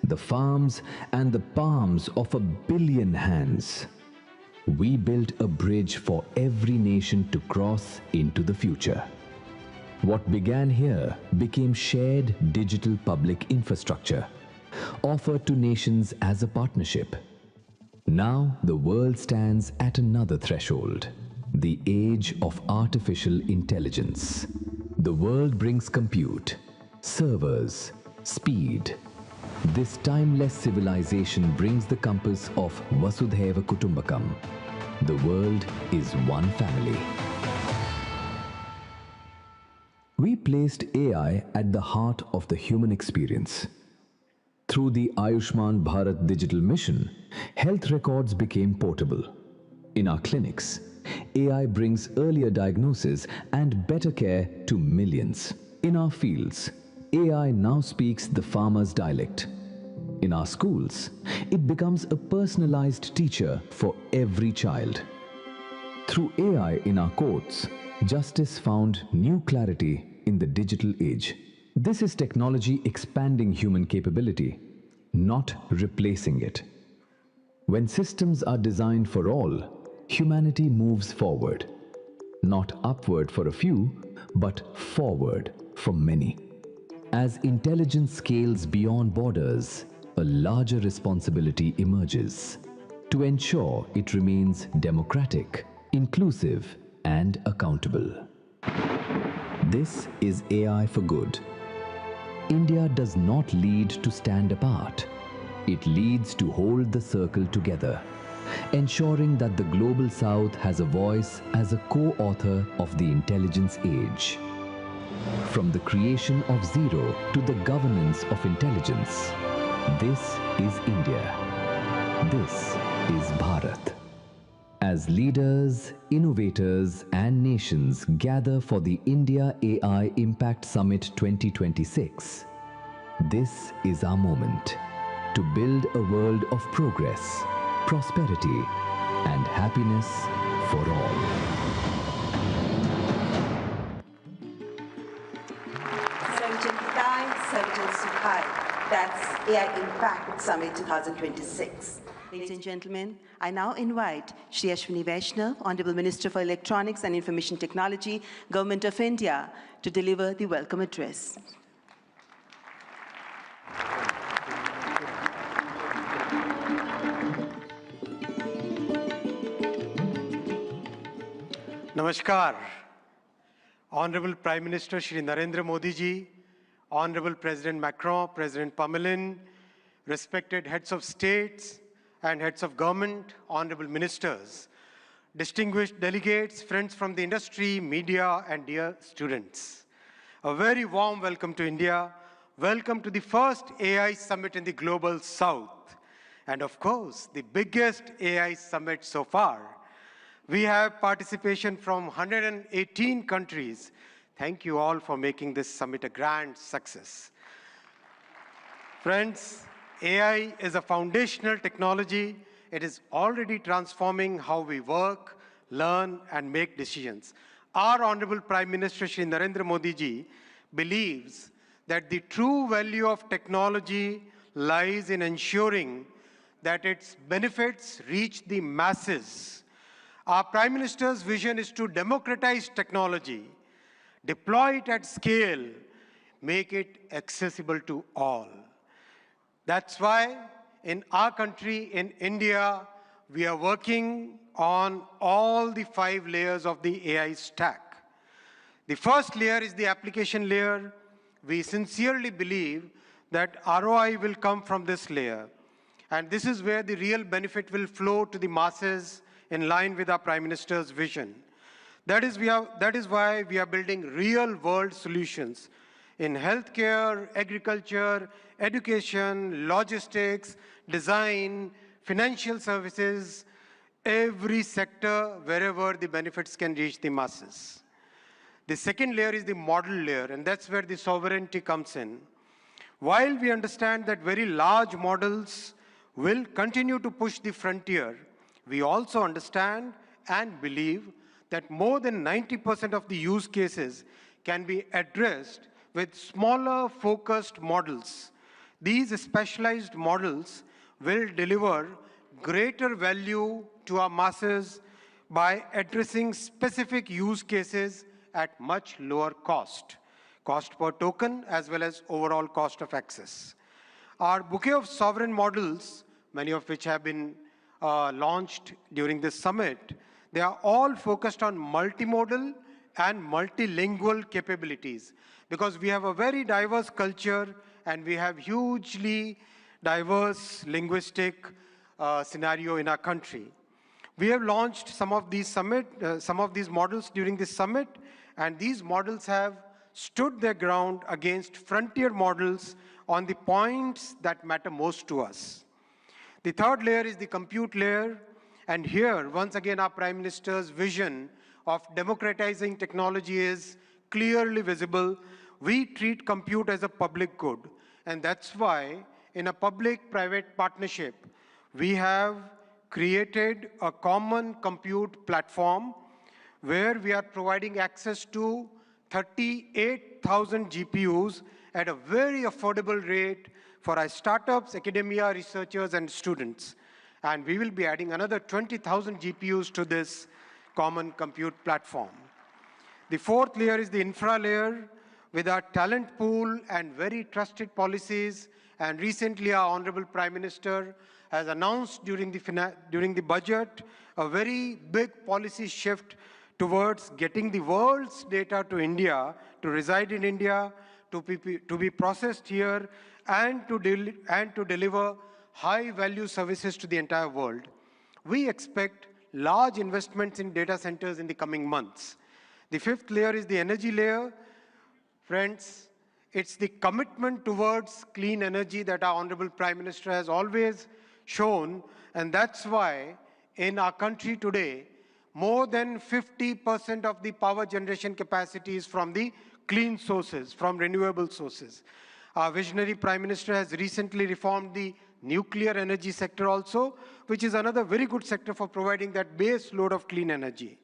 the farms, and the palms of 1 billion hands. We built a bridge for every nation to cross into the future. What began here became shared digital public infrastructure, offered to nations as a partnership. Now the world stands at another threshold, the age of artificial intelligence. The world brings compute, servers, speed. This timeless civilization brings the compass of Vasudhaiva Kutumbakam. The world is one family. We placed AI at the heart of the human experience. Through the Ayushman Bharat digital mission, health records became portable. In our clinics, AI brings earlier diagnosis and better care to millions. In our fields, AI now speaks the farmer's dialect. In our schools, it becomes a personalized teacher for every child. Through AI in our courts, justice found new clarity in the digital age. This is technology expanding human capability, not replacing it. When systems are designed for all, humanity moves forward. Not upward for a few, but forward for many. As intelligence scales beyond borders, a larger responsibility emerges to ensure it remains democratic, inclusive, and accountable. This is AI for good. India does not lead to stand apart. It leads to hold the circle together, ensuring that the Global South has a voice as a co-author of the intelligence age. From the creation of zero to the governance of intelligence, this is India. This is Bharat. As leaders, innovators, and nations gather for the India AI Impact Summit 2026, this is our moment to build a world of progress, prosperity, and happiness for all. That's AI Impact Summit 2026. Ladies and gentlemen, I now invite Shri Ashwini Vaishnav, Honorable Minister for Electronics and Information Technology, Government of India, to deliver the welcome address. Namaskar. Honorable Prime Minister Shri Narendra Modi ji, Honorable President Macron, President Pamelin, respected heads of states and heads of government, honorable ministers, distinguished delegates, friends from the industry, media, and dear students. A very warm welcome to India. Welcome to the first AI summit in the Global South. And of course, the biggest AI summit so far. We have participation from 118 countries. Thank you all for making this summit a grand success. Friends, AI is a foundational technology. It is already transforming how we work, learn, and make decisions. Our Honorable Prime Minister Shri Narendra Modi ji believes that the true value of technology lies in ensuring that its benefits reach the masses. Our Prime Minister's vision is to democratize technology, deploy it at scale, make it accessible to all. That's why in our country, in India, we are working on all the 5 layers of the AI stack. The first layer is the application layer. We sincerely believe that ROI will come from this layer. And this is where the real benefit will flow to the masses in line with our Prime Minister's vision. That is why we are building real-world solutions in healthcare, agriculture, education, logistics, design, financial services, every sector wherever the benefits can reach the masses. The second layer is the model layer, and that's where the sovereignty comes in. While we understand that very large models will continue to push the frontier, we also understand and believe that more than 90% of the use cases can be addressed with smaller, focused models. These specialized models will deliver greater value to our masses by addressing specific use cases at much lower cost per token as well as overall cost of access. Our bouquet of sovereign models, many of which have been launched during this summit, they are all focused on multimodal and multilingual capabilities because we have a very diverse culture and we have hugely diverse linguistic scenario in our country. We have launched some of these models during this summit, and these models have stood their ground against frontier models on the points that matter most to us. The third layer is the compute layer, and here, once again, our Prime Minister's vision of democratizing technology is clearly visible. We treat compute as a public good, and that's why in a public-private partnership, we have created a common compute platform where we are providing access to 38,000 GPUs at a very affordable rate for our startups, academia, researchers, and students. And we will be adding another 20,000 GPUs to this common compute platform. The fourth layer is the infra layer with our talent pool and very trusted policies. And recently, our Honorable Prime Minister has announced during the budget a very big policy shift towards getting the world's data to India, to reside in India, to be processed here, and to deliver high-value services to the entire world. We expect large investments in data centers in the coming months. The fifth layer is the energy layer. Friends, it's the commitment towards clean energy that our Honorable Prime Minister has always shown, and that's why in our country today, more than 50% of the power generation capacity is from the clean sources, from renewable sources. Our visionary Prime Minister has recently reformed the nuclear energy sector also, which is another very good sector for providing that base load of clean energy.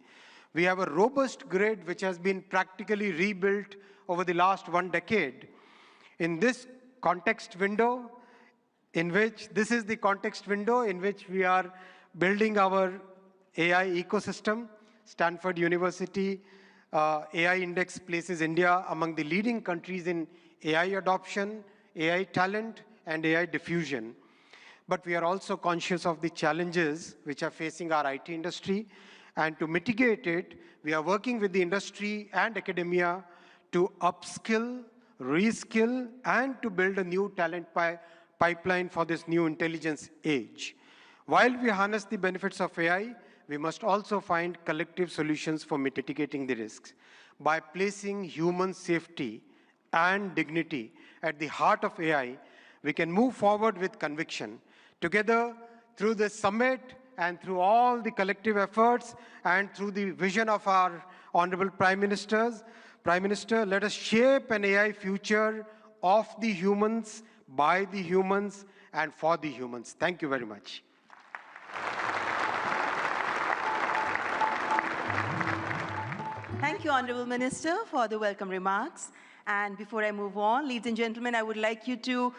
We have a robust grid which has been practically rebuilt over the last 1 decade. In this context window, this is the context window in which we are building our AI ecosystem. Stanford University AI Index places India among the leading countries in AI adoption, AI talent, and AI diffusion. But we are also conscious of the challenges which are facing our IT industry. And to mitigate it, we are working with the industry and academia to upskill, reskill, and to build a new talent pipeline for this new intelligence age. While we harness the benefits of AI, we must also find collective solutions for mitigating the risks. By placing human safety and dignity at the heart of AI, we can move forward with conviction. Together, through this summit and through all the collective efforts and through the vision of our Honorable Prime Minister, let us shape an AI future of the humans, by the humans, and for the humans. Thank you very much. Thank you, Honorable Minister, for the welcome remarks. And before I move on, ladies and gentlemen, I would like you to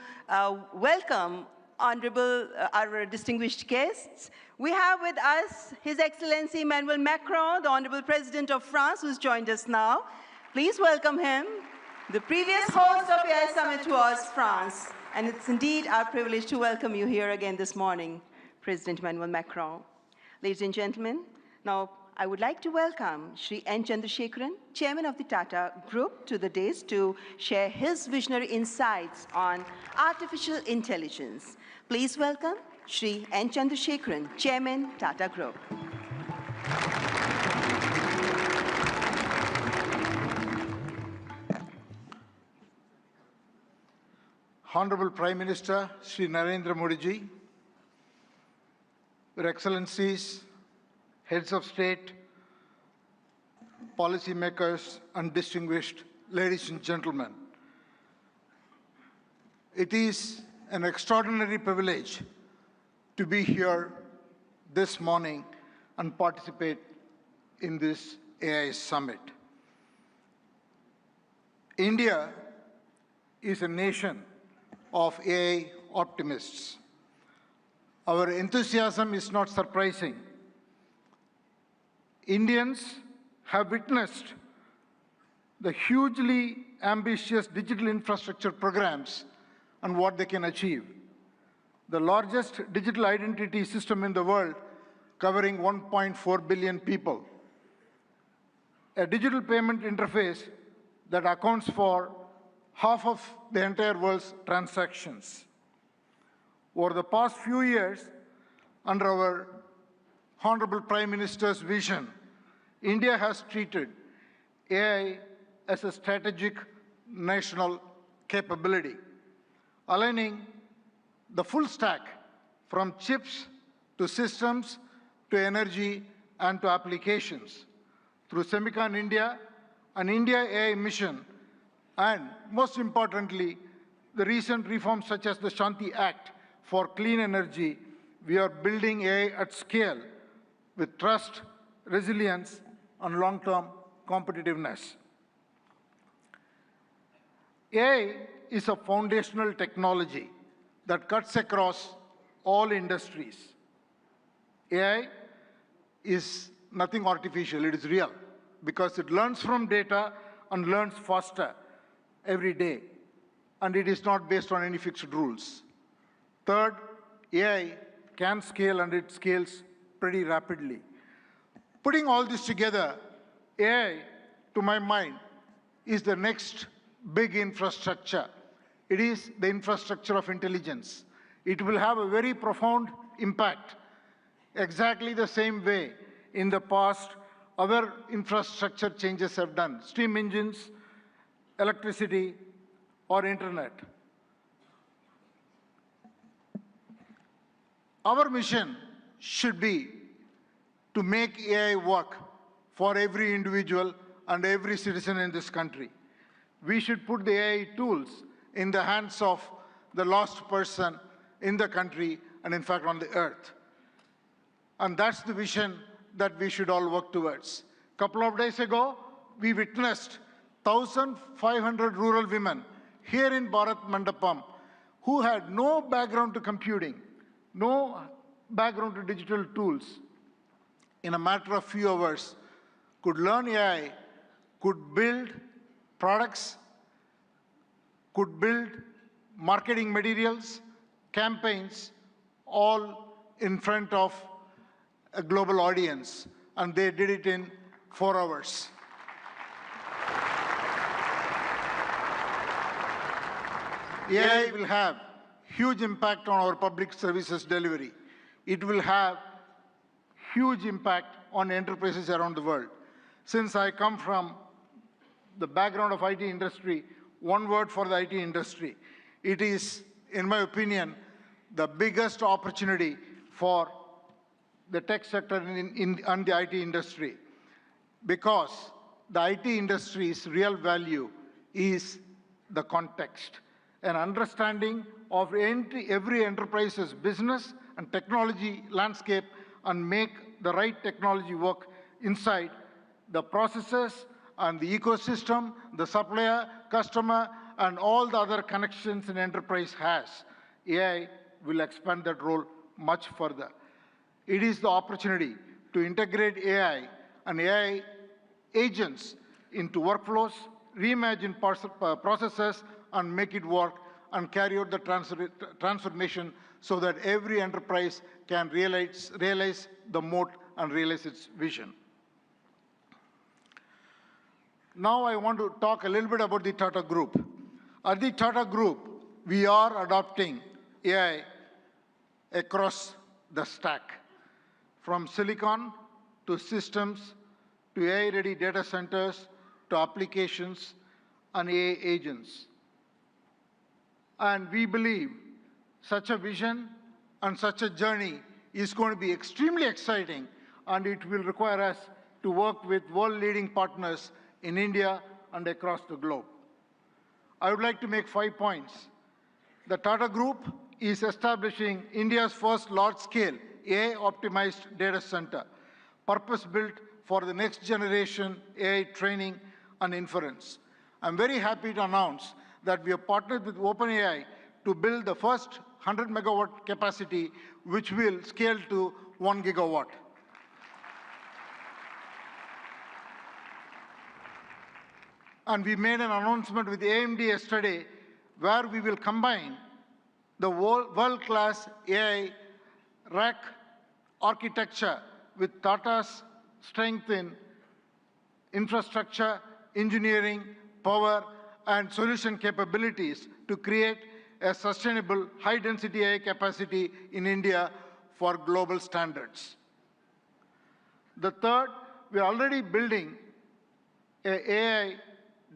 welcome our distinguished guests. We have with us His Excellency Emmanuel Macron, the Honorable President of France, who's joined us now. Please welcome him. The previous host of AI Summit was France, and it's indeed our privilege to welcome you here again this morning, President Emmanuel Macron. Ladies and gentlemen, now I would like to welcome Shri N. Chandrasekaran, Chairman of the Tata Group, to the dais to share his visionary insights on artificial intelligence. Please welcome Shri N. Chandrasekaran, Chairman, Tata Group. Honorable Prime Minister Shri Narendra Modi ji, Your Excellencies, Heads of State, policymakers, and distinguished ladies and gentlemen. It is an extraordinary privilege to be here this morning and participate in this AI Summit. India is a nation of AI optimists. Our enthusiasm is not surprising. Indians have witnessed the hugely ambitious digital infrastructure programs and what they can achieve. The largest digital identity system in the world, covering 1.4 billion people. A digital payment interface that accounts for half of the entire world's transactions. Over the past few years, under our Honorable Prime Minister's vision, India has treated AI as a strategic national capability, aligning the full stack from chips to systems to energy and to applications through Semicon India, an India AI mission, and most importantly, the recent reforms such as the Shanti Act for clean energy. We are building AI at scale with trust, resilience, and long-term competitiveness. AI is a foundational technology that cuts across all industries. AI is nothing artificial, it is real, because it learns from data and learns faster every day, and it is not based on any fixed rules. Third, AI can scale, and it scales pretty rapidly. Putting all this together, AI, to my mind, is the next big infrastructure. It is the infrastructure of intelligence. It will have a very profound impact, exactly the same way in the past other infrastructure changes have done, steam engines, electricity, or internet. Our mission should be to make AI work for every individual and every citizen in this country. We should put the AI tools in the hands of the last person in the country and, in fact, on the earth. And that's the vision that we should all work towards. A couple of days ago, we witnessed 1,500 rural women here in Bharat Mandapam who had no background to computing, no background to digital tools. In a matter of few hours, could learn AI, could build products, could build marketing materials, campaigns, all in front of a global audience, and they did it in 4 hours. AI will have huge impact on our public services delivery. It will have huge impact on enterprises around the world. Since I come from the background of IT industry, one word for the IT industry. It is, in my opinion, the biggest opportunity for the tech sector and the IT industry, because the IT industry's real value is the context, an understanding of every enterprise's business and technology landscape, and make the right technology work inside the processes and the ecosystem, the supplier, customer, and all the other connections an enterprise has. AI will expand that role much further. It is the opportunity to integrate AI and AI agents into workflows, reimagine processes, and make it work, and carry out the transformation so that every enterprise can realize the moat and realize its vision. Now I want to talk a little bit about the Tata Group. At the Tata Group, we are adopting AI across the stack, from silicon to systems to AI-ready data centers to applications and AI agents. And we believe such a vision and such a journey is going to be extremely exciting, and it will require us to work with world-leading partners in India and across the globe. I would like to make 5 points. The Tata Group is establishing India's first large-scale AI-optimized data center, purpose-built for the next generation AI training and inference. I'm very happy to announce that we have partnered with OpenAI to build the first 100 megawatt capacity, which will scale to 1 gigawatt. And we made an announcement with AMD yesterday where we will combine the world-class AI rack architecture with Tata's strength in infrastructure, engineering, power, and solution capabilities to create a sustainable high-density AI capacity in India for global standards. The third, we are already building an AI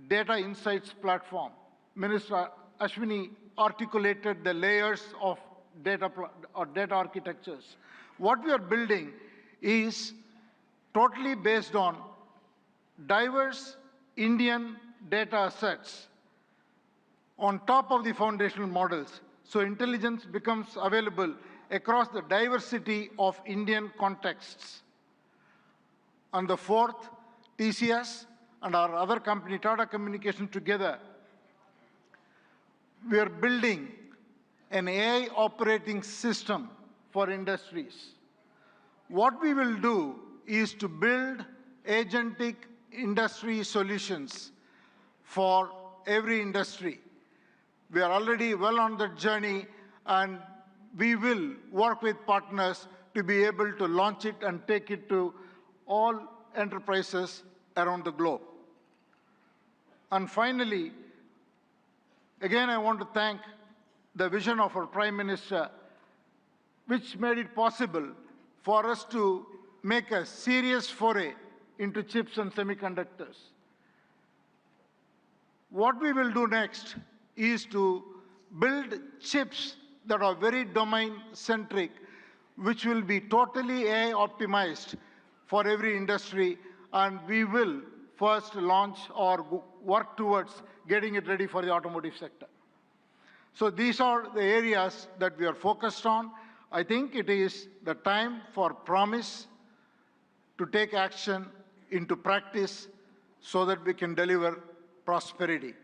data insights platform. Minister Ashwini articulated the layers of data architectures. What we are building is totally based on diverse Indian data sets on top of the foundational models. So intelligence becomes available across the diversity of Indian contexts. And the fourth, TCS and our other company, Tata Communications, together, we are building an AI operating system for industries. What we will do is to build agentic industry solutions for every industry. We are already well on that journey, and we will work with partners to be able to launch it and take it to all enterprises around the globe. And finally, again, I want to thank the vision of our Prime Minister, which made it possible for us to make a serious foray into chips and semiconductors. What we will do next is to build chips that are very domain-centric, which will be totally AI optimized for every industry, and we will first launch or work towards getting it ready for the automotive sector. So these are the areas that we are focused on. I think it is the time for promise to take action into practice so that we can deliver prosperity.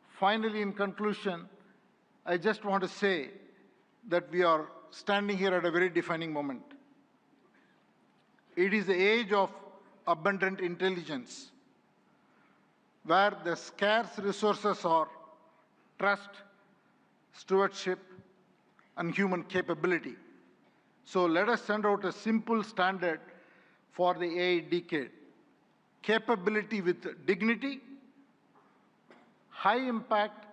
Finally, in conclusion, I just want to say that we are standing here at a very defining moment. It is the age of abundant intelligence, where the scarce resources are trust, stewardship, and human capability. So let us send out a simple standard for the AI decade. Capability with dignity, high impact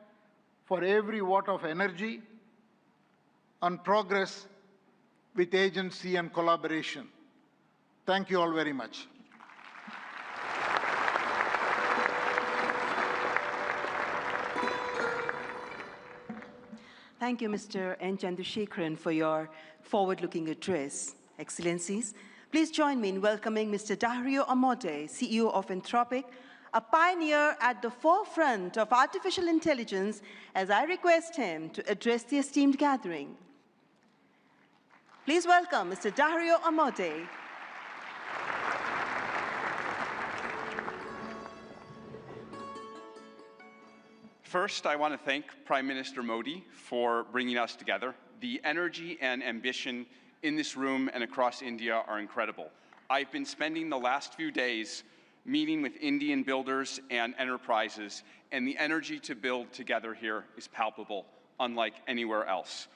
for every watt of energy, and progress with agency and collaboration. Thank you all very much. Thank you, Mr. N. Chandrasekharan, for your forward-looking address. Excellencies, please join me in welcoming Mr. Dario Amodei, CEO of Anthropic, a pioneer at the forefront of artificial intelligence, as I request him to address the esteemed gathering. Please welcome Mr. Dario Amodei. First, I want to thank Prime Minister Modi for bringing us together. The energy and ambition in this room and across India are incredible. I've been spending the last few days meeting with Indian builders and enterprises, and the energy to build together here is palpable, unlike anywhere else.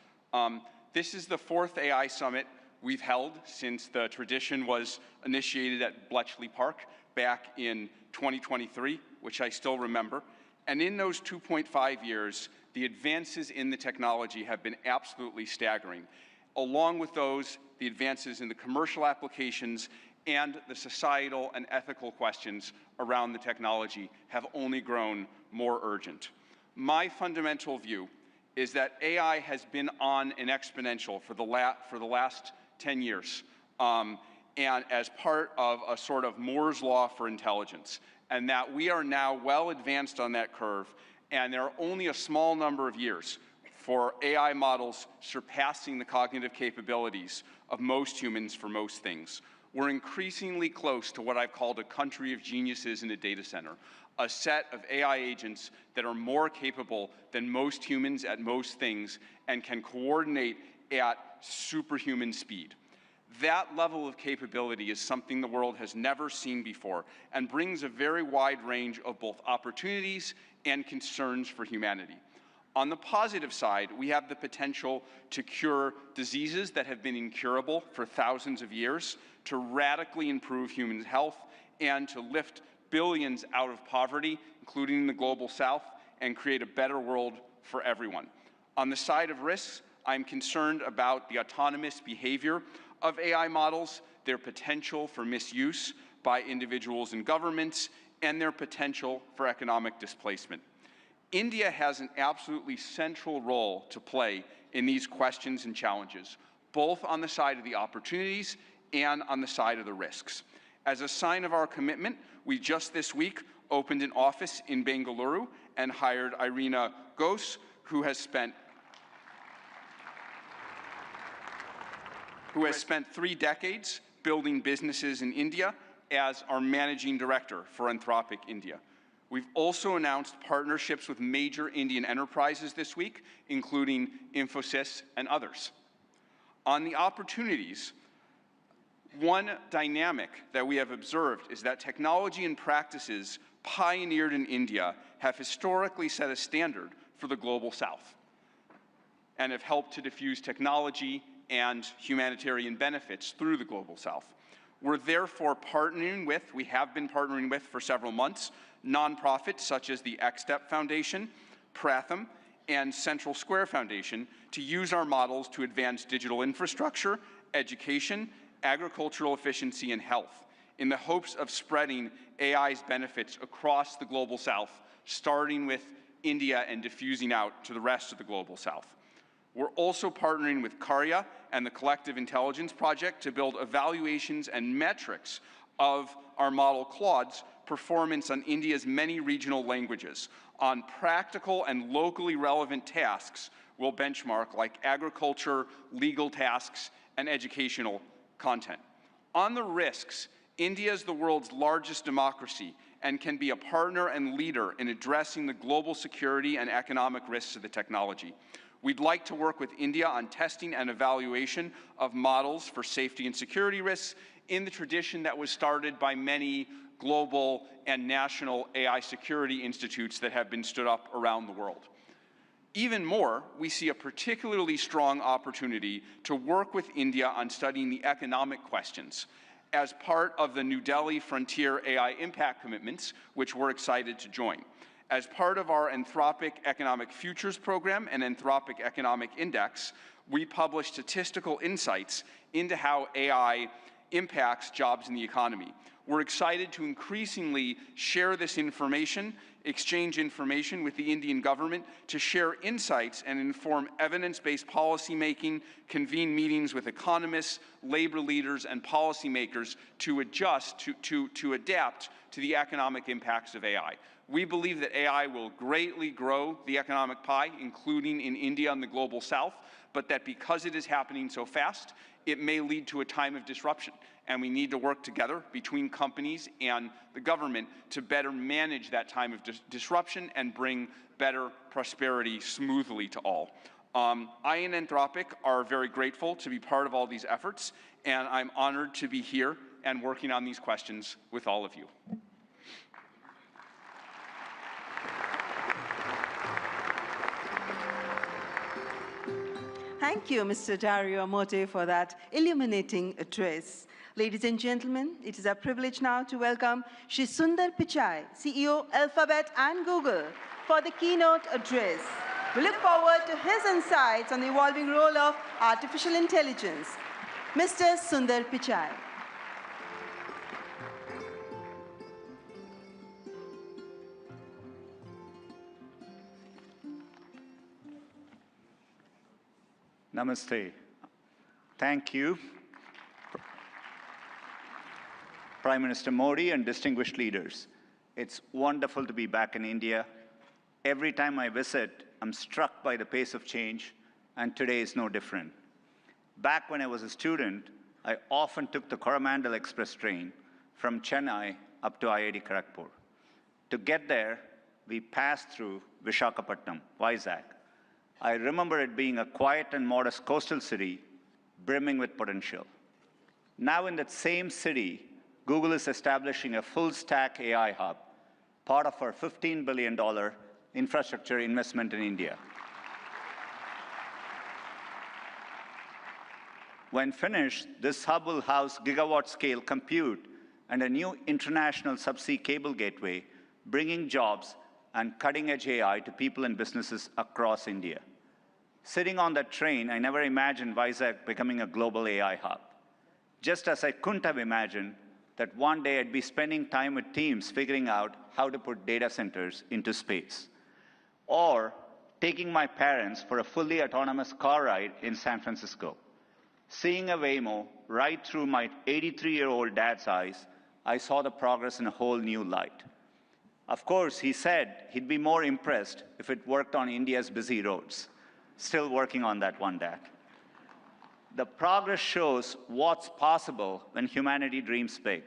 This is the 4th AI summit we've held since the tradition was initiated at Bletchley Park back in 2023, which I still remember. And in those 2.5 years, the advances in the technology have been absolutely staggering. Along with those, the advances in the commercial applications and the societal and ethical questions around the technology have only grown more urgent. My fundamental view is that AI has been on an exponential for the last 10 years, and as part of a sort of Moore's law for intelligence, and that we are now well advanced on that curve, and there are only a small number of years for AI models surpassing the cognitive capabilities of most humans for most things. We're increasingly close to what I've called a country of geniuses in a data center, a set of AI agents that are more capable than most humans at most things and can coordinate at superhuman speed. That level of capability is something the world has never seen before and brings a very wide range of both opportunities and concerns for humanity. On the positive side, we have the potential to cure diseases that have been incurable for thousands of years, to radically improve human health, and to lift billions out of poverty, including the global south, and create a better world for everyone. On the side of risks, I'm concerned about the autonomous behavior of AI models, their potential for misuse by individuals and governments, and their potential for economic displacement. India has an absolutely central role to play in these questions and challenges, both on the side of the opportunities and on the side of the risks. As a sign of our commitment, we just this week opened an office in Bengaluru and hired Irina Ghosh, who has spent 3 decades building businesses in India as our managing director for Anthropic India. We've also announced partnerships with major Indian enterprises this week, including Infosys and others. On the opportunities, one dynamic that we have observed is that technology and practices pioneered in India have historically set a standard for the global south and have helped to diffuse technology and humanitarian benefits through the global south. We're therefore we have been partnering with for several months, nonprofits such as the X-Step Foundation, Pratham, and Central Square Foundation to use our models to advance digital infrastructure, education, agricultural efficiency, and health, in the hopes of spreading AI's benefits across the global south, starting with India and diffusing out to the rest of the global south. We're also partnering with Karya and the Collective Intelligence Project to build evaluations and metrics of our model Claude's performance on India's many regional languages. On practical and locally relevant tasks, we'll benchmark like agriculture, legal tasks, and educational content. On the risks, India is the world's largest democracy and can be a partner and leader in addressing the global security and economic risks of the technology. We'd like to work with India on testing and evaluation of models for safety and security risks in the tradition that was started by many global and national AI security institutes that have been stood up around the world. Even more, we see a particularly strong opportunity to work with India on studying the economic questions as part of the New Delhi Frontier AI Impact Commitments, which we're excited to join. As part of our Anthropic Economic Futures Program and Anthropic Economic Index, we publish statistical insights into how AI impacts jobs in the economy. We're excited to increasingly share this information, exchange information with the Indian government to share insights and inform evidence-based policymaking, convene meetings with economists, labor leaders, and policymakers to adjust, to adapt to the economic impacts of AI. We believe that AI will greatly grow the economic pie, including in India and the global south, but that because it is happening so fast, it may lead to a time of disruption. And we need to work together between companies and the government to better manage that time of disruption and bring better prosperity smoothly to all. I and Anthropic are very grateful to be part of all these efforts, and I'm honored to be here and working on these questions with all of you. Thank you, Mr. Dario Amodei, for that illuminating address. Ladies and gentlemen, it is our privilege now to welcome Shri Sundar Pichai, CEO, Alphabet and Google, for the keynote address. We look forward to his insights on the evolving role of artificial intelligence. Mr. Sundar Pichai. Namaste. Thank you, Prime Minister Modi and distinguished leaders. It's wonderful to be back in India. Every time I visit, I'm struck by the pace of change, and today is no different. Back when I was a student, I often took the Coromandel Express train from Chennai up to IIT Kharagpur. To get there, we passed through Visakhapatnam, Vizag. I remember it being a quiet and modest coastal city brimming with potential. Now in that same city, Google is establishing a full-stack AI hub, part of our $15 billion infrastructure investment in India. When finished, this hub will house gigawatt-scale compute and a new international subsea cable gateway, bringing jobs and cutting-edge AI to people and businesses across India. Sitting on that train, I never imagined Vizag becoming a global AI hub. Just as I couldn't have imagined that one day I'd be spending time with teams figuring out how to put data centers into space. Or taking my parents for a fully autonomous car ride in San Francisco. Seeing a Waymo right through my 83-year-old dad's eyes, I saw the progress in a whole new light. Of course, he said he'd be more impressed if it worked on India's busy roads. Still working on that one, Dad. The progress shows what's possible when humanity dreams big.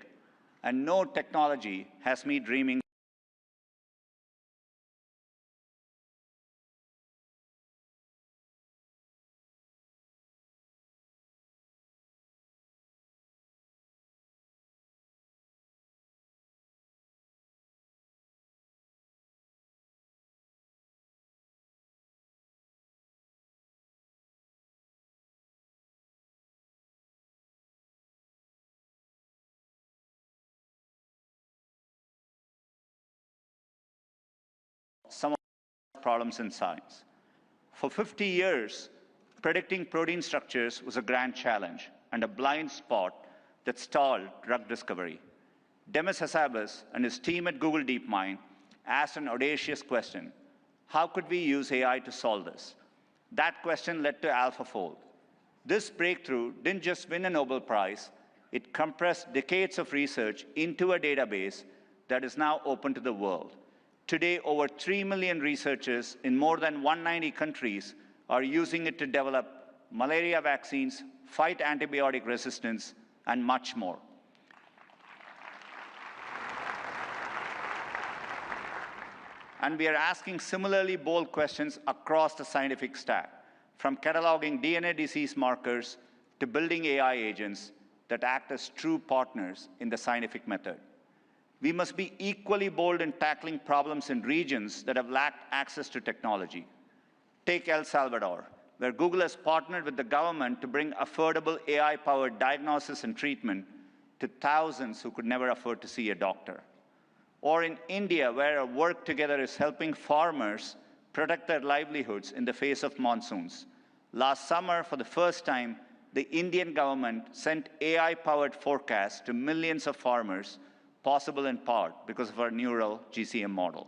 And no technology has me dreaming some of the problems in science. For 50 years, predicting protein structures was a grand challenge and a blind spot that stalled drug discovery. Demis Hassabis and his team at Google DeepMind asked an audacious question: how could we use AI to solve this? That question led to AlphaFold. This breakthrough didn't just win a Nobel Prize, it compressed decades of research into a database that is now open to the world. Today, over 3 million researchers in more than 190 countries are using it to develop malaria vaccines, fight antibiotic resistance, and much more. And we are asking similarly bold questions across the scientific stack, from cataloging DNA disease markers to building AI agents that act as true partners in the scientific method. We must be equally bold in tackling problems in regions that have lacked access to technology. Take El Salvador, where Google has partnered with the government to bring affordable AI-powered diagnosis and treatment to thousands who could never afford to see a doctor. Or in India, where our work together is helping farmers protect their livelihoods in the face of monsoons. Last summer, for the first time, the Indian government sent AI-powered forecasts to millions of farmers, possible in part because of our neural GCM model.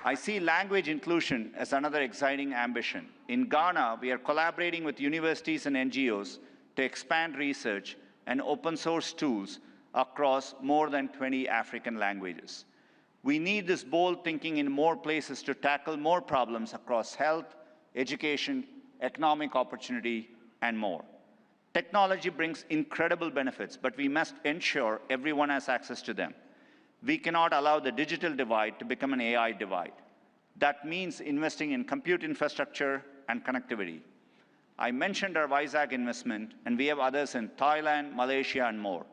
I see language inclusion as another exciting ambition. In Ghana, we are collaborating with universities and NGOs to expand research and open source tools across more than 20 African languages. We need this bold thinking in more places to tackle more problems across health, education, economic opportunity, and more. Technology brings incredible benefits, but we must ensure everyone has access to them. We cannot allow the digital divide to become an AI divide. That means investing in compute infrastructure and connectivity. I mentioned our Vizag investment, and we have others in Thailand, Malaysia, and more.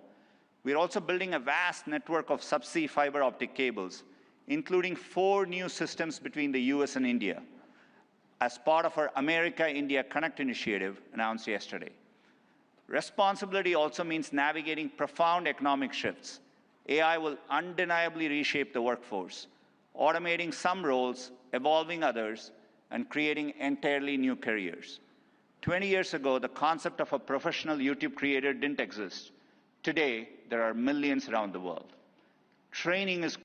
We're also building a vast network of subsea fiber optic cables, including 4 new systems between the US and India, as part of our America-India Connect initiative announced yesterday. Responsibility also means navigating profound economic shifts. AI will undeniably reshape the workforce, automating some roles, evolving others, and creating entirely new careers. 20 years ago, the concept of a professional YouTube creator didn't exist. Today, there are millions around the world. Training is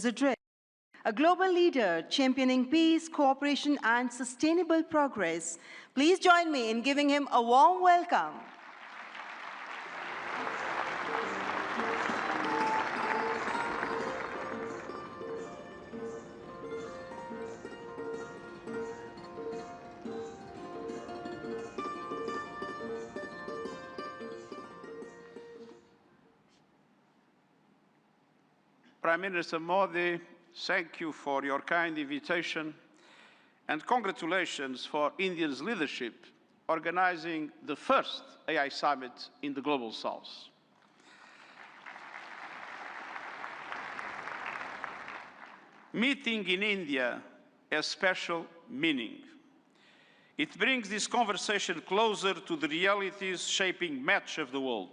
address. A global leader championing peace, cooperation, and sustainable progress. Please join me in giving him a warm welcome. Prime Minister Modi, thank you for your kind invitation and congratulations for India's leadership organizing the first AI summit in the Global South. Meeting in India has special meaning. It brings this conversation closer to the realities shaping much of the world.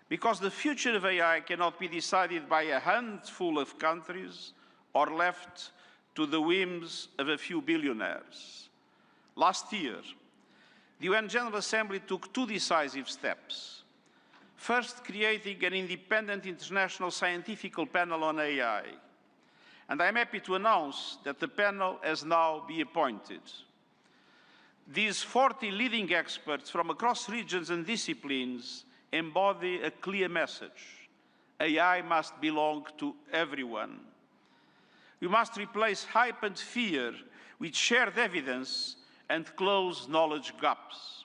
Because the future of AI cannot be decided by a handful of countries or left to the whims of a few billionaires. Last year, the UN General Assembly took two decisive steps. First, creating an independent international scientific panel on AI. And I'm happy to announce that the panel has now been appointed. These 40 leading experts from across regions and disciplines embody a clear message. AI must belong to everyone. We must replace hype and fear with shared evidence and close knowledge gaps.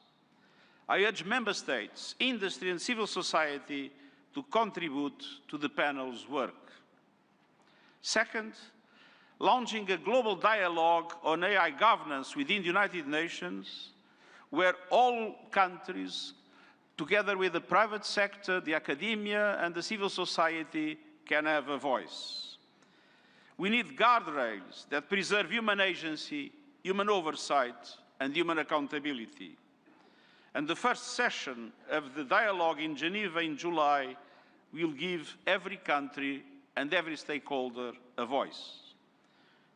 I urge member states, industry and civil society to contribute to the panel's work. Second, launching a global dialogue on AI governance within the United Nations, where all countries, together with the private sector, the academia, and the civil society, can have a voice. We need guardrails that preserve human agency, human oversight, and human accountability. And the first session of the dialogue in Geneva in July will give every country and every stakeholder a voice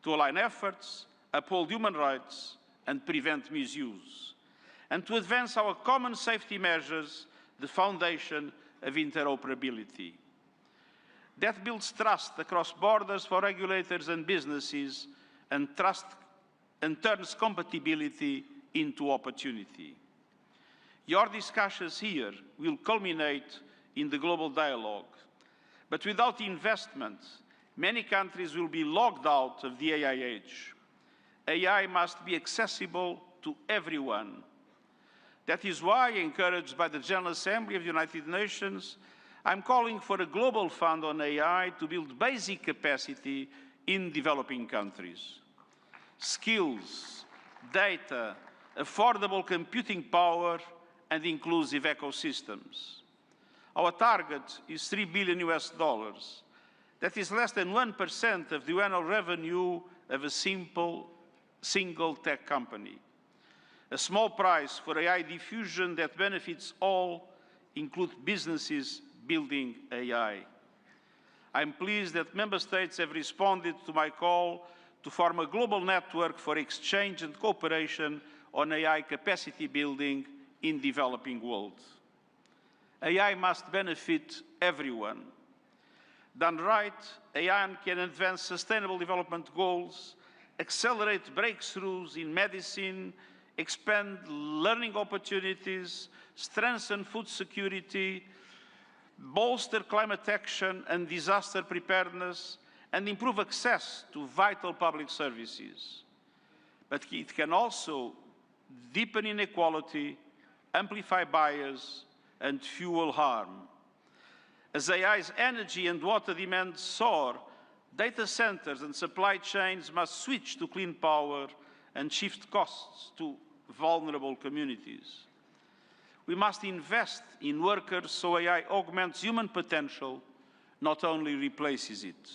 to align efforts, uphold human rights, and prevent misuse, and to advance our common safety measures, the foundation of interoperability. That builds trust across borders for regulators and businesses, and turns compatibility into opportunity. Your discussions here will culminate in the global dialogue. But without investment, many countries will be locked out of the AI age. AI must be accessible to everyone. That is why, encouraged by the General Assembly of the United Nations, I'm calling for a global fund on AI to build basic capacity in developing countries. Skills, data, affordable computing power, and inclusive ecosystems. Our target is $3 billion. That is less than 1% of the annual revenue of a single tech company. A small price for AI diffusion that benefits all, include businesses building AI. I'm pleased that member states have responded to my call to form a global network for exchange and cooperation on AI capacity building in developing world. AI must benefit everyone. Done right, AI can advance sustainable development goals, accelerate breakthroughs in medicine, expand learning opportunities, strengthen food security, bolster climate action and disaster preparedness, and improve access to vital public services. But it can also deepen inequality, amplify bias, and fuel harm. As AI's energy and water demands soar, data centers and supply chains must switch to clean power and shift costs to vulnerable communities. We must invest in workers so AI augments human potential, not only replaces it.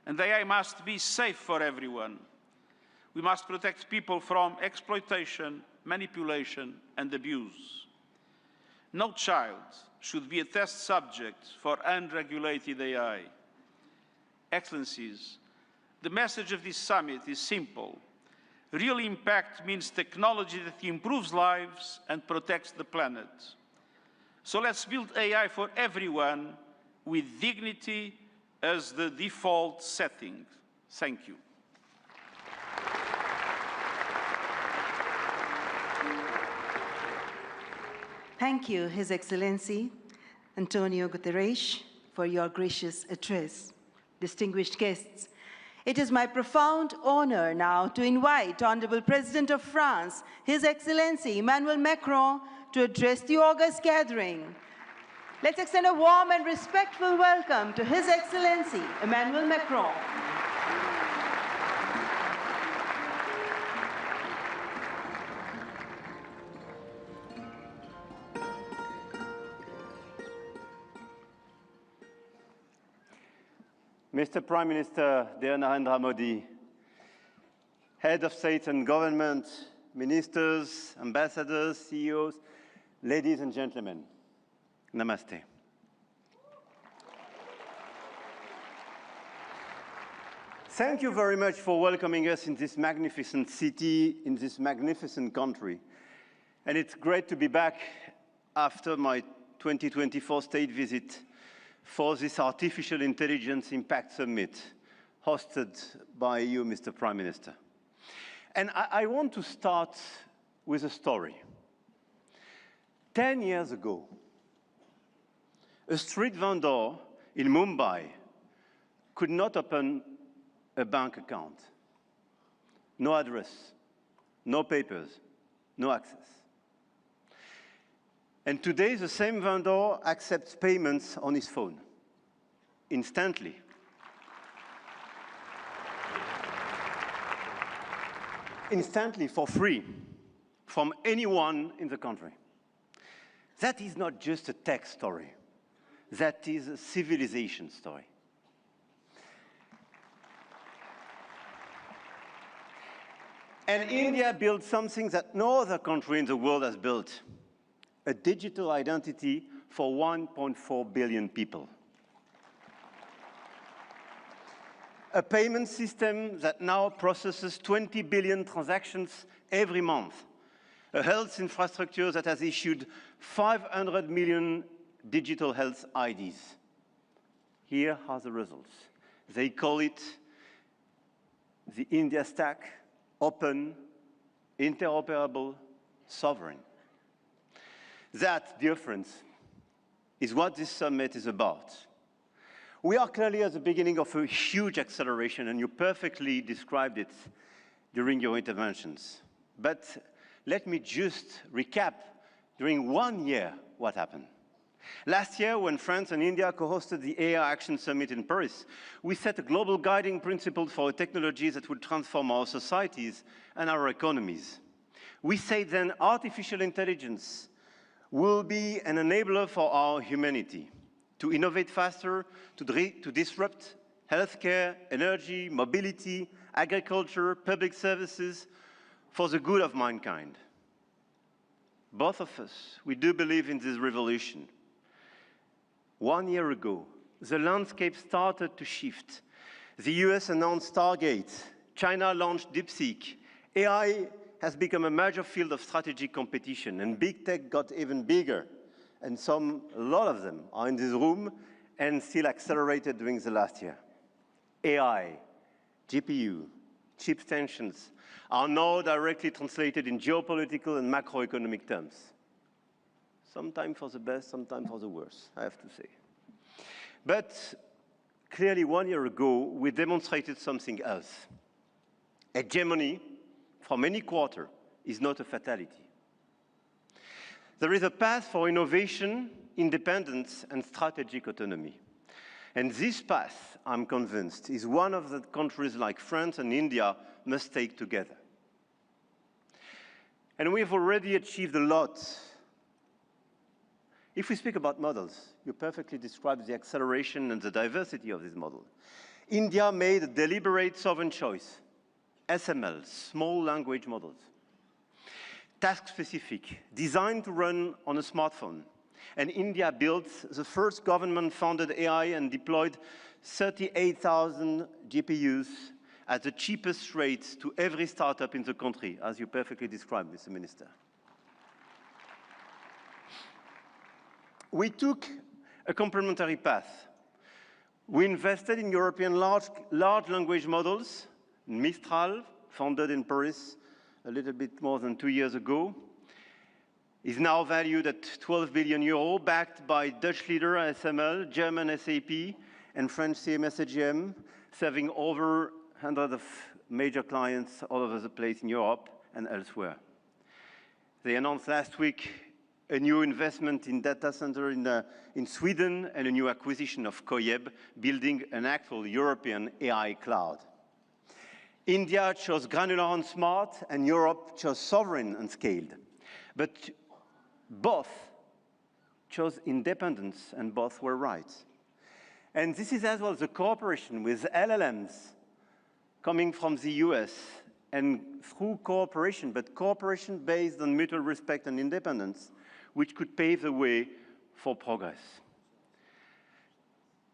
And AI must be safe for everyone. We must protect people from exploitation, manipulation, and abuse. No child should be a test subject for unregulated AI. Excellencies, the message of this summit is simple. Real impact means technology that improves lives and protects the planet. So let's build AI for everyone with dignity, as the default setting. Thank you. Thank you, His Excellency Antonio Guterres, for your gracious address. Distinguished guests, it is my profound honor now to invite Honorable President of France, His Excellency Emmanuel Macron, to address the august gathering. Let's extend a warm and respectful welcome to His Excellency Emmanuel Macron. Mr. Prime Minister, dear Narendra Modi, Head of State and Government, Ministers, Ambassadors, CEOs, ladies and gentlemen, Namaste. Thank you very much for welcoming us in this magnificent city, in this magnificent country. And it's great to be back after my 2024 state visit for this Artificial Intelligence Impact Summit hosted by you, Mr. Prime Minister. And I want to start with a story. 10 years ago, a street vendor in Mumbai could not open a bank account. No address, no papers, no access. And today, the same vendor accepts payments on his phone, instantly. Instantly, for free, from anyone in the country. That is not just a tech story. That is a civilization story. And India built something that no other country in the world has built. A digital identity for 1.4 billion people. A payment system that now processes 20 billion transactions every month. A health infrastructure that has issued 500 million digital health IDs. Here are the results. They call it the India Stack, open, interoperable, sovereign. That, dear friends, is what this summit is about. We are clearly at the beginning of a huge acceleration, and you perfectly described it during your interventions. But let me just recap during 1 year what happened. Last year, when France and India co-hosted the AI Action Summit in Paris, we set a global guiding principle for technologies that would transform our societies and our economies. We said then artificial intelligence will be an enabler for our humanity to innovate faster, to disrupt healthcare, energy, mobility, agriculture, public services for the good of mankind. Both of us, we do believe in this revolution. 1 year ago, the landscape started to shift. The US announced Stargate, China launched DeepSeek, AI has become a major field of strategic competition, and big tech got even bigger. And a lot of them are in this room and still accelerated during the last year. AI, GPU, chip tensions are now directly translated in geopolitical and macroeconomic terms. Sometimes for the best, sometimes for the worst, I have to say. But clearly 1 year ago, we demonstrated something else. Hegemony from any quarter is not a fatality. There is a path for innovation, independence, and strategic autonomy. And this path, I'm convinced, is one of the countries like France and India must take together. And we've already achieved a lot. If we speak about models, you perfectly described the acceleration and the diversity of this model. India made a deliberate sovereign choice. SML, small language models. Task-specific, designed to run on a smartphone. And India built the first government-funded AI and deployed 38,000 GPUs at the cheapest rates to every startup in the country, as you perfectly described, Mr. Minister. We took a complementary path. We invested in European large language models. Mistral, founded in Paris a little bit more than 2 years ago, is now valued at 12 billion euro, backed by Dutch leader ASML, German SAP, and French CMS AGM, serving over hundreds of major clients all over the place in Europe and elsewhere. They announced last week a new investment in data center in Sweden and a new acquisition of Coyeb, building an actual European AI cloud. India chose granular and smart, and Europe chose sovereign and scaled. But both chose independence, and both were right. And this is as well the cooperation with LLMs coming from the US, and through cooperation, but cooperation based on mutual respect and independence, which could pave the way for progress.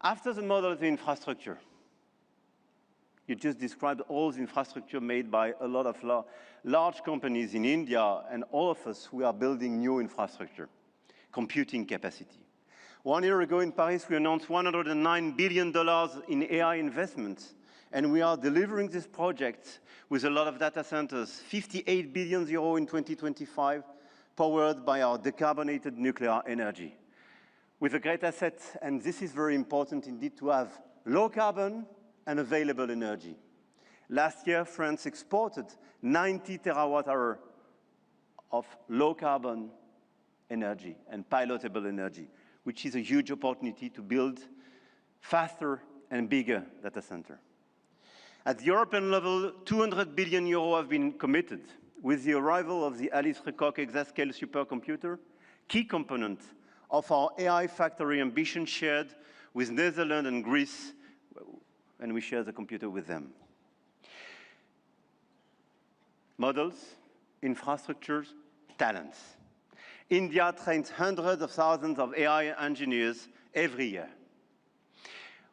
After the model of the infrastructure, you just described all the infrastructure made by a lot of large companies in India, and all of us, we are building new infrastructure, computing capacity. 1 year ago in Paris, we announced $109 billion in AI investments, and we are delivering this project with a lot of data centers, 58 billion euro in 2025, powered by our decarbonated nuclear energy. With a great asset, and this is very important indeed, to have low carbon and available energy. Last year, France exported 90 terawatt-hours of low-carbon energy and pilotable energy, which is a huge opportunity to build faster and bigger data center. At the European level, 200 billion euro have been committed with the arrival of the Alice Lecoq exascale supercomputer, key component of our AI factory ambition shared with Netherlands and Greece, and we share the computer with them. Models, infrastructures, talents. India trains hundreds of thousands of AI engineers every year.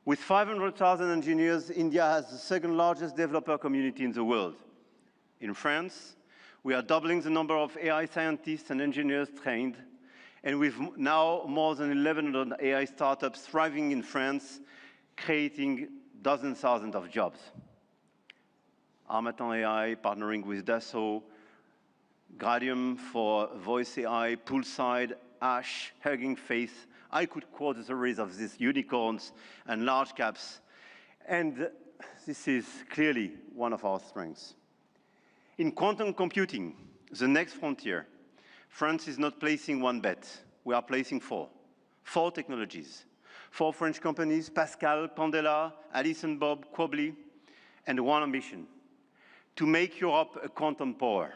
With 500,000 engineers, India has the second largest developer community in the world. In France, we are doubling the number of AI scientists and engineers trained, and we've now more than 1,100 AI startups thriving in France, creating dozens, thousands of jobs. Harmattan AI partnering with Dassault, Gradium for voice AI, Poolside, Ash, Hugging Face. I could quote the series of these unicorns and large caps, and this is clearly one of our strengths. In quantum computing, the next frontier, France is not placing one bet. We are placing four technologies. 4 French companies, Pascal, Candela, Alice and Bob, Quobly, and one ambition, to make Europe a quantum power,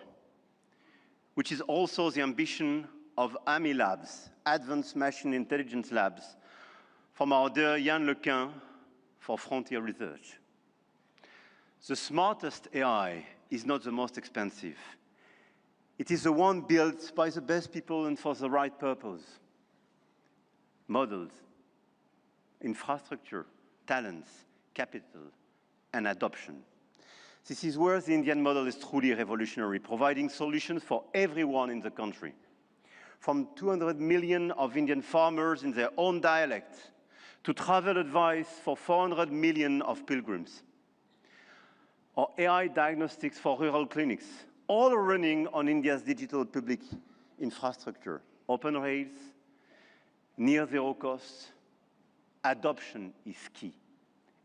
which is also the ambition of AMI Labs, Advanced Machine Intelligence Labs, from our dear Yann Lequin for Frontier Research. The smartest AI is not the most expensive. It is the one built by the best people and for the right purpose. Models, infrastructure, talents, capital, and adoption. This is where the Indian model is truly revolutionary, providing solutions for everyone in the country. From 200 million of Indian farmers in their own dialect, to travel advice for 400 million of pilgrims, or AI diagnostics for rural clinics, all running on India's digital public infrastructure. Open rails, near zero cost, adoption is key,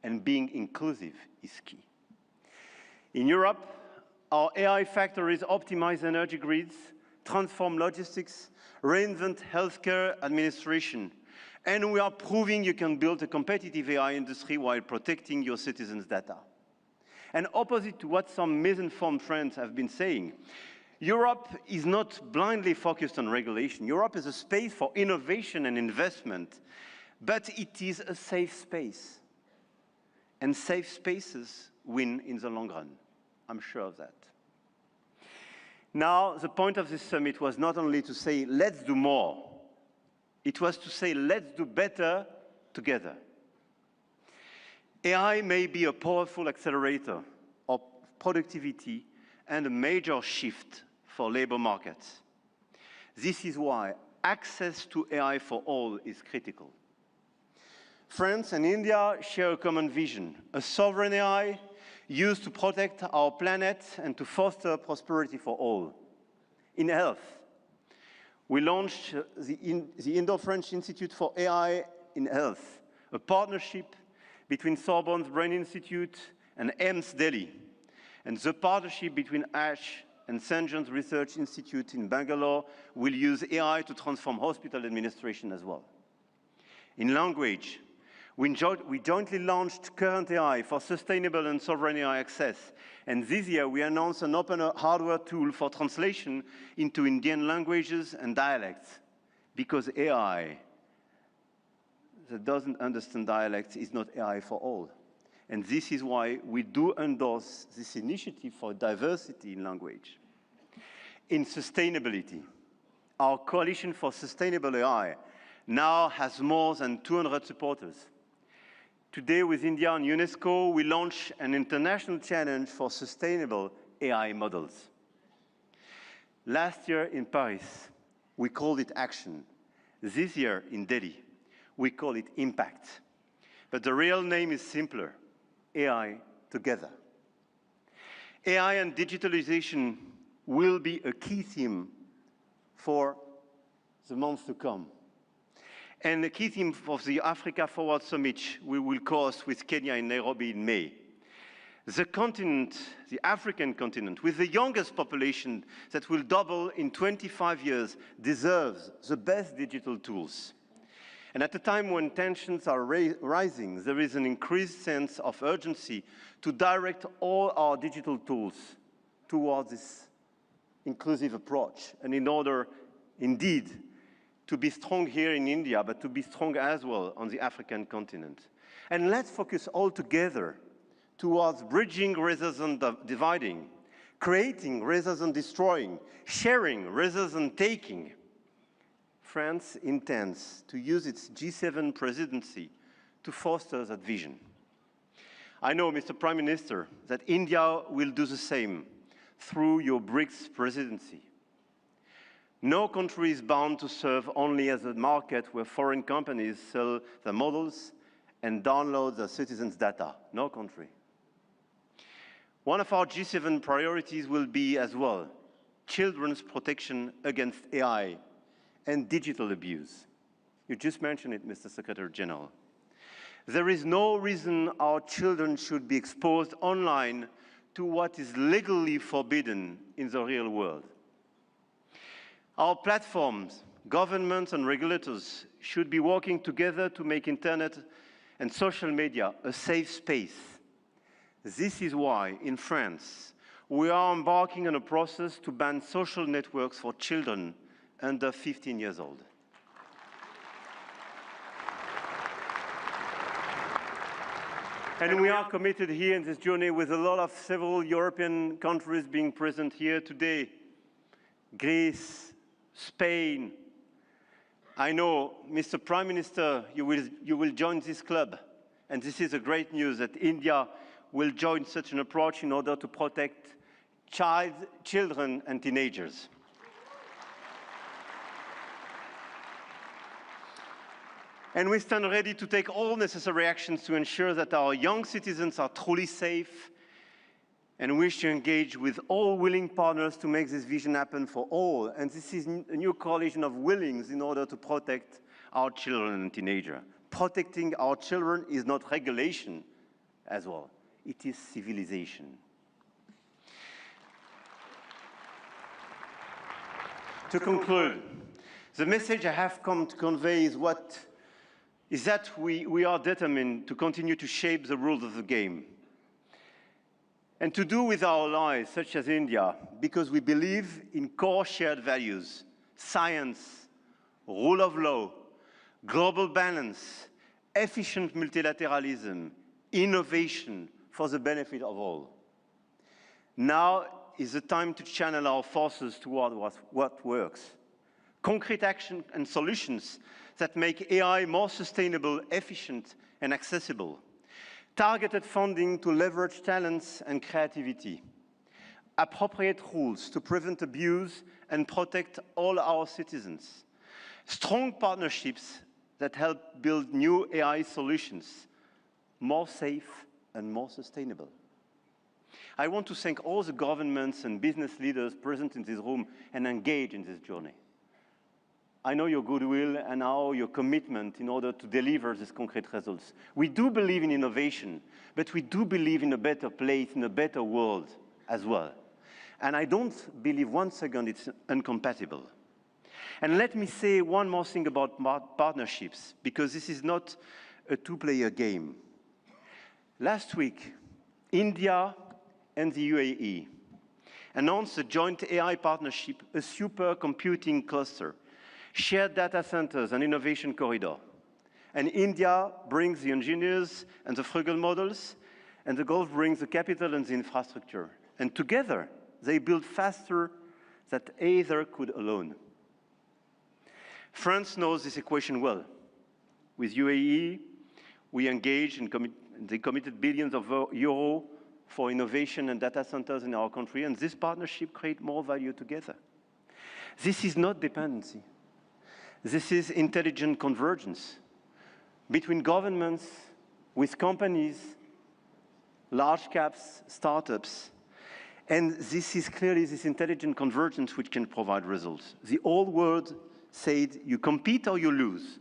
and being inclusive is key. In Europe, our AI factories optimize energy grids, transform logistics, reinvent healthcare administration, and we are proving you can build a competitive AI industry while protecting your citizens' data. And opposite to what some misinformed friends have been saying, Europe is not blindly focused on regulation. Europe is a space for innovation and investment, but it is a safe space. And safe spaces win in the long run. I'm sure of that. Now, the point of this summit was not only to say, let's do more. It was to say, let's do better together. AI may be a powerful accelerator of productivity and a major shift for labor markets. This is why access to AI for all is critical. France and India share a common vision, a sovereign AI used to protect our planet and to foster prosperity for all. In health, we launched the Indo-French Institute for AI in Health, a partnership between Sorbonne's Brain Institute and AIIMS Delhi, and the partnership between ASH and St. John's Research Institute in Bangalore will use AI to transform hospital administration as well. In language, we jointly launched Current AI for sustainable and sovereign AI access. And this year, we announced an open hardware tool for translation into Indian languages and dialects, because AI that doesn't understand dialects is not AI for all. And this is why we do endorse this initiative for diversity in language. In sustainability, our Coalition for Sustainable AI now has more than 200 supporters. Today, with India and UNESCO, we launch an international challenge for sustainable AI models. Last year in Paris, we called it action. This year in Delhi, we call it impact. But the real name is simpler: AI together. AI and digitalization will be a key theme for the months to come. And the key theme of the Africa Forward Summit we will host with Kenya in Nairobi in May. The continent, the African continent, with the youngest population that will double in 25 years, deserves the best digital tools. And at a time when tensions are rising, there is an increased sense of urgency to direct all our digital tools towards this inclusive approach. And in order, indeed, to be strong here in India, but to be strong as well on the African continent. And let's focus all together towards bridging rather than dividing, creating rather than destroying, sharing rather than taking. France intends to use its G7 presidency to foster that vision. I know, Mr. Prime Minister, that India will do the same through your BRICS presidency. No country is bound to serve only as a market where foreign companies sell their models and download their citizens' data. No country. One of our G7 priorities will be as well children's protection against AI and digital abuse. You just mentioned it, Mr. Secretary General. There is no reason our children should be exposed online to what is legally forbidden in the real world. Our platforms, governments and regulators should be working together to make internet and social media a safe space. This is why, in France, we are embarking on a process to ban social networks for children under 15 years old. And we are committed here in this journey with a lot of several European countries being present here today. Greece, Spain. I know, Mr. Prime Minister, you will join this club. And this is a great news that India will join such an approach in order to protect children and teenagers. And we stand ready to take all necessary actions to ensure that our young citizens are truly safe, and wish to engage with all willing partners to make this vision happen for all. And this is a new coalition of willings in order to protect our children and teenagers. Protecting our children is not regulation as well. It is civilization. To conclude, the message I have come to convey is that we are determined to continue to shape the rules of the game. And to do with our allies, such as India, because we believe in core shared values: science, rule of law, global balance, efficient multilateralism, innovation for the benefit of all. Now is the time to channel our forces toward what works. Concrete action and solutions that make AI more sustainable, efficient, and accessible. Targeted funding to leverage talents and creativity. Appropriate rules to prevent abuse and protect all our citizens. Strong partnerships that help build new AI solutions, more safe and more sustainable. I want to thank all the governments and business leaders present in this room and engaged in this journey. I know your goodwill and now your commitment in order to deliver these concrete results. We do believe in innovation, but we do believe in a better place, in a better world as well. And I don't believe one second it's incompatible. And let me say one more thing about partnerships, because this is not a two-player game. Last week, India and the UAE announced a joint AI partnership, a supercomputing cluster, shared data centers and innovation corridor. And India brings the engineers and the frugal models, and the Gulf brings the capital and the infrastructure. And together, they build faster than either could alone. France knows this equation well. With UAE, we engaged and they committed billions of euros for innovation and data centers in our country, and this partnership creates more value together. This is not dependency. This is intelligent convergence between governments, with companies, large caps, startups, and this is clearly this intelligent convergence which can provide results. The old world said you compete or you lose.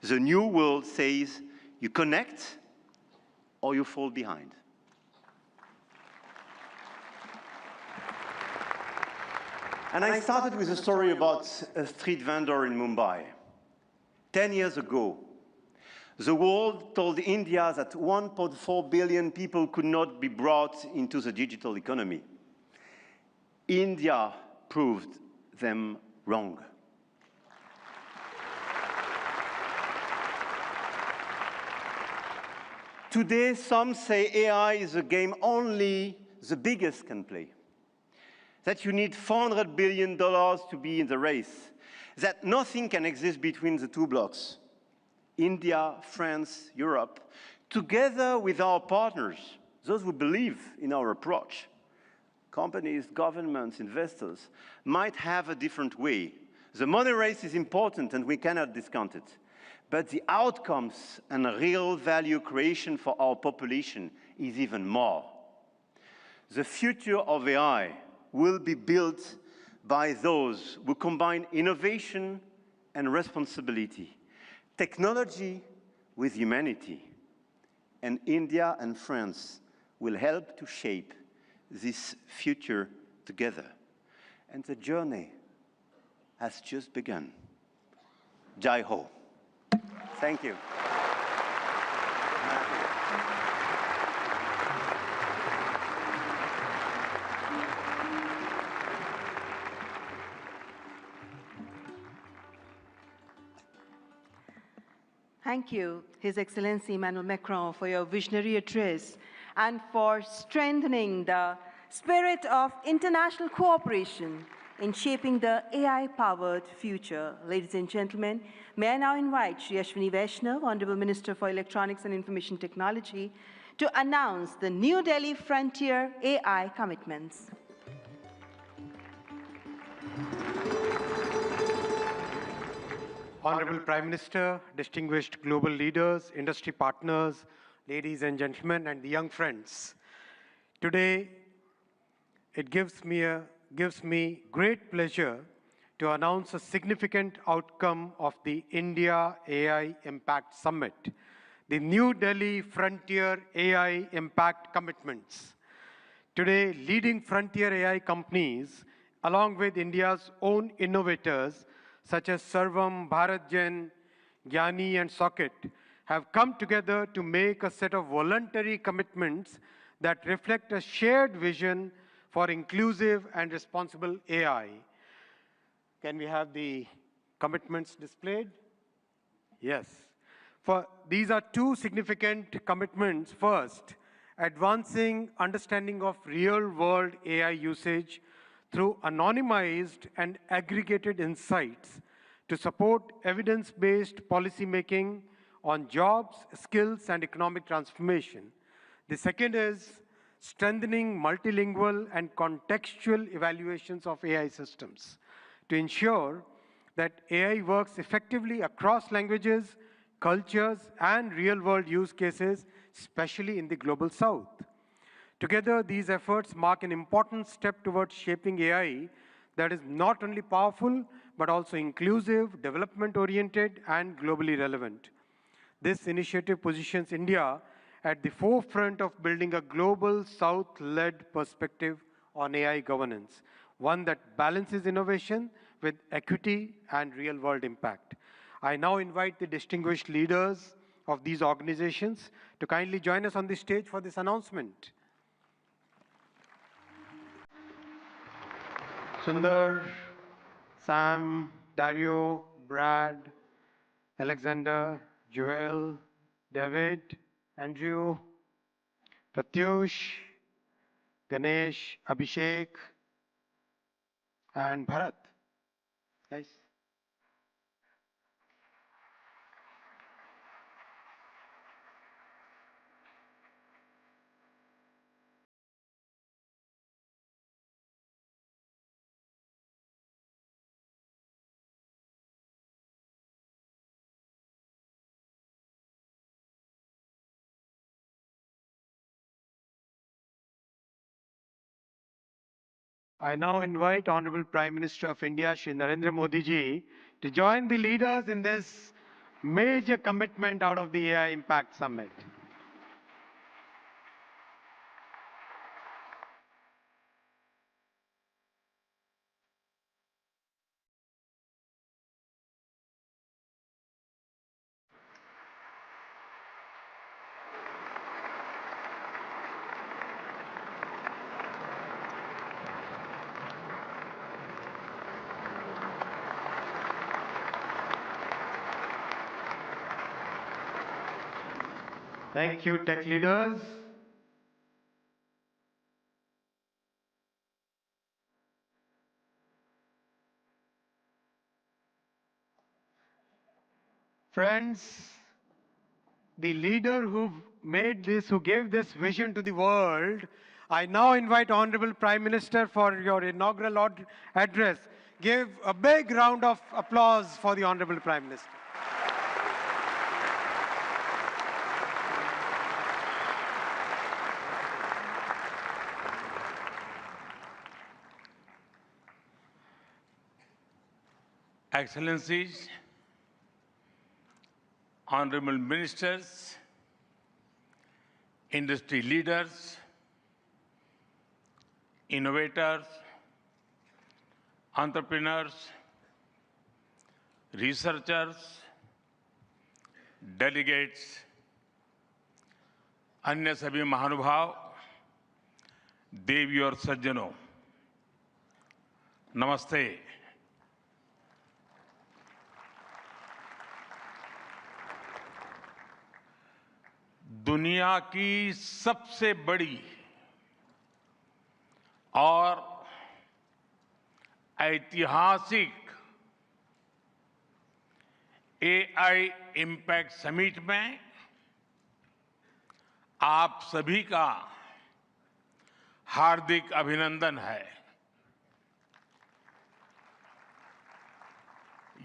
The new world says you connect or you fall behind. And I started with a story about a street vendor in Mumbai. 10 years ago, the world told India that 1.4 billion people could not be brought into the digital economy. India proved them wrong. Today, some say AI is a game only the biggest can play. That you need $400 billion to be in the race, that nothing can exist between the two blocks, India, France, Europe, together with our partners, those who believe in our approach. Companies, governments, investors might have a different way. The money race is important and we cannot discount it. But the outcomes and real value creation for our population is even more. The future of AI will be built by those who combine innovation and responsibility, technology with humanity. And India and France will help to shape this future together. And the journey has just begun. Jai Ho. Thank you. Thank you, His Excellency Emmanuel Macron, for your visionary address and for strengthening the spirit of international cooperation in shaping the AI-powered future. Ladies and gentlemen, may I now invite Shri Ashwini Vaishnav, Honorable Minister for Electronics and Information Technology, to announce the New Delhi Frontier AI commitments. Honorable Prime Minister, distinguished global leaders, industry partners, ladies and gentlemen, and the young friends. Today, it gives me great pleasure to announce a significant outcome of the India AI Impact Summit, the New Delhi Frontier AI Impact Commitments. Today, leading frontier AI companies, along with India's own innovators, such as Sarvam, BharatGen, Gyani, and Socket, have come together to make a set of voluntary commitments that reflect a shared vision for inclusive and responsible AI. Can we have the commitments displayed? Yes. These are two significant commitments. First, advancing understanding of real-world AI usage through anonymized and aggregated insights to support evidence-based policymaking on jobs, skills, and economic transformation. The second is strengthening multilingual and contextual evaluations of AI systems to ensure that AI works effectively across languages, cultures, and real-world use cases, especially in the global south. Together, these efforts mark an important step towards shaping AI that is not only powerful, but also inclusive, development-oriented, and globally relevant. This initiative positions India at the forefront of building a global South-led perspective on AI governance, one that balances innovation with equity and real-world impact. I now invite the distinguished leaders of these organizations to kindly join us on the stage for this announcement. Sundar, Sam, Dario, Brad, Alexander, Joel, David, Andrew, Pratyush, Ganesh, Abhishek, and Bharat. Guys. I now invite Honorable Prime Minister of India, Shri Narendra Modi ji, to join the leaders in this major commitment out of the AI Impact Summit. Thank you, tech leaders. Friends, the leader who made this, who gave this vision to the world, I now invite Honorable Prime Minister for your inaugural address. Give a big round of applause for the Honorable Prime Minister. Excellencies, honorable ministers, industry leaders, innovators, entrepreneurs, researchers, delegates, अन्य सभी महानुभाव, देवी और सज्जनों, नमस्ते। दुनिया की सबसे बड़ी और ऐतिहासिक एआई इम्पैक्ट समिट में आप सभी का हार्दिक अभिनंदन है।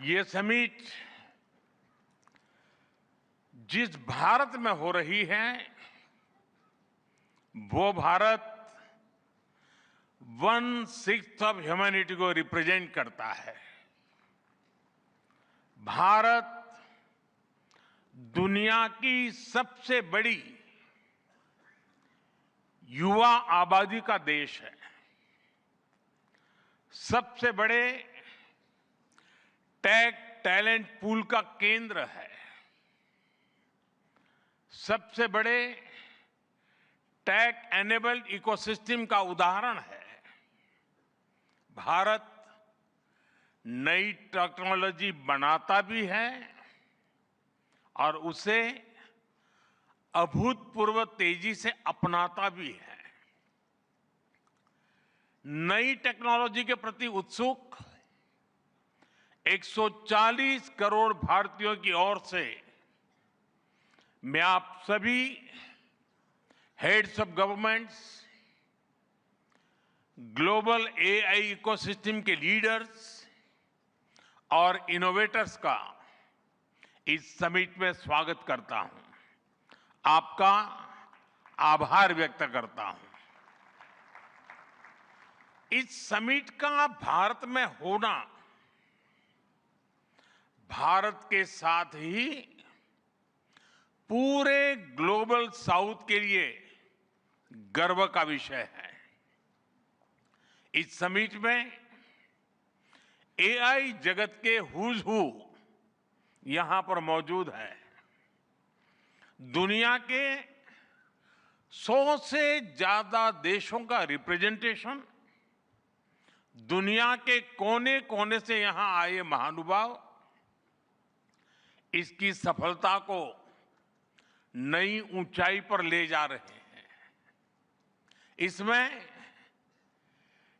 ये समिट जिस भारत में हो रही है, वो भारत 1/6 ऑफ ह्यूमैनिटी को रिप्रेजेंट करता है। भारत दुनिया की सबसे बड़ी युवा आबादी का देश है, सबसे बड़े टेक टैलेंट पूल का केंद्र है, सबसे बड़े टेक एनेबल्ड इकोसिस्टम का उदाहरण है। भारत नई टेक्नोलॉजी बनाता भी है और उसे अभूतपूर्व तेजी से अपनाता भी है। नई टेक्नोलॉजी के प्रति उत्सुक 140 करोड़ भारतीयों की ओर से मैं आप सभी heads of governments, global AI ecosystem के लीडर्स और इनोवेटर्स का इस समिट में स्वागत करता हूं, आपका आभार व्यक्त करता हूं। इस समिट का भारत में होना भारत के साथ ही पूरे ग्लोबल साउथ के लिए गर्व का विषय है। इस समिट में एआई जगत के हुज हू यहां पर मौजूद है। दुनिया के 100 से ज्यादा देशों का रिप्रेजेंटेशन, दुनिया के कोने कोने से यहां आए महानुभाव इसकी सफलता को नई ऊंचाई पर ले जा रहे हैं। इसमें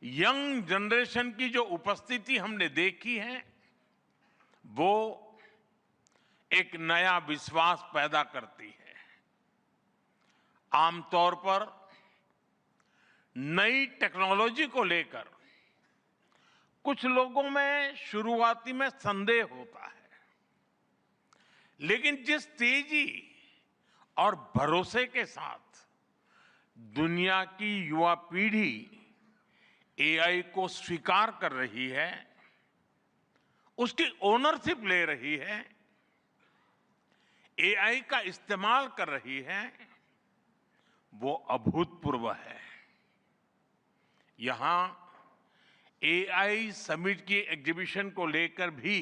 यंग जनरेशन की जो उपस्थिति हमने देखी है वो एक नया विश्वास पैदा करती है। आमतौर पर नई टेक्नोलॉजी को लेकर कुछ लोगों में शुरुआती में संदेह होता है, लेकिन जिस तेजी और भरोसे के साथ दुनिया की युवा पीढ़ी एआई को स्वीकार कर रही है, उसकी ओनरशिप ले रही है, एआई का इस्तेमाल कर रही है, वो अभूतपूर्व है। यहां एआई समिट की एग्जीबिशन को लेकर भी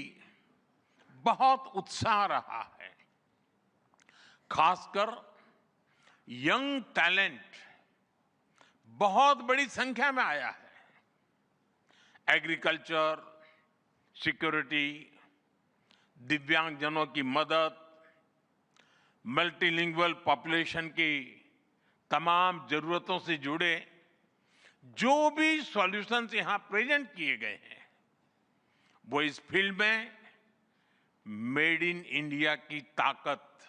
बहुत उत्साह रहा है। खासकर यंग टैलेंट बहुत बड़ी संख्या में आया है। एग्रीकल्चर, सिक्योरिटी, दिव्यांगजनों की मदद, मल्टीलिंगुअल पॉपुलेशन की तमाम जरूरतों से जुड़े जो भी सॉल्यूशंस यहां प्रेजेंट किए गए हैं वो इस फील्ड में मेड इन इंडिया की ताकत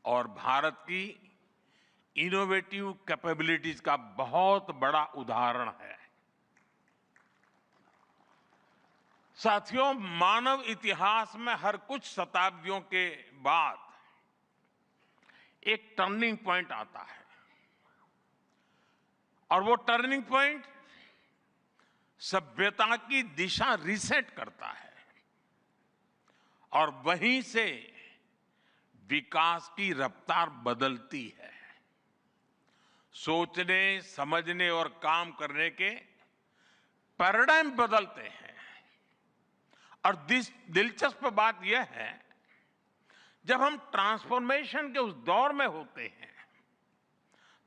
और भारत की इनोवेटिव कैपेबिलिटीज का बहुत बड़ा उदाहरण है। साथियों, मानव इतिहास में हर कुछ शताब्दियों के बाद एक टर्निंग पॉइंट आता है और वो टर्निंग पॉइंट सभ्यता की दिशा रीसेट करता है और वहीं से विकास की रफ्तार बदलती है। सोचने, समझने और काम करने के पैराडाइम बदलते हैं और दिलचस्प बात यह है, जब हम ट्रांसफॉर्मेशन के उस दौर में होते हैं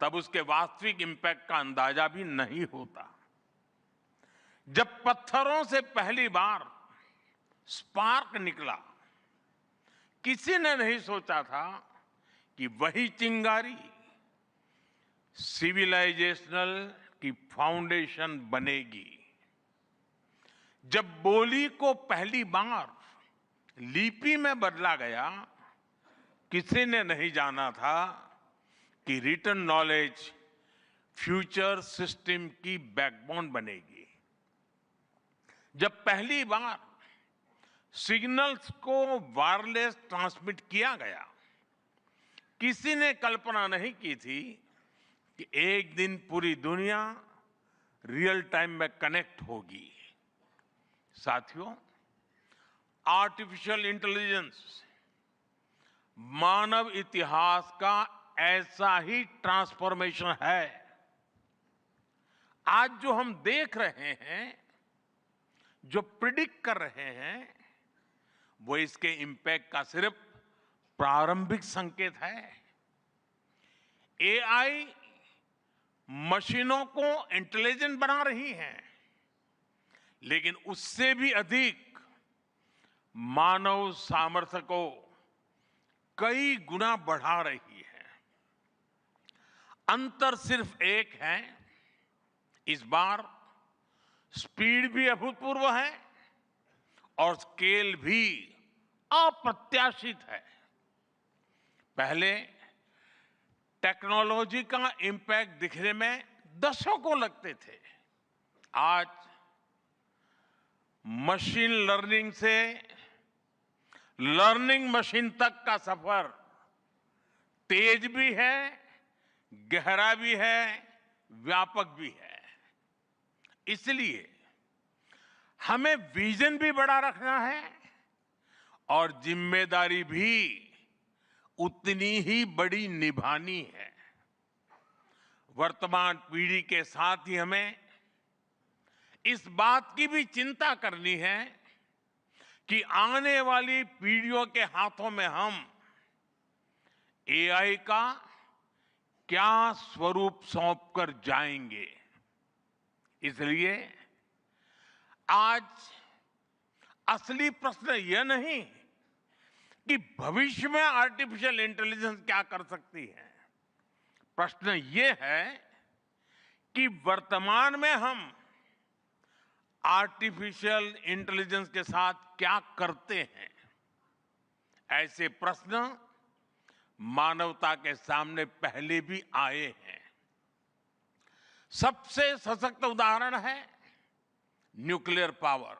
तब उसके वास्तविक इंपैक्ट का अंदाजा भी नहीं होता। जब पत्थरों से पहली बार स्पार्क निकला, किसी ने नहीं सोचा था कि वही चिंगारी सिविलाइजेशनल की फाउंडेशन बनेगी। जब बोली को पहली बार लिपि में बदला गया, किसी ने नहीं जाना था कि रिटन नॉलेज फ्यूचर सिस्टम की बैकबोन बनेगी। जब पहली बार सिग्नल्स को वायरलेस ट्रांसमिट किया गया, किसी ने कल्पना नहीं की थी कि एक दिन पूरी दुनिया रियल टाइम में कनेक्ट होगी। साथियों, आर्टिफिशियल इंटेलिजेंस मानव इतिहास का ऐसा ही ट्रांसफॉर्मेशन है। आज जो हम देख रहे हैं, जो प्रिडिक्ट कर रहे हैं, वो इसके इंपैक्ट का सिर्फ प्रारंभिक संकेत है। एआई मशीनों को इंटेलिजेंट बना रही है, लेकिन उससे भी अधिक मानव सामर्थ्य को कई गुना बढ़ा रही है। अंतर सिर्फ एक है, इस बार स्पीड भी अभूतपूर्व है और स्केल भी अप्रत्याशित है। पहले टेक्नोलॉजी का इंपैक्ट दिखने में दशकों लगते थे। आज मशीन लर्निंग से लर्निंग मशीन तक का सफर तेज भी है, गहरा भी है, व्यापक भी है। इसलिए हमें विजन भी बड़ा रखना है और जिम्मेदारी भी उतनी ही बड़ी निभानी है। वर्तमान पीढ़ी के साथ ही हमें इस बात की भी चिंता करनी है कि आने वाली पीढ़ियों के हाथों में हम एआई का क्या स्वरूप सौंप कर जाएंगे। इसलिए आज असली प्रश्न यह नहीं कि भविष्य में आर्टिफिशियल इंटेलिजेंस क्या कर सकती है। प्रश्न यह है कि वर्तमान में हम आर्टिफिशियल इंटेलिजेंस के साथ क्या करते हैं। ऐसे प्रश्न मानवता के सामने पहले भी आए हैं। सबसे सशक्त उदाहरण है न्यूक्लियर पावर।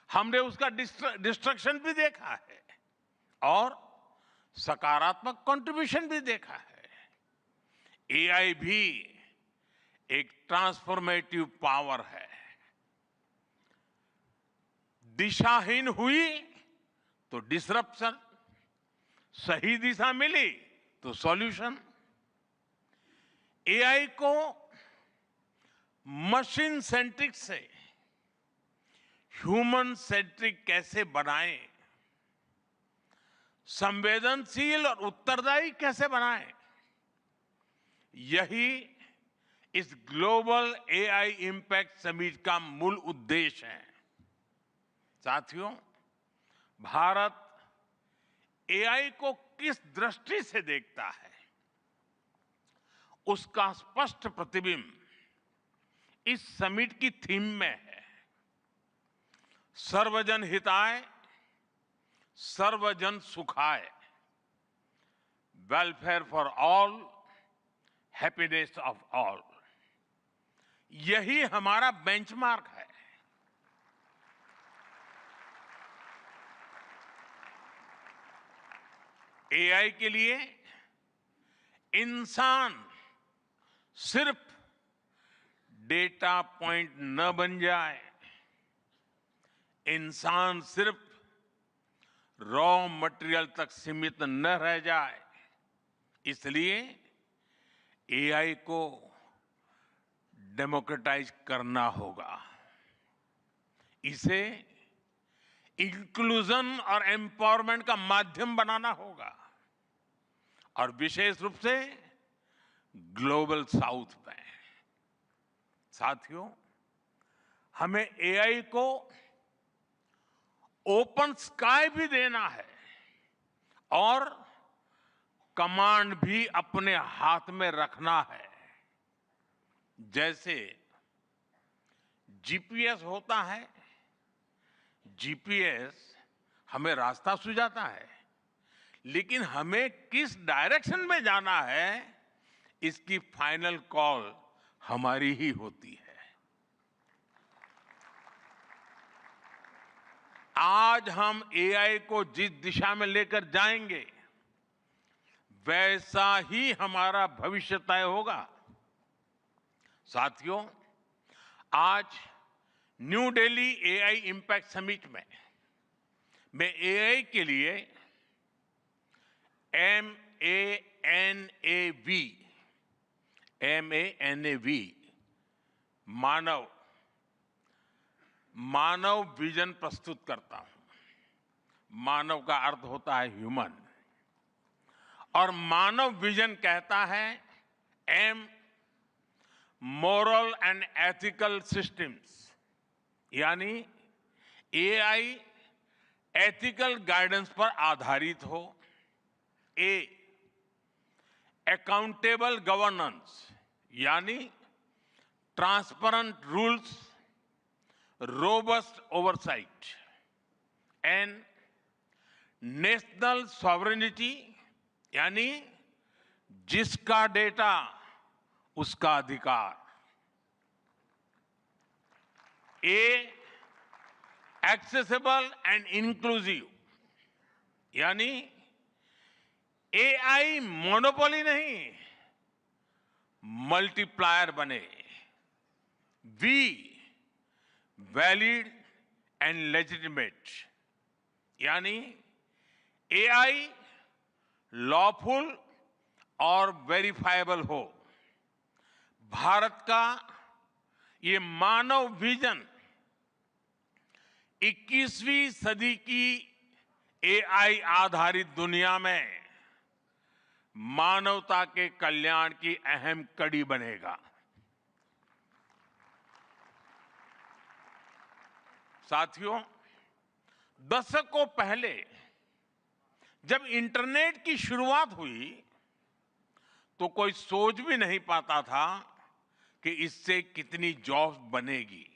हमने उसका डिस्ट्रक्शन भी देखा है और सकारात्मक कंट्रीब्यूशन भी देखा है। एआई भी एक ट्रांसफॉर्मेटिव पावर है। दिशाहीन हुई तो डिसरप्शन, सही दिशा मिली तो सॉल्यूशन। एआई को मशीन सेंट्रिक से ह्यूमन सेंट्रिक कैसे बनाएं, संवेदनशील और उत्तरदायी कैसे बनाएं, यही इस ग्लोबल एआई इंपैक्ट समिट का मूल उद्देश्य है। साथियों, भारत एआई को किस दृष्टि से देखता है, उसका स्पष्ट प्रतिबिंब इस समिट की थीम में है। सर्वजन हिताय, सर्वजन सुखाय, welfare for all, happiness of all. यही हमारा बेंचमार्क है। एआई के लिए इंसान सिर्फ डेटा पॉइंट न बन जाए, इंसान सिर्फ रॉ मटेरियल तक सीमित न रह जाए। इसलिए एआई को डेमोक्रेटाइज करना होगा, इसे इंक्लूजन और एम्पावरमेंट का माध्यम बनाना होगा और विशेष रूप से ग्लोबल साउथ में। साथियों, हमें एआई को ओपन स्काई भी देना है और कमांड भी अपने हाथ में रखना है। जैसे जीपीएस होता है, जीपीएस हमें रास्ता सुझाता है, लेकिन हमें किस डायरेक्शन में जाना है इसकी फाइनल कॉल हमारी ही होती है। आज हम एआई को जिस दिशा में लेकर जाएंगे वैसा ही हमारा भविष्य तय होगा। साथियों, आज new Delhi AI impact summit में मैं एआई के लिए MANAV मानव विजन प्रस्तुत करता हूं। मानव का अर्थ होता है ह्यूमन और मानव विजन कहता है M moral and ethical systems, यानी एआई एथिकल गाइडेंस पर आधारित हो। ए अकाउंटेबल गवर्नेंस, यानी transparent rules, robust oversight. And national sovereignty, यानी जिसका डेटा उसका अधिकार। ए एक्सेसिबल एंड इंक्लूसिव, यानी एआई मोनोपोली नहीं, मल्टीप्लायर बने। वी वैलिड एंड लेजिटिमेट, यानी एआई लॉफुल और वेरीफाइबल हो। भारत का ये मानव विजन 21वीं सदी की एआई आधारित दुनिया में मानवता के कल्याण की अहम कड़ी बनेगा। साथियों, दशकों पहले जब इंटरनेट की शुरुआत हुई तो कोई सोच भी नहीं पाता था कि इससे कितनी जॉब्स बनेगी।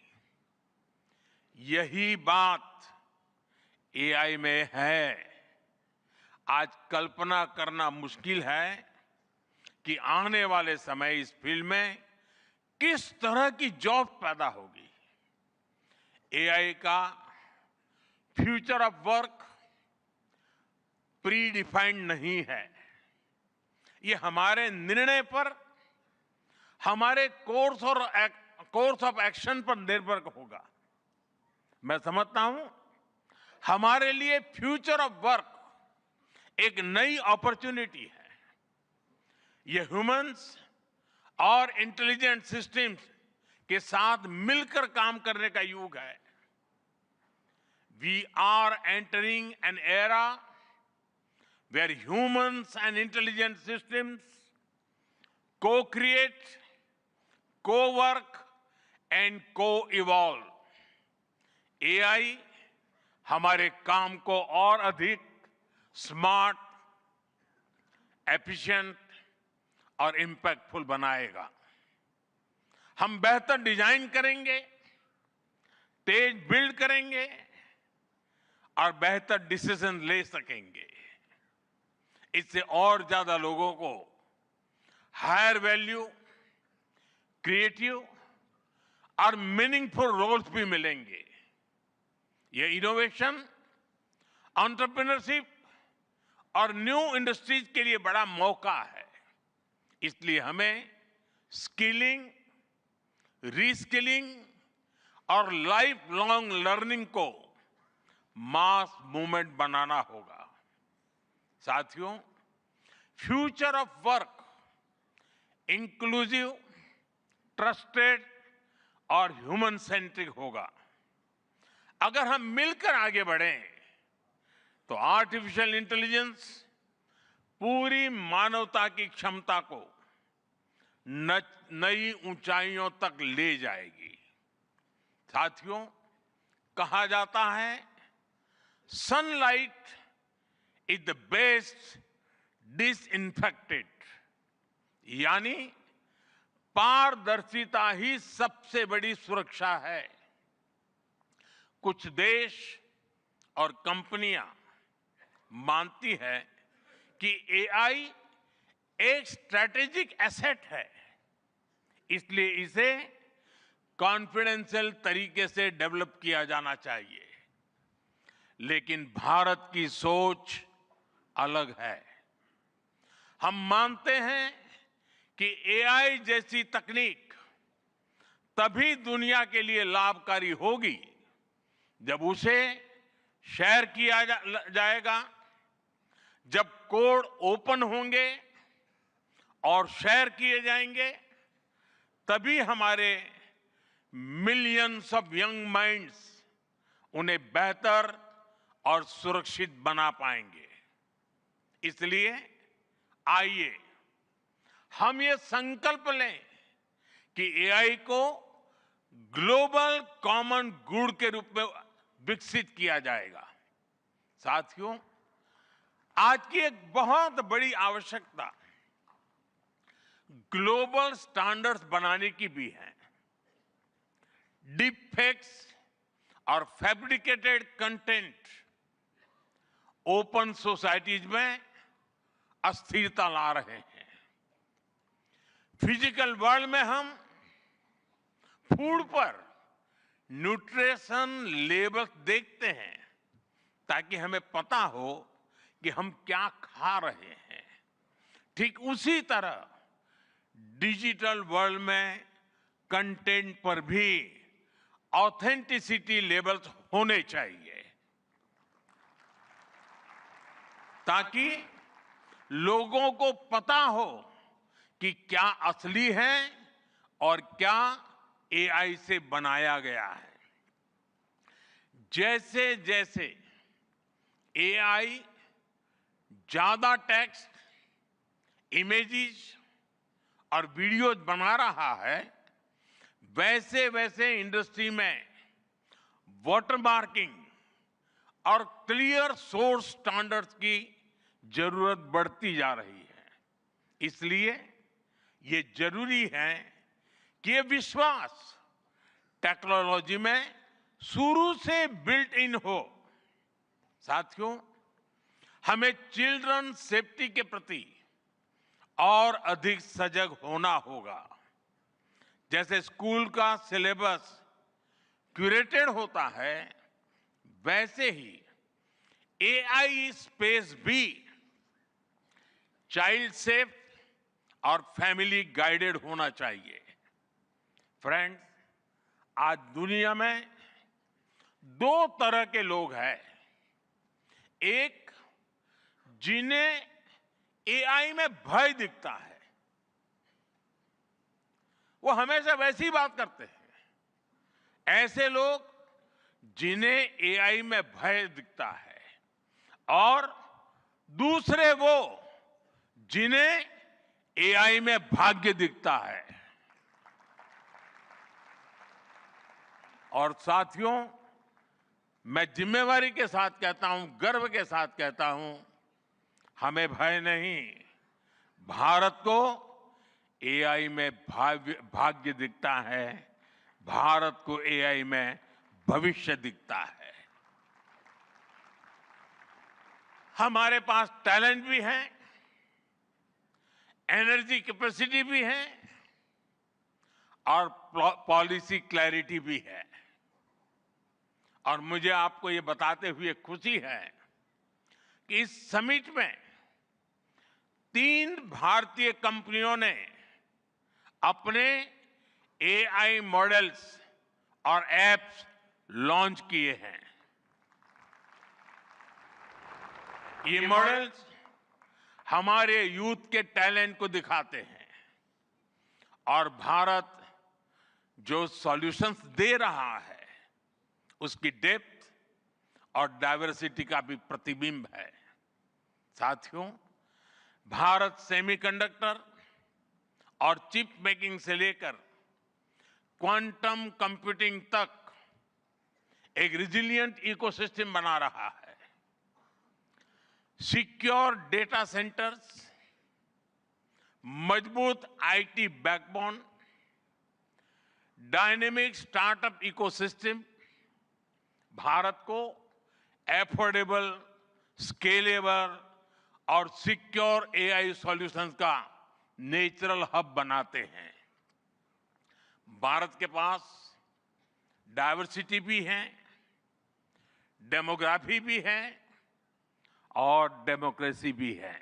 यही बात एआई में है। आज कल्पना करना मुश्किल है कि आने वाले समय इस फील्ड में किस तरह की जॉब पैदा होगी। एआई का future of work pre defined नहीं है। ये हमारे निर्णय पर, हमारे कोर्स ऑफ एक्शन पर निर्भर होगा। मैं समझता हूं हमारे लिए फ्यूचर ऑफ वर्क एक नई अपॉर्चुनिटी है। ये ह्यूमंस और इंटेलिजेंट सिस्टम्स के साथ मिलकर काम करने का युग है। We are entering an era where humans and intelligent systems co-create, co-work and co-evolve. AI हमारे काम को और अधिक स्मार्ट, एफिशिएंट और इंपैक्टफुल बनाएगा। हम बेहतर डिजाइन करेंगे, तेज बिल्ड करेंगे और बेहतर डिसीजन ले सकेंगे। इससे और ज्यादा लोगों को हायर वैल्यू, क्रिएटिव और मीनिंगफुल रोल्स भी मिलेंगे। ये इनोवेशन, एंटरप्रेन्योरशिप और न्यू इंडस्ट्रीज के लिए बड़ा मौका है। इसलिए हमें स्किलिंग, रीस्किलिंग और लाइफ लॉन्ग लर्निंग को मास मूवमेंट बनाना होगा। साथियों, future of work inclusive, trusted और ह्यूमन सेंट्रिक होगा। अगर हम मिलकर आगे बढ़ें तो आर्टिफिशियल इंटेलिजेंस पूरी मानवता की क्षमता को नई ऊंचाइयों तक ले जाएगी। साथियों, कहा जाता है sunlight is the best disinfectant, यानी पारदर्शिता ही सबसे बड़ी सुरक्षा है। कुछ देश और कंपनियां मानती है कि एआई एक स्ट्रैटेजिक एसेट है, इसलिए इसे कॉन्फिडेंशियल तरीके से डेवलप किया जाना चाहिए। लेकिन भारत की सोच अलग है। हम मानते हैं कि एआई जैसी तकनीक तभी दुनिया के लिए लाभकारी होगी जब उसे शेयर किया जाएगा, जब कोड ओपन होंगे और शेयर किए जाएंगे, तभी हमारे मिलियंस ऑफ यंग माइंड्स उन्हें बेहतर और सुरक्षित बना पाएंगे। इसलिए आइए हम ये संकल्प लें कि एआई को ग्लोबल कॉमन गुड के रूप में विकसित किया जाएगा। साथियों, आज की एक बहुत बड़ी आवश्यकता ग्लोबल स्टैंडर्ड्स बनाने की भी है। डीप फेक्स और फैब्रिकेटेड कंटेंट ओपन सोसाइटीज में अस्थिरता ला रहे हैं। फिजिकल वर्ल्ड में हम फूड पर न्यूट्रिशन लेबल्स देखते हैं ताकि हमें पता हो कि हम क्या खा रहे हैं, ठीक उसी तरह डिजिटल वर्ल्ड में कंटेंट पर भी ऑथेंटिसिटी लेवल्स होने चाहिए, ताकि लोगों को पता हो कि क्या असली है और क्या एआई से बनाया गया है। जैसे जैसे एआई ज्यादा टेक्स्ट, इमेजेस और वीडियोज बना रहा है, वैसे वैसे इंडस्ट्री में वाटरमार्किंग और क्लियर सोर्स स्टैंडर्ड्स की जरूरत बढ़ती जा रही है। इसलिए ये जरूरी है कि ये विश्वास टेक्नोलॉजी में शुरू से बिल्ट इन हो। साथियों, हमें चिल्ड्रन सेफ्टी के प्रति और अधिक सजग होना होगा। जैसे स्कूल का सिलेबस क्यूरेटेड होता है, वैसे ही एआई स्पेस भी चाइल्ड सेफ और फैमिली गाइडेड होना चाहिए। फ्रेंड्स, आज दुनिया में दो तरह के लोग हैं। एक, जिन्हें एआई में भय दिखता है, वो हमेशा वैसी बात करते हैं। ऐसे लोग जिन्हें एआई में भय दिखता है, और दूसरे वो जिन्हें एआई में भाग्य दिखता है। और साथियों, मैं जिम्मेवारी के साथ कहता हूं, गर्व के साथ कहता हूं, हमें भय नहीं, भारत को एआई में भाग्य दिखता है, भारत को एआई में भविष्य दिखता है। हमारे पास टैलेंट भी है, एनर्जी कैपेसिटी भी है और पॉलिसी क्लैरिटी भी है। और मुझे आपको ये बताते हुए खुशी है कि इस समिट में 3 भारतीय कंपनियों ने अपने एआई मॉडल्स और एप्स लॉन्च किए हैं। ये मॉडल्स हमारे यूथ के टैलेंट को दिखाते हैं, और भारत जो सॉल्यूशंस दे रहा है, उसकी डेप्थ और डाइवर्सिटी का भी प्रतिबिंब है। साथियों, भारत सेमीकंडक्टर और चिप मेकिंग से लेकर क्वांटम कंप्यूटिंग तक एक रिजिलिएंट इकोसिस्टम बना रहा है। सिक्योर डेटा सेंटर्स, मजबूत IT backbone, dynamic startup ecosystem Bharat को एफोर्डेबल, स्केलेबल और सिक्योर एआई सॉल्यूशंस का नेचुरल हब बनाते हैं। भारत के पास डाइवर्सिटी भी है, डेमोग्राफी भी है और डेमोक्रेसी भी है।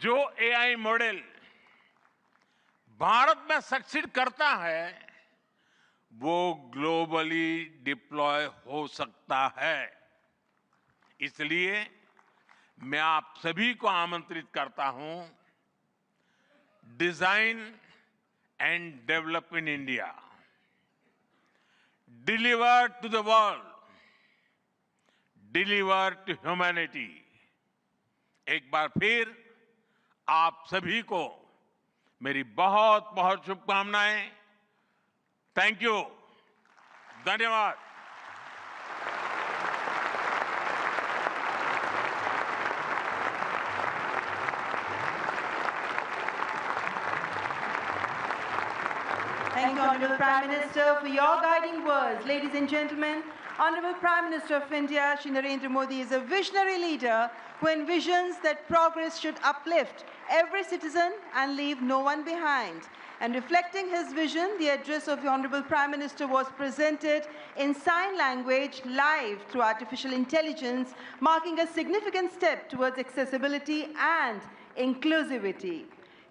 जो एआई मॉडल भारत में सक्सीड करता है, वो ग्लोबली डिप्लॉय हो सकता है। इसलिए मैं आप सभी को आमंत्रित करता हूं, design and develop in India, deliver to the world, deliver to humanity. एक बार फिर आप सभी को मेरी बहुत बहुत शुभकामनाएं। थैंक यू, धन्यवाद। Thank you, Honorable Prime Minister, for your guiding words. Ladies and gentlemen, Honorable Prime Minister of India, Shri Narendra Modi, is a visionary leader who envisions that progress should uplift every citizen and leave no one behind. And reflecting his vision, the address of the Honorable Prime Minister was presented in sign language live through artificial intelligence, marking a significant step towards accessibility and inclusivity.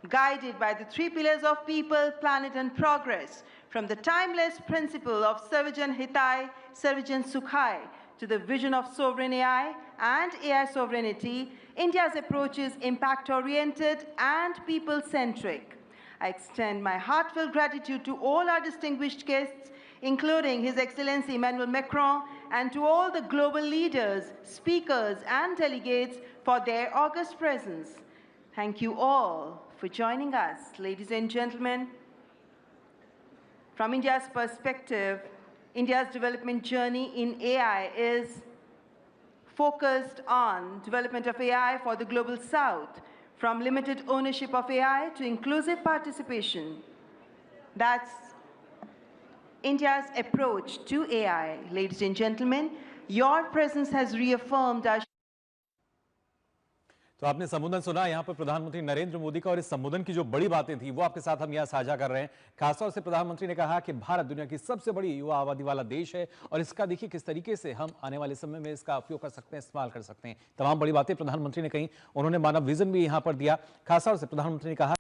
Guided by the three pillars of people, planet, and progress, from the timeless principle of Sarvajan Hitai, Sarvajan Sukhai, to the vision of sovereign AI and AI sovereignty, India's approach is impact-oriented and people-centric. I extend my heartfelt gratitude to all our distinguished guests, including His Excellency Emmanuel Macron, and to all the global leaders, speakers, and delegates for their august presence. Thank you all for joining us, ladies and gentlemen. From India's perspective, India's development journey in AI is focused on development of AI for the global south, from limited ownership of AI to inclusive participation. That's India's approach to AI. Ladies and gentlemen, your presence has reaffirmed our तो आपने संबोधन सुना यहाँ पर प्रधानमंत्री नरेंद्र मोदी का, और इस संबोधन की जो बड़ी बातें थी वो आपके साथ हम यहाँ साझा कर रहे हैं। खासतौर से प्रधानमंत्री ने कहा कि भारत दुनिया की सबसे बड़ी युवा आबादी वाला देश है और इसका देखिए किस तरीके से हम आने वाले समय में इसका उपयोग कर सकते हैं, इस्तेमाल कर सकते हैं। तमाम बड़ी बातें प्रधानमंत्री ने कही। उन्होंने मानव विजन भी यहाँ पर दिया। खासतौर से प्रधानमंत्री ने कहा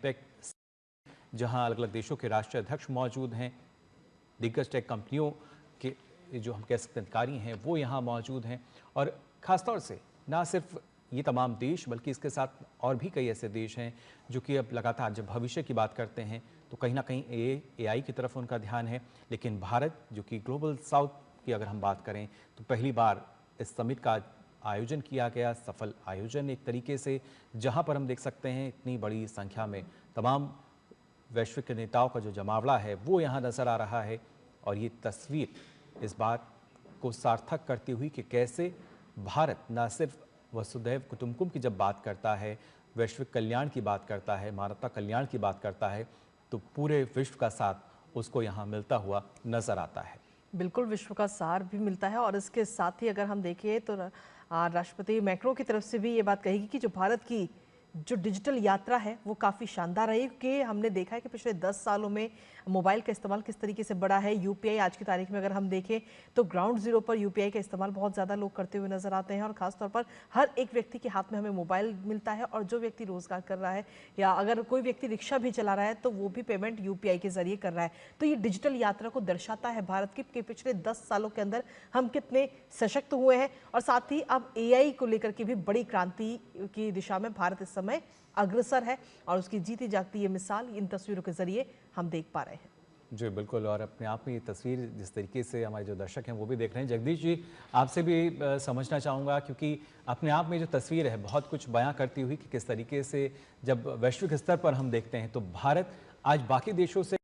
एपेक, जहां अलग अलग देशों के राष्ट्रीय अध्यक्ष मौजूद हैं, दिग्गज टेक कंपनियों के जो हम कह सकते हैं अधिकारी हैं वो यहाँ मौजूद हैं। और ख़ासतौर से ना सिर्फ ये तमाम देश बल्कि इसके साथ और भी कई ऐसे देश हैं जो कि अब लगातार जब भविष्य की बात करते हैं तो कहीं ना कहीं AI की तरफ उनका ध्यान है। लेकिन भारत जो कि ग्लोबल साउथ की अगर हम बात करें तो पहली बार इस समिट का आयोजन किया गया, सफल आयोजन एक तरीके से, जहां पर हम देख सकते हैं इतनी बड़ी संख्या में तमाम वैश्विक नेताओं का जो जमावड़ा है वो यहाँ नज़र आ रहा है। और ये तस्वीर इस बात को सार्थक करती हुई कि कैसे भारत न सिर्फ वसुधैव कुटुंबकम की जब बात करता है, वैश्विक कल्याण की बात करता है, मानवता कल्याण की बात करता है, तो पूरे विश्व का साथ उसको यहाँ मिलता हुआ नज़र आता है। बिल्कुल, विश्व का सार भी मिलता है। और इसके साथ ही अगर हम देखें तो राष्ट्रपति मैक्रो की तरफ से भी ये बात कहेगी कि जो भारत की जो डिजिटल यात्रा है वो काफ़ी शानदार रही, कि हमने देखा है कि पिछले 10 सालों में मोबाइल का इस्तेमाल किस तरीके से बढ़ा है। यूपीआई आज की तारीख में अगर हम देखें तो ग्राउंड जीरो पर यूपीआई का इस्तेमाल बहुत ज़्यादा लोग करते हुए नजर आते हैं। और ख़ासतौर पर हर एक व्यक्ति के हाथ में हमें मोबाइल मिलता है, और जो व्यक्ति रोजगार कर रहा है या अगर कोई व्यक्ति रिक्शा भी चला रहा है तो वो भी पेमेंट यूपीआई के जरिए कर रहा है। तो ये डिजिटल यात्रा को दर्शाता है भारत की कि पिछले 10 सालों के अंदर हम कितने सशक्त हुए हैं। और साथ ही अब AI को लेकर के भी बड़ी क्रांति की दिशा में भारत इस समय अग्रसर है, और उसकी जीती जागती ये मिसाल इन तस्वीरों के जरिए हम देख पा रहे हैं। जी बिल्कुल, और अपने आप में ये तस्वीर जिस तरीके से हमारे जो दर्शक हैं वो भी देख रहे हैं। जगदीश जी, आपसे भी समझना चाहूँगा, क्योंकि अपने आप में जो तस्वीर है बहुत कुछ बयां करती हुई कि किस तरीके से जब वैश्विक स्तर पर हम देखते हैं तो भारत आज बाकी देशों से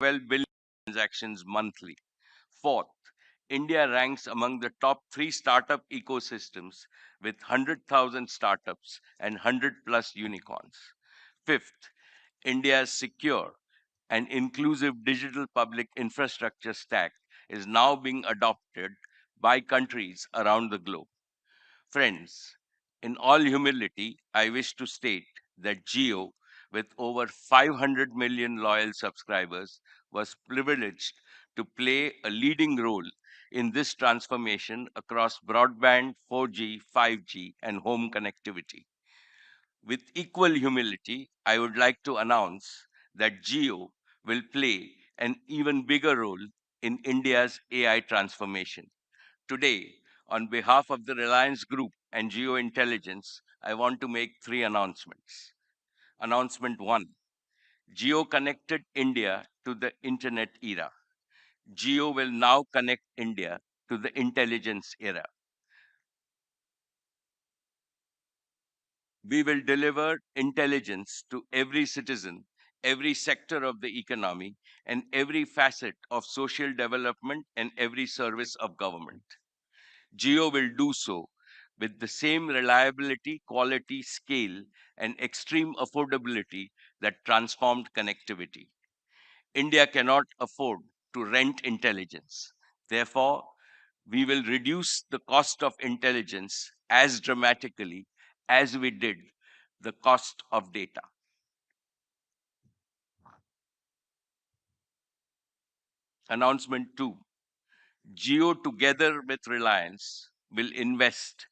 12 billion transactions monthly. Fourth, India ranks among the top 3 startup ecosystems with 100,000 startups and 100 plus unicorns. Fifth, India's secure and inclusive digital public infrastructure stack is now being adopted by countries around the globe. Friends, in all humility, I wish to state that Jio, with over 500 million loyal subscribers, was privileged to play a leading role in this transformation across broadband, 4G, 5G, and home connectivity. With equal humility, I would like to announce that Jio will play an even bigger role in India's AI transformation. Today, on behalf of the Reliance Group and Geo Intelligence, I want to make 3 announcements. Announcement 1, Geo connected India to the internet era. Geo will now connect India to the intelligence era. We will deliver intelligence to every citizen, every sector of the economy, and every facet of social development and every service of government. Geo will do so with the same reliability, quality, scale, and extreme affordability that transformed connectivity. India cannot afford to rent intelligence. Therefore, we will reduce the cost of intelligence as dramatically as we did the cost of data. Announcement 2. Geo, together with Reliance, will invest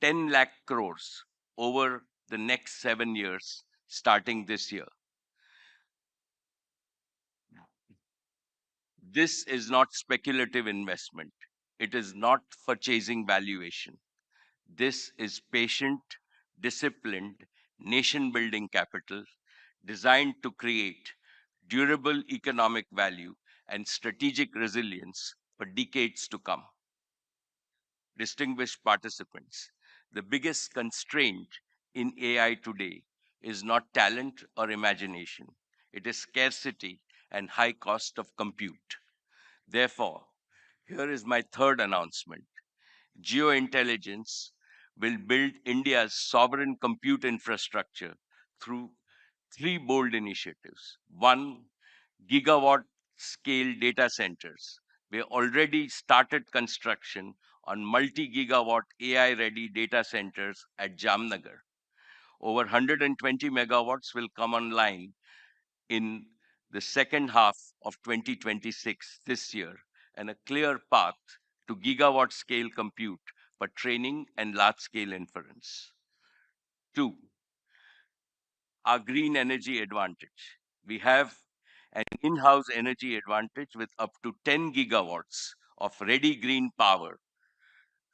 10 lakh crores over the next 7 years, starting this year. This is not speculative investment. It is not for chasing valuation. This is patient, disciplined, nation-building capital designed to create durable economic value and strategic resilience for decades to come. Distinguished participants, the biggest constraint in AI today is not talent or imagination. It is scarcity and high cost of compute. Therefore, here is my third announcement. Geointelligence will build India's sovereign compute infrastructure through 3 bold initiatives. 1, gigawatt scale data centers. We already started construction on multi-gigawatt AI-ready data centers at Jamnagar. Over 120 megawatts will come online in the second half of 2026 this year, and a clear path to gigawatt scale compute for training and large scale inference. 2, our green energy advantage. We have an in-house energy advantage with up to 10 gigawatts of ready green power,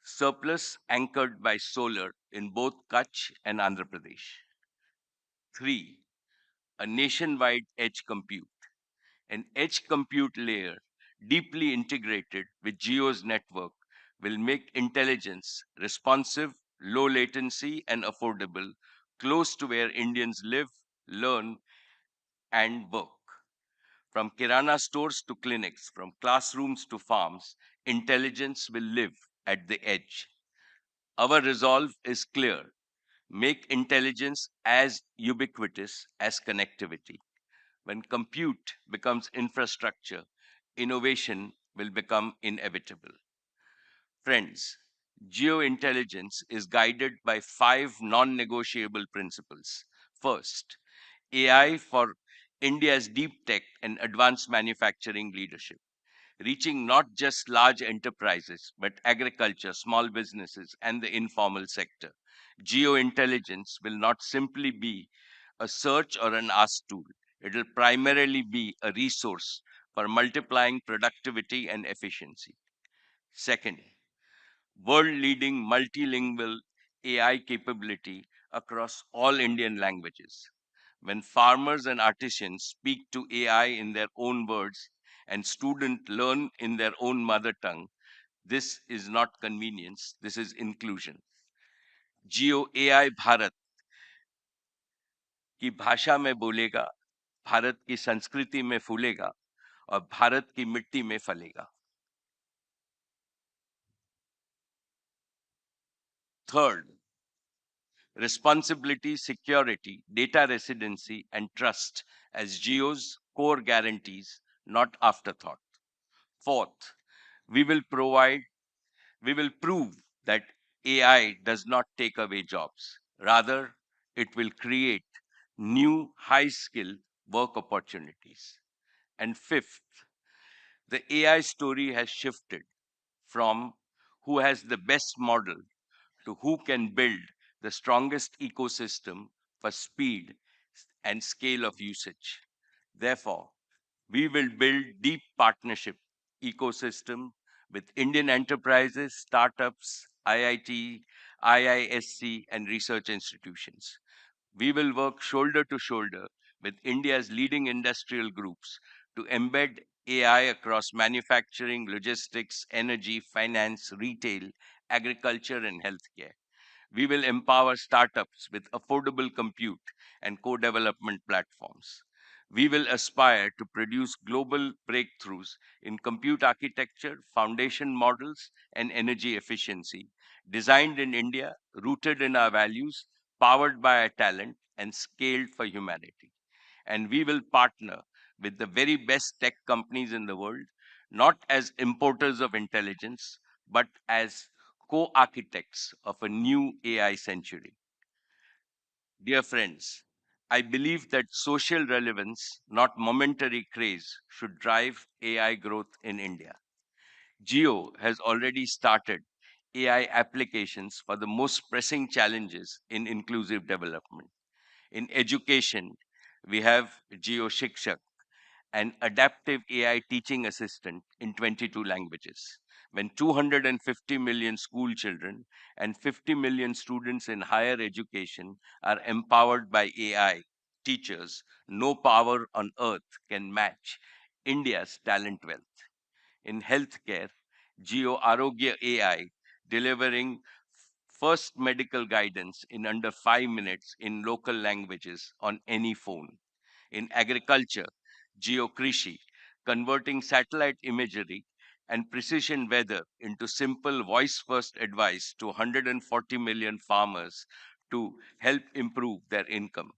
surplus anchored by solar in both Kutch and Andhra Pradesh. 3, a nationwide edge compute. An edge compute layer deeply integrated with Geo's network will make intelligence responsive, low latency, and affordable, close to where Indians live, learn, and work. From Kirana stores to clinics, from classrooms to farms, intelligence will live at the edge. Our resolve is clear. Make intelligence as ubiquitous as connectivity. When compute becomes infrastructure, innovation will become inevitable. Friends, geointelligence is guided by 5 non-negotiable principles. First, AI for India's deep tech and advanced manufacturing leadership, reaching not just large enterprises, but agriculture, small businesses, and the informal sector. Geointelligence will not simply be a search or an ask tool. It will primarily be a resource for multiplying productivity and efficiency. Second, world-leading multilingual AI capability across all Indian languages. When farmers and artisans speak to AI in their own words and students learn in their own mother tongue, this is not convenience, this is inclusion. Geo AI Bharat की भाषा में बोलेगा, भारत की संस्कृति में फूलेगा, और भारत की मिट्टी में फलेगा। Third, responsibility, security, data residency, and trust as Geo's core guarantees, not afterthought. Fourth, we will prove that AI does not take away jobs. Rather, it will create new high-skill work opportunities. And fifth, the AI story has shifted from who has the best model to who can build the strongest ecosystem for speed and scale of usage. Therefore, we will build deep partnership ecosystem with Indian enterprises, startups, IIT, IISC, and research institutions. We will work shoulder to shoulder with India's leading industrial groups to embed AI across manufacturing, logistics, energy, finance, retail, agriculture, and healthcare. We will empower startups with affordable compute and co-development platforms. We will aspire to produce global breakthroughs in compute architecture, foundation models, and energy efficiency, designed in India, rooted in our values, powered by our talent, and scaled for humanity. And we will partner with the very best tech companies in the world, not as importers of intelligence, but as co-architects of a new AI century. Dear friends, I believe that social relevance, not momentary craze, should drive AI growth in India. Geo has already started AI applications for the most pressing challenges in inclusive development. In education, we have Geo Shikshak, an adaptive AI teaching assistant in 22 languages. When 250 million school children and 50 million students in higher education are empowered by AI teachers, no power on earth can match India's talent wealth. In healthcare, Geo Arogya AI delivering first medical guidance in under 5 minutes in local languages on any phone. In agriculture, Geokrishi, converting satellite imagery and precision weather into simple voice-first advice to 140 million farmers to help improve their income.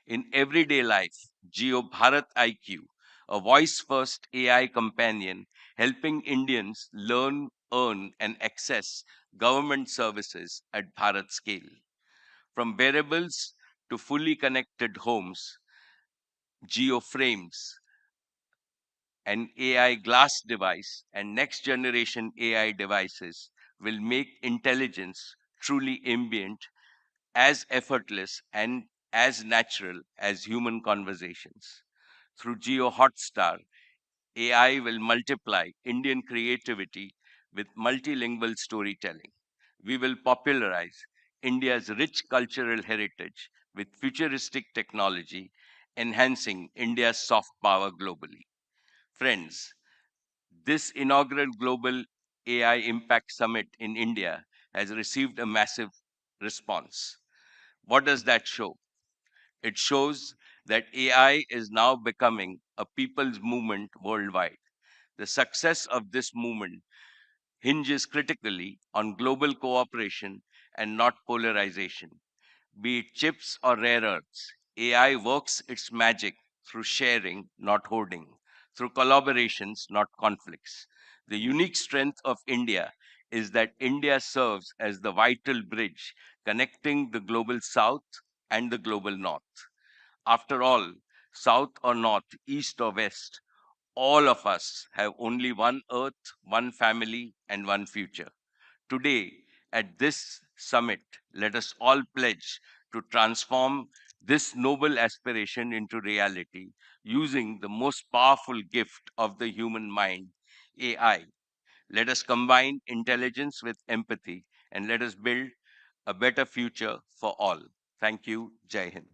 In everyday life, Geo Bharat IQ, a voice-first AI companion helping Indians learn, earn, and access government services at Bharat scale. From wearables to fully connected homes, GeoFrames, an AI glass device, and next generation AI devices will make intelligence truly ambient, as effortless, and as natural as human conversations. Through Geo Hotstar, AI will multiply Indian creativity with multilingual storytelling. We will popularize India's rich cultural heritage with futuristic technology, enhancing India's soft power globally. Friends, this inaugural Global AI Impact Summit in India has received a massive response. What does that show? It shows that AI is now becoming a people's movement worldwide. The success of this movement hinges critically on global cooperation and not polarization. Be it chips or rare earths, AI works its magic through sharing, not hoarding, through collaborations, not conflicts. The unique strength of India is that India serves as the vital bridge connecting the global south and the global north. After all, south or north, east or west, all of us have only one earth, one family, and one future. Today, at this summit, let us all pledge to transform this noble aspiration into reality using the most powerful gift of the human mind, AI. Let us combine intelligence with empathy and let us build a better future for all. Thank you. Jai Hind.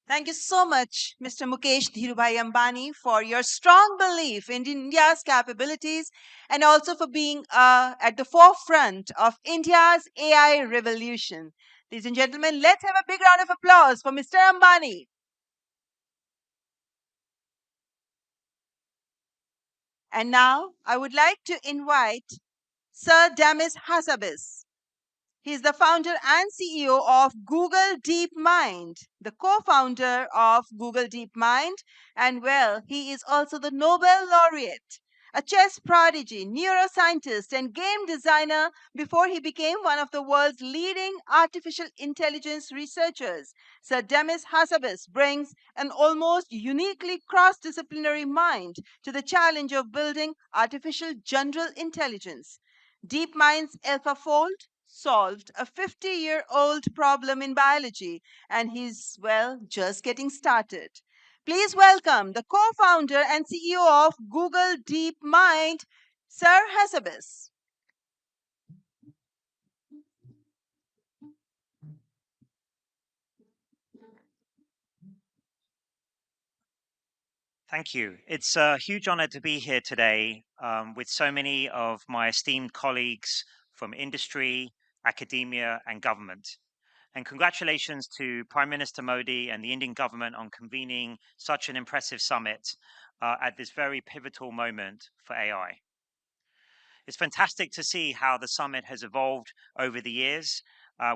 Thank you so much, Mr. Mukesh Dhirubhai Ambani, for your strong belief in India's capabilities and also for being at the forefront of India's AI revolution. Ladies and gentlemen, let's have a big round of applause for Mr. Ambani. And now I would like to invite Sir Damis Hassabis. He is the founder and CEO of Google DeepMind, the co-founder of Google DeepMind, and well, he is also the Nobel laureate, a chess prodigy, neuroscientist, and game designer before he became one of the world's leading artificial intelligence researchers. Sir Demis Hassabis brings an almost uniquely cross-disciplinary mind to the challenge of building artificial general intelligence. DeepMind's AlphaFold solved a 50-year-old problem in biology, and he's, well, just getting started. Please welcome the co-founder and CEO of Google DeepMind, Sir Hassabis. Thank you. It's a huge honor to be here today with so many of my esteemed colleagues from industry, academia, and government. And congratulations to Prime Minister Modi and the Indian government on convening such an impressive summit at this very pivotal moment for AI. It's fantastic to see how the summit has evolved over the years,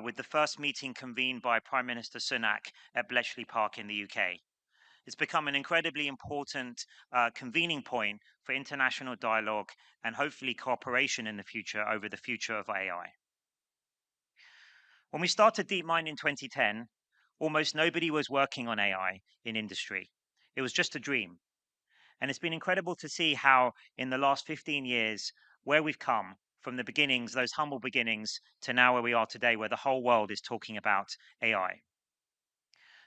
with the first meeting convened by Prime Minister Sunak at Bletchley Park in the UK. It's become an incredibly important convening point for international dialogue and hopefully cooperation in the future over the future of AI. When we started DeepMind in 2010, almost nobody was working on AI in industry. It was just a dream. And it's been incredible to see how in the last 15 years, where we've come from the beginnings, those humble beginnings, to now where we are today, where the whole world is talking about AI.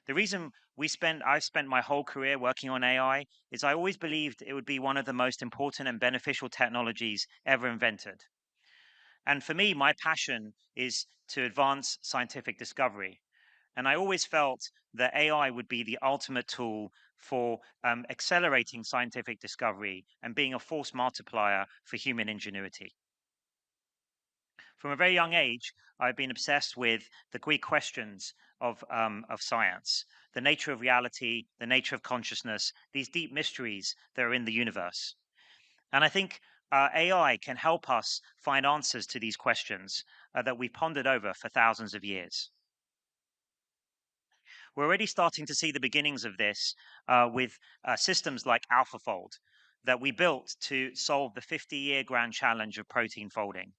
The reason I've spent my whole career working on AI is I always believed it would be one of the most important and beneficial technologies ever invented. And for me, my passion is to advance scientific discovery. And I always felt that AI would be the ultimate tool for accelerating scientific discovery and being a force multiplier for human ingenuity. From a very young age, I've been obsessed with the Greek questions of science, the nature of reality, the nature of consciousness, these deep mysteries that are in the universe. And I think AI can help us find answers to these questions that we've pondered over for thousands of years. We're already starting to see the beginnings of this with systems like AlphaFold that we built to solve the 50-year grand challenge of protein folding.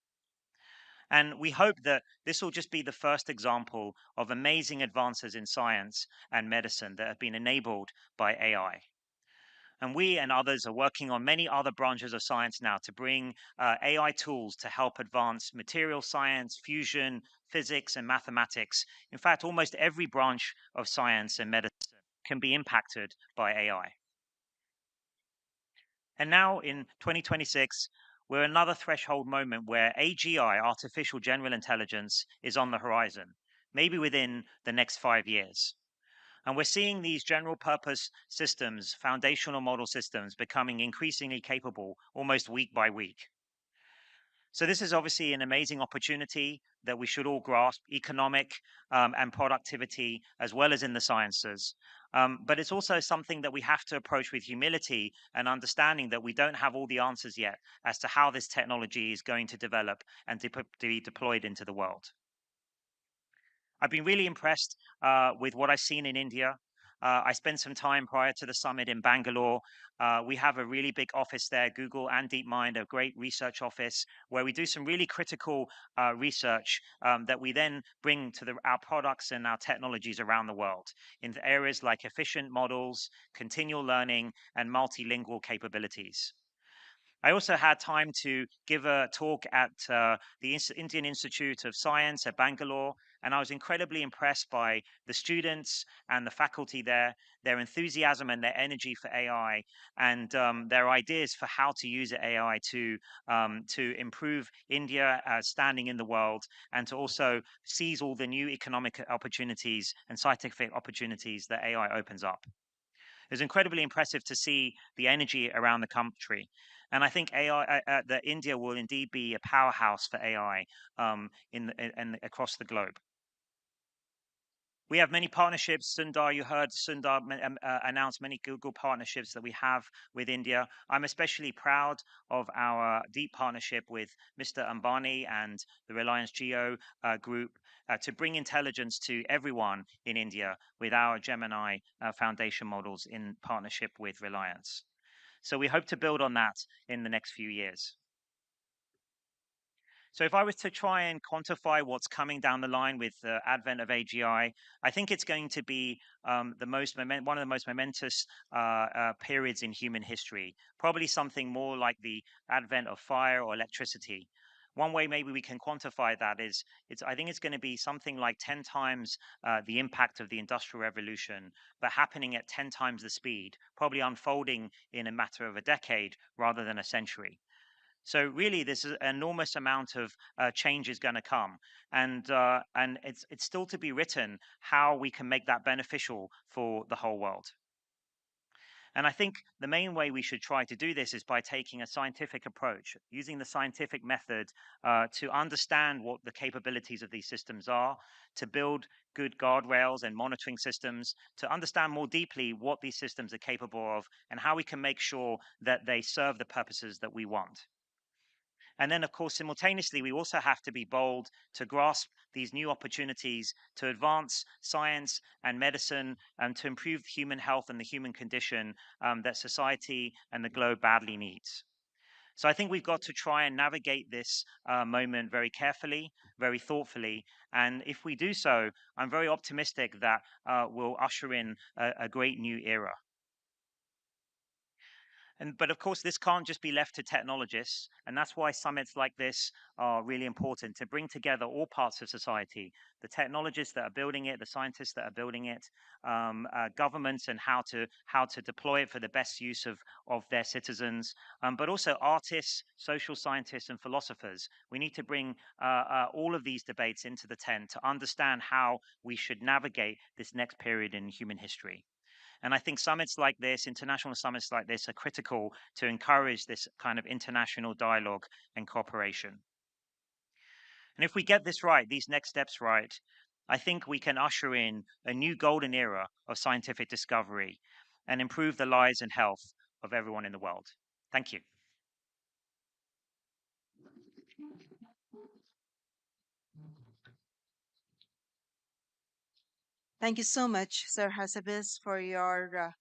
And we hope that this will just be the first example of amazing advances in science and medicine that have been enabled by AI. And we and others are working on many other branches of science now to bring AI tools to help advance material science, fusion, physics, and mathematics. In fact, almost every branch of science and medicine can be impacted by AI. And now in 2026, we're another threshold moment where AGI, artificial general intelligence, is on the horizon, maybe within the next 5 years. And we're seeing these general purpose systems, foundational model systems, becoming increasingly capable almost week by week. So this is obviously an amazing opportunity that we should all grasp, economic and productivity, as well as in the sciences. But it's also something that we have to approach with humility and understanding that we don't have all the answers yet as to how this technology is going to develop and to be deployed into the world. I've been really impressed with what I've seen in India. I spent some time prior to the summit in Bangalore. We have a really big office there, Google and DeepMind, a great research office where we do some really critical research that we then bring to our products and our technologies around the world in areas like efficient models, continual learning, and multilingual capabilities. I also had time to give a talk at the Indian Institute of Science at Bangalore, and I was incredibly impressed by the students and the faculty there, their enthusiasm and their energy for AI, and their ideas for how to use AI to improve India standing in the world, and to also seize all the new economic opportunities and scientific opportunities that AI opens up. It was incredibly impressive to see the energy around the country. And I think that India will indeed be a powerhouse for AI across the globe. We have many partnerships. Sundar, you heard Sundar announce many Google partnerships that we have with India. I'm especially proud of our deep partnership with Mr. Ambani and the Reliance Jio group to bring intelligence to everyone in India with our Gemini foundation models in partnership with Reliance. So we hope to build on that in the next few years. So if I was to try and quantify what's coming down the line with the advent of AGI, I think it's going to be one of the most momentous periods in human history, probably something more like the advent of fire or electricity. One way maybe we can quantify that is, I think it's going to be something like 10 times the impact of the Industrial Revolution, but happening at 10 times the speed, probably unfolding in a matter of a decade rather than a century. So really, this is an enormous amount of change is going to come, and it's still to be written how we can make that beneficial for the whole world. And I think the main way we should try to do this is by taking a scientific approach, using the scientific method to understand what the capabilities of these systems are, to build good guardrails and monitoring systems, to understand more deeply what these systems are capable of, and how we can make sure that they serve the purposes that we want. And then, of course, simultaneously, we also have to be bold to grasp these new opportunities to advance science and medicine and to improve human health and the human condition that society and the globe badly needs. So I think we've got to try and navigate this moment very carefully, very thoughtfully. And if we do so, I'm very optimistic that we'll usher in a great new era. But of course, this can't just be left to technologists, and that's why summits like this are really important, to bring together all parts of society, the technologists that are building it, the scientists that are building it, governments and how to deploy it for the best use of their citizens, but also artists, social scientists, and philosophers. We need to bring all of these debates into the tent to understand how we should navigate this next period in human history. And I think summits like this, international summits like this, are critical to encourage this kind of international dialogue and cooperation. And if we get this right, these next steps right, I think we can usher in a new golden era of scientific discovery and improve the lives and health of everyone in the world. Thank you. Thank you so much, Sir Hassabis, for your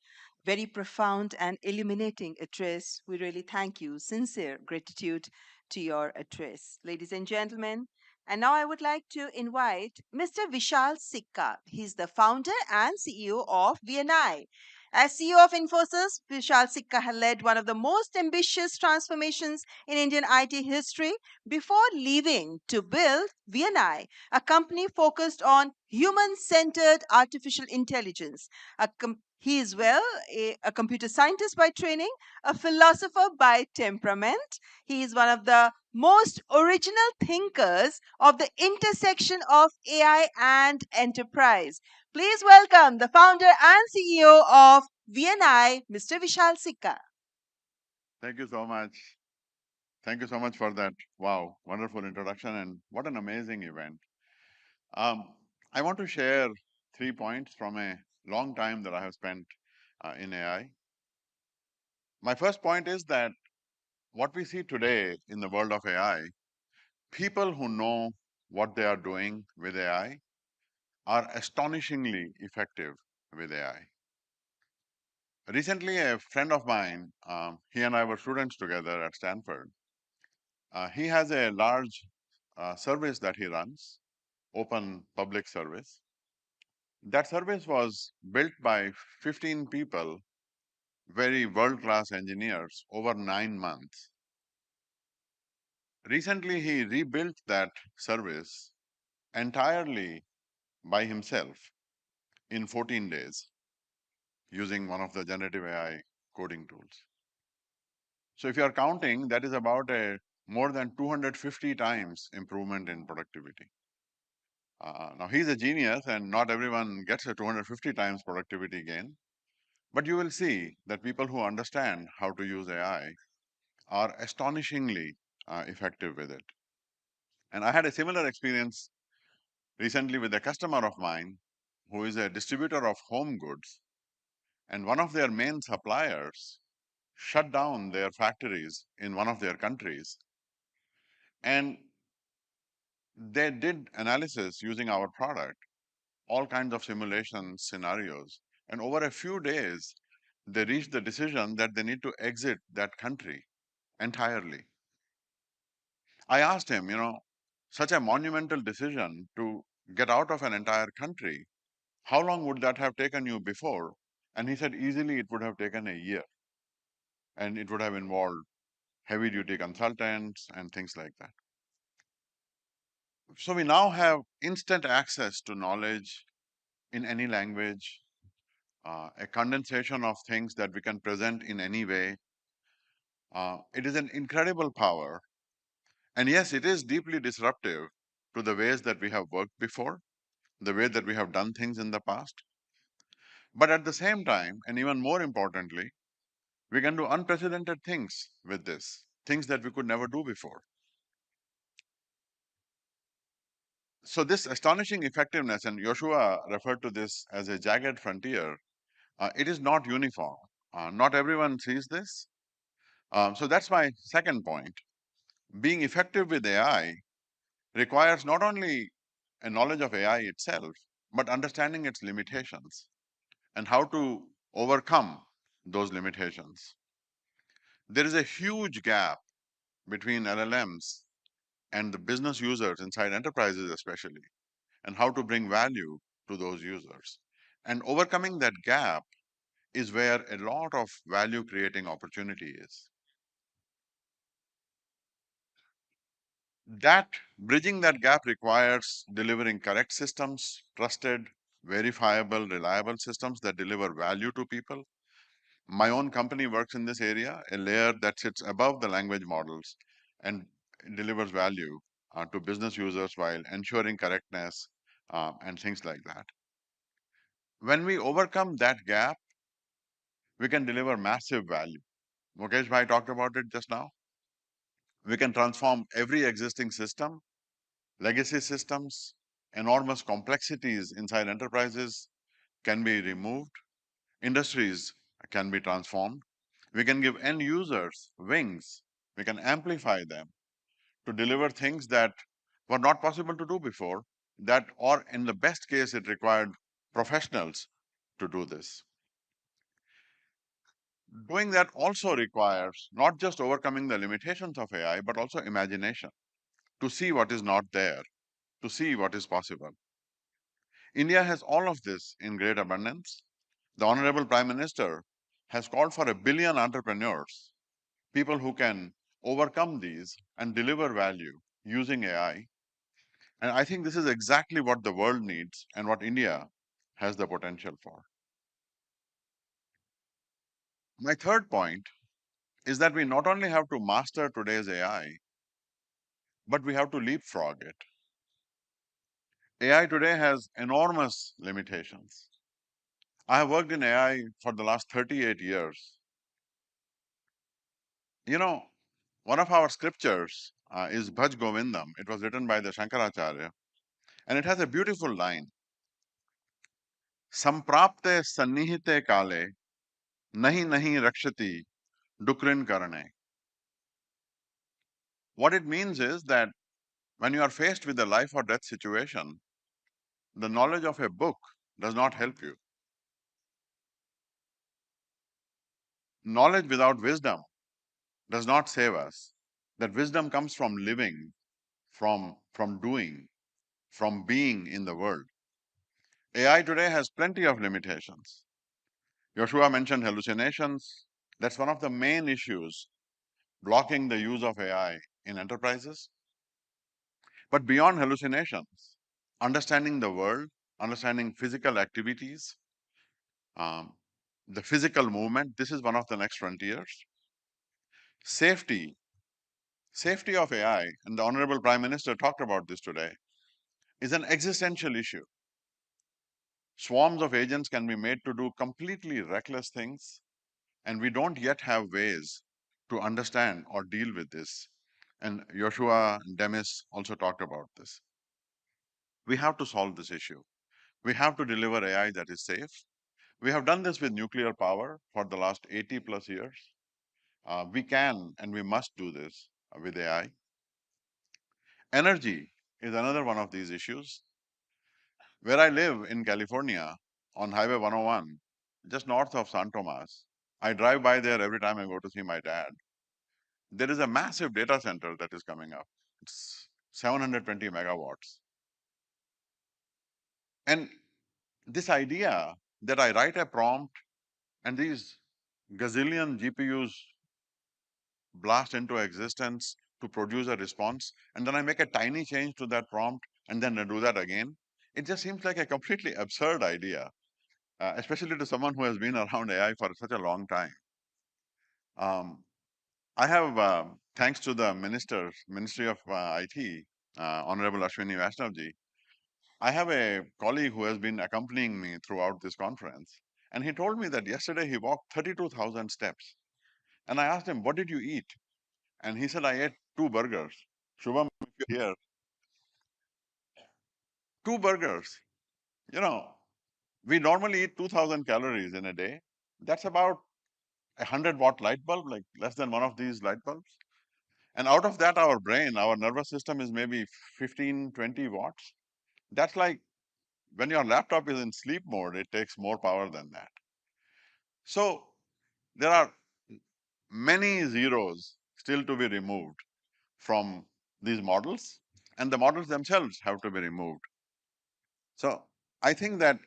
very profound and illuminating address. We really thank you. Sincere gratitude to your address. Ladies and gentlemen, and now I would like to invite Mr. Vishal Sikka. He's the founder and CEO of VNI. As CEO of Infosys, Vishal Sikka has led one of the most ambitious transformations in Indian IT history before leaving to build VNI, a company focused on human-centered artificial intelligence. He is a computer scientist by training, a philosopher by temperament. He is one of the most original thinkers of the intersection of AI and enterprise. Please welcome the founder and CEO of VNI, Mr. Vishal Sikka. Thank you so much. Thank you so much for that. Wow, wonderful introduction, and what an amazing event. I want to share 3 points from a long time that I have spent in AI. My first point is that what we see today in the world of AI, people who know what they are doing with AI are astonishingly effective with AI. Recently, a friend of mine, he and I were students together at Stanford. He has a large service that he runs, open public service. That service was built by 15 people, very world-class engineers, over 9 months. Recently, he rebuilt that service entirely by himself in 14 days using one of the generative AI coding tools. So if you are counting, that is about a more than 250 times improvement in productivity. Now he's a genius, and not everyone gets a 250 times productivity gain, but you will see that people who understand how to use AI are astonishingly effective with it. And I had a similar experience recently with a customer of mine who is a distributor of home goods, and one of their main suppliers shut down their factories in one of their countries. And they did analysis using our product, all kinds of simulation scenarios. And over a few days, they reached the decision that they need to exit that country entirely. I asked him, such a monumental decision to get out of an entire country, how long would that have taken you before? And he said, easily it would have taken a year. And it would have involved heavy duty consultants and things like that. So we now have instant access to knowledge in any language, a condensation of things that we can present in any way. It is an incredible power. And yes, it is deeply disruptive to the ways that we have worked before, the way that we have done things in the past. But at the same time, and even more importantly, we can do unprecedented things with this, things that we could never do before. So this astonishing effectiveness, and Joshua referred to this as a jagged frontier, it is not uniform. Not everyone sees this. So that's my second point. Being effective with AI requires not only a knowledge of AI itself, but understanding its limitations and how to overcome those limitations. There is a huge gap between LLMs and the business users inside enterprises especially, and how to bring value to those users. And overcoming that gap is where a lot of value creating opportunity is. That bridging that gap requires delivering correct systems, trusted, verifiable, reliable systems that deliver value to people. My own company works in this area, a layer that sits above the language models and delivers value to business users while ensuring correctness and things like that. When we overcome that gap, we can deliver massive value. Mukesh Bhai talked about it just now. We can transform every existing system, legacy systems, enormous complexities inside enterprises can be removed, industries can be transformed. We can give end users wings, we can amplify them to deliver things that were not possible to do before, or in the best case, it required professionals to do this. Doing that also requires not just overcoming the limitations of AI, but also imagination to see what is not there, to see what is possible. India has all of this in great abundance. The Honorable Prime Minister has called for 1 billion entrepreneurs, people who can overcome these and deliver value using AI. And I think this is exactly what the world needs and what India has the potential for. My third point is that we not only have to master today's AI, but we have to leapfrog it. AI today has enormous limitations. I have worked in AI for the last 38 years. One of our scriptures is Bhaj Govindam. It was written by the Shankaracharya, and it has a beautiful line. Samprapte sannihite kale, nahi nahi rakshati, dukrin karane. What it means is that when you are faced with a life or death situation, the knowledge of a book does not help you. Knowledge without wisdom does not save us. That wisdom comes from living, from doing, from being in the world. AI today has plenty of limitations. Joshua mentioned hallucinations. That's one of the main issues blocking the use of AI in enterprises. But beyond hallucinations, understanding the world, understanding physical activities, the physical movement, this is one of the next frontiers. Safety of AI, and the Honorable Prime Minister talked about this today, is an existential issue. Swarms of agents can be made to do completely reckless things, and we don't yet have ways to understand or deal with this. And Joshua and Demis also talked about this. We have to solve this issue. We have to deliver AI that is safe. We have done this with nuclear power for the last 80 plus years. We can and we must do this with AI. Energy is another one of these issues. Where I live in California on Highway 101, just north of San Tomas, I drive by there every time I go to see my dad. There is a massive data center that is coming up. It's 720 megawatts. And this idea that I write a prompt and these gazillion GPUs blast into existence to produce a response, and then I make a tiny change to that prompt and then I do that again, it just seems like a completely absurd idea, especially to someone who has been around AI for such a long time. I have, thanks to the Ministry of IT, Honorable Ashwini Vaishnavji, I have a colleague who has been accompanying me throughout this conference. And he told me that yesterday he walked 32,000 steps. And I asked him, what did you eat? And he said, I ate 2 burgers. Shubham, if you're here, 2 burgers. You know, we normally eat 2,000 calories in a day. That's about a 100-watt light bulb, like less than one of these light bulbs. And out of that, our brain, our nervous system is maybe 15, 20 watts. That's like when your laptop is in sleep mode, it takes more power than that. So there are many zeros still to be removed from these models, and the models themselves have to be removed. So I think that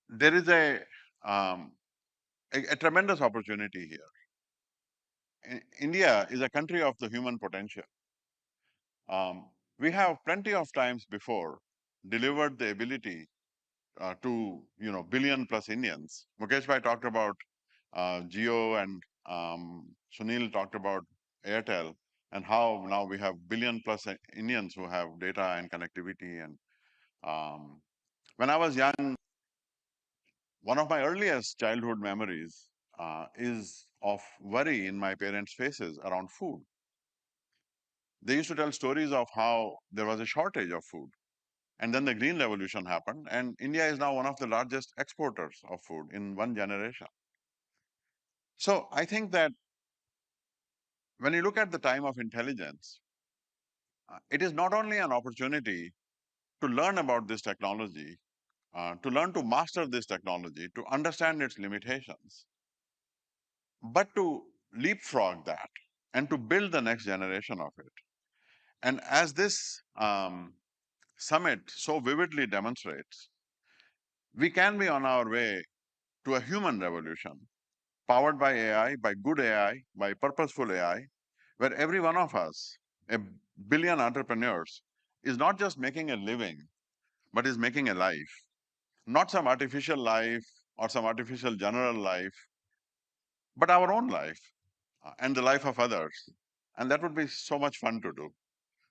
there is a tremendous opportunity here. India is a country of the human potential. We have plenty of times before delivered the ability to billion plus Indians. Mukesh Bhai talked about Jio, and Sunil talked about Airtel, and how now we have billion plus Indians who have data and connectivity. And when I was young, one of my earliest childhood memories is of worry in my parents' faces around food. They used to tell stories of how there was a shortage of food. And then the Green Revolution happened, and India is now one of the largest exporters of food in one generation. So I think that when you look at the time of intelligence, it is not only an opportunity to learn about this technology, to learn to master this technology, to understand its limitations, but to leapfrog that and to build the next generation of it. And as this summit so vividly demonstrates, we can be on our way to a human revolution powered by AI, by good AI, by purposeful AI, where every one of us, a billion entrepreneurs, is not just making a living, but is making a life. Not some artificial life or some artificial general life, but our own life and the life of others. And that would be so much fun to do.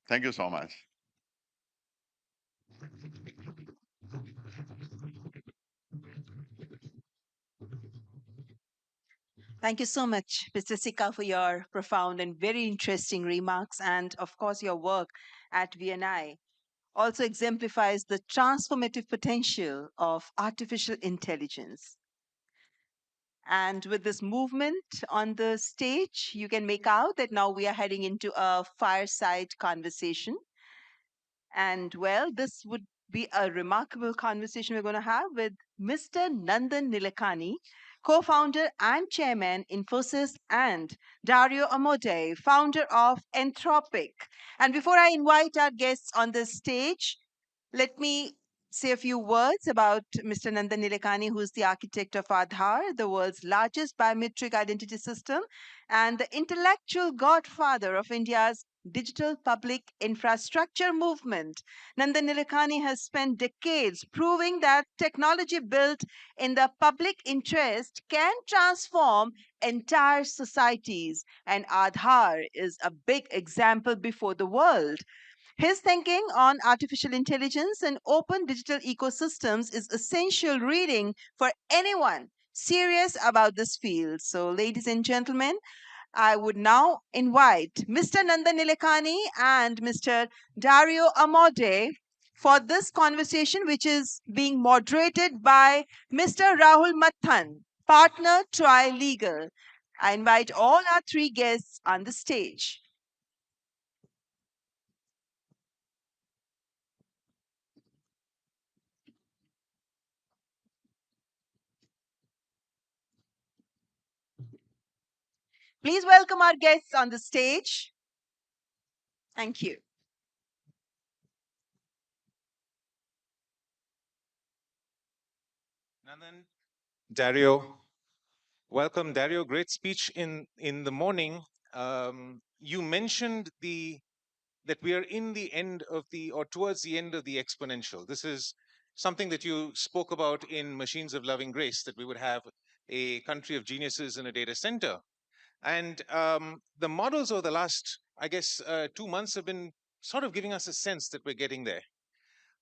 Thank you so much. Thank you so much, Mr. Sikka, for your profound and very interesting remarks. And of course, your work at VNI also exemplifies the transformative potential of artificial intelligence. And with this movement on the stage, you can make out that now we are heading into a fireside conversation. And well, this would be a remarkable conversation we're going to have with Mr. Nandan Nilekani, co-founder and chairman Infosys, and Dario Amodei, founder of Anthropic. And before I invite our guests on the stage, let me say a few words about Mr. Nandan Nilekani, who is the architect of Aadhaar, the world's largest biometric identity system, and the intellectual godfather of India's digital public infrastructure movement. Nandan Nilekani has spent decades proving that technology built in the public interest can transform entire societies, and Aadhaar is a big example before the world. His thinking on artificial intelligence and open digital ecosystems is essential reading for anyone serious about this field. So, ladies and gentlemen, I would now invite Mr. Nandan Nilekani and Mr. Dario Amode for this conversation, which is being moderated by Mr. Rahul Mathan, partner Tri-Legal. I invite all our three guests on the stage. Please welcome our guests on the stage. Thank you. Nandan, Dario, welcome, Dario. Great speech in the morning. You mentioned that we are in the end of or towards the end of the exponential. This is something that you spoke about in Machines of Loving Grace, that we would have a country of geniuses in a data center. And the models over the last, I guess, 2 months have been sort of giving us a sense that we're getting there.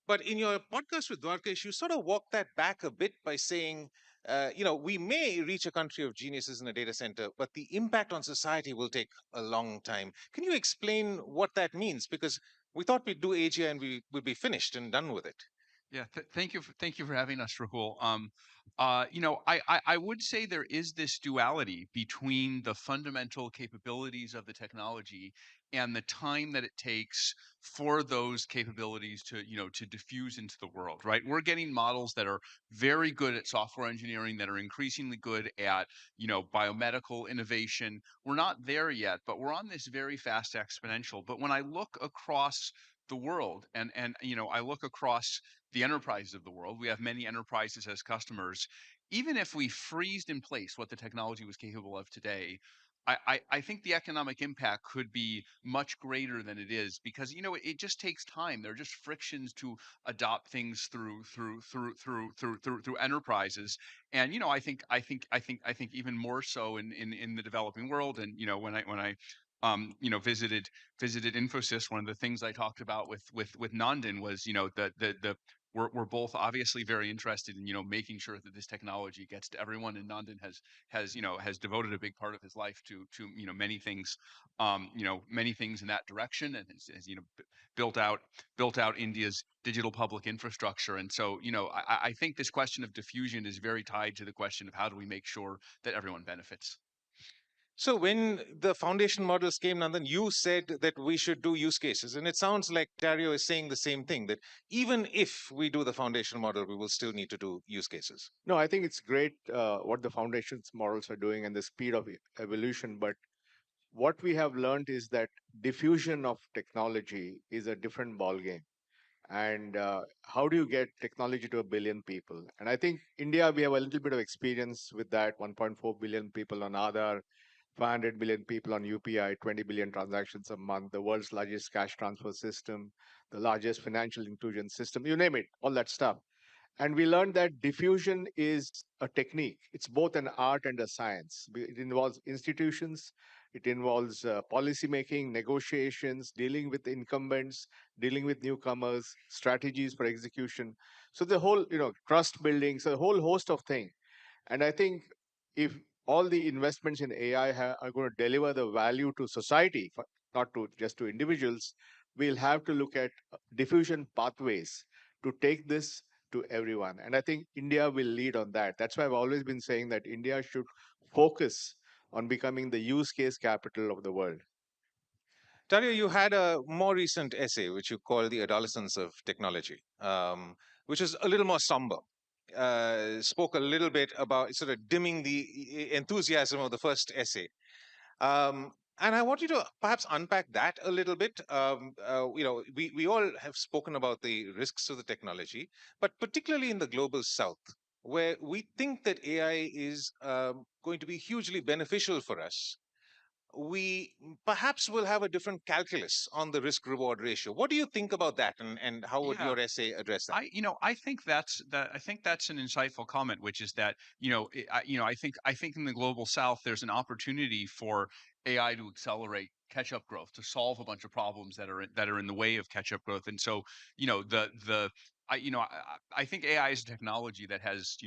But in your podcast with Dwarkesh, you sort of walked that back a bit by saying, we may reach a country of geniuses in a data center, but the impact on society will take a long time. Can you explain what that means? Because we thought we'd do AGI and we would be finished and done with it. Yeah, thank you for having us, Rahul. I would say there is this duality between the fundamental capabilities of the technology and the time that it takes for those capabilities to diffuse into the world, right? We're getting models that are very good at software engineering, that are increasingly good at, biomedical innovation. We're not there yet, but we're on this very fast exponential. But when I look across the world and I look across the enterprises of the world, we have many enterprises as customers. Even if we freezed in place what the technology was capable of today, I think the economic impact could be much greater than it is, because it just takes time. There are just frictions to adopt things through enterprises, and I think even more so in the developing world. And when I visited Infosys, one of the things I talked about with Nandan was the we're both obviously very interested in making sure that this technology gets to everyone, and Nandan has devoted a big part of his life to many things, many things in that direction, and has built out India's digital public infrastructure. And so I think this question of diffusion is very tied to the question of how do we make sure that everyone benefits. So when the foundation models came, Nandan, you said that we should do use cases. And it sounds like Dario is saying the same thing, that even if we do the foundation model, we will still need to do use cases. No, I think it's great what the foundations models are doing and the speed of evolution. But what we have learned is that diffusion of technology is a different ballgame. And how do you get technology to 1 billion people? And I think India, we have a little bit of experience with that. 1.4 billion people on Aadhaar, 500 million people on UPI, 20 billion transactions a month, the world's largest cash transfer system, the largest financial inclusion system, you name it, all that stuff. And we learned that diffusion is a technique. It's both an art and a science. It involves institutions, it involves policy making, negotiations, dealing with incumbents, dealing with newcomers, strategies for execution. So the whole, trust building, so a whole host of things. And I think if all the investments in AI are going to deliver the value to society, not to just to individuals, we'll have to look at diffusion pathways to take this to everyone. And I think India will lead on that. That's why I've always been saying that India should focus on becoming the use case capital of the world. Dario, you had a more recent essay, which you call The Adolescence of Technology, which is a little more somber. Spoke a little bit about sort of dimming the enthusiasm of the first essay. And I want you to perhaps unpack that a little bit. We all have spoken about the risks of the technology, but particularly in the global south, where we think that AI is going to be hugely beneficial for us, we perhaps will have a different calculus on the risk reward ratio. What do you think about that, and how would your essay address that? I think that's an insightful comment, which is that I think in the global south there's an opportunity for AI to accelerate catch-up growth, to solve a bunch of problems that are in the way of catch-up growth. And so I think AI is a technology that has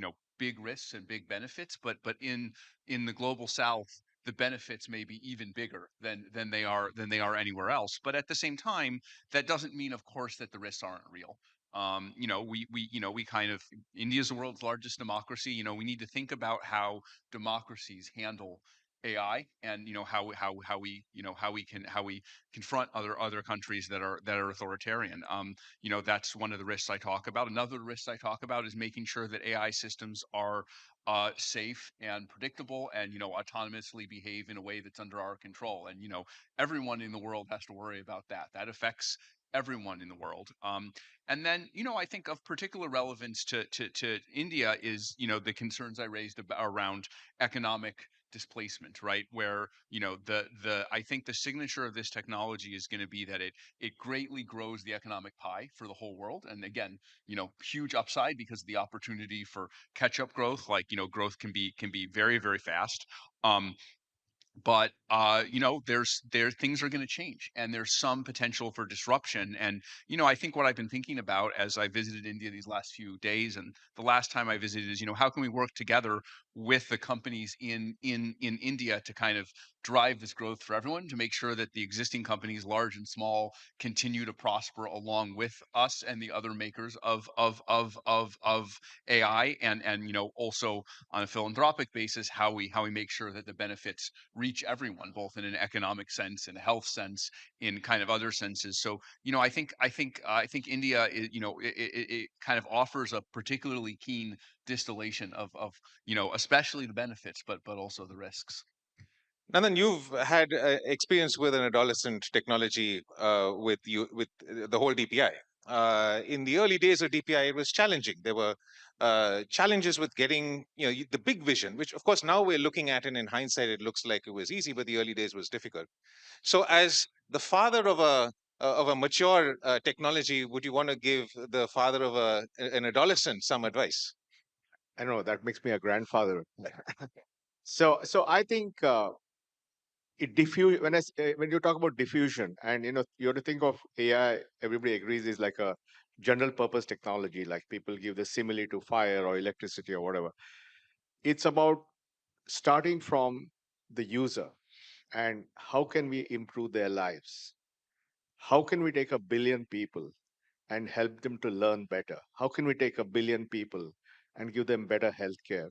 big risks and big benefits, but in the global south, the benefits may be even bigger than they are anywhere else. But at the same time, that doesn't mean, of course, that the risks aren't real. We kind of, India's the world's largest democracy. We need to think about how democracies handle AI, and how we confront other countries that are authoritarian. That's one of the risks I talk about. Another risk I talk about is making sure that AI systems are safe and predictable, and autonomously behave in a way that's under our control. And everyone in the world has to worry about that. That affects everyone in the world. And then, I think of particular relevance to India is, the concerns I raised around economic displacement, right? Where, I think the signature of this technology is going to be that it greatly grows the economic pie for the whole world. And again, huge upside because of the opportunity for catch-up growth. Like, growth can be very, very fast. But there things are going to change, and there's some potential for disruption. And I think what I've been thinking about as I visited India these last few days, and the last time I visited, is how can we work together with the companies in India to kind of drive this growth for everyone, to make sure that the existing companies, large and small, continue to prosper along with us and the other makers of AI. And also on a philanthropic basis, how we make sure that the benefits reach everyone, both in an economic sense, in a health sense, in kind of other senses. So, I think India is, it kind of offers a particularly keen distillation of especially the benefits, but also the risks. Nandan, you've had experience with an adolescent technology with the whole DPI. In the early days of DPI, it was challenging. There were challenges with getting the big vision, which of course now we're looking at, and in hindsight it looks like it was easy, but the early days was difficult. So, as the father of a mature technology, would you want to give the father of an adolescent some advice? I don't know, that makes me a grandfather. So I think it diffuse when you talk about diffusion, and you have to think of AI. Everybody agrees is like a general purpose technology. Like people give the simile to fire or electricity or whatever. It's about starting from the user and how can we improve their lives. How can we take 1 billion people and help them to learn better? How can we take 1 billion people and give them better healthcare?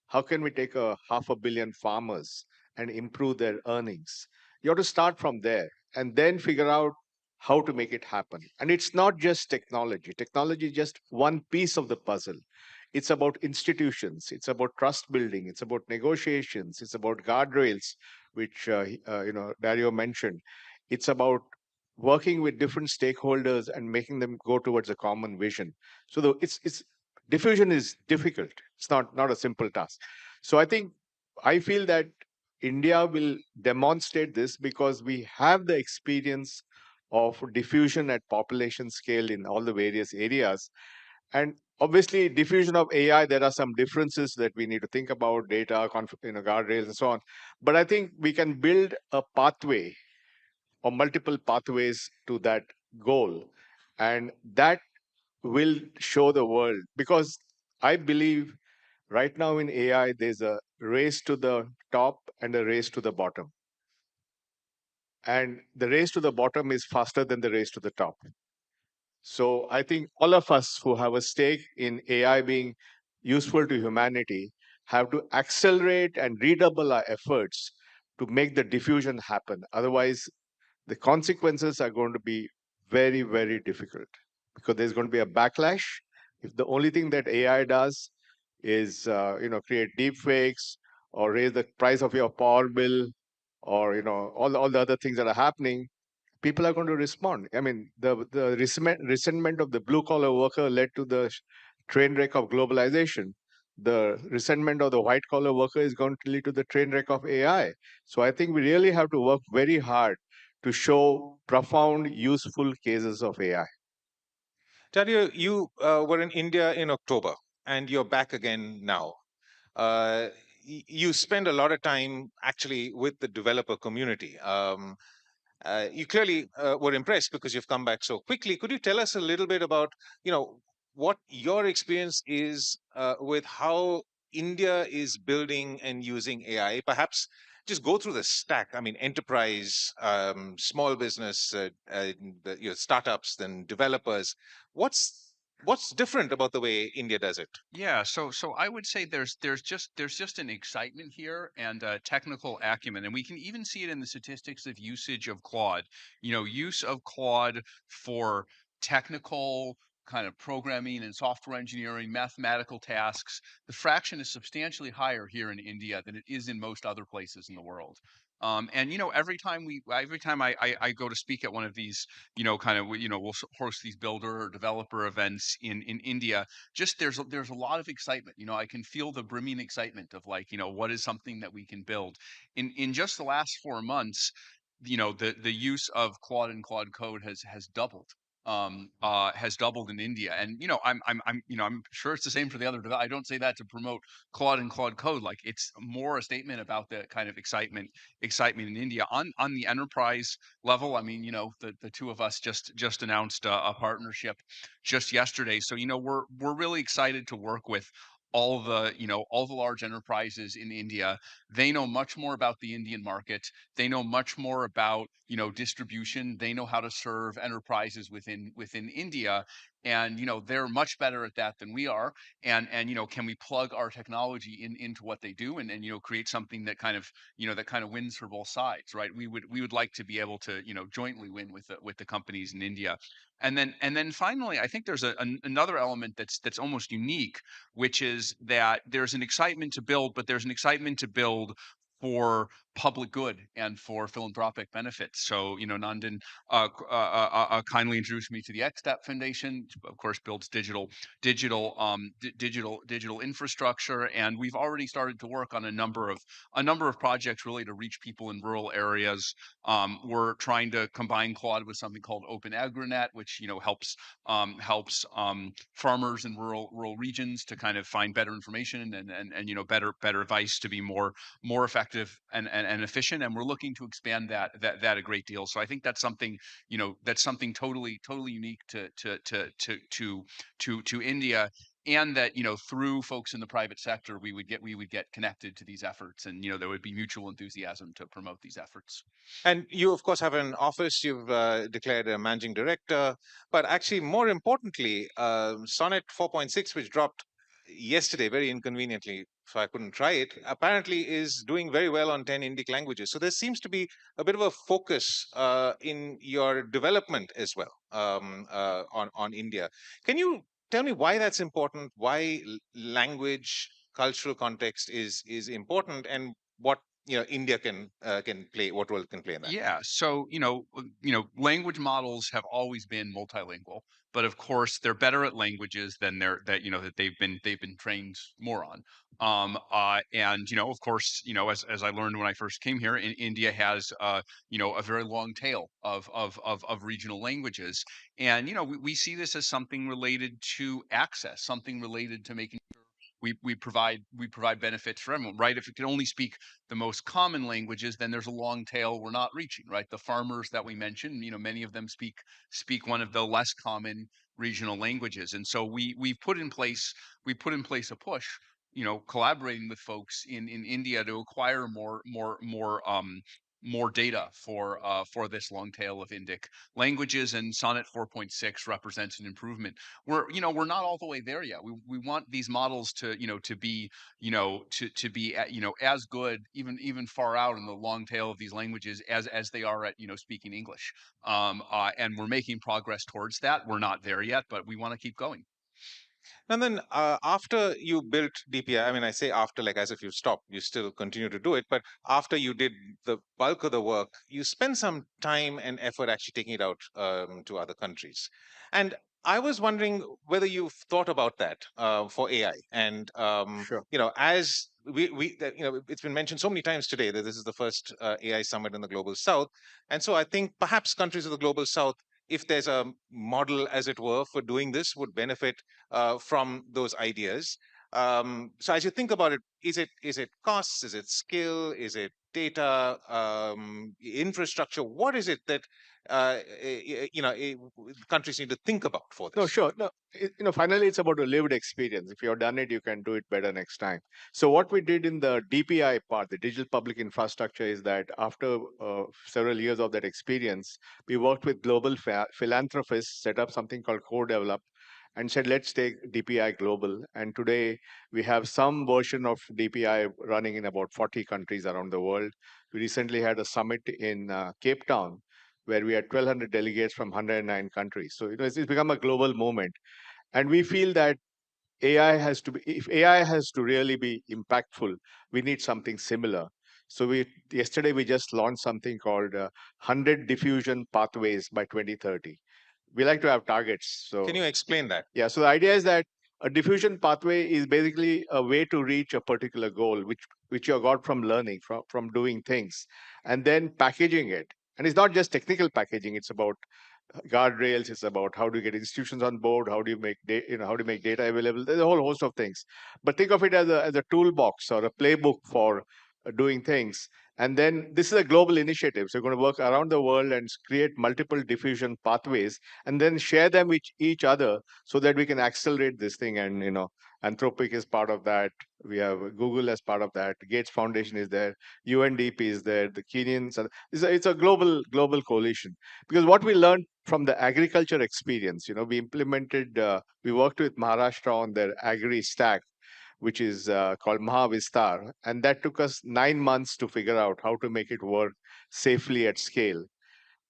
How can we take 500 million farmers and improve their earnings? You have to start from there and then figure out how to make it happen. And it's not just technology. Technology is just one piece of the puzzle. It's about institutions. It's about trust building. It's about negotiations. It's about guardrails, which Dario mentioned. It's about working with different stakeholders and making them go towards a common vision. So it's diffusion is difficult. It's not a simple task. So I feel that India will demonstrate this because we have the experience of diffusion at population scale in all the various areas. And obviously, diffusion of AI, there are some differences that we need to think about, data, guardrails, and so on. But I think we can build a pathway or multiple pathways to that goal. And that will show the world, because I believe right now in AI, there's a race to the top and a race to the bottom. And the race to the bottom is faster than the race to the top. So I think all of us who have a stake in AI being useful to humanity have to accelerate and redouble our efforts to make the diffusion happen. Otherwise, the consequences are going to be very, very difficult, because there's going to be a backlash. If the only thing that AI does is, create deep fakes or raise the price of your power bill, or, all the other things that are happening, people are going to respond. I mean, the resentment of the blue collar worker led to the train wreck of globalization. The resentment of the white collar worker is going to lead to the train wreck of AI. So I think we really have to work very hard to show profound, useful cases of AI. Dario, you were in India in October, and you're back again now. You spend a lot of time actually with the developer community. You clearly were impressed because you've come back so quickly. Could you tell us a little bit about, what your experience is with how India is building and using AI? Perhaps just go through the stack. I mean, enterprise, small business, startups, then developers. What's What's different about the way India does it? Yeah, so I would say there's just an excitement here and technical acumen, and we can even see it in the statistics of usage of Claude. Use of Claude for technical kind of programming and software engineering, mathematical tasks. The fraction is substantially higher here in India than it is in most other places in the world. And every time I go to speak at one of these, we'll host these builder or developer events in India. Just there's a lot of excitement. I can feel the brimming excitement of like, what is something that we can build. In just the last 4 months, the use of Claude and Claude Code has doubled. Has doubled in India, and I'm sure it's the same for the other. I don't say that to promote Claude and Claude Code. Like, it's more a statement about the kind of excitement in India on the enterprise level. I mean, the two of us just announced a partnership just yesterday. So, we're really excited to work with all the large enterprises in India. They know much more about the Indian market. They know much more about, distribution. They know how to serve enterprises within India. And, they're much better at that than we are. And can we plug our technology into what they do, and create something that kind of, wins for both sides, right? We would like to be able to, jointly win with the companies in India. And then finally, I think there's another element that's almost unique, which is that there's an excitement to build, but there's an excitement to build for public good and for philanthropic benefits. So, Nandan kindly introduced me to the XStep Foundation, which of course builds digital infrastructure, and we've already started to work on a number of projects really to reach people in rural areas. We're trying to combine Claude with something called OpenAgriNet, which helps farmers in rural regions to kind of find better information and better advice to be more effective and efficient. And we're looking to expand that a great deal. So I think that's something totally unique to India. And that, through folks in the private sector, we would get connected to these efforts, and there would be mutual enthusiasm to promote these efforts. And you, of course, have an office. You've declared a managing director. But actually, more importantly, Sonnet 4.6, which dropped yesterday, very inconveniently, so I couldn't try it, apparently is doing very well on 10 Indic languages. So there seems to be a bit of a focus in your development as well on India. Can you tell me why that's important? Why language, cultural context is important, and what India can play, what role it can play in that? Yeah. So, language models have always been multilingual, but of course they're better at languages than that they've been trained more on. And of course, as I learned when I first came here, India has a very long tail of regional languages. And we see this as something related to access, something related to making we provide benefits for everyone, right? If it can only speak the most common languages, then there's a long tail we're not reaching, right? The farmers that we mentioned, many of them speak one of the less common regional languages, and so we put in place a push, collaborating with folks in India to acquire more data for this long tail of Indic languages, and Sonnet 4.6 represents an improvement. We're not all the way there yet. We want these models to be as good, even far out in the long tail of these languages as they are at speaking English. And we're making progress towards that. We're not there yet, but we want to keep going. And then after you built DPI, I mean, I say after, like as if you stopped, you still continue to do it. But after you did the bulk of the work, you spent some time and effort actually taking it out to other countries. And I was wondering whether you've thought about that for AI. And, Sure. as it's been mentioned so many times today that this is the first AI summit in the Global South. And so I think perhaps countries of the Global South, if there's a model, as it were, for doing this, would benefit from those ideas. So as you think about it, is it costs? Is it skill? Is it data, infrastructure? What is it that countries need to think about for this? No, sure. No, finally, it's about a lived experience. If you've done it, you can do it better next time. So what we did in the DPI part, the digital public infrastructure, is that after several years of that experience, we worked with global philanthropists, set up something called Co-Develop, and said, let's take DPI global. And today we have some version of DPI running in about 40 countries around the world. We recently had a summit in Cape Town where we had 1,200 delegates from 109 countries. So it's become a global movement. And we feel that AI has to be, if AI has to really be impactful, we need something similar. So yesterday we just launched something called 100 diffusion pathways by 2030. We like to have targets. So Can you explain that? yeah, so the idea is that a diffusion pathway is basically a way to reach a particular goal, which you got from learning, from doing things, and then packaging it. And it's not just technical packaging; it's about guardrails. It's about how do you get institutions on board, how do you make how do you make data available. There's a whole host of things. But think of it as a toolbox or a playbook for doing things. And then this is a global initiative. So you're going to work around the world and create multiple diffusion pathways and then share them with each other so that we can accelerate this thing. And, Anthropic is part of that. We have Google as part of that. Gates Foundation is there. UNDP is there. The Kenyans. It's a global coalition. Because what we learned from the agriculture experience, we implemented, we worked with Maharashtra on their agri stack, which is called Mahavistar. And that took us 9 months to figure out how to make it work safely at scale.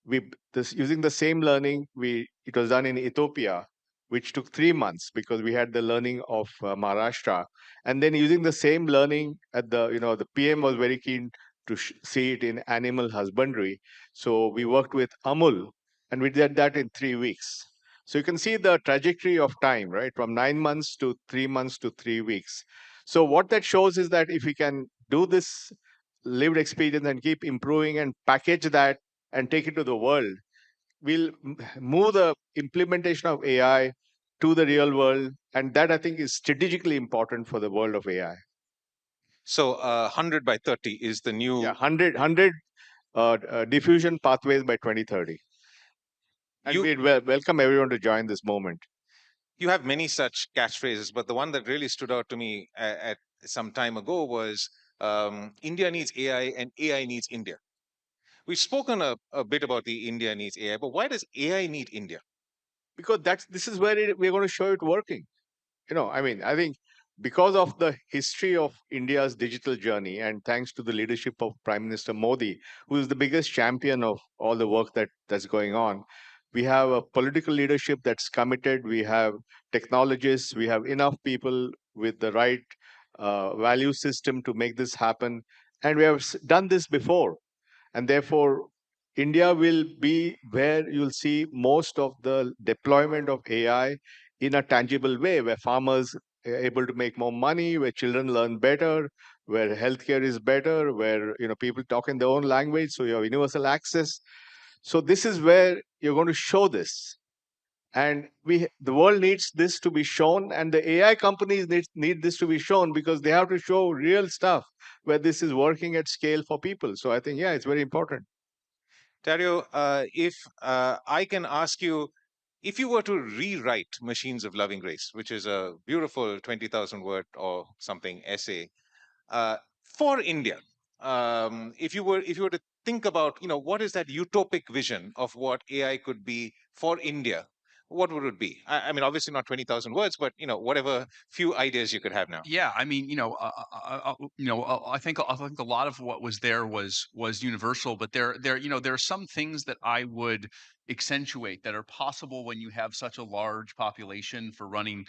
Using the same learning, it was done in Ethiopia, which took 3 months because we had the learning of Maharashtra. And then using the same learning the PM was very keen to see it in animal husbandry. So we worked with Amul and we did that in 3 weeks. So you can see the trajectory of time, right? From 9 months to 3 months to 3 weeks. So what that shows is that if we can do this lived experience and keep improving and package that and take it to the world, we'll move the implementation of AI to the real world. And that I think is strategically important for the world of AI. So 100 by 30 is the new... Yeah, 100 diffusion pathways by 2030. And we'd welcome everyone to join this moment. You have many such catchphrases, but the one that really stood out to me at some time ago was India needs AI and AI needs India. We've spoken a bit about the India needs AI, but why does AI need India? Because this is where we're going to show it working. I think because of the history of India's digital journey, and thanks to the leadership of Prime Minister Modi, who is the biggest champion of all the work that's going on, we have a political leadership that's committed. We have technologists. We have enough people with the right value system to make this happen. And we have done this before. And therefore, India will be where you'll see most of the deployment of AI in a tangible way, where farmers are able to make more money, where children learn better, where healthcare is better, where people talk in their own language, so you have universal access. So this is where you're going to show this. And the world needs this to be shown, and the AI companies need this to be shown because they have to show real stuff where this is working at scale for people. So I think, yeah, it's very important. Dario, if I can ask you, if you were to rewrite Machines of Loving Grace, which is a beautiful 20,000 word or something essay for India, if you were to think about, what is that utopic vision of what AI could be for India, what would it be? I mean, obviously not 20,000 words, but whatever few ideas you could have now. Yeah, I mean, I think a lot of what was there was universal, but there are some things that I would accentuate that are possible when you have such a large population for running,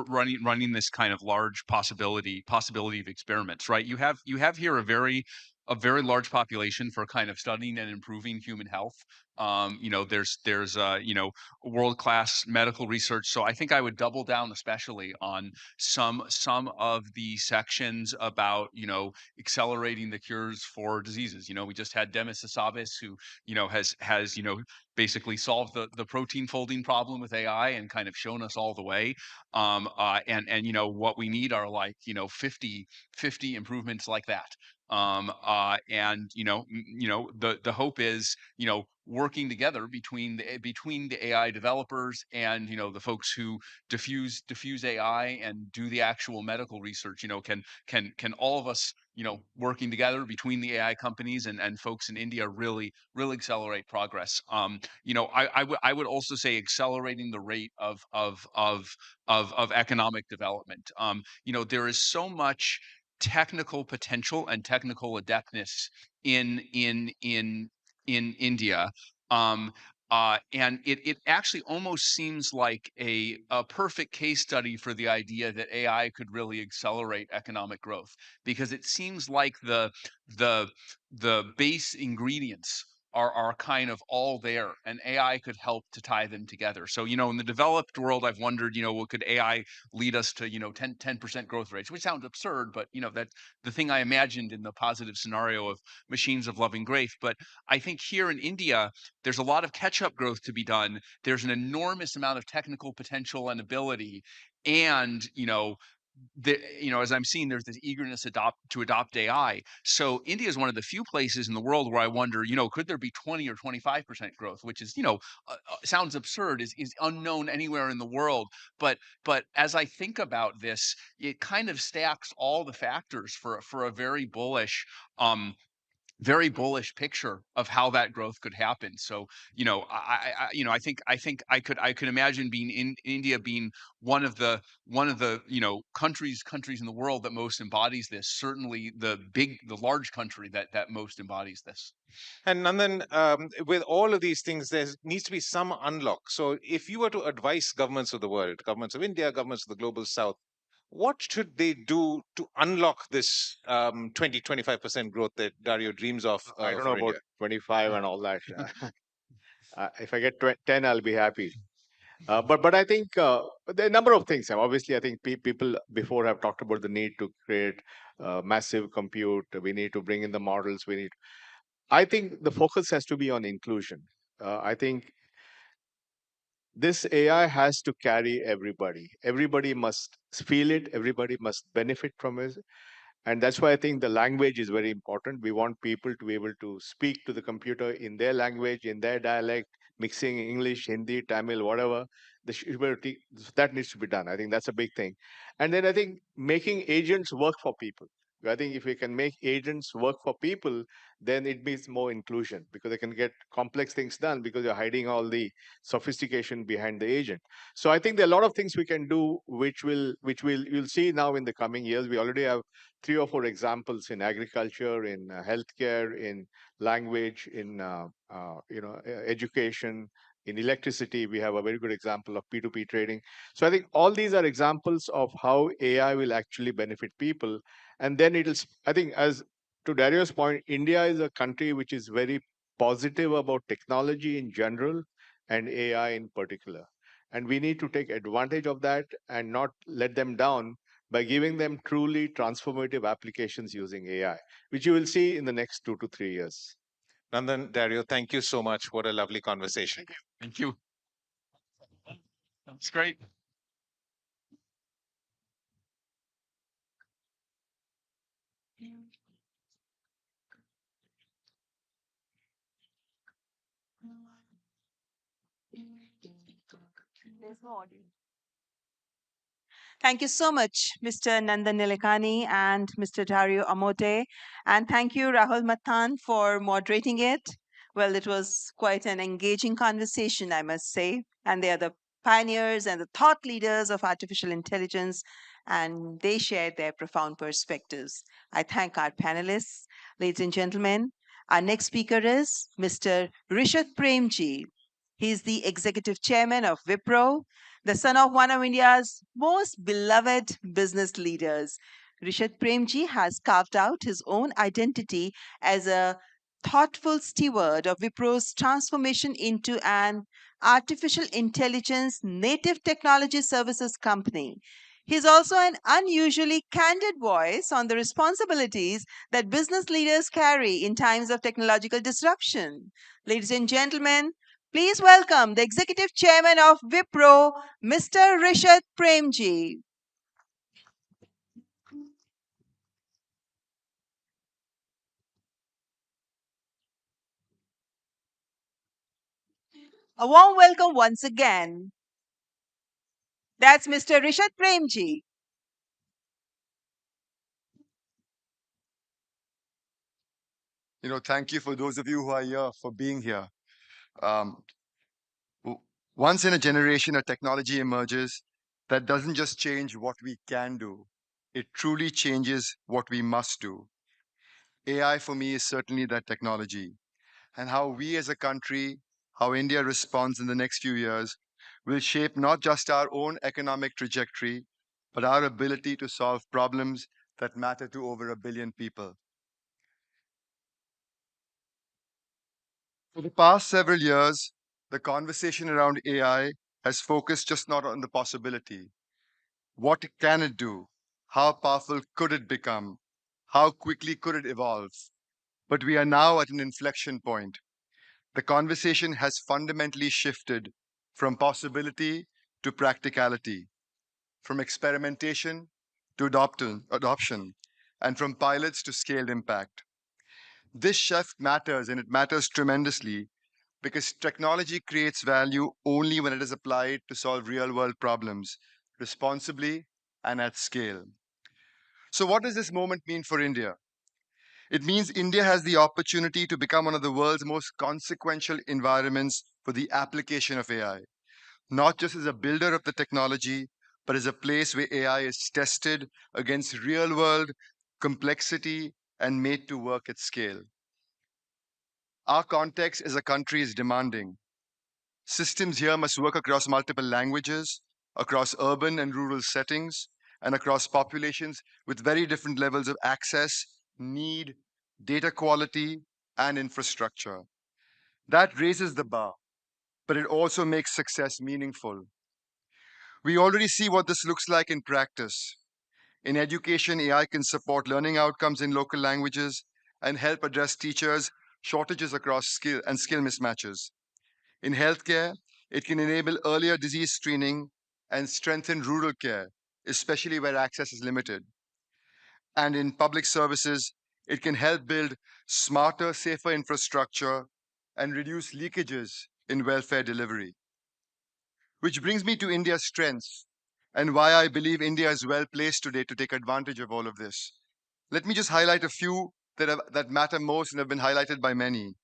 running this kind of large possibility of experiments, right? You have here a very large population for kind of studying and improving human health. There's world-class medical research. So I think I would double down especially on some of the sections about accelerating the cures for diseases. We just had Demis Hassabis, who has basically solved the protein folding problem with AI and kind of shown us all the way. And what we need are like 50 improvements like that. And the hope is working together between the AI developers and the folks who diffuse AI and do the actual medical research. Can all of us working together between the AI companies and folks in India really accelerate progress. I would also say accelerating the rate of economic development. There is so much technical potential and technical adeptness in India. And it actually almost seems like a perfect case study for the idea that AI could really accelerate economic growth, because it seems like the base ingredients are kind of all there, and AI could help to tie them together. So, in the developed world, I've wondered, well, could AI lead us to, 10% growth rates, which sounds absurd, but, that's the thing I imagined in the positive scenario of machines of loving grace. But I think here in India, there's a lot of catch-up growth to be done. There's an enormous amount of technical potential and ability. And, as I'm seeing, there's this eagerness to adopt AI. So India is one of the few places in the world where I wonder, could there be 20 or 25% growth, which is, sounds absurd, is unknown anywhere in the world. But as I think about this, it kind of stacks all the factors for a very bullish picture of how that growth could happen. So, I think I could imagine being in India being one of the countries in the world that most embodies this. Certainly, the large country that most embodies this. And Nandan, with all of these things, there needs to be some unlock. So, if you were to advise governments of the world, governments of India, governments of the global south, what should they do to unlock this 20-25% growth that Dario dreams of? I don't know about 25 and all that. If I get 10, I'll be happy. But I think there are a number of things. Obviously, I think people before have talked about the need to create massive compute. We need to bring in the models. I think the focus has to be on inclusion. I think this AI has to carry everybody. Everybody must feel it. Everybody must benefit from it. And that's why I think the language is very important. We want people to be able to speak to the computer in their language, in their dialect, mixing English, Hindi, Tamil, whatever. That needs to be done. I think that's a big thing. And then I think making agents work for people. I think if we can make agents work for people, then it means more inclusion, because they can get complex things done because you're hiding all the sophistication behind the agent. So I think there are a lot of things we can do, which you'll see now in the coming years. We already have 3 or 4 examples in agriculture, in healthcare, in language, in education, in electricity. We have a very good example of P2P trading. So I think all these are examples of how AI will actually benefit people. And then I think, as to Dario's point, India is a country which is very positive about technology in general and AI in particular. And we need to take advantage of that and not let them down by giving them truly transformative applications using AI, which you will see in the next 2 to 3 years. Nandan, Dario, thank you so much. What a lovely conversation. Thank you. That's great. There's no audio. Thank you so much, Mr. Nandan Nilekani and Mr. Dario Amote. And thank you, Rahul Mathan, for moderating it. Well, it was quite an engaging conversation, I must say. And they are the pioneers and the thought leaders of artificial intelligence, and they shared their profound perspectives. I thank our panelists. Ladies and gentlemen, our next speaker is Mr. Rishat Premji. He's the executive chairman of Wipro, the son of one of India's most beloved business leaders. Rishat Premji has carved out his own identity as a thoughtful steward of Wipro's transformation into an artificial intelligence native technology services company. He's also an unusually candid voice on the responsibilities that business leaders carry in times of technological disruption. Ladies and gentlemen, please welcome the Executive Chairman of Wipro, Mr. Rishat Premji. A warm welcome once again. That's Mr. Rishad Premji. Thank you for those of you who are here for being here. Um, Once in a generation, a technology emerges that doesn't just change what we can do, it truly changes what we must do. AI for me is certainly that technology. And how we as a country, how India responds in the next few years, will shape not just our own economic trajectory, but our ability to solve problems that matter to over 1 billion people. For the past several years, the conversation around AI has focused just not on the possibility. What can it do? How powerful could it become? How quickly could it evolve? But we are now at an inflection point. The conversation has fundamentally shifted from possibility to practicality, from experimentation to adoption, and from pilots to scaled impact. This shift matters, and it matters tremendously because technology creates value only when it is applied to solve real world problems responsibly and at scale. So, what does this moment mean for India? It means India has the opportunity to become one of the world's most consequential environments for the application of AI, not just as a builder of the technology, but as a place where AI is tested against real world complexity and made to work at scale. Our context as a country is demanding. Systems here must work across multiple languages, across urban and rural settings, and across populations with very different levels of access, need, data quality, and infrastructure. That raises the bar, but it also makes success meaningful. We already see what this looks like in practice. In education, AI can support learning outcomes in local languages and help address teachers' shortages across skill mismatches. In healthcare, it can enable earlier disease screening and strengthen rural care, especially where access is limited. And in public services, it can help build smarter, safer infrastructure and reduce leakages in welfare delivery. Which brings me to India's strengths and why I believe India is well placed today to take advantage of all of this. Let me just highlight a few that matter most and have been highlighted by many.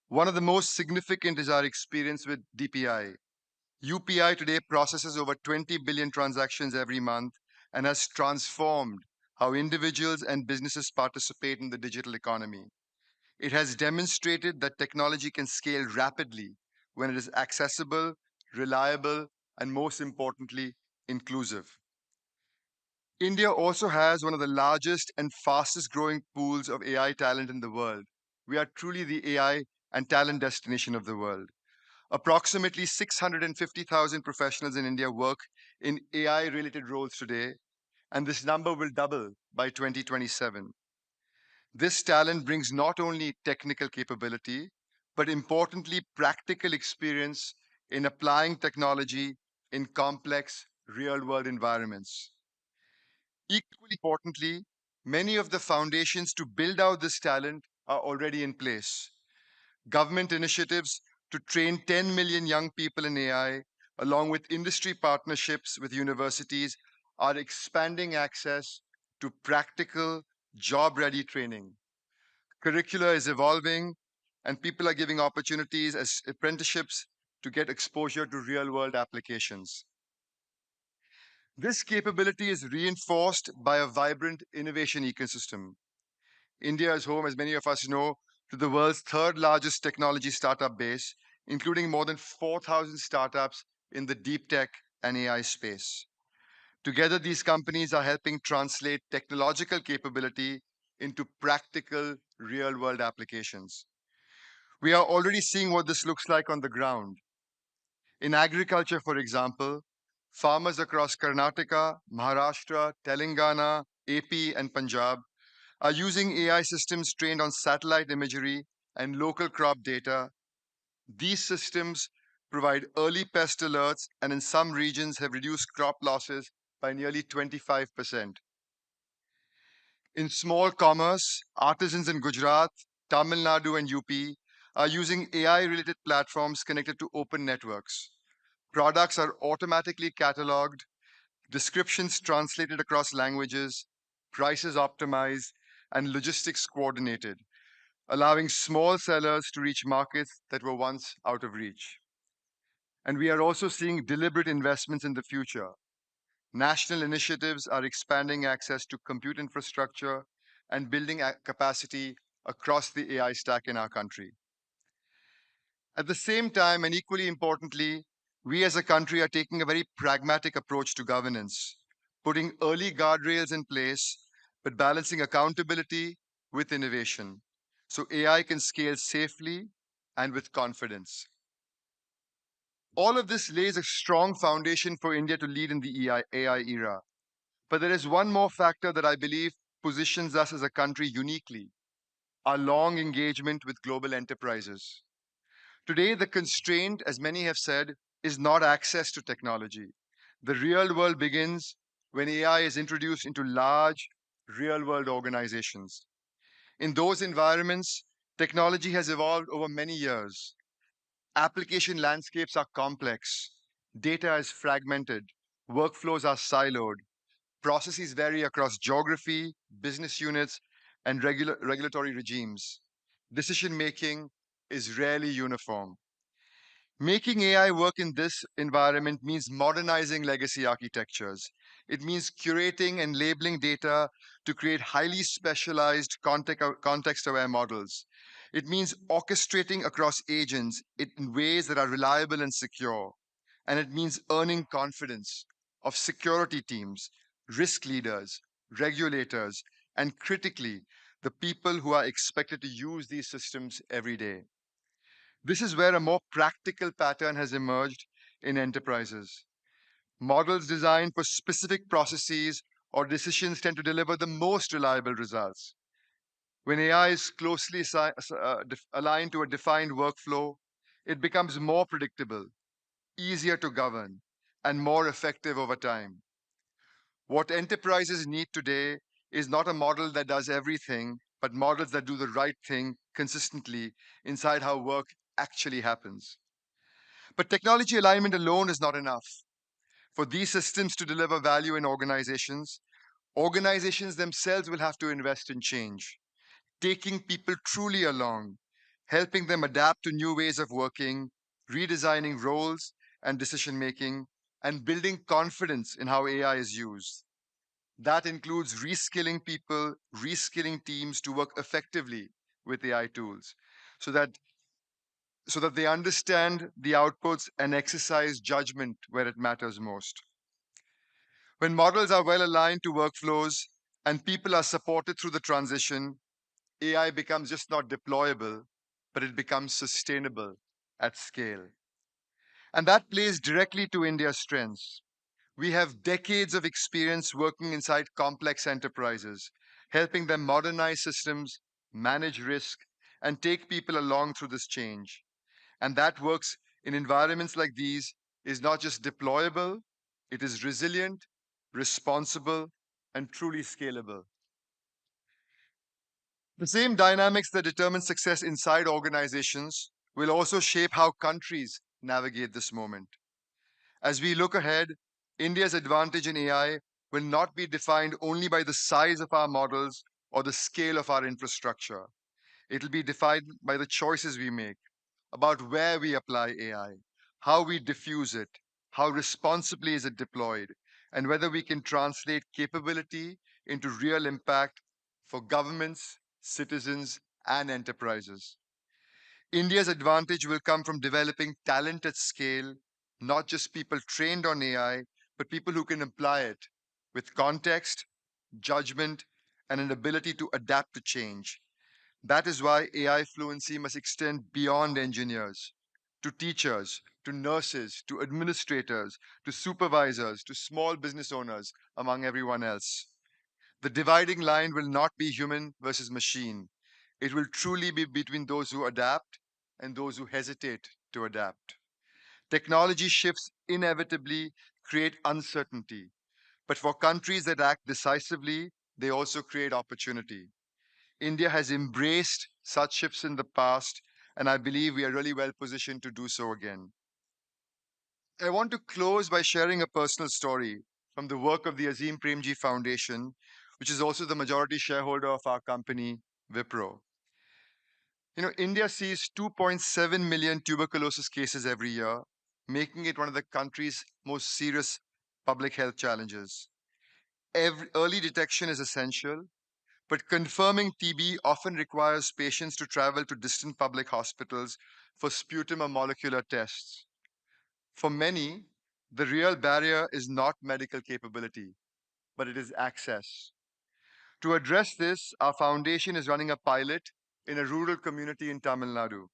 One of the most significant is our experience with DPI. UPI today processes over 20 billion transactions every month and has transformed how individuals and businesses participate in the digital economy. It has demonstrated that technology can scale rapidly when it is accessible, reliable, and most importantly, inclusive. India also has one of the largest and fastest growing pools of AI talent in the world. We are truly the AI and talent destination of the world. Approximately 650,000 professionals in India work in AI related roles today, and this number will double by 2027. This talent brings not only technical capability, but importantly, practical experience in applying technology in complex real world environments. Equally importantly, many of the foundations to build out this talent are already in place. Government initiatives to train 10 million young people in AI, along with industry partnerships with universities, are expanding access to practical, job ready training. Curricula is evolving, and people are giving opportunities as apprenticeships to get exposure to real world applications. This capability is reinforced by a vibrant innovation ecosystem. India is home, as many of us know, to the world's third largest technology startup base, including more than 4,000 startups in the deep tech and AI space. Together, these companies are helping translate technological capability into practical, real world applications. We are already seeing what this looks like on the ground. In agriculture, for example, farmers across Karnataka, Maharashtra, Telangana, AP, and Punjab are using AI systems trained on satellite imagery and local crop data. These systems provide early pest alerts and in some regions have reduced crop losses by nearly 25%. In small commerce, artisans in Gujarat, Tamil Nadu, and UP are using AI-related platforms connected to open networks. Products are automatically cataloged, descriptions translated across languages, prices optimized, and logistics coordinated, allowing small sellers to reach markets that were once out of reach. And we are also seeing deliberate investments in the future. National initiatives are expanding access to compute infrastructure and building capacity across the AI stack in our country. At the same time, and equally importantly, we as a country are taking a very pragmatic approach to governance, putting early guardrails in place, but balancing accountability with innovation, so AI can scale safely and with confidence. All of this lays a strong foundation for India to lead in the AI era. But there is one more factor that I believe positions us as a country uniquely: our long engagement with global enterprises. Today, the constraint, as many have said, is not access to technology. The real world begins when AI is introduced into large, real world organizations. In those environments, technology has evolved over many years. Application landscapes are complex, data is fragmented, workflows are siloed, processes vary across geography, business units, and regulatory regimes. Decision making is rarely uniform. Making AI work in this environment means modernizing legacy architectures. It means curating and labeling data to create highly specialized context-aware models. It means orchestrating across agents in ways that are reliable and secure. And it means earning confidence of security teams, risk leaders, regulators, and critically, the people who are expected to use these systems every day. This is where a more practical pattern has emerged in enterprises. Models designed for specific processes or decisions tend to deliver the most reliable results. When AI is closely aligned to a defined workflow, it becomes more predictable, easier to govern, and more effective over time. What enterprises need today is not a model that does everything, but models that do the right thing consistently inside how work actually happens. But technology alignment alone is not enough. For these systems to deliver value in organizations themselves will have to invest in change, taking people truly along, helping them adapt to new ways of working, redesigning roles and decision making, and building confidence in how AI is used. That includes reskilling people, reskilling teams to work effectively with AI tools so that they understand the outputs and exercise judgment where it matters most. When models are well aligned to workflows and people are supported through the transition, AI becomes just not deployable, but it becomes sustainable at scale. And that plays directly to India's strengths. We have decades of experience working inside complex enterprises, helping them modernize systems, manage risk, and take people along through this change. And that works in environments like these is not just deployable, it is resilient, responsible, and truly scalable. The same dynamics that determine success inside organizations will also shape how countries navigate this moment. As we look ahead, India's advantage in AI will not be defined only by the size of our models or the scale of our infrastructure. It will be defined by the choices we make about where we apply AI, how we diffuse it, how responsibly is it deployed, and whether we can translate capability into real impact for governments, citizens, and enterprises. India's advantage will come from developing talent at scale, not just people trained on AI, but people who can apply it with context, judgment, and an ability to adapt to change. That is why AI fluency must extend beyond engineers, to teachers, to nurses, to administrators, to supervisors, to small business owners, among everyone else. The dividing line will not be human versus machine. It will truly be between those who adapt and those who hesitate to adapt. Technology shifts inevitably create uncertainty, but for countries that act decisively, they also create opportunity. India has embraced such shifts in the past, and I believe we are really well positioned to do so again. I want to close by sharing a personal story from the work of the Azim Premji Foundation, which is also the majority shareholder of our company, Wipro. India sees 2.7 million tuberculosis cases every year, making it one of the country's most serious public health challenges. Early detection is essential, but confirming TB often requires patients to travel to distant public hospitals for sputum or molecular tests. For many, the real barrier is not medical capability, but it is access. To address this, our foundation is running a pilot in a rural community in Tamil Nadu.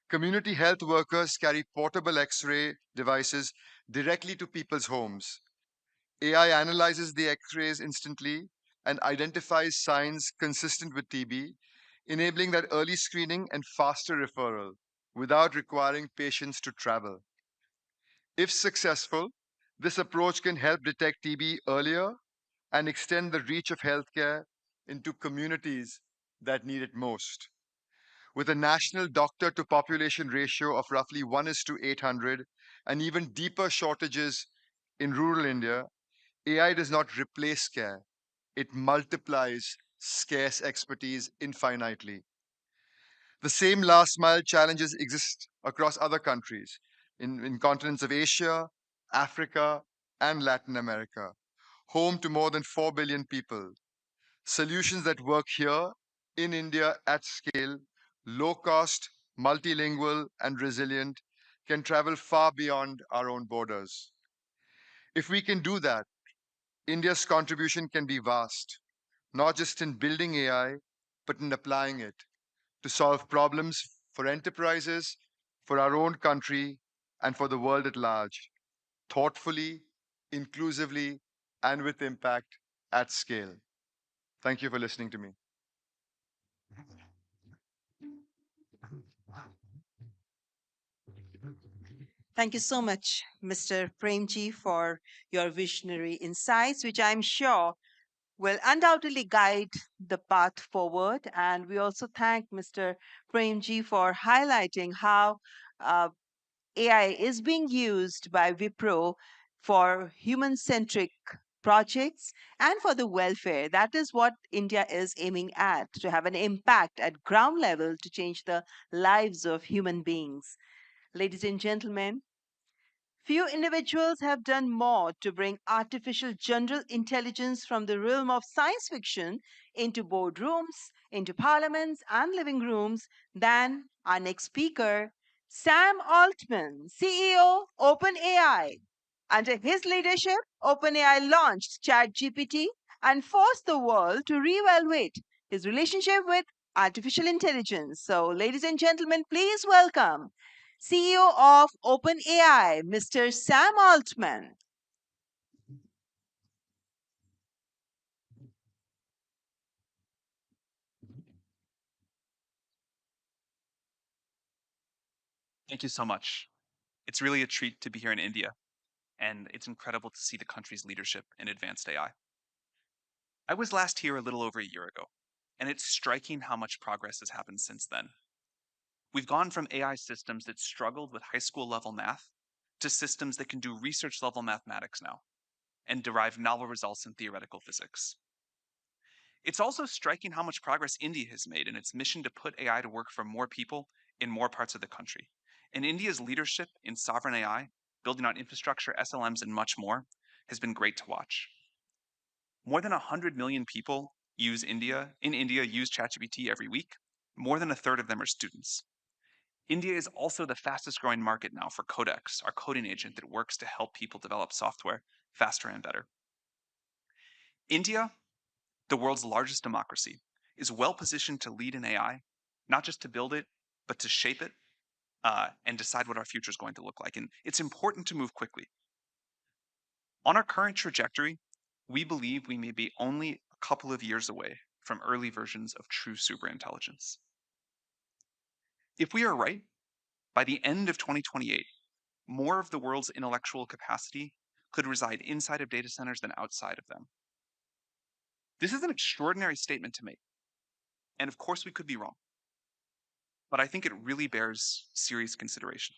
Community health workers carry portable X-ray devices directly to people's homes. AI analyzes the X-rays instantly and identifies signs consistent with TB, enabling that early screening and faster referral without requiring patients to travel. If successful, this approach can help detect TB earlier and extend the reach of healthcare into communities that need it most. With a national doctor to population ratio of roughly 1:800 and even deeper shortages in rural India, AI does not replace care. It multiplies scarce expertise infinitely. The same last mile challenges exist across other countries in continents of Asia, Africa, and Latin America, home to more than 4 billion people. Solutions that work here in India at scale, low cost, multilingual, and resilient, can travel far beyond our own borders. If we can do that, India's contribution can be vast, not just in building AI, but in applying it to solve problems for enterprises, for our own country, and for the world at large, thoughtfully, inclusively, and with impact at scale. Thank you for listening to me. Thank you so much, Mr. Premji, for your visionary insights, which I'm sure will undoubtedly guide the path forward. And we also thank Mr. Premji for highlighting how AI is being used by Wipro for human-centric projects and for the welfare. That is what India is aiming at, to have an impact at ground level to change the lives of human beings. Ladies and gentlemen, few individuals have done more to bring artificial general intelligence from the realm of science fiction into boardrooms, into parliaments, and living rooms than our next speaker, Sam Altman, CEO, OpenAI. Under his leadership, OpenAI launched ChatGPT and forced the world to reevaluate his relationship with artificial intelligence. So, ladies and gentlemen, please welcome CEO of OpenAI, Mr. Sam Altman. Thank you so much. It's really a treat to be here in India, and it's incredible to see the country's leadership in advanced AI. I was last here a little over a year ago, and it's striking how much progress has happened since then. We've gone from AI systems that struggled with high school level math to systems that can do research level mathematics now and derive novel results in theoretical physics. It's also striking how much progress India has made in its mission to put AI to work for more people in more parts of the country. And India's leadership in sovereign AI, building on infrastructure, SLMs, and much more, has been great to watch. More than 100 million people use ChatGPT every week. More than a third of them are students. India is also the fastest growing market now for Codex, our coding agent that works to help people develop software faster and better. India, the world's largest democracy, is well positioned to lead in AI, not just to build it, but to shape it and decide what our future is going to look like. And it's important to move quickly. On our current trajectory, we believe we may be only a couple of years away from early versions of true superintelligence. If we are right, by the end of 2028, more of the world's intellectual capacity could reside inside of data centers than outside of them. This is an extraordinary statement to make. And of course, we could be wrong. but I think it really bears serious consideration.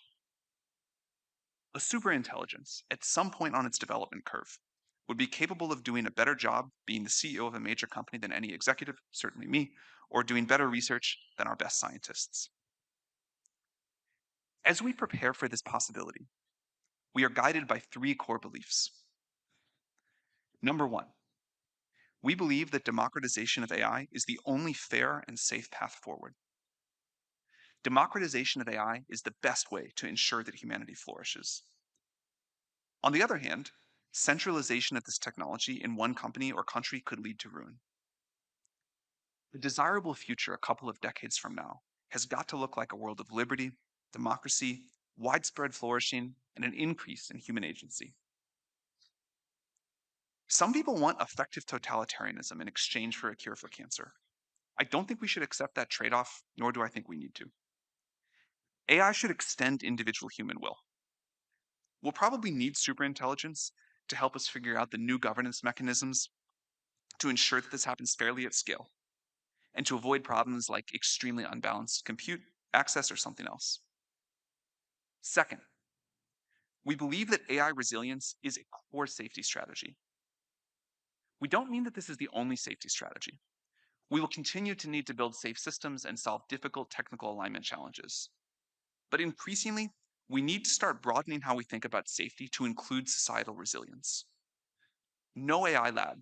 A superintelligence, at some point on its development curve, would be capable of doing a better job being the CEO of a major company than any executive, certainly me, or doing better research than our best scientists. As we prepare for this possibility, we are guided by three core beliefs. Number one, we believe that democratization of AI is the only fair and safe path forward. Democratization of AI is the best way to ensure that humanity flourishes. On the other hand, centralization of this technology in one company or country could lead to ruin. The desirable future a couple of decades from now has got to look like a world of liberty, democracy, widespread flourishing, and an increase in human agency. Some people want effective totalitarianism in exchange for a cure for cancer. I don't think we should accept that trade-off, nor do I think we need to. AI should extend individual human will. We'll probably need superintelligence to help us figure out the new governance mechanisms to ensure that this happens fairly at scale, and to avoid problems like extremely unbalanced compute access or something else. Second, we believe that AI resilience is a core safety strategy. We don't mean that this is the only safety strategy. We will continue to need to build safe systems and solve difficult technical alignment challenges. But increasingly, we need to start broadening how we think about safety to include societal resilience. No AI lab,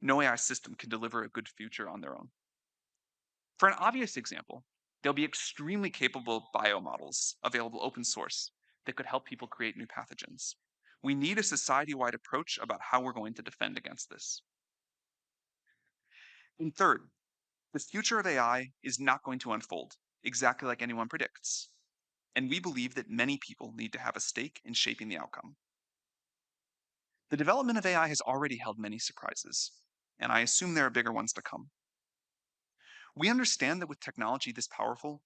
no AI system can deliver a good future on their own. For an obvious example, there'll be extremely capable biomodels available open source that could help people create new pathogens. We need a society-wide approach about how we're going to defend against this. And third, the future of AI is not going to unfold exactly like anyone predicts. And we believe that many people need to have a stake in shaping the outcome. The development of AI has already held many surprises, and I assume there are bigger ones to come. We understand that with technology this powerful,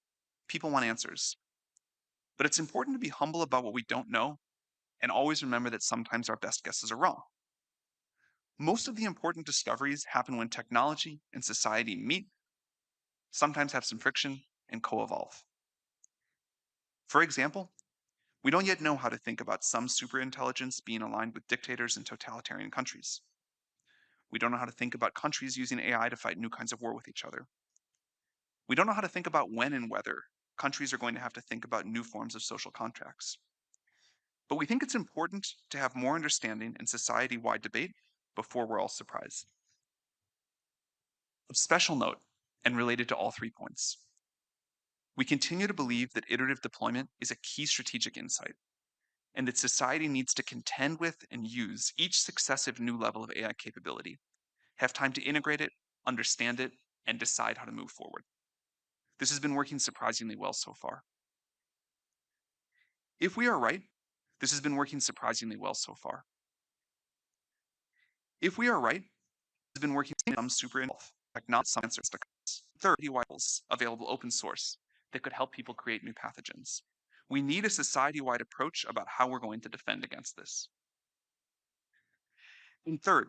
people want answers. But it's important to be humble about what we don't know and always remember that sometimes our best guesses are wrong. Most of the important discoveries happen when technology and society meet, sometimes have some friction, and co-evolve. For example, we don't yet know how to think about some superintelligence being aligned with dictators and totalitarian countries. We don't know how to think about countries using AI to fight new kinds of war with each other. We don't know how to think about when and whether countries are going to have to think about new forms of social contracts. But we think it's important to have more understanding and society-wide debate before we're all surprised. Of special note, and related to all 3 points, we continue to believe that iterative deployment is a key strategic insight, and that society needs to contend with and use each successive new level of AI capability, have time to integrate it, understand it, and decide how to move forward. This has been working surprisingly well so far. If we are right, this has been working surprisingly well so far. If we are right, this has been working super enough, like not some answers to cuts. 30 wireless available open source that could help people create new pathogens. We need a society-wide approach about how we're going to defend against this. And third,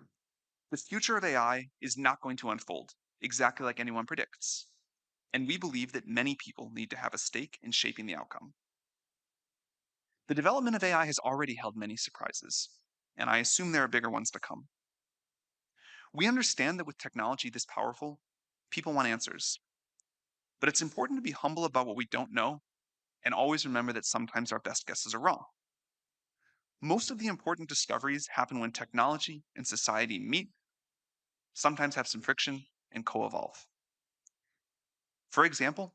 the future of AI is not going to unfold exactly like anyone predicts. And we believe that many people need to have a stake in shaping the outcome. The development of AI has already held many surprises, and I assume there are bigger ones to come. We understand that with technology this powerful, people want answers. But it's important to be humble about what we don't know and always remember that sometimes our best guesses are wrong. Most of the important discoveries happen when technology and society meet, sometimes have some friction, and co-evolve. For example,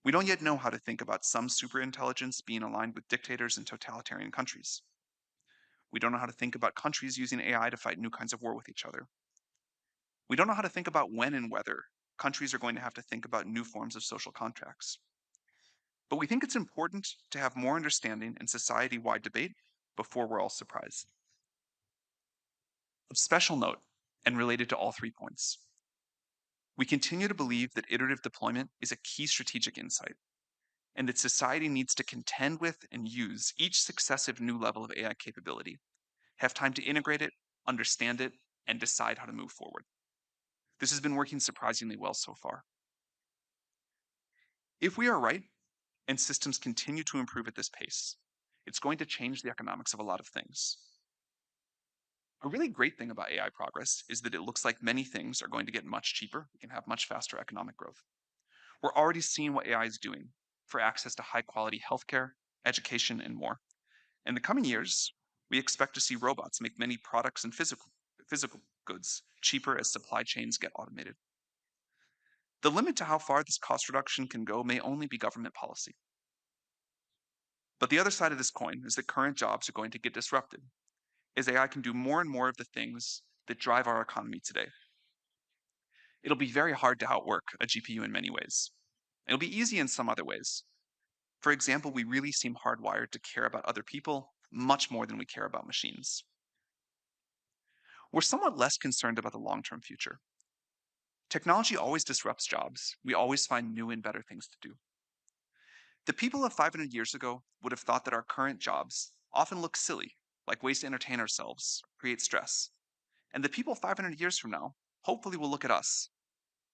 we don't yet know how to think about some superintelligence being aligned with dictators and totalitarian countries. We don't know how to think about countries using AI to fight new kinds of war with each other. We don't know how to think about when and whether countries are going to have to think about new forms of social contracts. But we think it's important to have more understanding and society-wide debate before we're all surprised. Of special note, and related to all 3 points, we continue to believe that iterative deployment is a key strategic insight, and that society needs to contend with and use each successive new level of AI capability, have time to integrate it, understand it, and decide how to move forward. This has been working surprisingly well so far. If we are right, and systems continue to improve at this pace, it's going to change the economics of a lot of things. A really great thing about AI progress is that it looks like many things are going to get much cheaper. We can have much faster economic growth. We're already seeing what AI is doing for access to high quality healthcare, education, and more. In the coming years, we expect to see robots make many products and physical goods cheaper as supply chains get automated. The limit to how far this cost reduction can go may only be government policy. But the other side of this coin is that current jobs are going to get disrupted as AI can do more and more of the things that drive our economy today. It'll be very hard to outwork a GPU in many ways. It'll be easy in some other ways. For example, we really seem hardwired to care about other people much more than we care about machines. We're somewhat less concerned about the long-term future. Technology always disrupts jobs. We always find new and better things to do. The people of 500 years ago would have thought that our current jobs often look silly, like ways to entertain ourselves, create stress. And the people 500 years from now hopefully will look at us,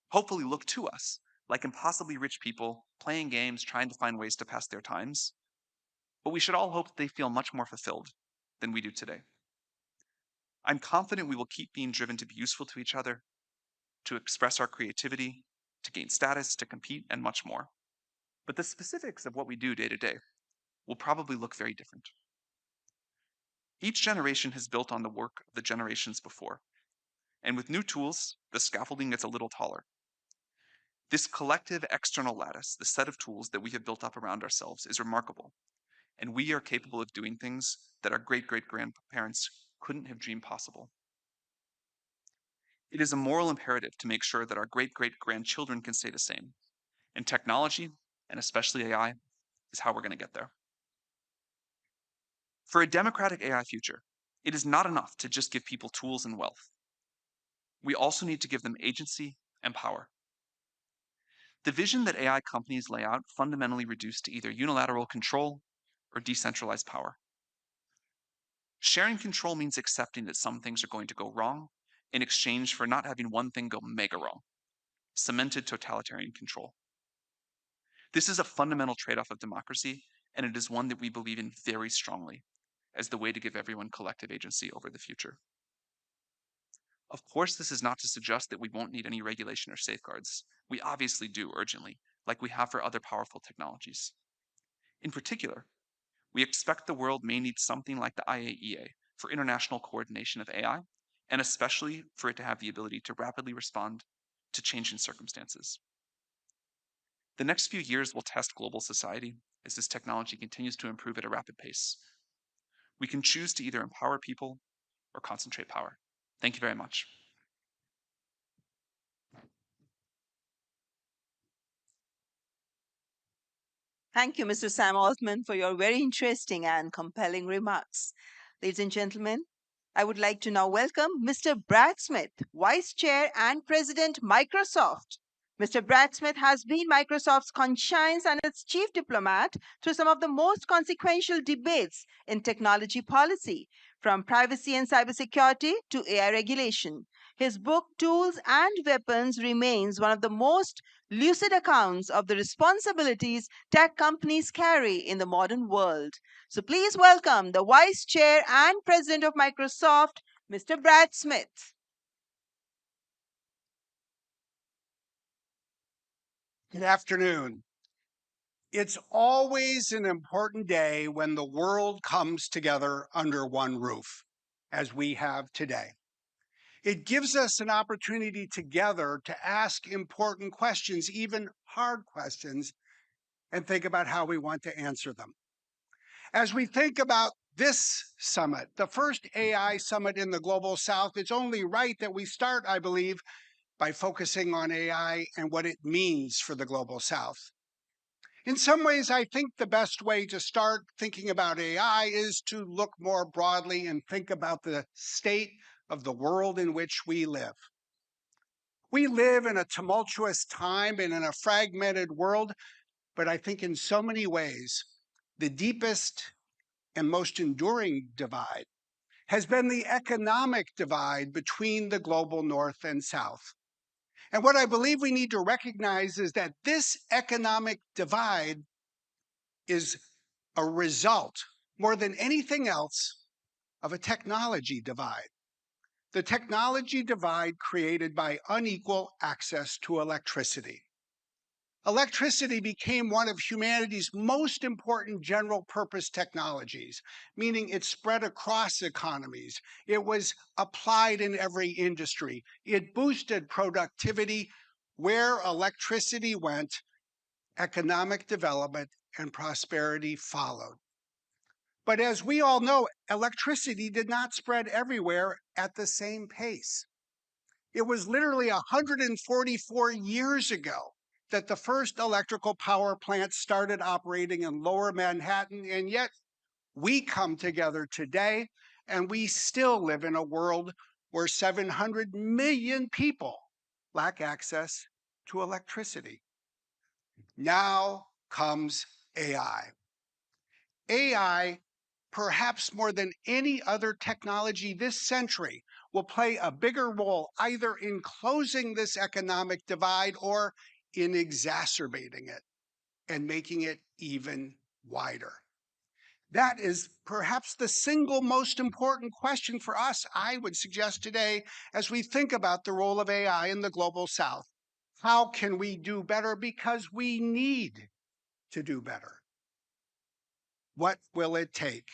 hopefully look to us, like impossibly rich people playing games, trying to find ways to pass their times. But we should all hope that they feel much more fulfilled than we do today. I'm confident we will keep being driven to be useful to each other, to express our creativity, to gain status, to compete, and much more. But the specifics of what we do day to day will probably look very different. Each generation has built on the work of the generations before, and with new tools, the scaffolding gets a little taller. This collective external lattice, the set of tools that we have built up around ourselves, is remarkable, and we are capable of doing things that our great-great-grandparents couldn't have dreamed possible. It is a moral imperative to make sure that our great-great-grandchildren can say the same, and technology, and especially AI, is how we're going to get there. For a democratic AI future, it is not enough to just give people tools and wealth. We also need to give them agency and power. The vision that AI companies lay out fundamentally reduced to either unilateral control or decentralized power. Sharing control means accepting that some things are going to go wrong in exchange for not having one thing go mega wrong, cemented totalitarian control. This is a fundamental trade-off of democracy, and it is one that we believe in very strongly as the way to give everyone collective agency over the future. Of course, this is not to suggest that we won't need any regulation or safeguards. We obviously do urgently, like we have for other powerful technologies. In particular, we expect the world may need something like the IAEA for international coordination of AI, and especially for it to have the ability to rapidly respond to changing circumstances. The next few years will test global society as this technology continues to improve at a rapid pace. We can choose to either empower people or concentrate power. Thank you very much. Thank you, Mr. Sam Altman, for your very interesting and compelling remarks. Ladies and gentlemen, I would like to now welcome Mr. Brad Smith, Vice Chair and President, Microsoft. Mr. Brad Smith has been Microsoft's conscience and its chief diplomat through some of the most consequential debates in technology policy, from privacy and cybersecurity to AI regulation. His book, Tools and Weapons, remains one of the most lucid accounts of the responsibilities tech companies carry in the modern world. So please welcome the Vice Chair and President of Microsoft, Mr. Brad Smith. Good afternoon. It's always an important day when the world comes together under one roof, as we have today. It gives us an opportunity together to ask important questions, even hard questions, and think about how we want to answer them. As we think about this summit, the first AI summit in the Global South, it's only right that we start, I believe, by focusing on AI and what it means for the Global South. In some ways, I think the best way to start thinking about AI is to look more broadly and think about the state of the world in which we live. We live in a tumultuous time and in a fragmented world, but I think in so many ways, the deepest and most enduring divide has been the economic divide between the global North and South. And what I believe we need to recognize is that this economic divide is a result, more than anything else, of a technology divide. The technology divide created by unequal access to electricity. Electricity became one of humanity's most important general purpose technologies, meaning it spread across economies. It was applied in every industry. It boosted productivity. Where electricity went, economic development and prosperity followed. But as we all know, electricity did not spread everywhere at the same pace. It was literally 144 years ago that the first electrical power plant started operating in Lower Manhattan, and yet we come together today and we still live in a world where 700 million people lack access to electricity. Now comes AI. AI, perhaps more than any other technology this century, will play a bigger role either in closing this economic divide or in exacerbating it and making it even wider. That is perhaps the single most important question for us, I would suggest today, as we think about the role of AI in the global South. How can we do better? Because we need to do better. What will it take?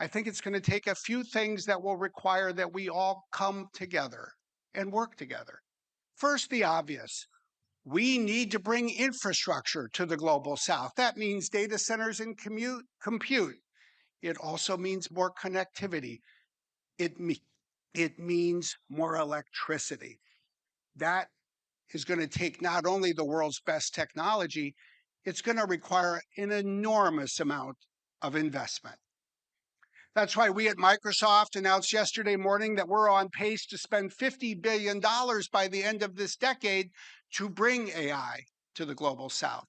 I think it's going to take a few things that will require that we all come together and work together. First, the obvious. We need to bring infrastructure to the global South. That means data centers and compute. It also means more connectivity. It means more electricity. That is going to take not only the world's best technology, it's going to require an enormous amount of investment. That's why we at Microsoft announced yesterday morning that we're on pace to spend $50 billion by the end of this decade to bring AI to the global South.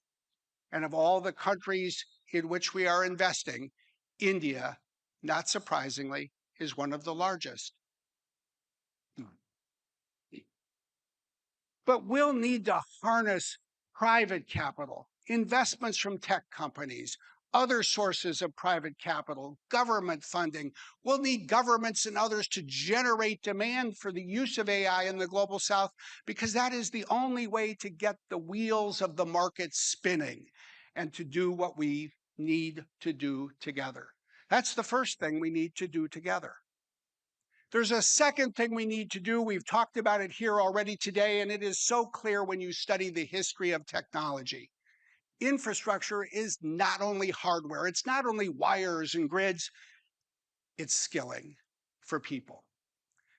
And of all the countries in which we are investing, India, not surprisingly, is one of the largest. But we'll need to harness private capital, investments from tech companies, other sources of private capital, government funding. We'll need governments and others to generate demand for the use of AI in the global South, because that is the only way to get the wheels of the market spinning and to do what we need to do together. That's the first thing we need to do together. There's a second thing we need to do. We've talked about it here already today, and it is so clear when you study the history of technology. Infrastructure is not only hardware, it's not only wires and grids, it's skilling for people.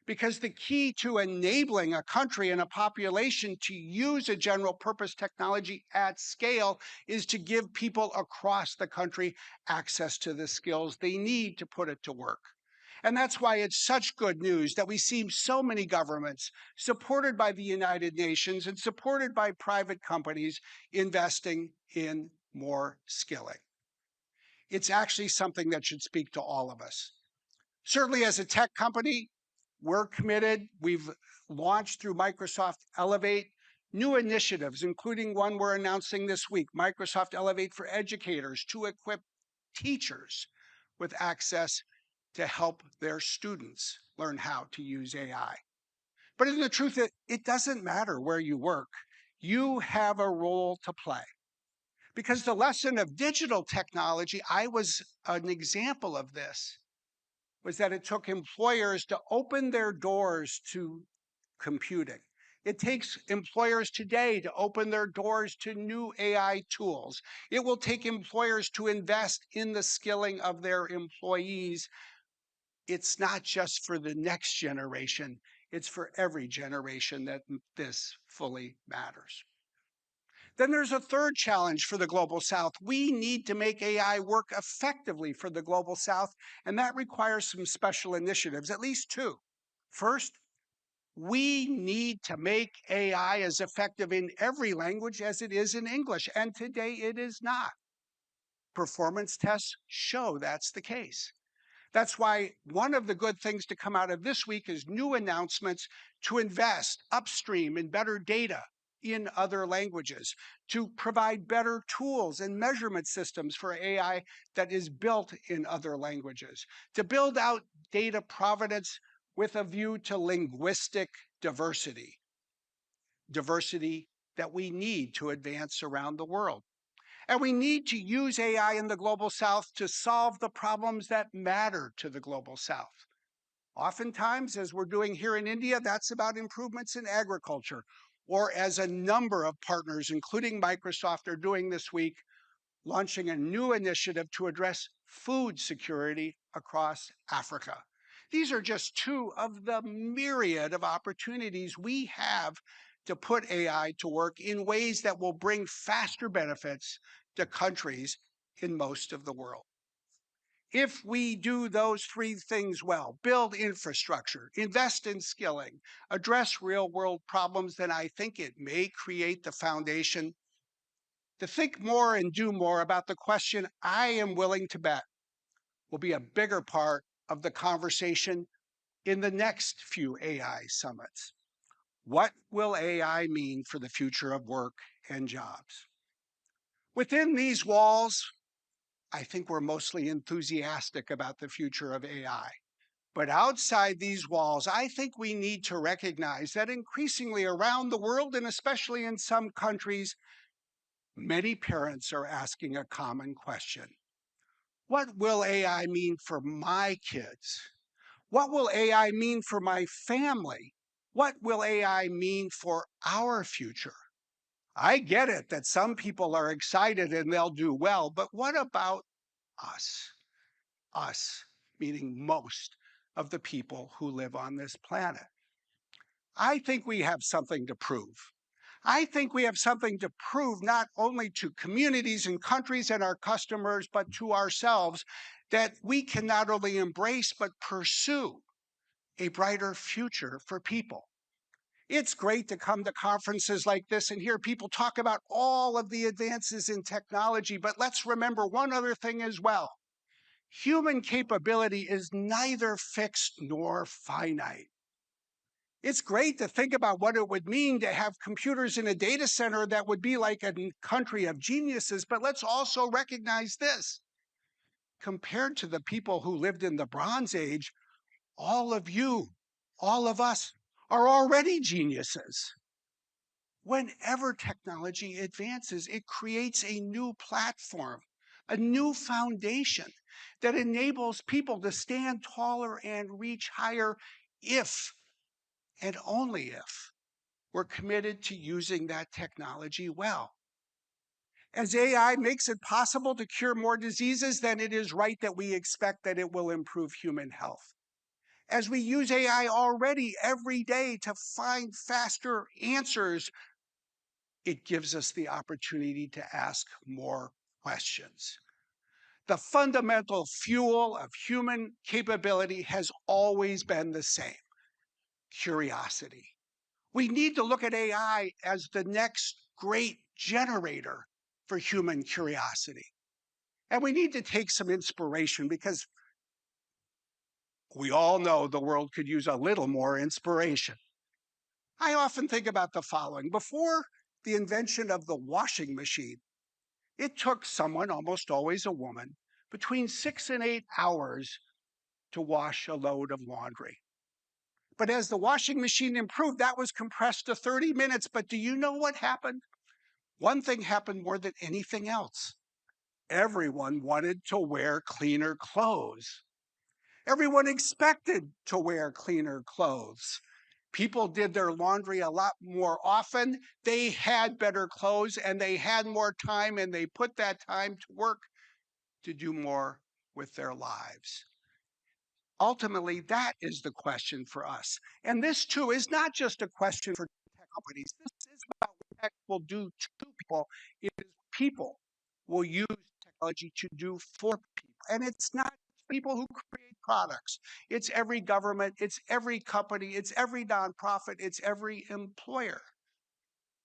Because the key to enabling a country and a population to use a general purpose technology at scale is to give people across the country access to the skills they need to put it to work. And that's why it's such good news that we see so many governments supported by the United Nations and supported by private companies investing in more skilling. It's actually something that should speak to all of us. Certainly as a tech company, we're committed. We've launched through Microsoft Elevate new initiatives, including one we're announcing this week, Microsoft Elevate for Educators, to equip teachers with access to help their students learn how to use AI. But in the truth, it doesn't matter where you work. You have a role to play. Because the lesson of digital technology, I was an example of this, was that it took employers to open their doors to computing. It takes employers today to open their doors to new AI tools. It will take employers to invest in the skilling of their employees. It's not just for the next generation, it's for every generation that this fully matters. Then there's a third challenge for the global South. We need to make AI work effectively for the global South, and that requires some special initiatives, at least two. First, we need to make AI as effective in every language as it is in English, and today it is not. Performance tests show that's the case. That's why one of the good things to come out of this week is new announcements to invest upstream in better data in other languages, to provide better tools and measurement systems for AI that is built in other languages, to build out data provenance with a view to linguistic diversity, diversity that we need to advance around the world. And we need to use AI in the global south to solve the problems that matter to the global south. Oftentimes, as we're doing here in India, that's about improvements in agriculture, or as a number of partners, including Microsoft, are doing this week, launching a new initiative to address food security across Africa. These are just two of the myriad of opportunities we have to put AI to work in ways that will bring faster benefits to countries in most of the world. If we do those three things well, build infrastructure, invest in skilling, address real-world problems, then I think it may create the foundation to think more and do more about the question I am willing to bet will be a bigger part of the conversation in the next few AI summits. What will AI mean for the future of work and jobs? Within these walls, I think we're mostly enthusiastic about the future of AI. But outside these walls, I think we need to recognize that increasingly around the world, and especially in some countries, many parents are asking a common question. What will AI mean for my kids? What will AI mean for my family? What will AI mean for our future? I get it that some people are excited and they'll do well, but what about us? Us, meaning most of the people who live on this planet. I think we have something to prove. I think we have something to prove not only to communities and countries and our customers, but to ourselves, that we can not only embrace but pursue a brighter future for people. It's great to come to conferences like this and hear people talk about all of the advances in technology, but let's remember one other thing as well. Human capability is neither fixed nor finite. It's great to think about what it would mean to have computers in a data center that would be like a country of geniuses, but let's also recognize this. Compared to the people who lived in the Bronze Age, all of you, all of us, are already geniuses. Whenever technology advances, it creates a new platform, a new foundation that enables people to stand taller and reach higher if, and only if, we're committed to using that technology well. As AI makes it possible to cure more diseases, then it is right that we expect that it will improve human health. As we use AI already every day to find faster answers, it gives us the opportunity to ask more questions. The fundamental fuel of human capability has always been the same: curiosity. We need to look at AI as the next great generator for human curiosity. And we need to take some inspiration because we all know the world could use a little more inspiration. I often think about the following. Before the invention of the washing machine, it took someone, almost always a woman, between 6 and 8 hours to wash a load of laundry. But as the washing machine improved, that was compressed to 30 minutes. But do you know what happened? One thing happened more than anything else. Everyone wanted to wear cleaner clothes. Everyone expected to wear cleaner clothes. People did their laundry a lot more often. They had better clothes and they had more time, and they put that time to work to do more with their lives. Ultimately, that is the question for us. And this, too, is not just a question for tech companies. This is about what tech will do to people. It is people will use technology to do for people. And it's not people who create products. It's every government, it's every company, it's every nonprofit, it's every employer.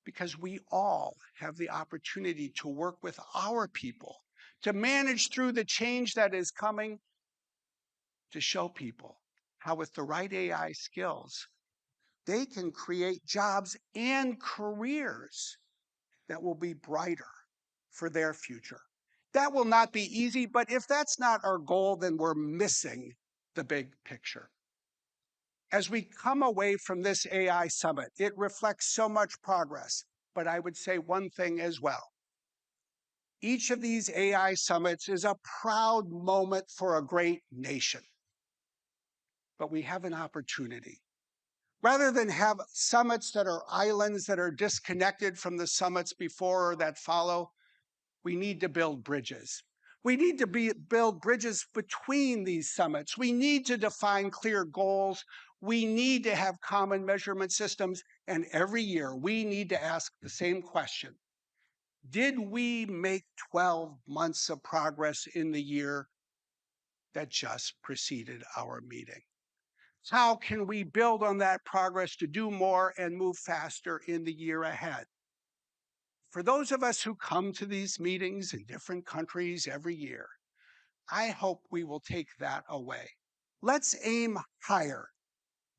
Because we all have the opportunity to work with our people, to manage through the change that is coming, to show people how with the right AI skills, they can create jobs and careers that will be brighter for their future. That will not be easy, but if that's not our goal, then we're missing the big picture. As we come away from this AI summit, it reflects so much progress, but I would say one thing as well. Each of these AI summits is a proud moment for a great nation. But we have an opportunity. Rather than have summits that are islands that are disconnected from the summits before or that follow, we need to build bridges. We need to build bridges between these summits. We need to define clear goals. We need to have common measurement systems. And every year, we need to ask the same question. Did we make 12 months of progress in the year that just preceded our meeting? How can we build on that progress to do more and move faster in the year ahead? For those of us who come to these meetings in different countries every year, I hope we will take that away. Let's aim higher,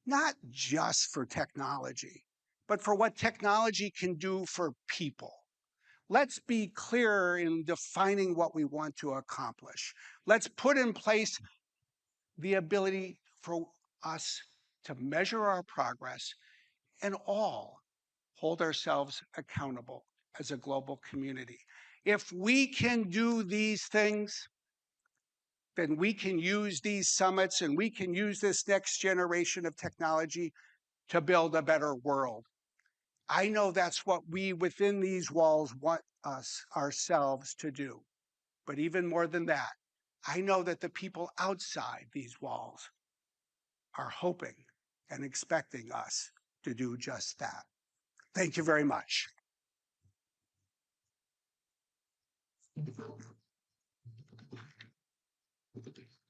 not just for technology, but for what technology can do for people. Let's be clear in defining what we want to accomplish. Let's put in place the ability for us to measure our progress and all hold ourselves accountable as a global community. If we can do these things, then we can use these summits and we can use this next generation of technology to build a better world. I know that's what we within these walls want us ourselves to do. But even more than that, I know that the people outside these walls are hoping and expecting us to do just that. Thank you very much.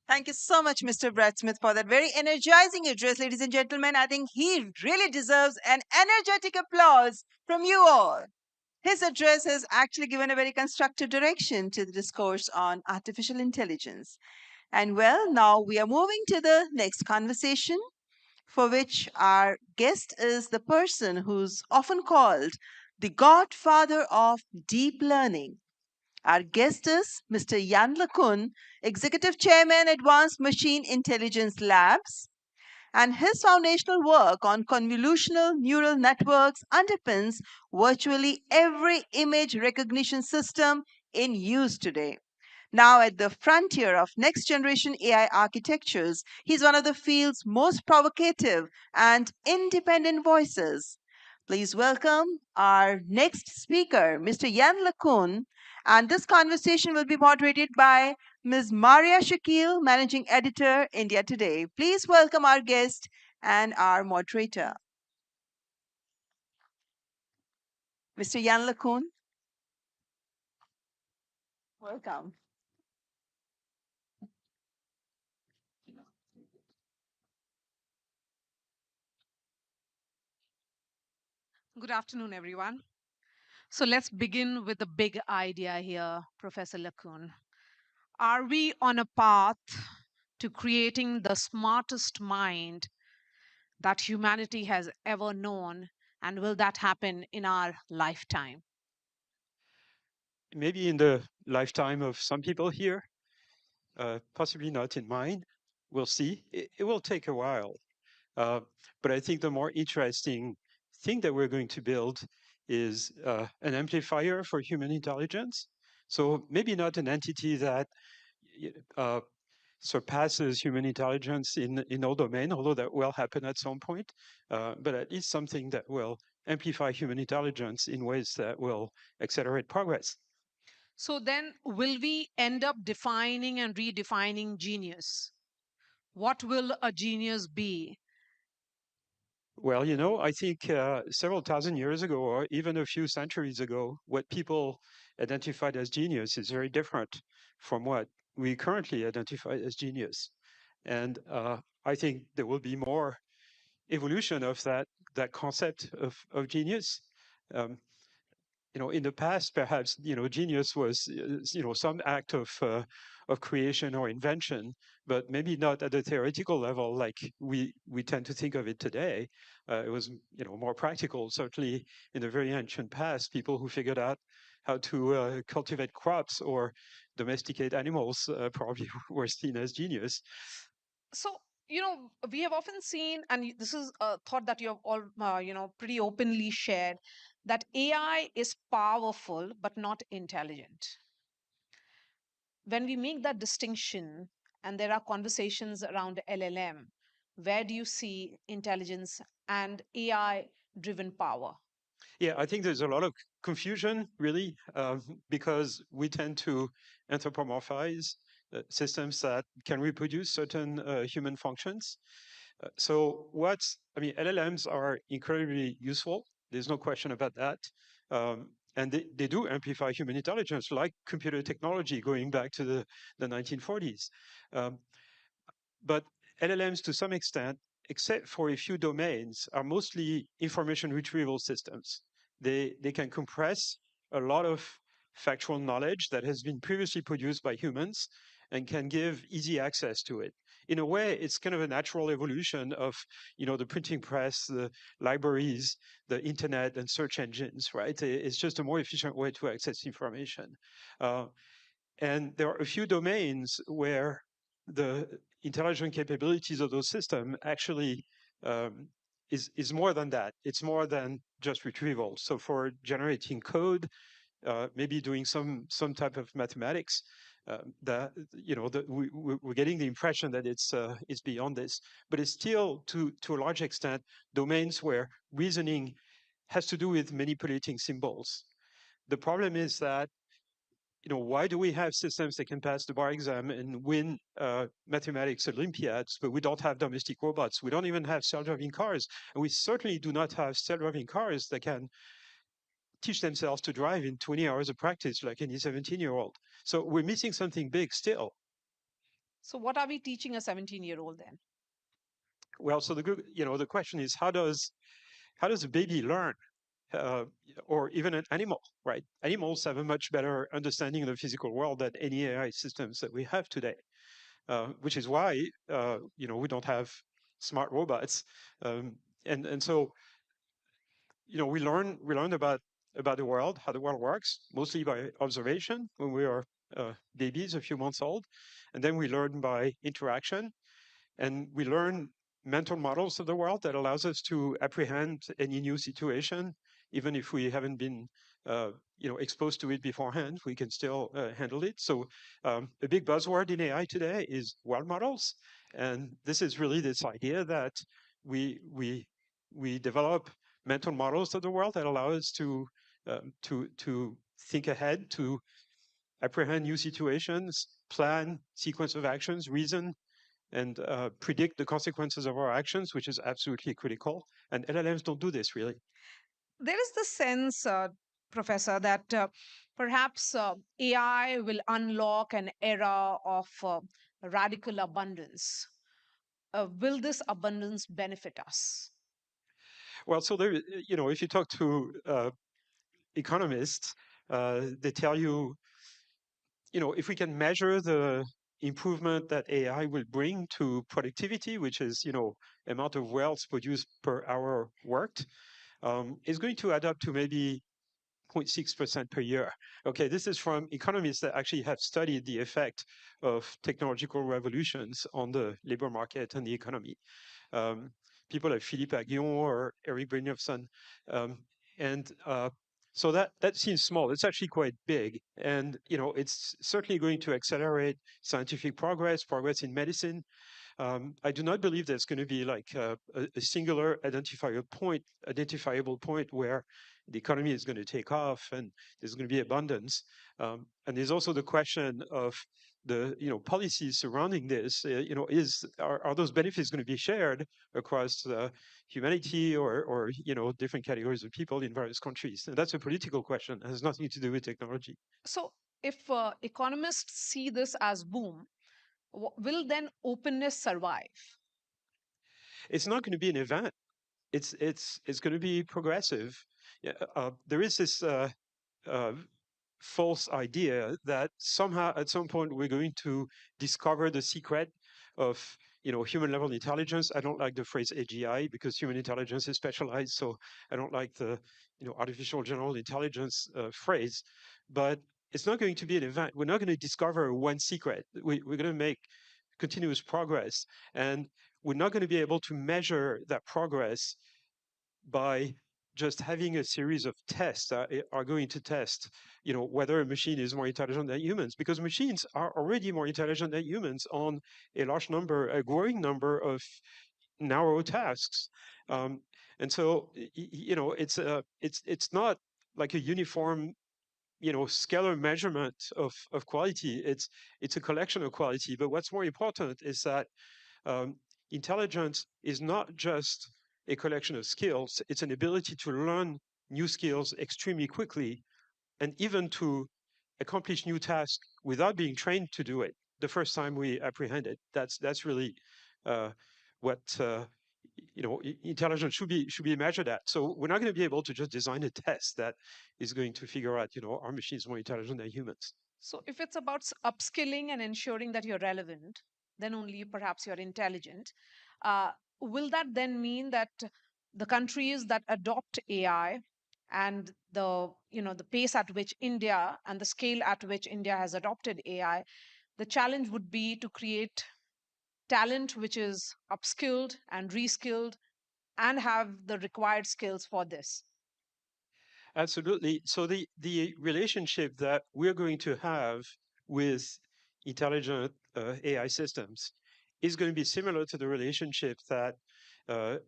Thank you so much, Mr. Brad Smith, for that very energizing address, ladies and gentlemen. I think he really deserves an energetic applause from you all. His address has actually given a very constructive direction to the discourse on artificial intelligence. And well, now we are moving to the next conversation, for which our guest is the person who's often called the godfather of deep learning. Our guest is Mr. Jan LeCun, Executive Chairman, Advanced Machine Intelligence Labs, and his foundational work on convolutional neural networks underpins virtually every image recognition system in use today. Now, at the frontier of next generation AI architectures, he's one of the field's most provocative and independent voices. Please welcome our next speaker, Mr. Jan LeCun, and this conversation will be moderated by Ms. Maria Shakil, Managing Editor, India Today. Please welcome our guest and our moderator. Mr. Jan LeCun. Welcome. Good afternoon, everyone. So let's begin with the big idea here, Professor LeCun. Are we on a path to creating the smartest mind that humanity has ever known? And will that happen in our lifetime? Maybe in the lifetime of some people here, possibly not in mine. We'll see. It will take a while. But I think the more interesting thing that we're going to build is an amplifier for human intelligence. So maybe not an entity that surpasses human intelligence in all domains, although that will happen at some point, but at least something that will amplify human intelligence in ways that will accelerate progress. So then, will we end up defining and redefining genius? What will a genius be? Well, you know, I think several thousand years ago, or even a few centuries ago, what people identified as genius is very different from what we currently identify as genius. And I think there will be more evolution of that concept of genius. in the past, perhaps, genius was, some act of creation or invention, but maybe not at the theoretical level like we tend to think of it today. It was, more practical. Certainly, in the very ancient past, people who figured out how to cultivate crops or domesticate animals probably were seen as genius. So, we have often seen, and this is a thought that you have all, pretty openly shared, that AI is powerful but not intelligent. When we make that distinction, and there are conversations around LLM, where do you see intelligence and AI driven power? Yeah, I think there's a lot of confusion, really, because we tend to anthropomorphize systems that can reproduce certain human functions. LLMs are incredibly useful. There's no question about that. And they do amplify human intelligence, like computer technology going back to the 1940s. But LLMs, to some extent, except for a few domains, are mostly information retrieval systems. They can compress a lot of factual knowledge that has been previously produced by humans and can give easy access to it. In a way, it's kind of a natural evolution of, the printing press, the libraries, the internet, and search engines, right? It's just a more efficient way to access information. And there are a few domains where the intelligent capabilities of those systems actually is more than that. It's more than just retrieval. So for generating code, maybe doing some type of mathematics, we're getting the impression that it's beyond this. But it's still, to a large extent, domains where reasoning has to do with manipulating symbols. The problem is that why do we have systems that can pass the bar exam and win mathematics Olympiads, but we don't have domestic robots? We don't even have self-driving cars. And we certainly do not have self-driving cars that can teach themselves to drive in 20 hours of practice, like any 17-year-old. So we're missing something big still. So what are we teaching a 17-year-old then? Well, so the question is, how does a baby learn? Or even an animal, right? Animals have a much better understanding of the physical world than any AI systems that we have today, which is why we don't have smart robots, and so we learn about the world, how the world works, mostly by observation when we are babies, a few months old, and then we learn by interaction, and we learn mental models of the world that allows us to apprehend any new situation. Even if we haven't been exposed to it beforehand, we can still handle it. So a big buzzword in AI today is world models. And this is really this idea that we develop mental models of the world that allow us to think ahead, to apprehend new situations, plan sequence of actions, reason, and predict the consequences of our actions, which is absolutely critical. And LLMs don't do this, really. There is the sense, Professor, that perhaps AI will unlock an era of radical abundance. Will this abundance benefit us? Well, so there, if you talk to economists, they tell you, if we can measure the improvement that AI will bring to productivity, which is, amount of wealth produced per hour worked, is going to add up to maybe 0.6% per year. Okay, this is from economists that actually have studied the effect of technological revolutions on the labor market and the economy. People like Philippe Aghion or Eric Brynjolfsson. So that seems small. It's actually quite big. And, it's certainly going to accelerate scientific progress in medicine. I do not believe there's going to be like a singular identifiable point where the economy is going to take off and there's going to be abundance. And there's also the question of the policies surrounding this. Are those benefits going to be shared across humanity or different categories of people in various countries? And that's a political question. It has nothing to do with technology. So if economists see this as boom, will then openness survive? It's not going to be an event. It's going to be progressive. Yeah, there is this false idea that somehow at some point we're going to discover the secret of human level intelligence. I don't like the phrase AGI because human intelligence is specialized, so I don't like the artificial general intelligence phrase. But it's not going to be an event. We're not going to discover one secret. We're going to make continuous progress, and we're not going to be able to measure that progress by just having a series of tests that are going to test, whether a machine is more intelligent than humans, because machines are already more intelligent than humans on a growing number of narrow tasks. And so, it's not like a uniform, scalar measurement of quality. It's a collection of quality. But what's more important is that intelligence is not just a collection of skills. It's an ability to learn new skills extremely quickly, and even to accomplish new tasks without being trained to do it the first time we apprehend it. That's really what intelligence should be measured at. So we're not going to be able to just design a test that is going to figure out, are machines more intelligent than humans? So if it's about upskilling and ensuring that you're relevant, then only perhaps you're intelligent. Will that then mean that the countries that adopt AI and the pace at which India and the scale at which India has adopted AI, the challenge would be to create talent which is upskilled and reskilled and have the required skills for this? Absolutely. So the relationship that we're going to have with intelligent AI systems is going to be similar to the relationship that a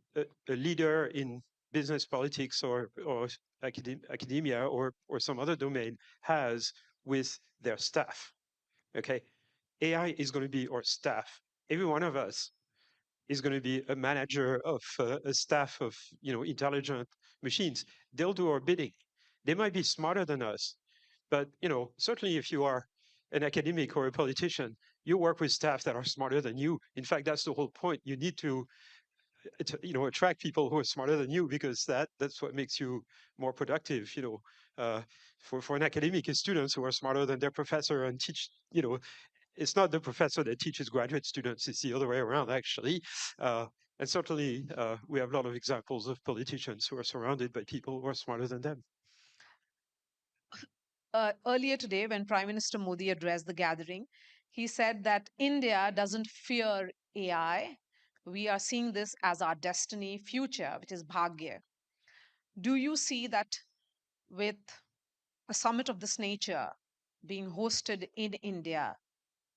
leader in business, politics, or academia, or some other domain has with their staff. Okay, AI is going to be our staff. Every one of us is going to be a manager of a staff of intelligent machines. They'll do our bidding. They might be smarter than us, but certainly if you are an academic or a politician, you work with staff that are smarter than you. In fact, that's the whole point. You need to attract people who are smarter than you, because that's what makes you more productive. For an academic, it's students who are smarter than their professor and teach. It's not the professor that teaches graduate students, it's the other way around, actually. And certainly, we have a lot of examples of politicians who are surrounded by people who are smarter than them. Earlier today, when Prime Minister Modi addressed the gathering, he said that India doesn't fear AI. We are seeing this as our destiny, future, which is Bhagya. Do you see that with a summit of this nature being hosted in India,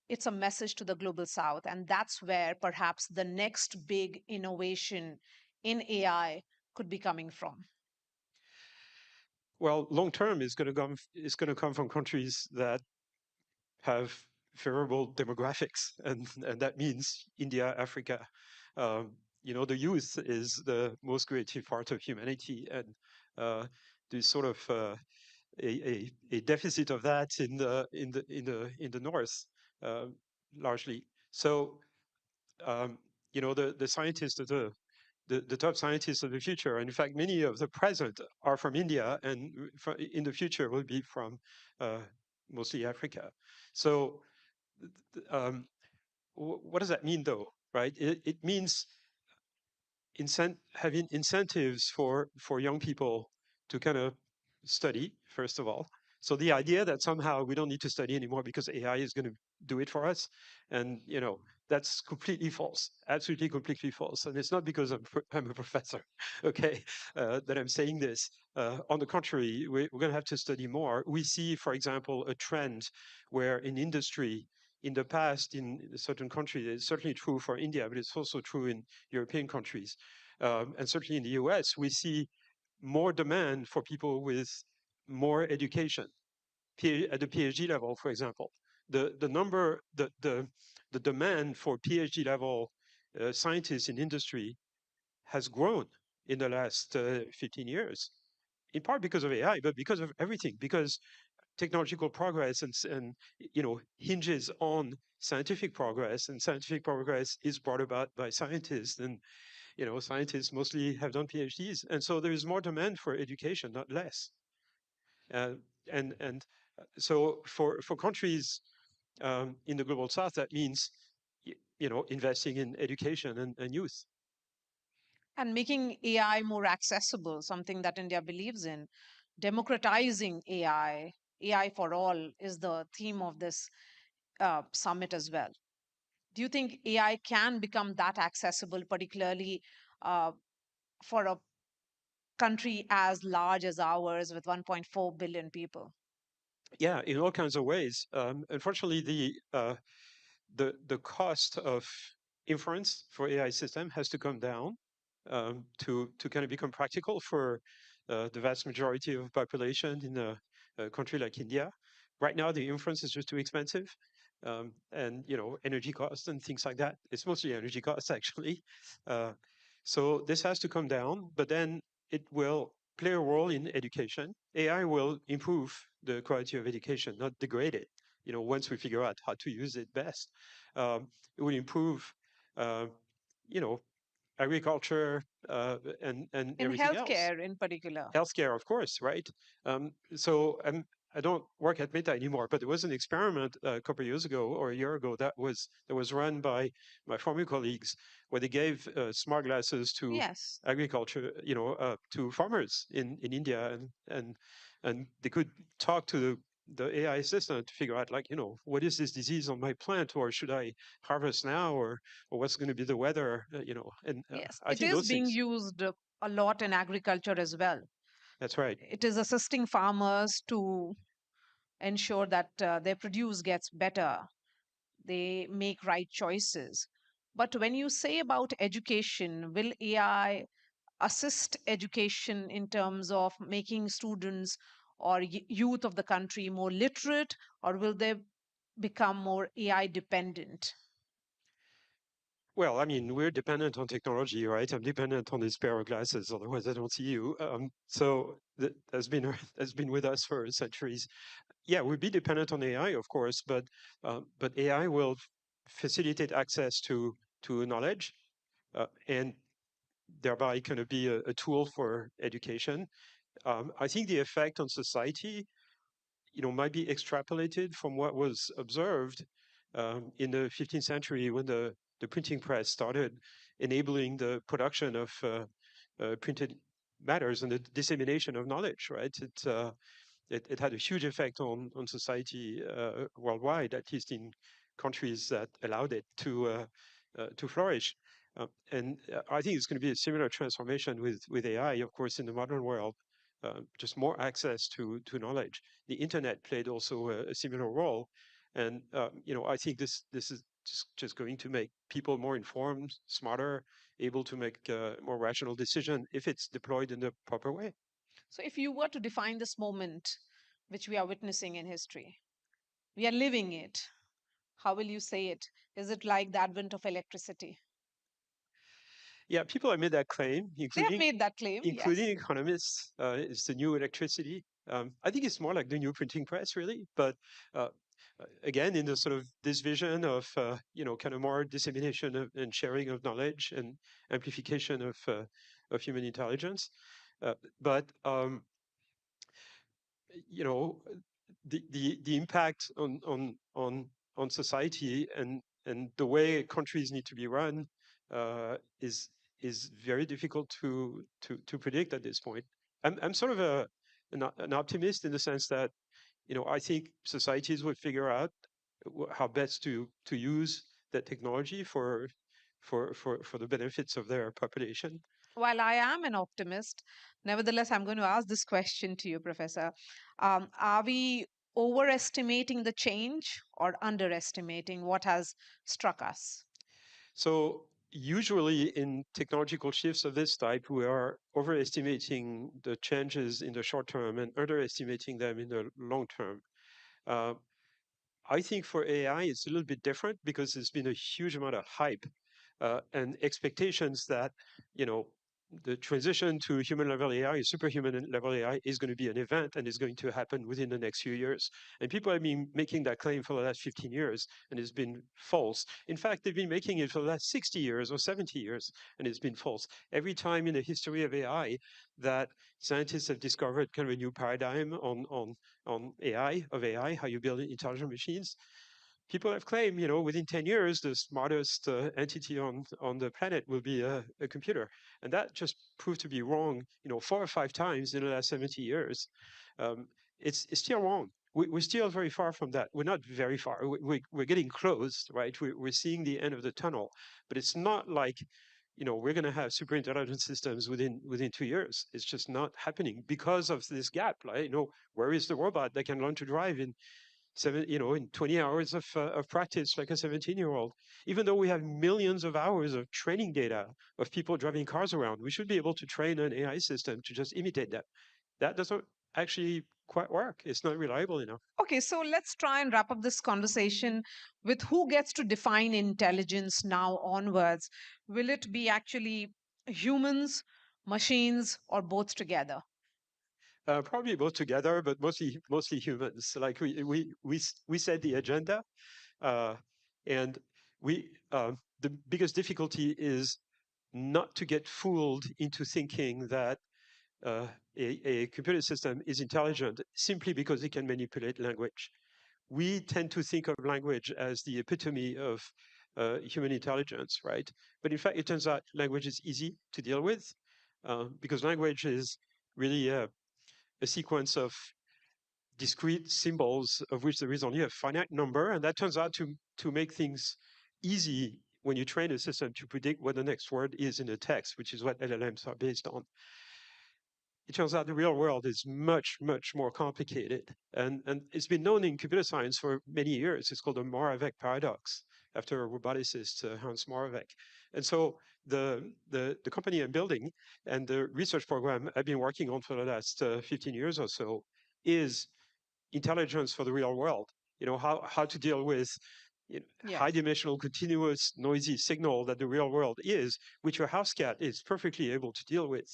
it's a message to the global south, and that's where perhaps the next big innovation in AI could be coming from? Well, long term is going to come from countries that have favorable demographics, and that means India, Africa. The youth is the most creative part of humanity, and there's sort of a deficit of that in the north, largely. So the scientists are the top scientists of the future. And in fact, many of the present are from India, and in the future will be from mostly Africa. So what does that mean, though, right? It means having incentives for young people to kind of study, first of all. So the idea that somehow we don't need to study anymore because AI is going to do it for us, and that's completely false, absolutely completely false. And it's not because I'm a professor, okay, that I'm saying this. On the contrary, we're going to have to study more. We see, for example, a trend where in industry, in the past, in certain countries, it's certainly true for India, but it's also true in European countries, and certainly in the US, we see more demand for people with more education at the PhD level, for example. The demand for PhD level scientists in industry has grown in the last 15 years, in part because of AI, but because of everything, because technological progress and hinges on scientific progress, and scientific progress is brought about by scientists, and scientists mostly have done PhDs, and so there is more demand for education, not less. and so for countries in the global south, that means investing in education and youth. And making AI more accessible, something that India believes in. Democratizing AI, AI for all, is the theme of this summit as well. Do you think AI can become that accessible, particularly for a country as large as ours with 1.4 billion people? Yeah, in all kinds of ways. Unfortunately, the cost of inference for AI system has to come down to kind of become practical for the vast majority of population in a country like India. Right now, the inference is just too expensive, and energy costs and things like that. It's mostly energy costs actually. So this has to come down, but then it will play a role in education. AI will improve the quality of education, not degrade it. Once we figure out how to use it best, it will improve, agriculture and In everything else. healthcare, in particular. Healthcare, of course, right? So I don't work at Meta anymore, but there was an experiment a couple of years ago or a year ago that was run by my former colleagues, where they gave smart glasses to Yes. agriculture, to farmers in India, and they could talk to the AI assistant to figure out, like, what is this disease on my plant, or should I harvest now, or what's going to be the weather, and Yes, I it think is those being things. used a lot in agriculture as well. That's right. It is assisting farmers to ensure that their produce gets better, they make right choices. But when you say about education, will AI assist education in terms of making students or youth of the country more literate, or will they become more AI dependent? Well, I mean, we're dependent on technology, right? I'm dependent on this pair of glasses, otherwise I don't see you. So that's been that's been with us for centuries. Yeah, we'll be dependent on AI, of course, but AI will facilitate access to knowledge, and thereby kind of be a tool for education. I think the effect on society, might be extrapolated from what was observed in the 15th century when the printing press started enabling the production of printed matters and the dissemination of knowledge, right? It had a huge effect on society worldwide, at least in countries that allowed it to flourish. And I think it's going to be a similar transformation with AI, of course, in the modern world. Just more access to knowledge. The internet played also a similar role, and I think this is just going to make people more informed, smarter, able to make more rational decision if it's deployed in the proper way. So, if you were to define this moment which we are witnessing in history, we are living it. How will you say it? Is it like the advent of electricity? Yeah, people have made that claim, They have made that claim, including yes. economists. It's the new electricity. I think it's more like the new printing press, really. But again, in the sort of this vision of kind of more dissemination and sharing of knowledge and amplification of human intelligence. But the impact on society and the way countries need to be run is very difficult to predict at this point. I'm sort of an optimist in the sense that I think societies will figure out how best to use that technology for the benefits of their population. While I am an optimist, nevertheless, I'm going to ask this question to you, Professor. Are we overestimating the change or underestimating what has struck us? So usually in technological shifts of this type, we are overestimating the changes in the short term and underestimating them in the long term. I think for AI, it's a little bit different because there's been a huge amount of hype and expectations that, the transition to human-level AI, superhuman-level AI, is going to be an event and is going to happen within the next few years. And people have been making that claim for the last 15 years, and it's been false. In fact, they've been making it for the last 60 years or 70 years, and it's been false. Every time in the history of AI that scientists have discovered kind of a new paradigm on AI, how you build intelligent machines, people have claimed, within 10 years, the smartest entity on the planet will be a computer. And that just proved to be wrong, 4 or 5 times in the last 70 years. It's still wrong. We're still very far from that. We're not very far. We're getting close, right? We're seeing the end of the tunnel. But it's not like, we're going to have super intelligent systems within 2 years. It's just not happening because of this gap. Right? Where is the robot that can learn to drive in 20 hours of practice, like a 17-year-old? Even though we have millions of hours of training data of people driving cars around, we should be able to train an AI system to just imitate that. That doesn't actually quite work. It's not reliable enough. Okay, so let's try and wrap up this conversation with who gets to define intelligence now onwards. Will it be actually humans, machines, or both together? Probably both together, but mostly humans. Like we set the agenda, and the biggest difficulty is not to get fooled into thinking that a computer system is intelligent simply because it can manipulate language. We tend to think of language as the epitome of human intelligence, right? But in fact, it turns out language is easy to deal with because language is really a sequence of discrete symbols of which there is only a finite number, and that turns out to make things easy when you train a system to predict what the next word is in a text, which is what LLMs are based on. It turns out the real world is much, much more complicated. And it's been known in computer science for many years. It's called the Moravec paradox, after a roboticist, Hans Moravec. And so the company I'm building and the research program I've been working on for the last 15 years or so is intelligence for the real world. How to deal with high-dimensional, continuous, noisy signal that the real world is, which your house cat is perfectly able to deal with.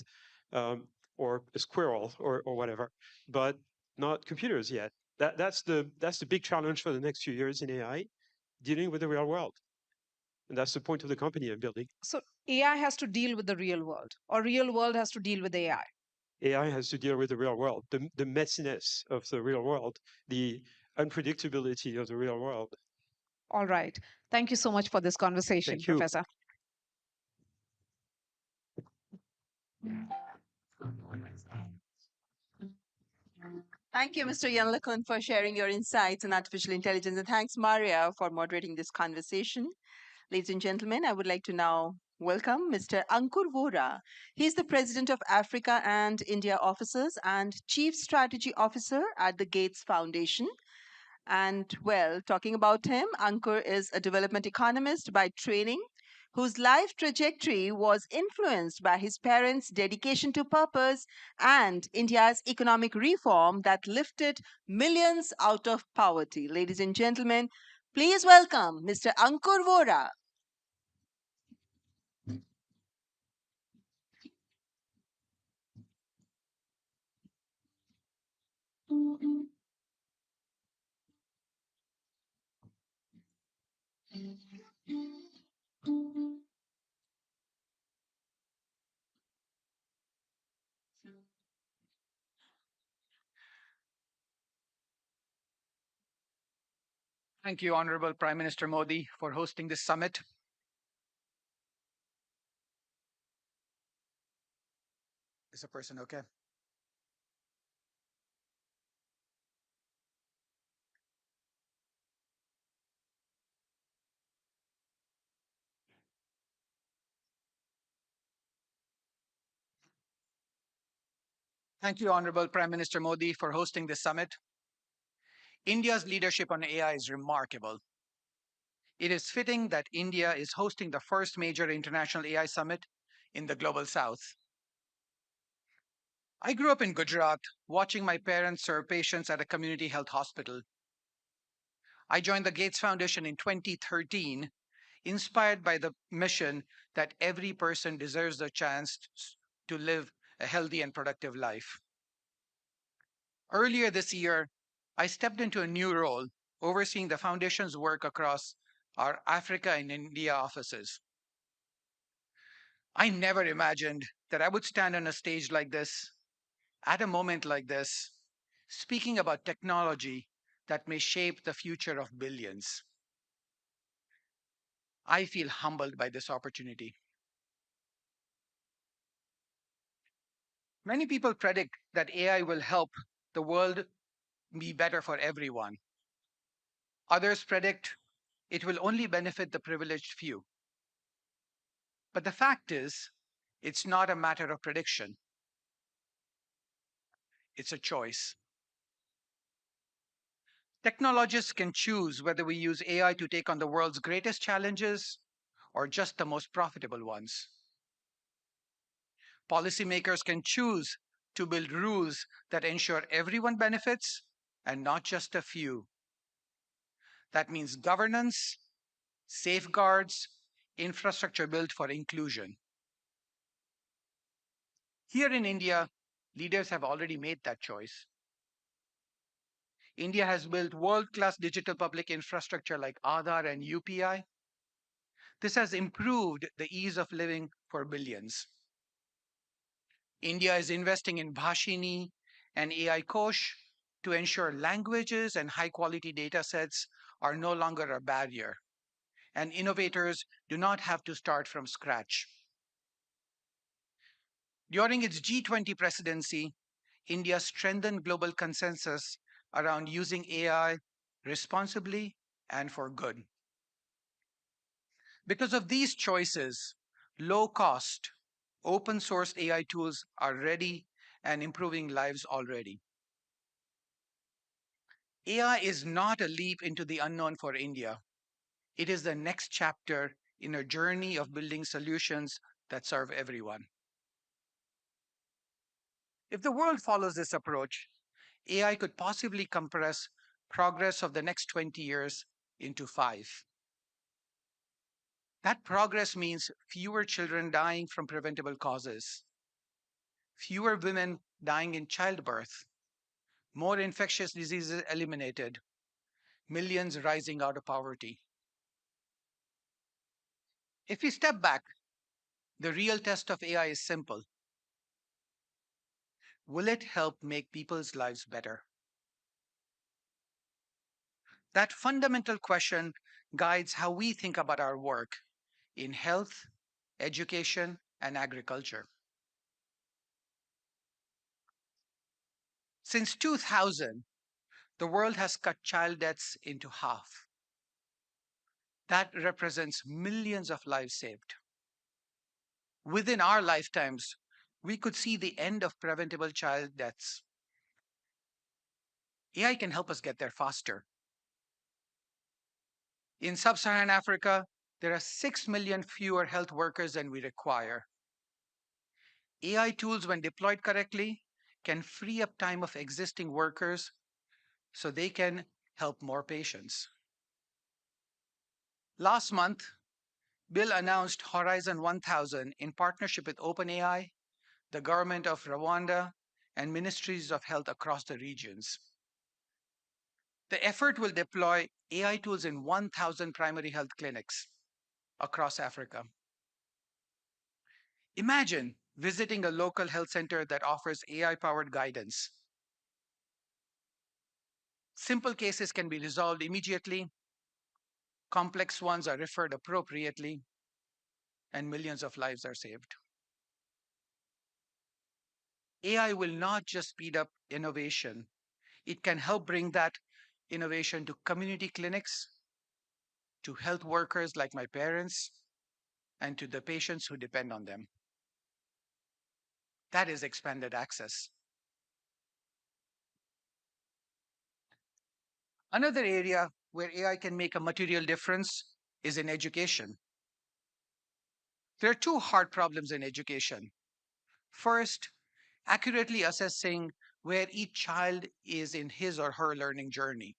Or a squirrel or whatever, but not computers yet. That's the big challenge for the next few years in AI, dealing with the real world. And that's the point of the company I'm building. So AI has to deal with the real world, or real world has to deal with AI? AI has to deal with the real world, the messiness of the real world, the unpredictability of the real world. All right. Thank you so much for this conversation, Thank you. Professor. Thank you, Mr. Yanlakun, for sharing your insights on artificial intelligence. And thanks, Maria, for moderating this conversation. Ladies and gentlemen, I would like to now welcome Mr. Ankur Vora. He's the President of Africa and India Offices and Chief Strategy Officer at the Gates Foundation. And well, talking about him, Ankur is a development economist by training, whose life trajectory was influenced by his parents' dedication to purpose and India's economic reform that lifted millions out of poverty. Ladies and gentlemen, please welcome Mr. Ankur Vora. Thank you, Honorable Prime Minister Modi, for hosting this summit. Is the person okay? Thank you, Honorable Prime Minister Modi, for hosting this summit. India's leadership on AI is remarkable. It is fitting that India is hosting the first major international AI summit in the Global South. I grew up in Gujarat, watching my parents serve patients at a community health hospital. I joined the Gates Foundation in 2013, inspired by the mission that every person deserves the chance to live a healthy and productive life. Earlier this year, I stepped into a new role overseeing the Foundation's work across our Africa and India offices. I never imagined that I would stand on a stage like this, at a moment like this, speaking about technology that may shape the future of billions. I feel humbled by this opportunity. Many people predict that AI will help the world be better for everyone. Others predict it will only benefit the privileged few. But the fact is, it's not a matter of prediction. It's a choice. Technologists can choose whether we use AI to take on the world's greatest challenges or just the most profitable ones. Policymakers can choose to build rules that ensure everyone benefits and not just a few. That means governance, safeguards, infrastructure built for inclusion. Here in India, leaders have already made that choice. India has built world-class digital public infrastructure like Aadhaar and UPI. This has improved the ease of living for billions. India is investing in Bhashini and AI Kosh to ensure languages and high-quality data sets are no longer a barrier, and innovators do not have to start from scratch. During its G20 presidency, India strengthened global consensus around using AI responsibly and for good. Because of these choices, low-cost, open-source AI tools are ready and improving lives already. AI is not a leap into the unknown for India. It is the next chapter in a journey of building solutions that serve everyone. If the world follows this approach, AI could possibly compress progress of the next 20 years into 5. That progress means fewer children dying from preventable causes, fewer women dying in childbirth, more infectious diseases eliminated, millions rising out of poverty. If we step back, the real test of AI is simple. Will it help make people's lives better? That fundamental question guides how we think about our work in health, education, and agriculture. Since 2000, the world has cut child deaths into half. That represents millions of lives saved. Within our lifetimes, we could see the end of preventable child deaths. AI can help us get there faster. In sub-Saharan Africa, there are 6 million fewer health workers than we require. AI tools, when deployed correctly, can free up time of existing workers so they can help more patients. Last month, Bill announced Horizon 1000 in partnership with OpenAI, the government of Rwanda, and ministries of health across the regions. The effort will deploy AI tools in 1,000 primary health clinics across Africa. Imagine visiting a local health center that offers AI-powered guidance. Simple cases can be resolved immediately, complex ones are referred appropriately, and millions of lives are saved. AI will not just speed up innovation, it can help bring that innovation to community clinics, to health workers like my parents, and to the patients who depend on them. That is expanded access. Another area where AI can make a material difference is in education. There are 2 hard problems in education. First, accurately assessing where each child is in his or her learning journey.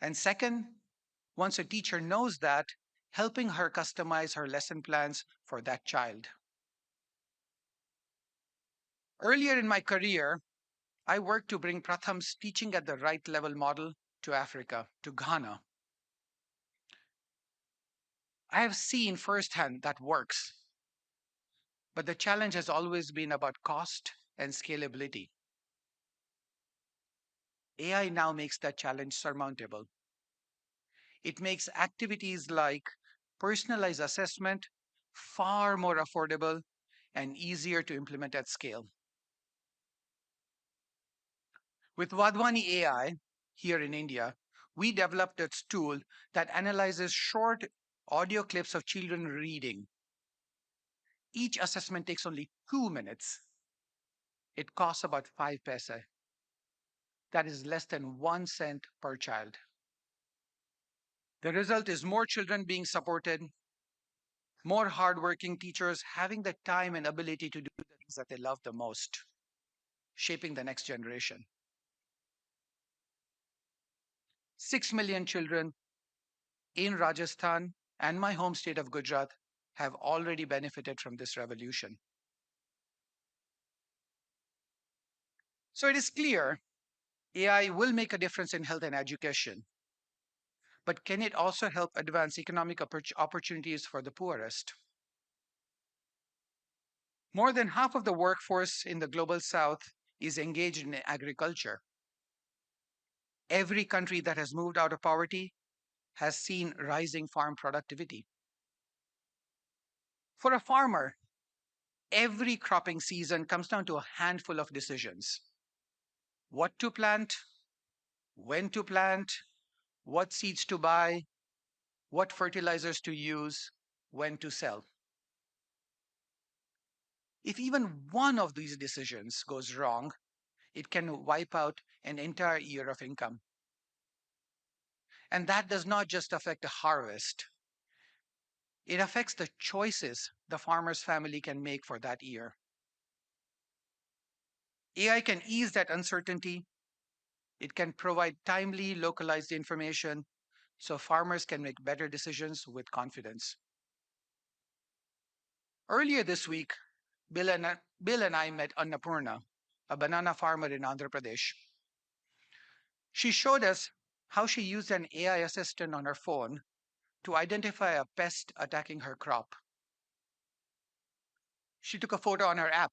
And second, once a teacher knows that, helping her customize her lesson plans for that child. Earlier in my career, I worked to bring Pratham's teaching at the right level model to Africa, to Ghana. I have seen firsthand that works, but the challenge has always been about cost and scalability. AI now makes that challenge surmountable. It makes activities like personalized assessment far more affordable and easier to implement at scale. With Vadwani AI here in India, we developed a tool that analyzes short audio clips of children reading. Each assessment takes only 2 minutes. It costs about 5 paise. That is less than 1 cent per child. The result is more children being supported, more hardworking teachers having the time and ability to do the things that they love the most, shaping the next generation. 6 million children in Rajasthan and my home state of Gujarat have already benefited from this revolution. So it is clear AI will make a difference in health and education. But can it also help advance economic opportunities for the poorest? More than half of the workforce in the global south is engaged in agriculture. Every country that has moved out of poverty has seen rising farm productivity. For a farmer, every cropping season comes down to a handful of decisions: what to plant, when to plant, what seeds to buy, what fertilizers to use, when to sell. If even one of these decisions goes wrong, it can wipe out an entire year of income. And that does not just affect the harvest, it affects the choices the farmer's family can make for that year. AI can ease that uncertainty. It can provide timely, localized information so farmers can make better decisions with confidence. Earlier this week, Bill and I met Annapurna, a banana farmer in Andhra Pradesh. She showed us how she used an AI assistant on her phone to identify a pest attacking her crop. She took a photo on her app.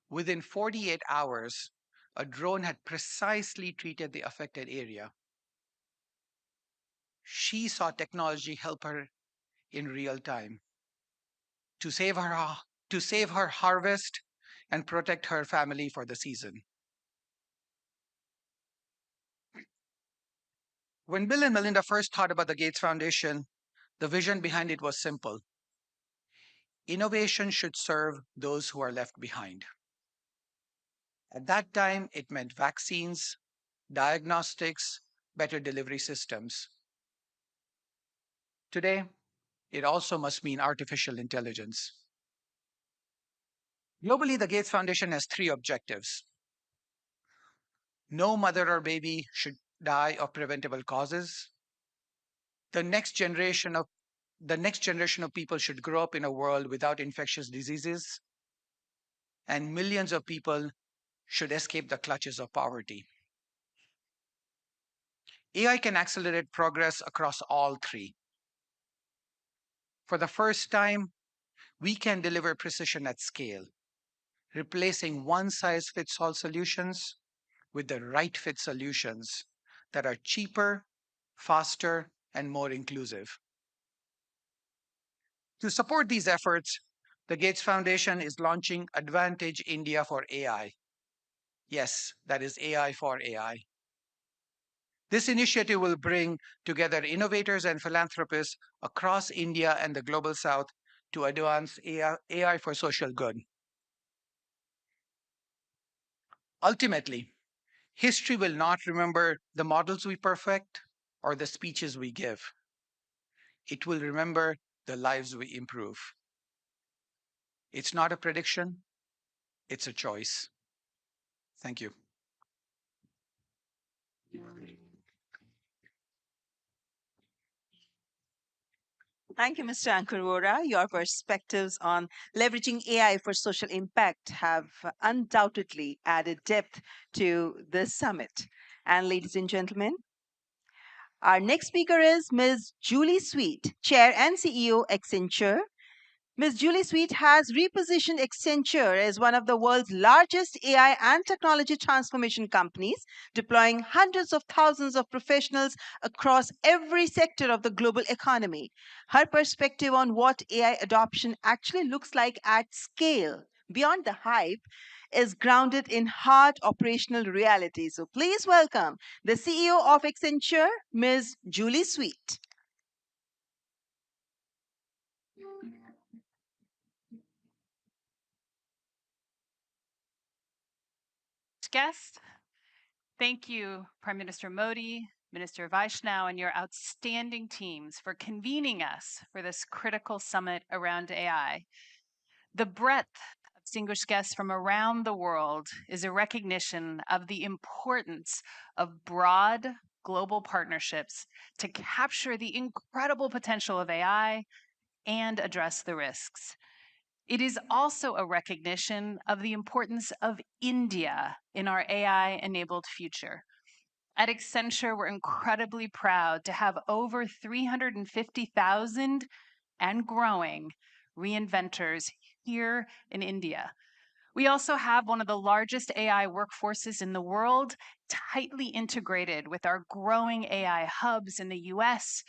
Within 48 hours, a drone had precisely treated the affected area. She saw technology help her in real time to save her harvest and protect her family for the season. When Bill and Melinda first thought about the Gates Foundation, the vision behind it was simple. Innovation should serve those who are left behind. At that time, it meant vaccines, diagnostics, better delivery systems. Today, it also must mean artificial intelligence. Globally, the Gates Foundation has 3 objectives. No mother or baby should die of preventable causes. The next generation of people should grow up in a world without infectious diseases, and millions of people should escape the clutches of poverty. AI can accelerate progress across all 3. For the first time, we can deliver precision at scale, replacing one-size-fits-all solutions with the right fit solutions that are cheaper, faster, and more inclusive. To support these efforts, the Gates Foundation is launching Advantage India for AI. Yes, that is AI for AI. This initiative will bring together innovators and philanthropists across India and the global south to advance AI for social good. Ultimately, history will not remember the models we perfect or the speeches we give. It will remember the lives we improve. It's not a prediction, it's a choice. Thank you. Thank you, Mr. Ankur. Your perspectives on leveraging AI for social impact have undoubtedly added depth to this summit. And ladies and gentlemen, our next speaker is Ms. Julie Sweet, Chair and CEO, Accenture. Ms. Julie Sweet has repositioned Accenture as one of the world's largest AI and technology transformation companies, deploying hundreds of thousands of professionals across every sector of the global economy. Her perspective on what AI adoption actually looks like at scale, beyond the hype, is grounded in hard operational reality. So please welcome the CEO of Accenture, Ms. Julie Sweet. Guests, thank you, Prime Minister Modi, Minister Vaishnaw, and your outstanding teams for convening us for this critical summit around AI. The breadth of distinguished guests from around the world is a recognition of the importance of broad global partnerships to capture the incredible potential of AI and address the risks. It is also a recognition of the importance of India in our AI-enabled future. At Accenture, we're incredibly proud to have over 350,000 and growing reinventors here in India. We also have one of the largest AI workforces in the world, tightly integrated with our growing AI hubs in the US,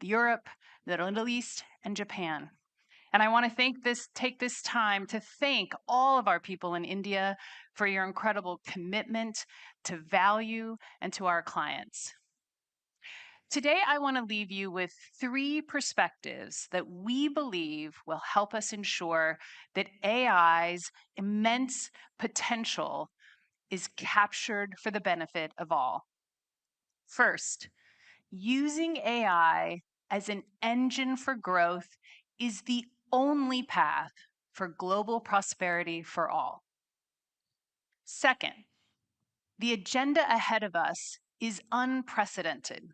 Europe, the Middle East, and Japan. And I want to take this time to thank all of our people in India for your incredible commitment to value and to our clients. Today, I want to leave you with 3 perspectives that we believe will help us ensure that AI's immense potential is captured for the benefit of all. First, using AI as an engine for growth is the only path for global prosperity for all. Second, the agenda ahead of us is unprecedented.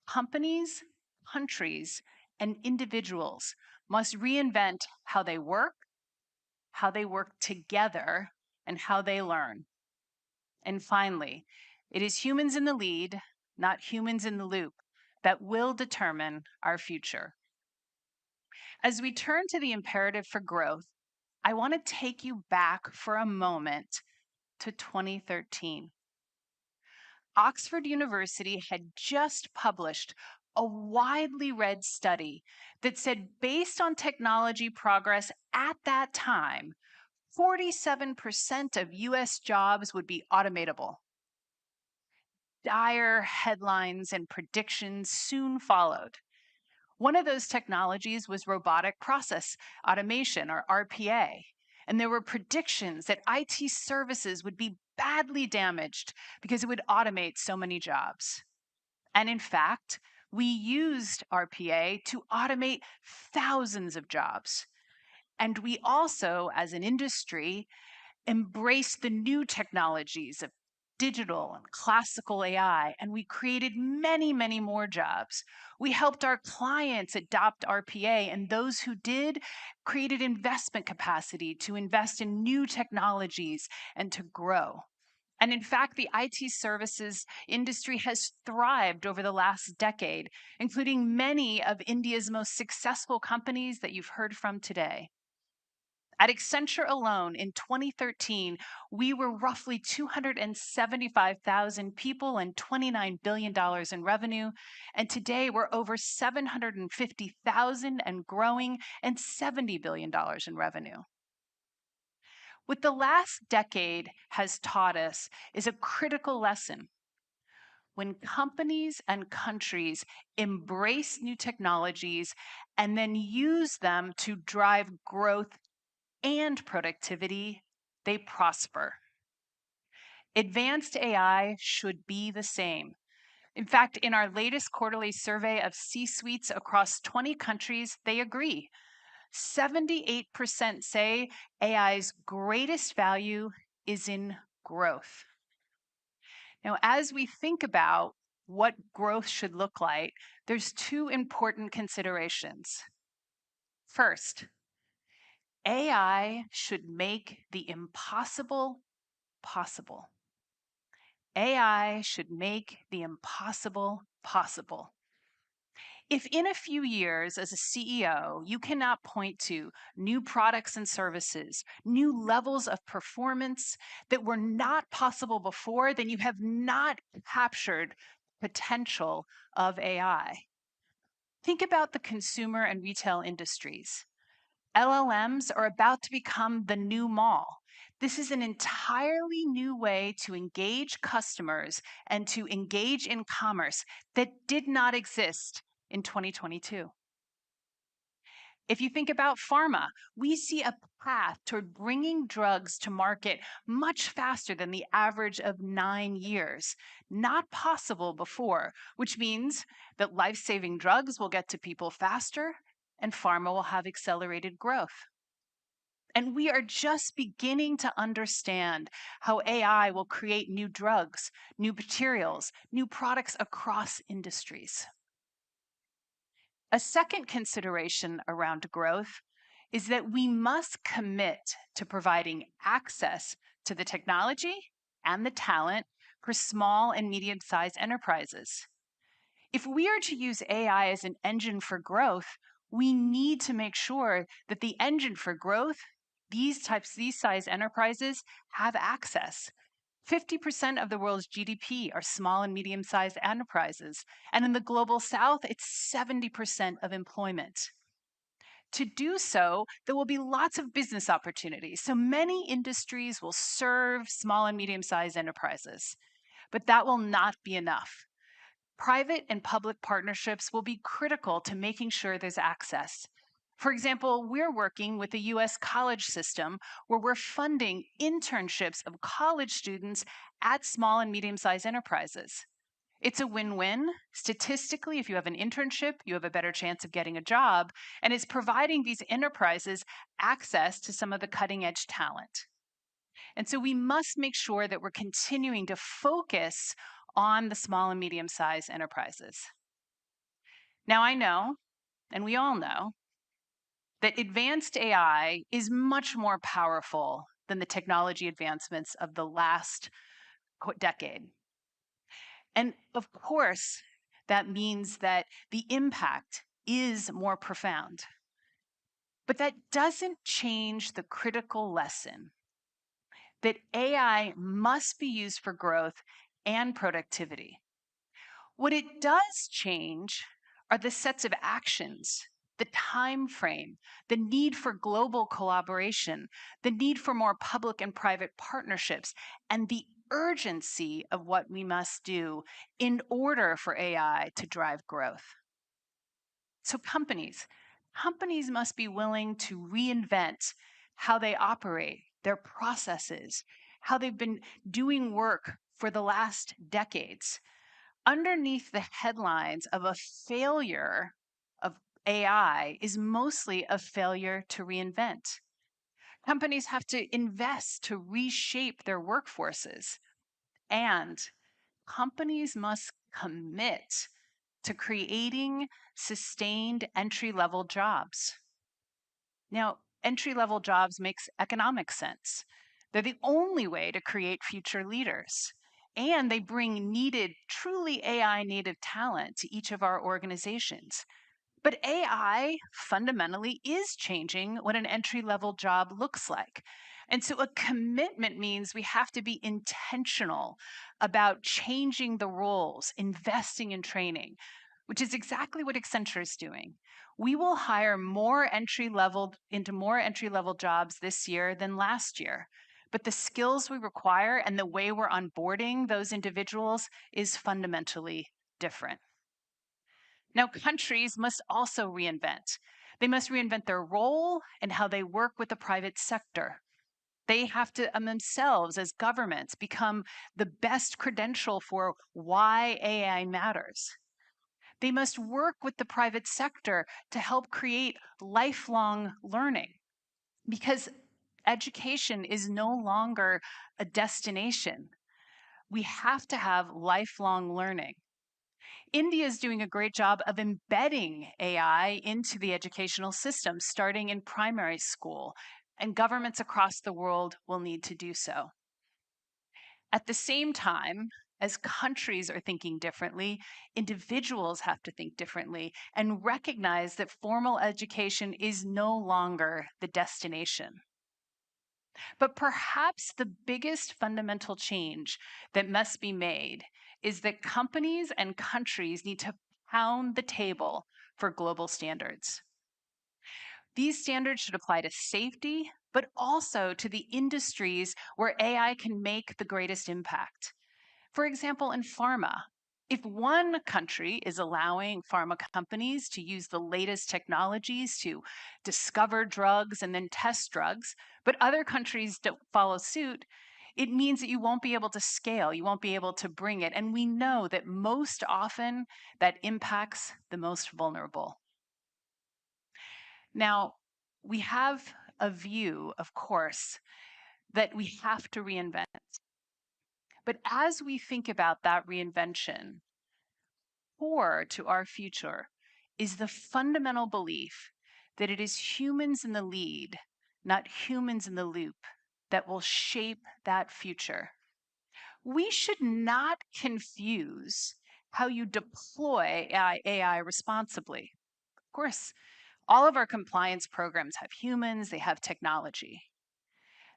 Companies, countries, and individuals must reinvent how they work together, and how they learn. And finally, it is humans in the lead, not humans in the loop, that will determine our future. As we turn to the imperative for growth, I want to take you back for a moment to 2013. Oxford University had just published a widely read study that said, based on technology progress at that time, 47% of US jobs would be automatable. Dire headlines and predictions soon followed. One of those technologies was robotic process automation, or RPA. And there were predictions that IT services would be badly damaged because it would automate so many jobs. And in fact, we used RPA to automate thousands of jobs. And we also, as an industry, embraced the new technologies of digital and classical AI, and we created many, many more jobs. We helped our clients adopt RPA, and those who did created investment capacity to invest in new technologies and to grow. And in fact, the IT services industry has thrived over the last decade, including many of India's most successful companies that you've heard from today. At Accenture alone in 2013, we were roughly 275,000 people and $29 billion in revenue. And today we're over 750,000 and growing and $70 billion in revenue. What the last decade has taught us is a critical lesson. When companies and countries embrace new technologies and then use them to drive growth and productivity, they prosper. Advanced AI should be the same. In fact, in our latest quarterly survey of C-suites across 20 countries, they agree. 78% say AI's greatest value is in growth. Now, as we think about what growth should look like, there's two important considerations. First, AI should make the impossible possible. AI should make the impossible possible. If in a few years as a CEO, you cannot point to new products and services, new levels of performance that were not possible before, then you have not captured potential of AI. Think about the consumer and retail industries. LLMs are about to become the new mall. This is an entirely new way to engage customers and to engage in commerce that did not exist in 2022. If you think about pharma, we see a path toward bringing drugs to market much faster than the average of 9 years. Not possible before, which means that life-saving drugs will get to people faster and pharma will have accelerated growth. And we are just beginning to understand how AI will create new drugs, new materials, new products across industries. A second consideration around growth is that we must commit to providing access to the technology and the talent for small and medium-sized enterprises. If we are to use AI as an engine for growth, we need to make sure that the engine for growth, these size enterprises, have access. 50% of the world's GDP are small and medium-sized enterprises, and in the global south, it's 70% of employment. To do so, there will be lots of business opportunities. So many industries will serve small and medium-sized enterprises, but that will not be enough. Private and public partnerships will be critical to making sure there's access. For example, we're working with the US college system where we're funding internships of college students at small and medium-sized enterprises. It's a win-win. Statistically, if you have an internship, you have a better chance of getting a job, and it's providing these enterprises access to some of the cutting-edge talent. And so we must make sure that we're continuing to focus on the small and medium-sized enterprises. Now, I know, and we all know, that advanced AI is much more powerful than the technology advancements of the last decade. And of course, that means that the impact is more profound. But that doesn't change the critical lesson that AI must be used for growth and productivity. What it does change are the sets of actions, the time frame, the need for global collaboration, the need for more public and private partnerships, and the urgency of what we must do in order for AI to drive growth. So companies must be willing to reinvent how they operate, their processes, how they've been doing work for the last decades. Underneath the headlines of a failure of AI is mostly a failure to reinvent. Companies have to invest to reshape their workforces, and companies must commit to creating sustained entry-level jobs. Now, entry-level jobs makes economic sense. They're the only way to create future leaders. And they bring needed, truly AI native talent to each of our organizations. But AI fundamentally is changing what an entry-level job looks like. And so a commitment means we have to be intentional about changing the roles, investing in training, which is exactly what Accenture is doing. We will hire more into more entry-level jobs this year than last year. But the skills we require and the way we're onboarding those individuals is fundamentally different. Now, countries must also reinvent. They must reinvent their role and how they work with the private sector. They have to themselves, as governments, become the best credential for why AI matters. They must work with the private sector to help create lifelong learning, because education is no longer a destination. We have to have lifelong learning. India is doing a great job of embedding AI into the educational system, starting in primary school, and governments across the world will need to do so. At the same time, as countries are thinking differently, individuals have to think differently and recognize that formal education is no longer the destination. But perhaps the biggest fundamental change that must be made is that companies and countries need to pound the table for global standards. These standards should apply to safety, but also to the industries where AI can make the greatest impact. For example, in pharma, if one country is allowing pharma companies to use the latest technologies to discover drugs and then test drugs, but other countries don't follow suit, it means that you won't be able to scale, you won't be able to bring it. And we know that most often that impacts the most vulnerable. Now, we have a view, of course, that we have to reinvent. But as we think about that reinvention, core to our future is the fundamental belief that it is humans in the lead, not humans in the loop, that will shape that future. We should not confuse how you deploy AI responsibly. Of course, all of our compliance programs have humans, they have technology.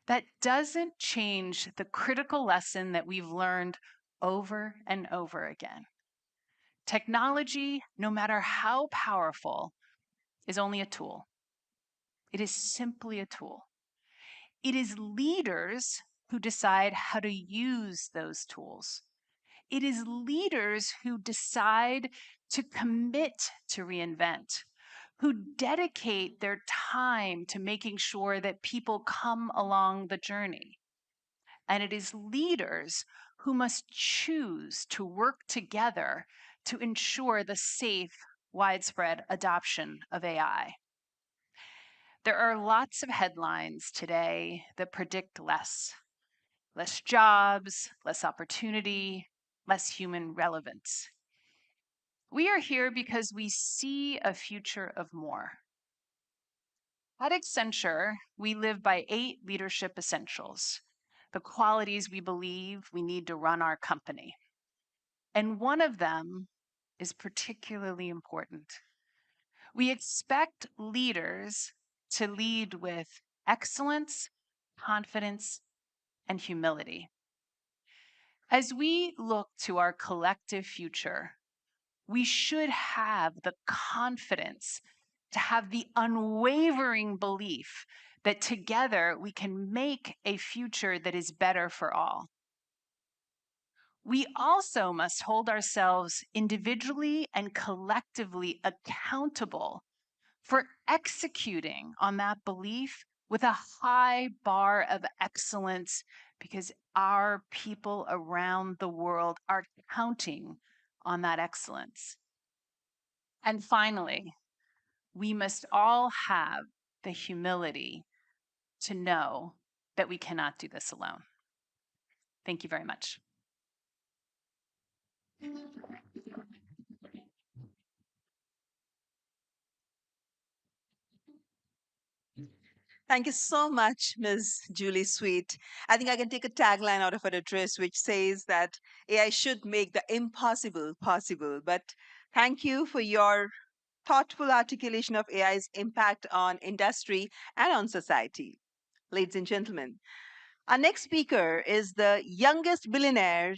That doesn't change the critical lesson that we've learned over and over again. Technology, no matter how powerful, is only a tool. It is simply a tool. It is leaders who decide how to use those tools. It is leaders who decide to commit to reinvent, who dedicate their time to making sure that people come along the journey. And it is leaders who must choose to work together to ensure the safe, widespread adoption of AI. There are lots of headlines today that predict less jobs, less opportunity, less human relevance. We are here because we see a future of more. At Accenture, we live by 8 leadership essentials, the qualities we believe we need to run our company. And one of them is particularly important. We expect leaders to lead with excellence, confidence, and humility. As we look to our collective future, we should have the confidence to have the unwavering belief that together we can make a future that is better for all. We also must hold ourselves individually and collectively accountable for executing on that belief with a high bar of excellence, because our people around the world are counting on that excellence. And finally, we must all have the humility to know that we cannot do this alone. Thank you very much. Thank you so much, Ms. Julie Sweet. I think I can take a tagline out of her address, which says that AI should make the impossible possible. But thank you for your thoughtful articulation of AI's impact on industry and on society. Ladies and gentlemen, our next speaker is the youngest billionaire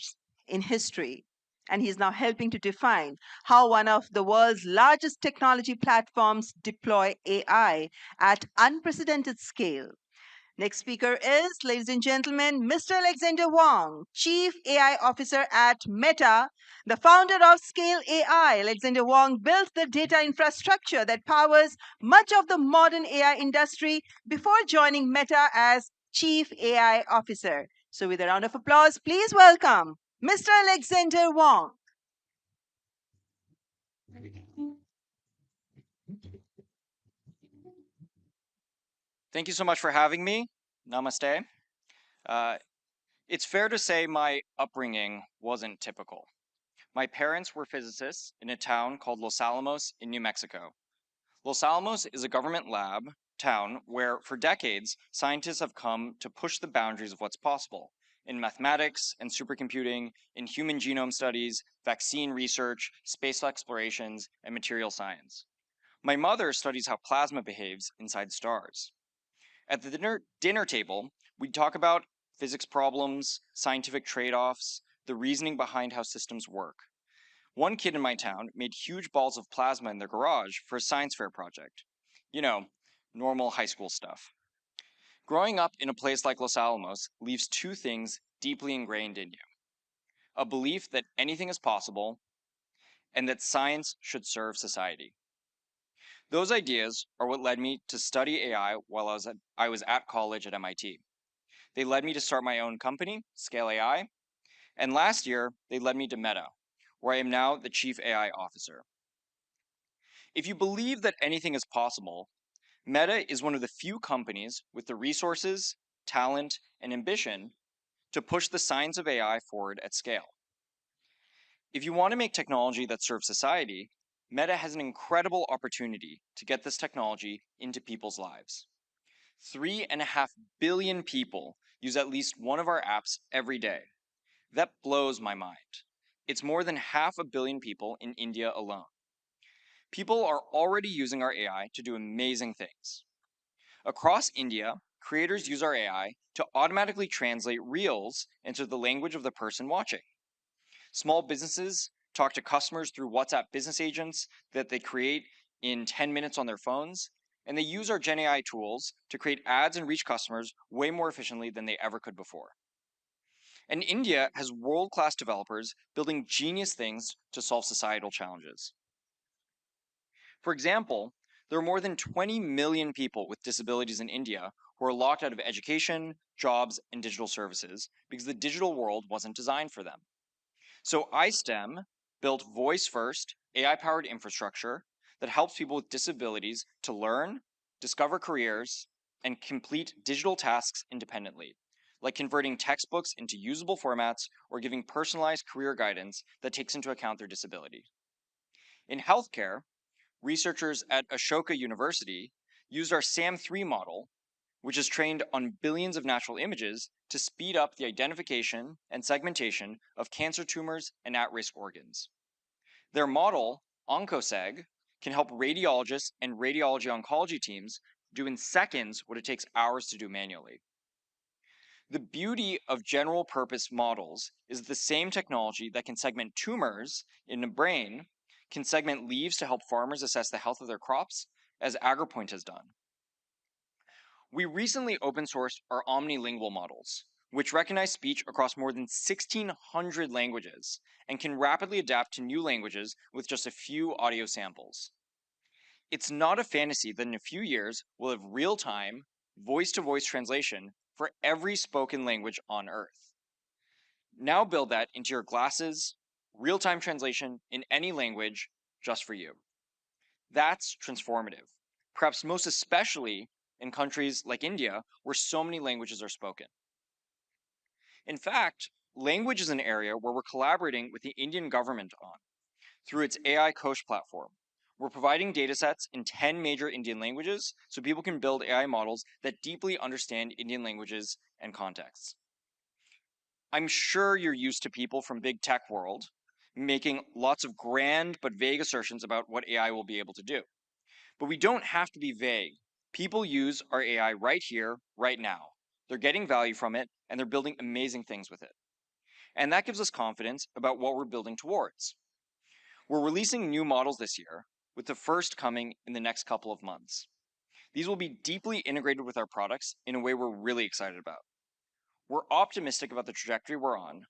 in history, and he's now helping to define how one of the world's largest technology platforms deploy AI at unprecedented scale. Next speaker is, ladies and gentlemen, Mr. Alexander Wang, Chief AI Officer at Meta, the founder of Scale AI. Alexander Wang built the data infrastructure that powers much of the modern AI industry before joining Meta as Chief AI Officer. So with a round of applause, please welcome Mr. Alexander Wang. Thank you so much for having me. Namaste. It's fair to say my upbringing wasn't typical. My parents were physicists in a town called Los Alamos in New Mexico. Los Alamos is a government lab town where, for decades, scientists have come to push the boundaries of what's possible in mathematics and supercomputing, in human genome studies, vaccine research, space explorations, and material science. My mother studies how plasma behaves inside stars. At the dinner table, we'd talk about physics problems, scientific trade-offs, the reasoning behind how systems work. One kid in my town made huge balls of plasma in their garage for a science fair project. You know, normal high school stuff. Growing up in a place like Los Alamos leaves two things deeply ingrained in you: a belief that anything is possible and that science should serve society. Those ideas are what led me to study AI while I was at college at MIT. They led me to start my own company, Scale AI, and last year they led me to Meta, where I am now the Chief AI Officer. If you believe that anything is possible, Meta is one of the few companies with the resources, talent, and ambition to push the science of AI forward at scale. If you want to make technology that serves society, Meta has an incredible opportunity to get this technology into people's lives. 3.5 billion people use at least one of our apps every day. That blows my mind. It's more than 500 million people in India alone. People are already using our AI to do amazing things. Across India, creators use our AI to automatically translate reels into the language of the person watching. Small businesses talk to customers through WhatsApp business agents that they create in 10 minutes on their phones, and they use our Gen AI tools to create ads and reach customers way more efficiently than they ever could before. And India has world-class developers building genius things to solve societal challenges. For example, there are more than 20 million people with disabilities in India who are locked out of education, jobs, and digital services because the digital world wasn't designed for them. So iSTEM built voice-first, AI-powered infrastructure that helps people with disabilities to learn, discover careers, and complete digital tasks independently, like converting textbooks into usable formats or giving personalized career guidance that takes into account their disability. In healthcare, researchers at Ashoka University used our SAM3 model, which is trained on billions of natural images, to speed up the identification and segmentation of cancer tumors and at-risk organs. Their model, OncoSeg, can help radiologists and radiology oncology teams do in seconds what it takes hours to do manually. The beauty of general purpose models is the same technology that can segment tumors in the brain can segment leaves to help farmers assess the health of their crops, as AgriPoint has done. We recently open sourced our omnilingual models, which recognize speech across more than 1,600 languages and can rapidly adapt to new languages with just a few audio samples. It's not a fantasy that in a few years we'll have real-time, voice-to-voice translation for every spoken language on Earth. Now build that into your glasses, real-time translation in any language just for you. That's transformative, perhaps most especially in countries like India, where so many languages are spoken. In fact, language is an area where we're collaborating with the Indian government on through its AI Kosh platform. We're providing datasets in 10 major Indian languages so people can build AI models that deeply understand Indian languages and contexts. I'm sure you're used to people from big tech world making lots of grand but vague assertions about what AI will be able to do. But we don't have to be vague. People use our AI right here, right now. They're getting value from it, and they're building amazing things with it. And that gives us confidence about what we're building towards. We're releasing new models this year, with the first coming in the next couple of months. These will be deeply integrated with our products in a way we're really excited about. We're optimistic about the trajectory we're on.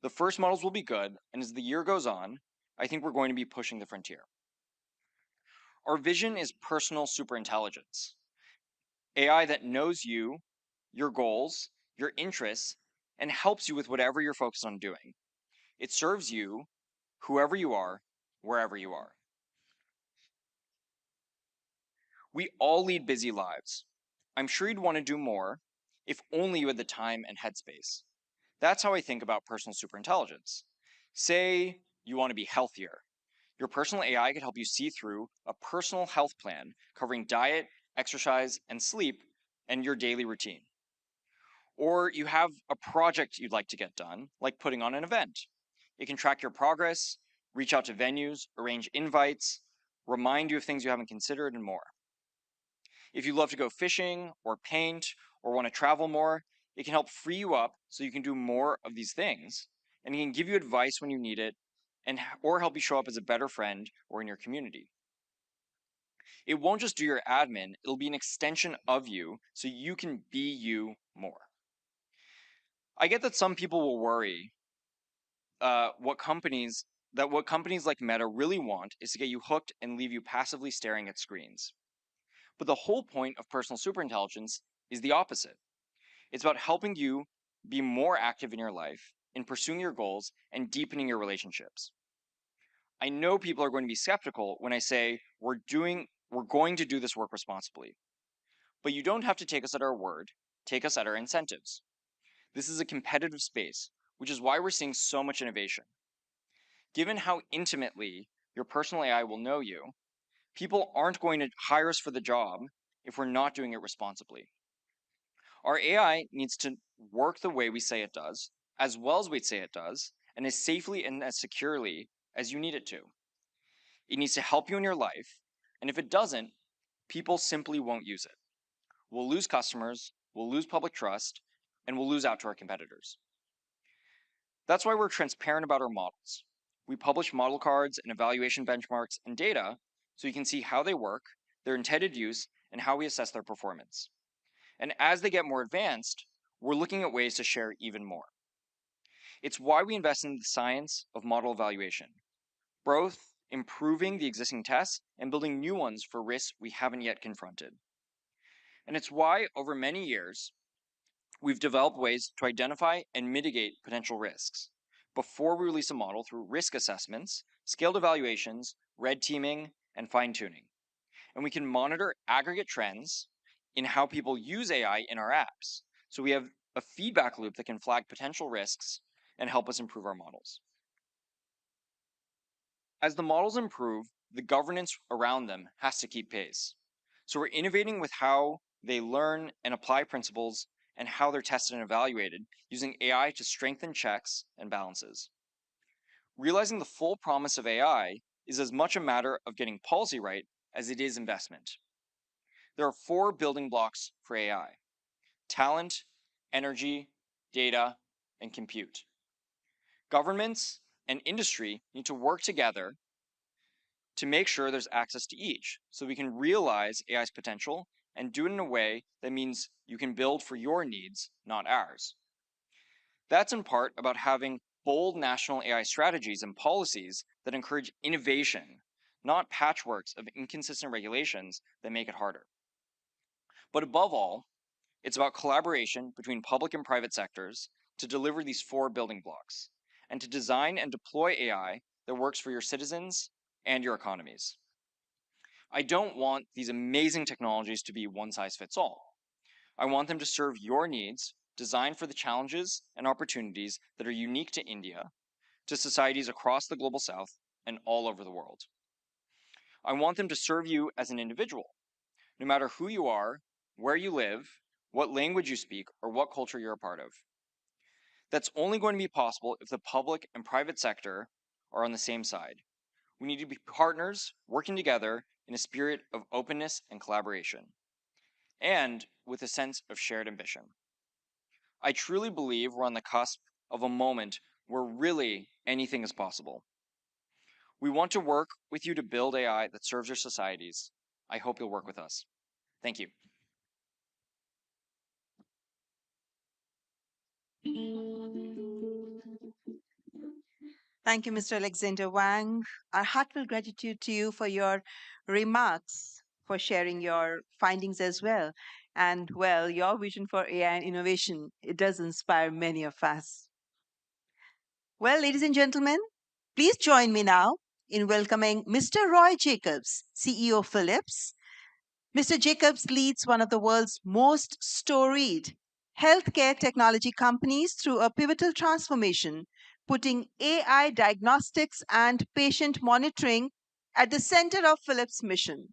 The first models will be good, and as the year goes on, I think we're going to be pushing the frontier. Our vision is personal superintelligence. AI that knows you, your goals, your interests, and helps you with whatever you're focused on doing. It serves you, whoever you are, wherever you are. We all lead busy lives. I'm sure you'd want to do more if only you had the time and headspace. That's how I think about personal superintelligence. Say You want to be healthier. Your personal AI could help you see through a personal health plan covering diet, exercise, and sleep, and your daily routine. Or you have a project you'd like to get done, like putting on an event. It can track your progress, reach out to venues, arrange invites, remind you of things you haven't considered, and more. If you love to go fishing or paint or want to travel more, it can help free you up so you can do more of these things, and it can give you advice when you need it, or help you show up as a better friend or in your community. It won't just do your admin, it'll be an extension of you so you can be you more. I get that some people will worry what companies like Meta really want is to get you hooked and leave you passively staring at screens. But the whole point of personal superintelligence is the opposite. It's about helping you be more active in your life, in pursuing your goals, and deepening your relationships. I know people are going to be skeptical when I say we're going to do this work responsibly. But you don't have to take us at our word, take us at our incentives. This is a competitive space, which is why we're seeing so much innovation. Given how intimately your personal AI will know you, people aren't going to hire us for the job if we're not doing it responsibly. Our AI needs to work the way we say it does, as well as we say it does, and as safely and as securely as you need it to. It needs to help you in your life, and if it doesn't, people simply won't use it. We'll lose customers, we'll lose public trust, and we'll lose out to our competitors. That's why we're transparent about our models. We publish model cards and evaluation benchmarks and data so you can see how they work, their intended use, and how we assess their performance. And as they get more advanced, we're looking at ways to share even more. It's why we invest in the science of model evaluation, both improving the existing tests and building new ones for risks we haven't yet confronted. And it's why, over many years, we've developed ways to identify and mitigate potential risks before we release a model through risk assessments, scaled evaluations, red teaming, and fine-tuning. And we can monitor aggregate trends in how people use AI in our apps. So we have a feedback loop that can flag potential risks and help us improve our models. As the models improve, the governance around them has to keep pace. So we're innovating with how they learn and apply principles and how they're tested and evaluated, using AI to strengthen checks and balances. Realizing the full promise of AI is as much a matter of getting policy right as it is investment. There are 4 building blocks for AI: talent, energy, data, and compute. Governments and industry need to work together to make sure there's access to each, so we can realize AI's potential and do it in a way that means you can build for your needs, not ours. That's in part about having bold national AI strategies and policies that encourage innovation, not patchworks of inconsistent regulations that make it harder. But above all, it's about collaboration between public and private sectors to deliver these 4 building blocks, and to design and deploy AI that works for your citizens and your economies. I don't want these amazing technologies to be one size fits all. I want them to serve your needs, designed for the challenges and opportunities that are unique to India, to societies across the global south, and all over the world. I want them to serve you as an individual, no matter who you are, where you live, what language you speak, or what culture you're a part of. That's only going to be possible if the public and private sector are on the same side. We need to be partners working together in a spirit of openness and collaboration, and with a sense of shared ambition. I truly believe we're on the cusp of a moment where really anything is possible. We want to work with you to build AI that serves your societies. I hope you'll work with us. Thank you. Thank you, Mr. Alexander Wang. Our heartfelt gratitude to you for your remarks, for sharing your findings as well. And well, your vision for AI and innovation, it does inspire many of us. Well, ladies and gentlemen, please join me now in welcoming Mr. Roy Jacobs, CEO of Philips. Mr. Jacobs leads one of the world's most storied healthcare technology companies through a pivotal transformation, putting AI diagnostics and patient monitoring at the center of Philips' mission.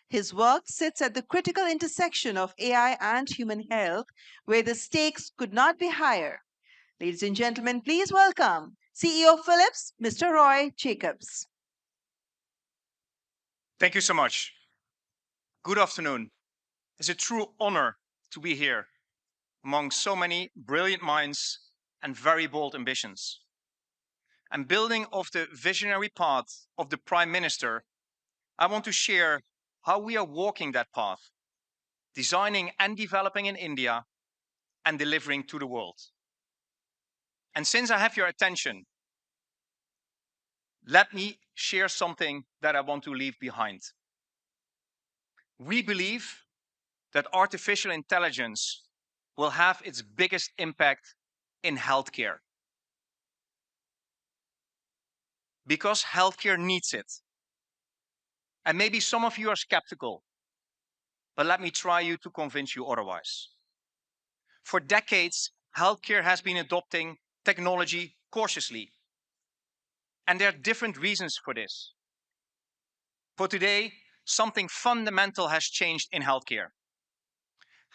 His work sits at the critical intersection of AI and human health, where the stakes could not be higher. Ladies and gentlemen, please welcome CEO of Philips, Mr. Roy Jacobs. Thank you so much. Good afternoon. It's a true honor to be here among so many brilliant minds and very bold ambitions. And building off the visionary path of the Prime Minister, I want to share how we are walking that path, designing and developing in India and delivering to the world. And since I have your attention, let me share something that I want to leave behind. We believe that artificial intelligence will have its biggest impact in healthcare. Because healthcare needs it. And maybe some of you are skeptical, but let me try to convince you otherwise. For decades, healthcare has been adopting technology cautiously. And there are different reasons for this. For today, something fundamental has changed in healthcare.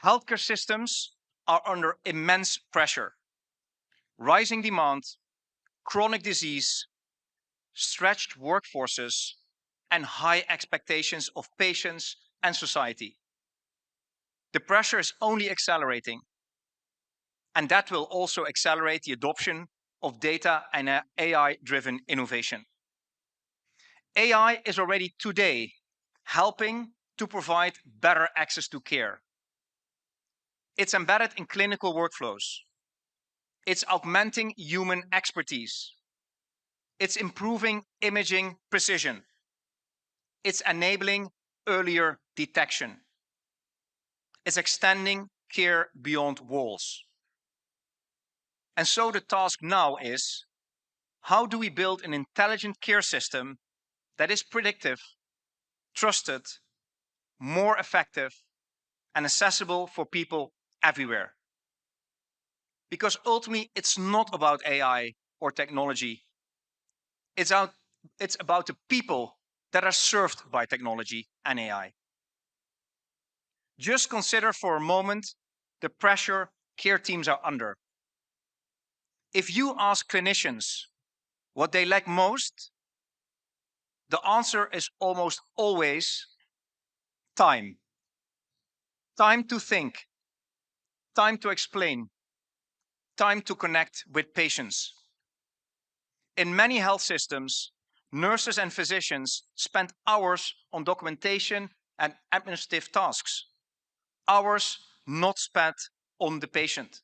Healthcare systems are under immense pressure. Rising demand, chronic disease, stretched workforces, and high expectations of patients and society. The pressure is only accelerating, and that will also accelerate the adoption of data and AI-driven innovation. AI is already today helping to provide better access to care. It's embedded in clinical workflows. It's augmenting human expertise. It's improving imaging precision. It's enabling earlier detection. It's extending care beyond walls. And so the task now is, how do we build an intelligent care system that is predictive, trusted, more effective, and accessible for people everywhere? Because ultimately, it's not about AI or technology. It's about the people that are served by technology and AI. Just consider for a moment the pressure care teams are under. If you ask clinicians what they lack most, the answer is almost always time. Time to think, time to explain, time to connect with patients. In many health systems, nurses and physicians spend hours on documentation and administrative tasks, hours not spent on the patient.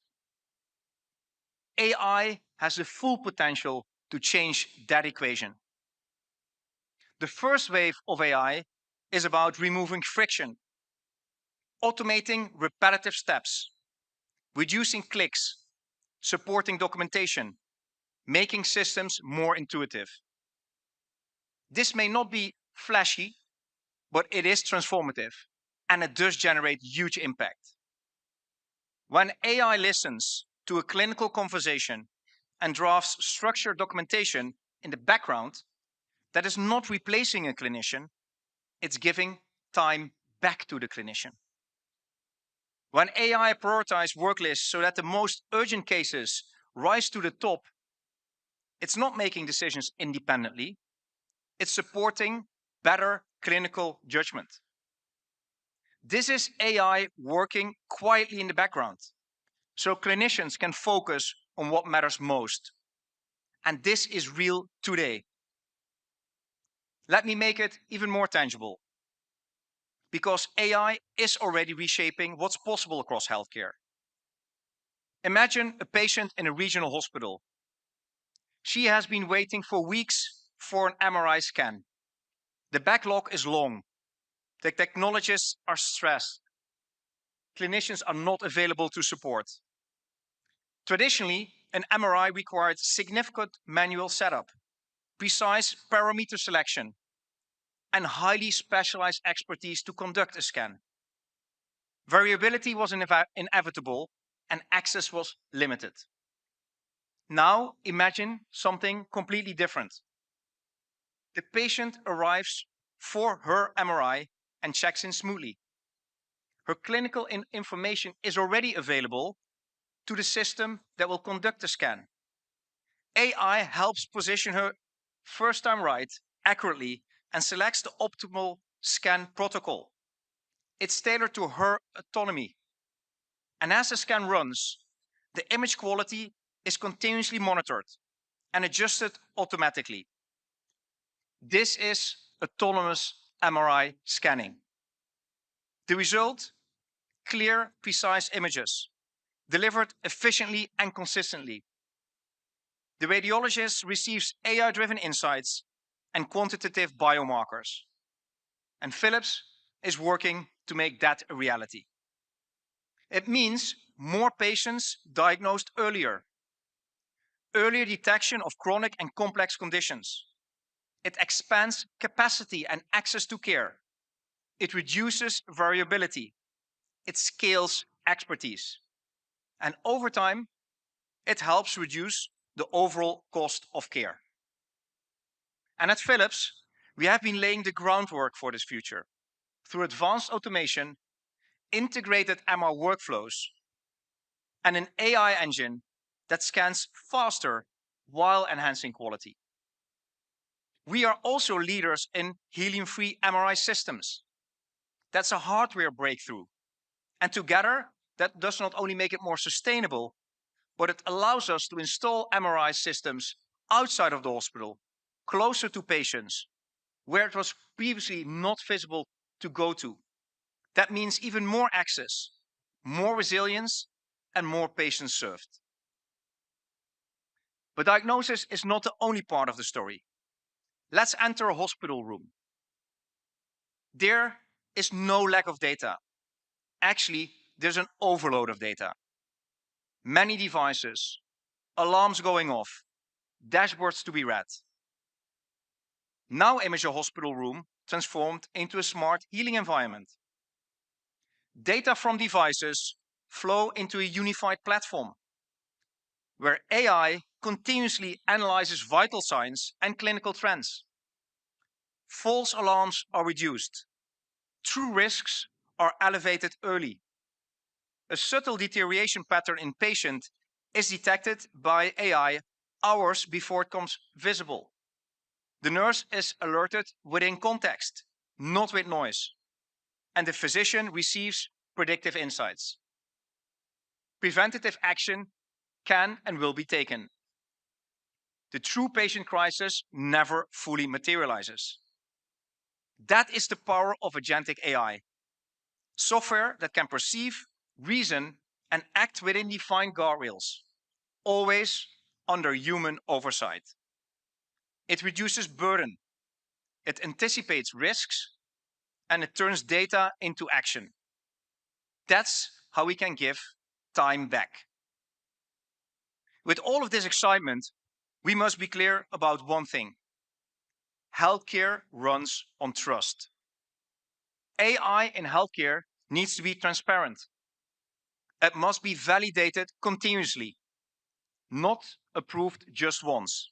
AI has the full potential to change that equation. The first wave of AI is about removing friction, automating repetitive steps, reducing clicks, supporting documentation, making systems more intuitive. This may not be flashy, but it is transformative, and it does generate huge impact. When AI listens to a clinical conversation and drafts structured documentation in the background, that is not replacing a clinician, it's giving time back to the clinician. When AI prioritizes work lists so that the most urgent cases rise to the top, it's not making decisions independently, it's supporting better clinical judgment. This is AI working quietly in the background, so clinicians can focus on what matters most. And this is real today. Let me make it even more tangible. Because AI is already reshaping what's possible across healthcare. Imagine a patient in a regional hospital. She has been waiting for weeks for an MRI scan. The backlog is long. The technologists are stressed. Clinicians are not available to support. Traditionally, an MRI required significant manual setup, precise parameter selection, and highly specialized expertise to conduct a scan. Variability was inevitable and access was limited. Now imagine something completely different. The patient arrives for her MRI and checks in smoothly. Her clinical information is already available to the system that will conduct the scan. AI helps position her first time right, accurately, and selects the optimal scan protocol. It's tailored to her autonomy. And as the scan runs, the image quality is continuously monitored and adjusted automatically. This is autonomous MRI scanning. The result? Clear, precise images, delivered efficiently and consistently. The radiologist receives AI-driven insights and quantitative biomarkers. And Philips is working to make that a reality. It means more patients diagnosed earlier, earlier detection of chronic and complex conditions. It expands capacity and access to care. It reduces variability. It scales expertise. And over time, it helps reduce the overall cost of care. And at Philips, we have been laying the groundwork for this future through advanced automation, integrated MR workflows, and an AI engine that scans faster while enhancing quality. We are also leaders in helium-free MRI systems. That's a hardware breakthrough. And together, that does not only make it more sustainable, but it allows us to install MRI systems outside of the hospital, closer to patients, where it was previously not feasible to go to. That means even more access, more resilience, and more patients served. But diagnosis is not the only part of the story. Let's enter a hospital room. There is no lack of data. Actually, there's an overload of data. Many devices, alarms going off, dashboards to be read. Now image a hospital room transformed into a smart healing environment. Data from devices flow into a unified platform where AI continuously analyzes vital signs and clinical trends. False alarms are reduced. True risks are elevated early. A subtle deterioration pattern in patient is detected by AI hours before it becomes visible. The nurse is alerted within context, not with noise, and the physician receives predictive insights. Preventative action can and will be taken. The true patient crisis never fully materializes. That is the power of agentic AI. Software that can perceive, reason, and act within defined guardrails, always under human oversight. It reduces burden, it anticipates risks, and it turns data into action. That's how we can give time back. With all of this excitement, we must be clear about one thing. Healthcare runs on trust. AI in healthcare needs to be transparent. It must be validated continuously, not approved just once.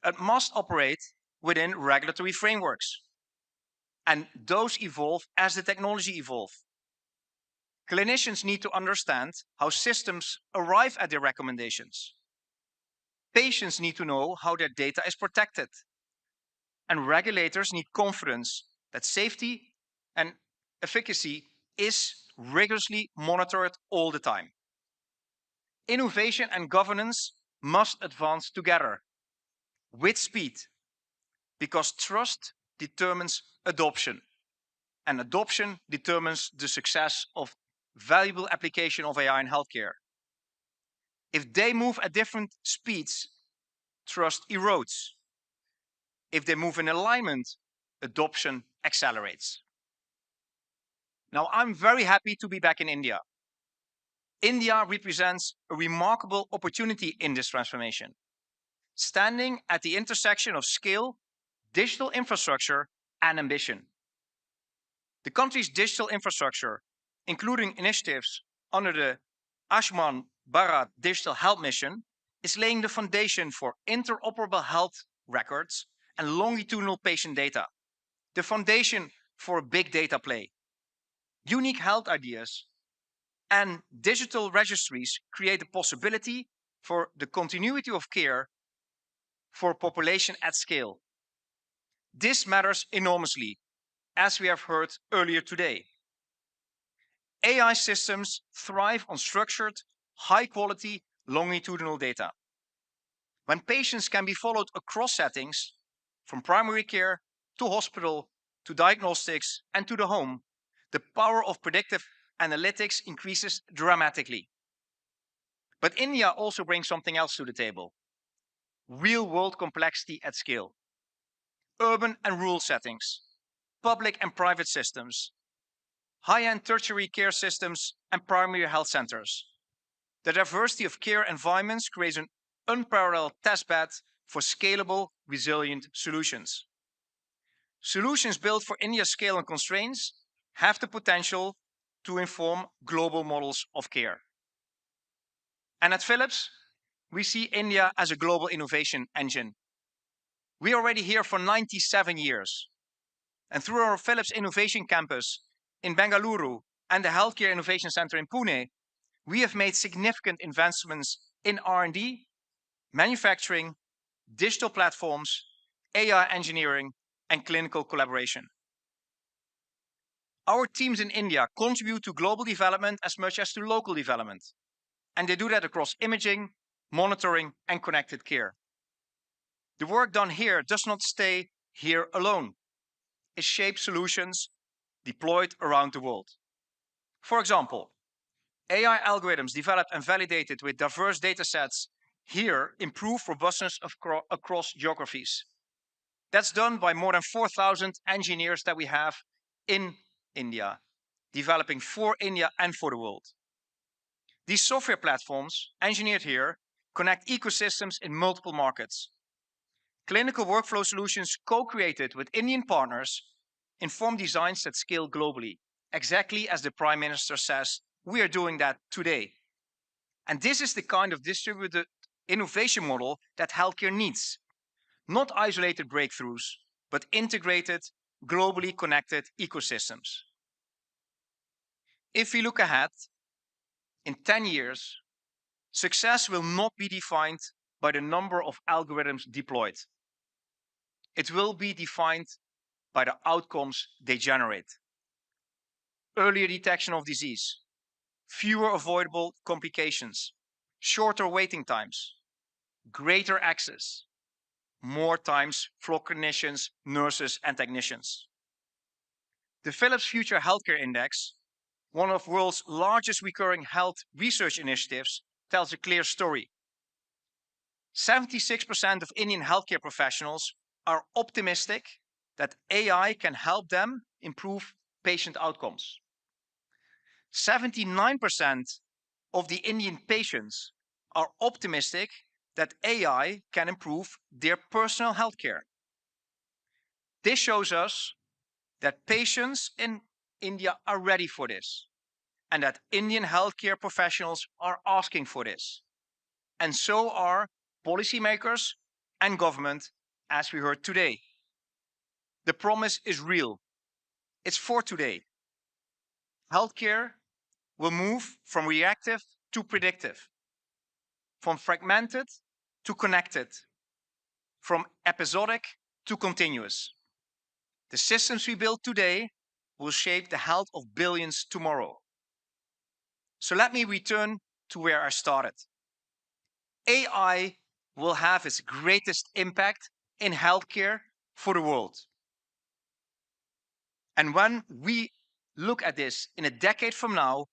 It must operate within regulatory frameworks. And those evolve as the technology evolves. Clinicians need to understand how systems arrive at their recommendations. Patients need to know how their data is protected. And regulators need confidence that safety and efficacy is rigorously monitored all the time. Innovation and governance must advance together with speed, because trust determines adoption, and adoption determines the success of valuable application of AI in healthcare. If they move at different speeds, trust erodes. If they move in alignment, adoption accelerates. Now, I'm very happy to be back in India. India represents a remarkable opportunity in this transformation, standing at the intersection of scale, digital infrastructure, and ambition. The country's digital infrastructure, including initiatives under the Ayushman Bharat Digital Health Mission, is laying the foundation for interoperable health records and longitudinal patient data, the foundation for a big data play. Unique health ideas and digital registries create the possibility for the continuity of care for population at scale. This matters enormously, as we have heard earlier today. AI systems thrive on structured, high-quality, longitudinal data. When patients can be followed across settings, from primary care to hospital to diagnostics and to the home, the power of predictive analytics increases dramatically. But India also brings something else to the table: real-world complexity at scale. Urban and rural settings, public and private systems, high-end tertiary care systems, and primary health centers. The diversity of care environments creates an unparalleled testbed for scalable, resilient solutions. Solutions built for India's scale and constraints have the potential to inform global models of care. And at Philips, we see India as a global innovation engine. We are already here for 97 years. And through our Philips Innovation Campus in Bengaluru and the Healthcare Innovation Center in Pune, we have made significant investments in R&D, manufacturing, digital platforms, AI engineering, and clinical collaboration. Our teams in India contribute to global development as much as to local development, and they do that across imaging, monitoring, and connected care. The work done here does not stay here alone. It shapes solutions deployed around the world. For example, AI algorithms developed and validated with diverse datasets here improve robustness across geographies. That's done by more than 4,000 engineers that we have in India, developing for India and for the world. These software platforms, engineered here, connect ecosystems in multiple markets. Clinical workflow solutions co-created with Indian partners inform designs that scale globally, exactly as the Prime Minister says we are doing that today. And this is the kind of distributed innovation model that healthcare needs. Not isolated breakthroughs, but integrated, globally connected ecosystems. If we look ahead, in 10 years, success will not be defined by the number of algorithms deployed. It will be defined by the outcomes they generate. Earlier detection of disease, fewer avoidable complications, shorter waiting times, greater access, more times for clinicians, nurses, and technicians. The Philips Future Healthcare Index, one of the world's largest recurring health research initiatives, tells a clear story. 76% of Indian healthcare professionals are optimistic that AI can help them improve patient outcomes. 79% of the Indian patients are optimistic that AI can improve their personal healthcare. This shows us that patients in India are ready for this, and that Indian healthcare professionals are asking for this. And so are policymakers and government, as we heard today. The promise is real. It's for today. Healthcare will move from reactive to predictive, from fragmented to connected, from episodic to continuous. The systems we build today will shape the health of billions tomorrow. So let me return to where I started. AI will have its greatest impact in healthcare for the world. And when we look at this in a decade from now,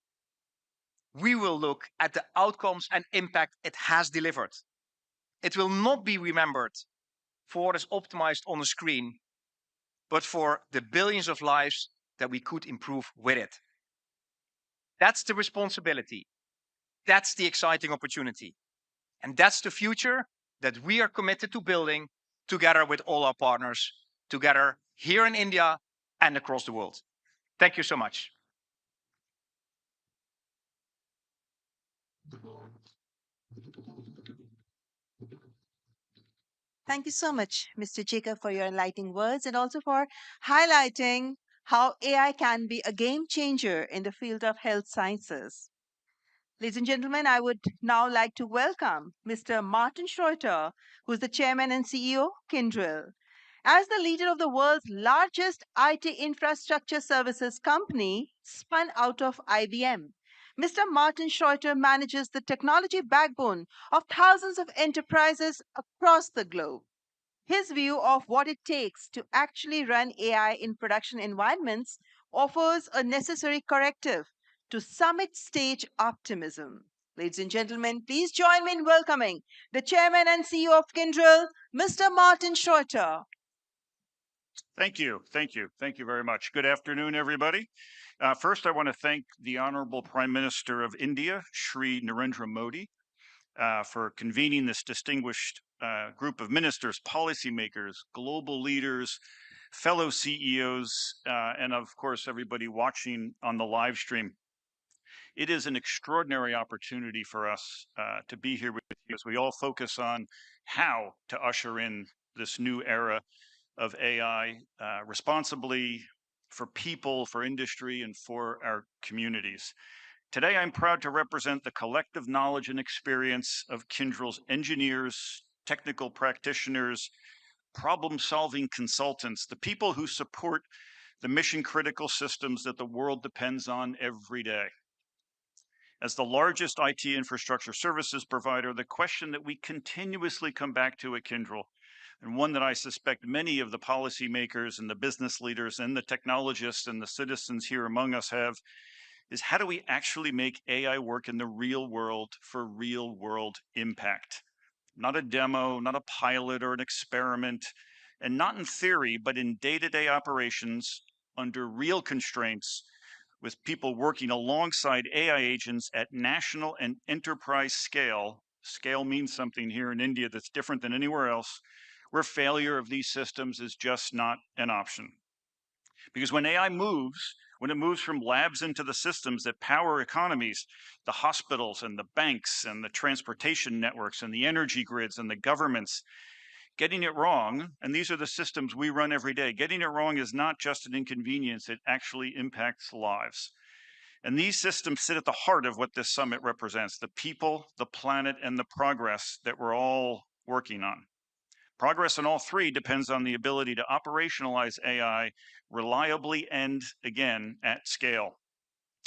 we will look at the outcomes and impact it has delivered. It will not be remembered for what is optimized on the screen, but for the billions of lives that we could improve with it. That's the responsibility. That's the exciting opportunity. And that's the future that we are committed to building together with all our partners, together here in India and across the world. Thank you so much. Thank you so much, Mr. Jacob, for your enlightening words and also for highlighting how AI can be a game changer in the field of health sciences. Ladies and gentlemen, I would now like to welcome Mr. Martin Schroeter, who is the chairman and CEO of Kyndryl. As the leader of the world's largest IT infrastructure services company, spun out of IBM, Mr. Martin Schroeter manages the technology backbone of thousands of enterprises across the globe. His view of what it takes to actually run AI in production environments offers a necessary corrective to summit stage optimism. Ladies and gentlemen, please join me in welcoming the chairman and CEO of Kyndryl, Mr. Martin Schroeter. Thank you. Thank you. Thank you very much. Good afternoon, everybody. First, I want to thank the Honorable Prime Minister of India, Shri Narendra Modi, for convening this distinguished group of ministers, policymakers, global leaders, fellow CEOs, and of course, everybody watching on the live stream. It is an extraordinary opportunity for us to be here with you as we all focus on how to usher in this new era of AI responsibly for people, for industry, and for our communities. Today, I'm proud to represent the collective knowledge and experience of Kyndryl's engineers, technical practitioners, problem-solving consultants, the people who support the mission-critical systems that the world depends on every day. As the largest IT infrastructure services provider, the question that we continuously come back to at Kyndryl, and one that I suspect many of the policymakers and the business leaders and the technologists and the citizens here among us have, is how do we actually make AI work in the real world for real world impact? Not a demo, not a pilot or an experiment, and not in theory, but in day-to-day operations under real constraints with people working alongside AI agents at national and enterprise scale. Scale means something here in India that's different than anywhere else, where failure of these systems is just not an option. Because when AI moves, when it moves from labs into the systems that power economies, the hospitals and the banks and the transportation networks and the energy grids and the governments, getting it wrong, and these are the systems we run every day, getting it wrong is not just an inconvenience, it actually impacts lives. And these systems sit at the heart of what this summit represents, the people, the planet, and the progress that we're all working on. Progress in all three depends on the ability to operationalize AI reliably and, again, at scale.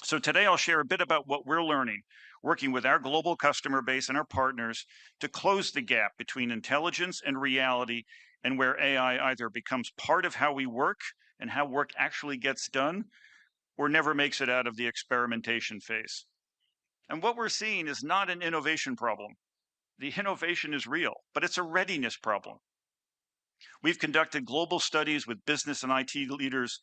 So today I'll share a bit about what we're learning, working with our global customer base and our partners to close the gap between intelligence and reality, and where AI either becomes part of how we work and how work actually gets done, or never makes it out of the experimentation phase. And what we're seeing is not an innovation problem. The innovation is real, but it's a readiness problem. We've conducted global studies with business and IT leaders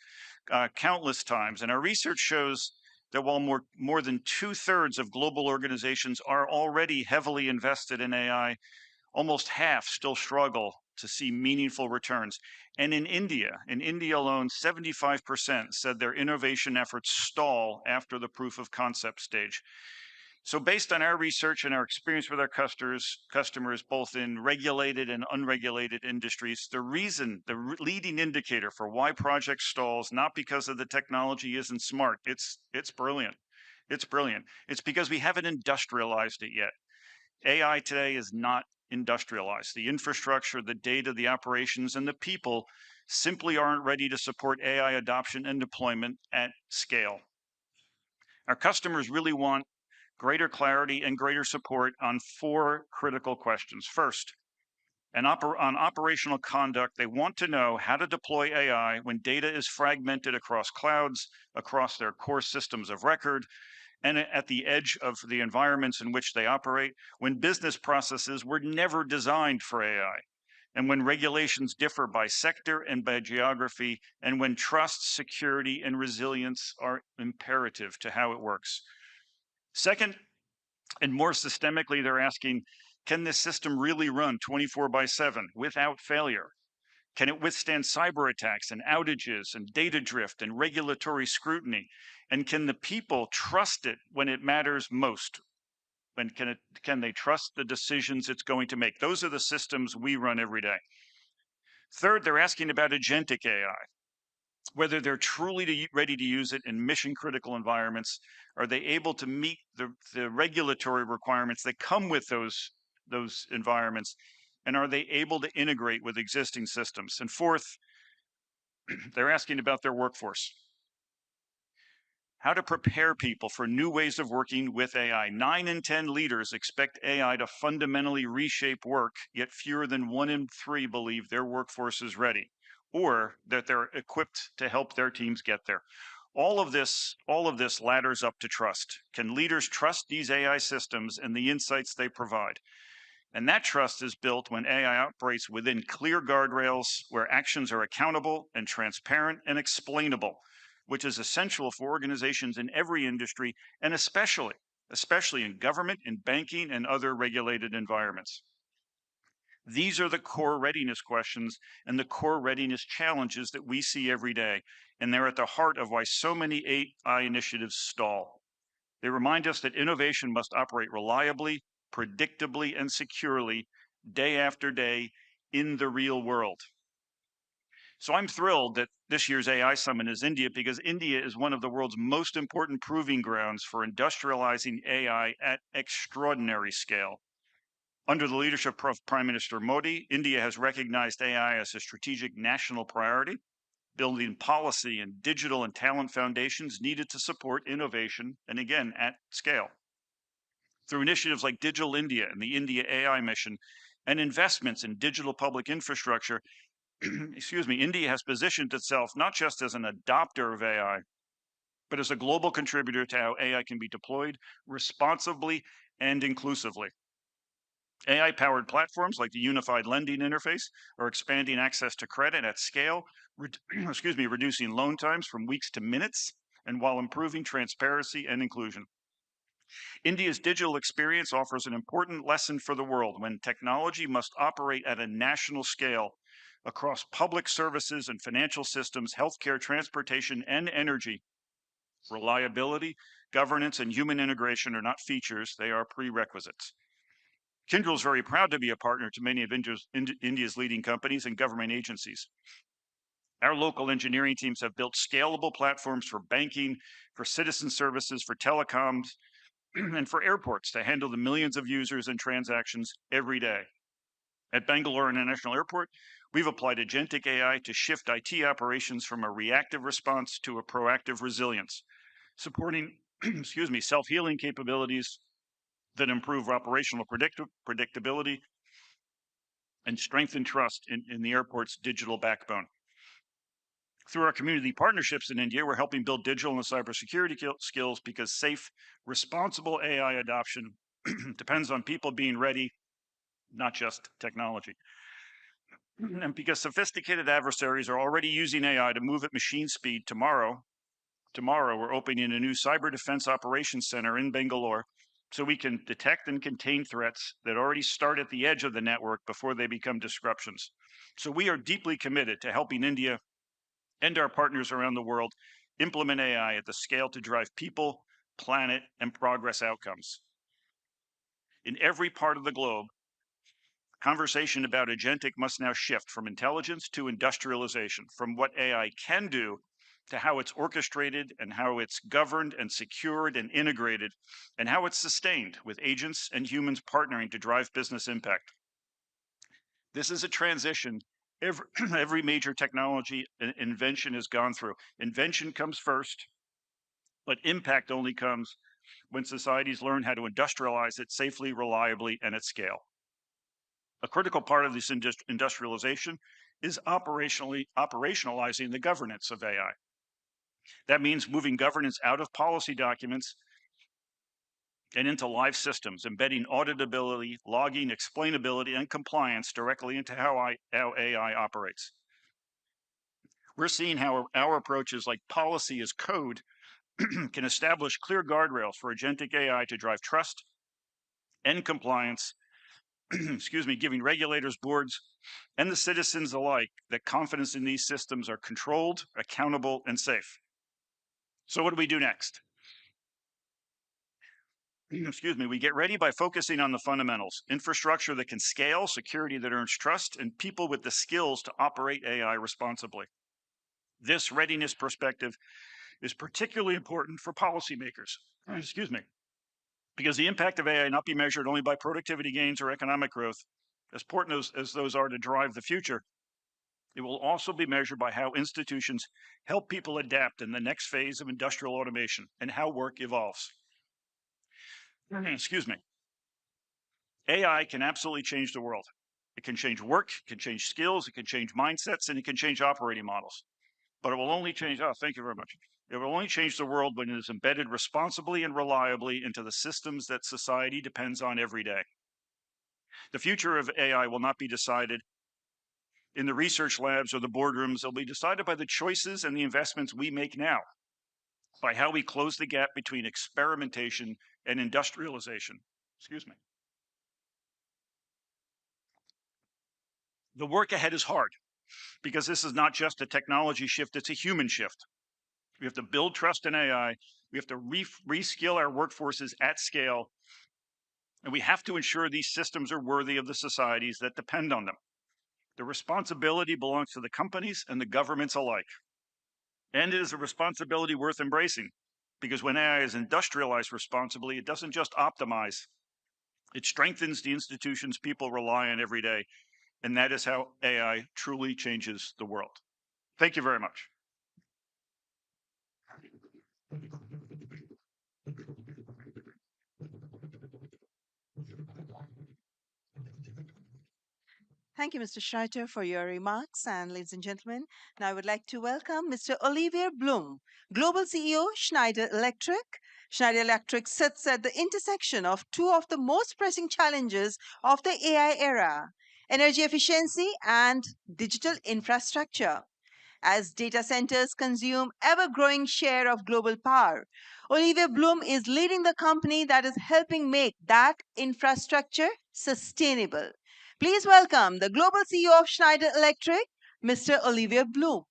countless times, and our research shows that while more than 2/3 of global organizations are already heavily invested in AI, almost half still struggle to see meaningful returns. And in India alone, 75% said their innovation efforts stall after the proof of concept stage. So based on our research and our experience with our customers, both in regulated and unregulated industries, the leading indicator for why project stalls, not because of the technology isn't smart, it's brilliant. It's brilliant. It's because we haven't industrialized it yet. AI today is not industrialized. The infrastructure, the data, the operations, and the people simply aren't ready to support AI adoption and deployment at scale. Our customers really want greater clarity and greater support on 4 critical questions. First, on operational conduct, they want to know how to deploy AI when data is fragmented across clouds, across their core systems of record, and at the edge of the environments in which they operate, when business processes were never designed for AI, and when regulations differ by sector and by geography, and when trust, security, and resilience are imperative to how it works. Second, and more systemically, they're asking, can this system really run 24/7 without failure? Can it withstand cyber attacks and outages and data drift and regulatory scrutiny? And can the people trust it when it matters most? And can they trust the decisions it's going to make? Those are the systems we run every day. Third, they're asking about agentic AI, whether they're truly ready to use it in mission critical environments. Are they able to meet the regulatory requirements that come with those environments? And are they able to integrate with existing systems? And fourth, they're asking about their workforce. How to prepare people for new ways of working with AI. 9 in 10 leaders expect AI to fundamentally reshape work, yet fewer than 1 in 3 believe their workforce is ready or that they're equipped to help their teams get there. All of this ladders up to trust. Can leaders trust these AI systems and the insights they provide? And that trust is built when AI operates within clear guardrails, where actions are accountable and transparent and explainable, which is essential for organizations in every industry, and especially in government, in banking, and other regulated environments. These are the core readiness questions and the core readiness challenges that we see every day, and they're at the heart of why so many AI initiatives stall. They remind us that innovation must operate reliably, predictably, and securely day after day in the real world. So I'm thrilled that this year's AI Summit is India, because India is one of the world's most important proving grounds for industrializing AI at extraordinary scale. Under the leadership of Prime Minister Modi, India has recognized AI as a strategic national priority, building policy and digital and talent foundations needed to support innovation, and again, at scale. Through initiatives like Digital India and the India AI Mission and investments in digital public infrastructure, India has positioned itself not just as an adopter of AI, but as a global contributor to how AI can be deployed responsibly and inclusively. AI-powered platforms like the Unified Lending Interface are expanding access to credit at scale, reducing loan times from weeks to minutes, and while improving transparency and inclusion. India's digital experience offers an important lesson for the world when technology must operate at a national scale across public services and financial systems, healthcare, transportation, and energy. Reliability, governance, and human integration are not features, they are prerequisites. Kyndryl is very proud to be a partner to many of India's leading companies and government agencies. Our local engineering teams have built scalable platforms for banking, for citizen services, for telecoms, and for airports to handle the millions of users and transactions every day. At Bangalore International Airport, we've applied agentic AI to shift IT operations from a reactive response to a proactive resilience, supporting self-healing capabilities that improve operational predictability and strengthen trust in the airport's digital backbone. Through our community partnerships in India, we're helping build digital and cybersecurity skills, because safe, responsible AI adoption depends on people being ready, not just technology. And because sophisticated adversaries are already using AI to move at machine speed, tomorrow we're opening a new cyber defense operations center in Bangalore so we can detect and contain threats that already start at the edge of the network before they become disruptions. So we are deeply committed to helping India and our partners around the world implement AI at the scale to drive people, planet, and progress outcomes. In every part of the globe, conversation about agentic must now shift from intelligence to industrialization, from what AI can do to how it's orchestrated and how it's governed and secured and integrated, and how it's sustained with agents and humans partnering to drive business impact. This is a transition every major technology invention has gone through. Invention comes first, but impact only comes when societies learn how to industrialize it safely, reliably, and at scale. A critical part of this industrialization is operationalizing the governance of AI. That means moving governance out of policy documents and into live systems, embedding auditability, logging, explainability, and compliance directly into how AI operates. We're seeing how our approaches like policy as code can establish clear guardrails for agentic AI to drive trust and compliance, giving regulators, boards, and the citizens alike that confidence in these systems are controlled, accountable, and safe. So what do we do next? excuse me, we get ready by focusing on the fundamentals: infrastructure that can scale, security that earns trust, and people with the skills to operate AI responsibly. This readiness perspective is particularly important for policymakers, excuse me, because the impact of AI not be measured only by productivity gains or economic growth, as important as those are to drive the future. It will also be measured by how institutions help people adapt in the next phase of industrial automation and how work evolves. Excuse me. AI can absolutely change the world. It can change work, it can change skills, it can change mindsets, and it can change operating models. But it will only change, thank you very much. It will only change the world when it is embedded responsibly and reliably into the systems that society depends on every day. The future of AI will not be decided in the research labs or the boardrooms. It'll be decided by the choices and the investments we make now, by how we close the gap between experimentation and industrialization. Excuse me. The work ahead is hard because this is not just a technology shift, it's a human shift. We have to build trust in AI. We have to reskill our workforces at scale. And we have to ensure these systems are worthy of the societies that depend on them. The responsibility belongs to the companies and the governments alike. And it is a responsibility worth embracing, because when AI is industrialized responsibly, it doesn't just optimize, it strengthens the institutions people rely on every day. And that is how AI truly changes the world. Thank you very much. Thank you, Mr. Schreiter, for your remarks. And ladies and gentlemen, now I would like to welcome Mr. Olivier Blum, Global CEO, Schneider Electric. Schneider Electric sits at the intersection of two of the most pressing challenges of the AI era: energy efficiency and digital infrastructure. As data centers consume ever-growing share of global power, Olivier Blum is leading the company that is helping make that infrastructure sustainable. Please welcome the Global CEO of Schneider Electric, Mr. Olivier Blum.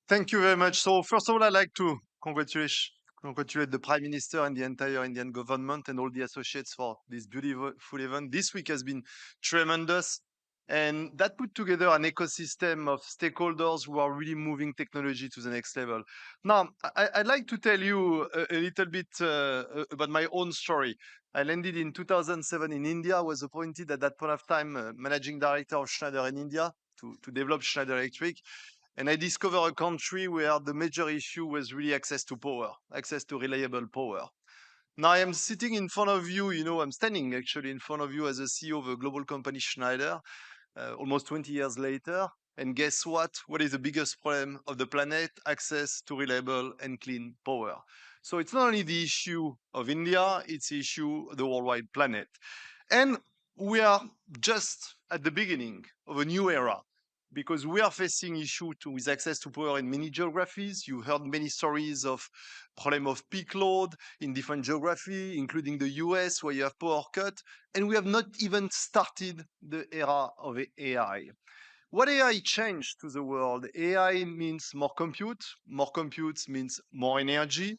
Thank you very much. So first of all, I'd like to congratulate the Prime Minister and the entire Indian government and all the associates for this beautiful event. This week has been tremendous. And that put together an ecosystem of stakeholders who are really moving technology to the next level. Now, I'd like to tell you a little bit about my own story. I landed in 2007 in India, was appointed at that point of time managing director of Schneider in India to develop Schneider Electric. And I discovered a country where the major issue was really access to power, access to reliable power. Now I am sitting in front of you, I'm standing actually in front of you as a CEO of a global company, Schneider, almost 20 years later. And guess what? What is the biggest problem of the planet? Access to reliable and clean power. So it's not only the issue of India, it's the issue of the worldwide planet. And we are just at the beginning of a new era, because we are facing issues with access to power in many geographies. You heard many stories of problem of peak load in different geographies, including the US, where you have power cut. And we have not even started the era of AI. What AI changed to the world? AI means more compute. More compute means more energy.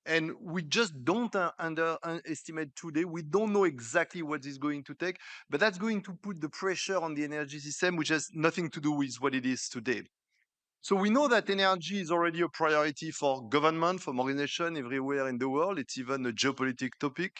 And we just don't underestimate today. We don't know exactly what is going to take, but that's going to put the pressure on the energy system, which has nothing to do with what it is today. So we know that energy is already a priority for government, for organizations everywhere in the world. It's even a geopolitics topic.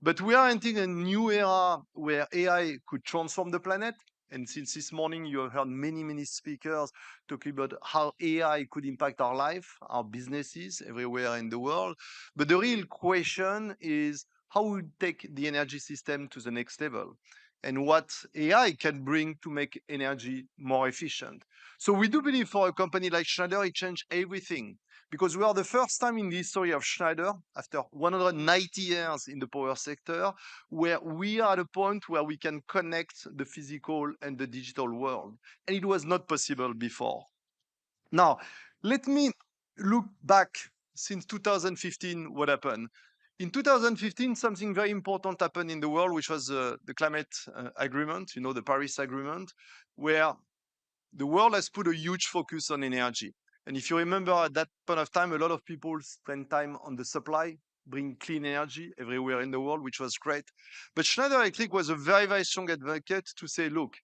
But we are entering a new era where AI could transform the planet. And since this morning, you have heard many speakers talking about how AI could impact our life, our businesses everywhere in the world. But the real question is how we take the energy system to the next level and what AI can bring to make energy more efficient. So we do believe for a company like Schneider, it changed everything, because we are the first time in the history of Schneider, after 190 years in the power sector, where we are at a point where we can connect the physical and the digital world. And it was not possible before. Now, let me look back since 2015, what happened. In 2015, something very important happened in the world, which was the climate agreement, the Paris Agreement, where the world has put a huge focus on energy. And if you remember at that point of time, a lot of people spent time on the supply bring clean energy everywhere in the world, which was great. But Schneider Electric was a very, very strong advocate to say, look,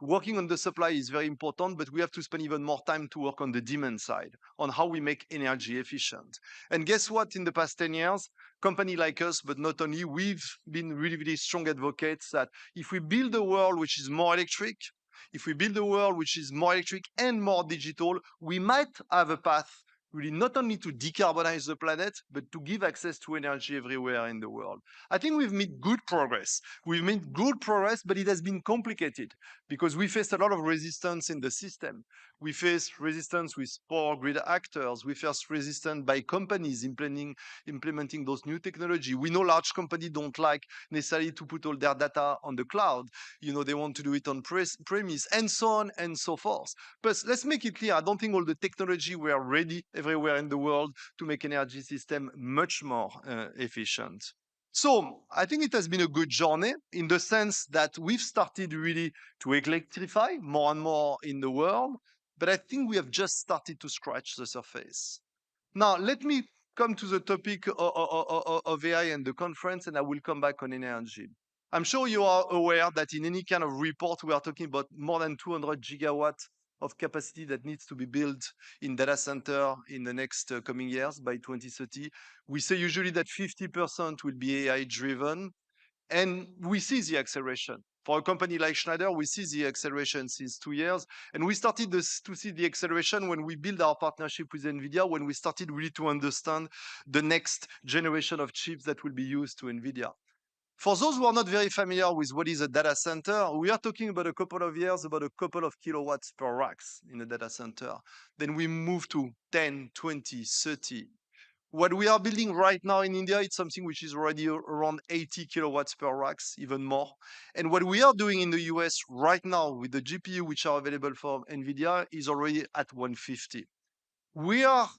working on the supply is very important, but we have to spend even more time to work on the demand side, on how we make energy efficient. And guess what? In the past 10 years, company like us, but not only, we've been really, really strong advocates that if we build a world which is more electric, if we build a world which is more electric and more digital, we might have a path really not only to decarbonize the planet, but to give access to energy everywhere in the world. I think we've made good progress. We've made good progress, but it has been complicated because we faced a lot of resistance in the system. We faced resistance with power grid actors. We faced resistance by companies implementing those new technology. We know large companies don't like necessarily to put all their data on the cloud. You know, they want to do it on premise and so on and so forth. But let's make it clear, I don't think all the technology were ready everywhere in the world to make energy system much more efficient. So I think it has been a good journey in the sense that we've started really to electrify more and more in the world, but I think we have just started to scratch the surface. Now, let me come to the topic of AI and the conference, and I will come back on energy. I'm sure you are aware that in any kind of report, we are talking about more than 200 gigawatts of capacity that needs to be built in data center in the next coming years by 2030. We say usually that 50% will be AI driven, and we see the acceleration. For a company like Schneider, we see the acceleration since 2 years, and we started to see the acceleration when we built our partnership with Nvidia, when we started really to understand the next generation of chips that will be used to Nvidia. For those who are not very familiar with what is a data center, we are talking about a couple of years, about a couple of kilowatts per racks in a data center. Then we move to 10, 20, 30. What we are building right now in India, it's something which is already around 80 kilowatts per racks, even more. And what we are doing in the US right now with the GPU, which are available for NVIDIA, is already at 150. We are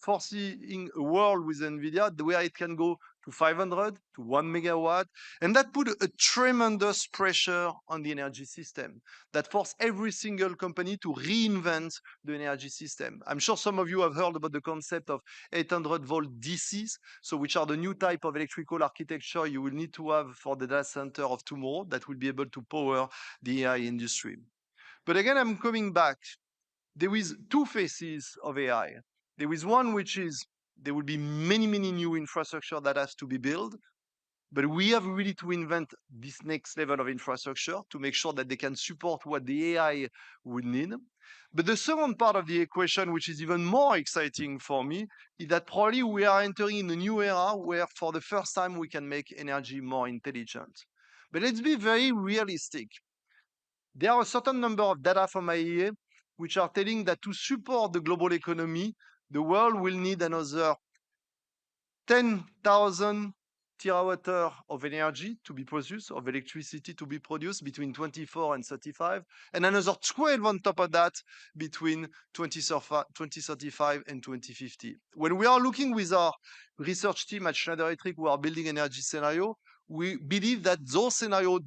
foreseeing a world with NVIDIA where it can go to 500, to 1 megawatt, and that put a tremendous pressure on the energy system that forced every single company to reinvent the energy system. I'm sure some of you have heard about the concept of 800 volt DCs, so which are the new type of electrical architecture you will need to have for the data center of tomorrow that will be able to power the AI industry. But again, I'm coming back. There is two phases of AI. There is one which is there will be many, many new infrastructure that has to be built, but we have really to invent this next level of infrastructure to make sure that they can support what the AI would need. But the second part of the equation, which is even more exciting for me, is that probably we are entering in a new era where for the first time we can make energy more intelligent. But let's be very realistic. There are a certain number of data from IEA which are telling that to support the global economy, the world will need another 10,000 terawatt-hour of energy to be produced, of electricity to be produced between 24 and 35, and another 12 on top of that between 2035 and 2050. When we are looking with our research team at Schneider Electric, who are building energy scenario, we believe that those scenarios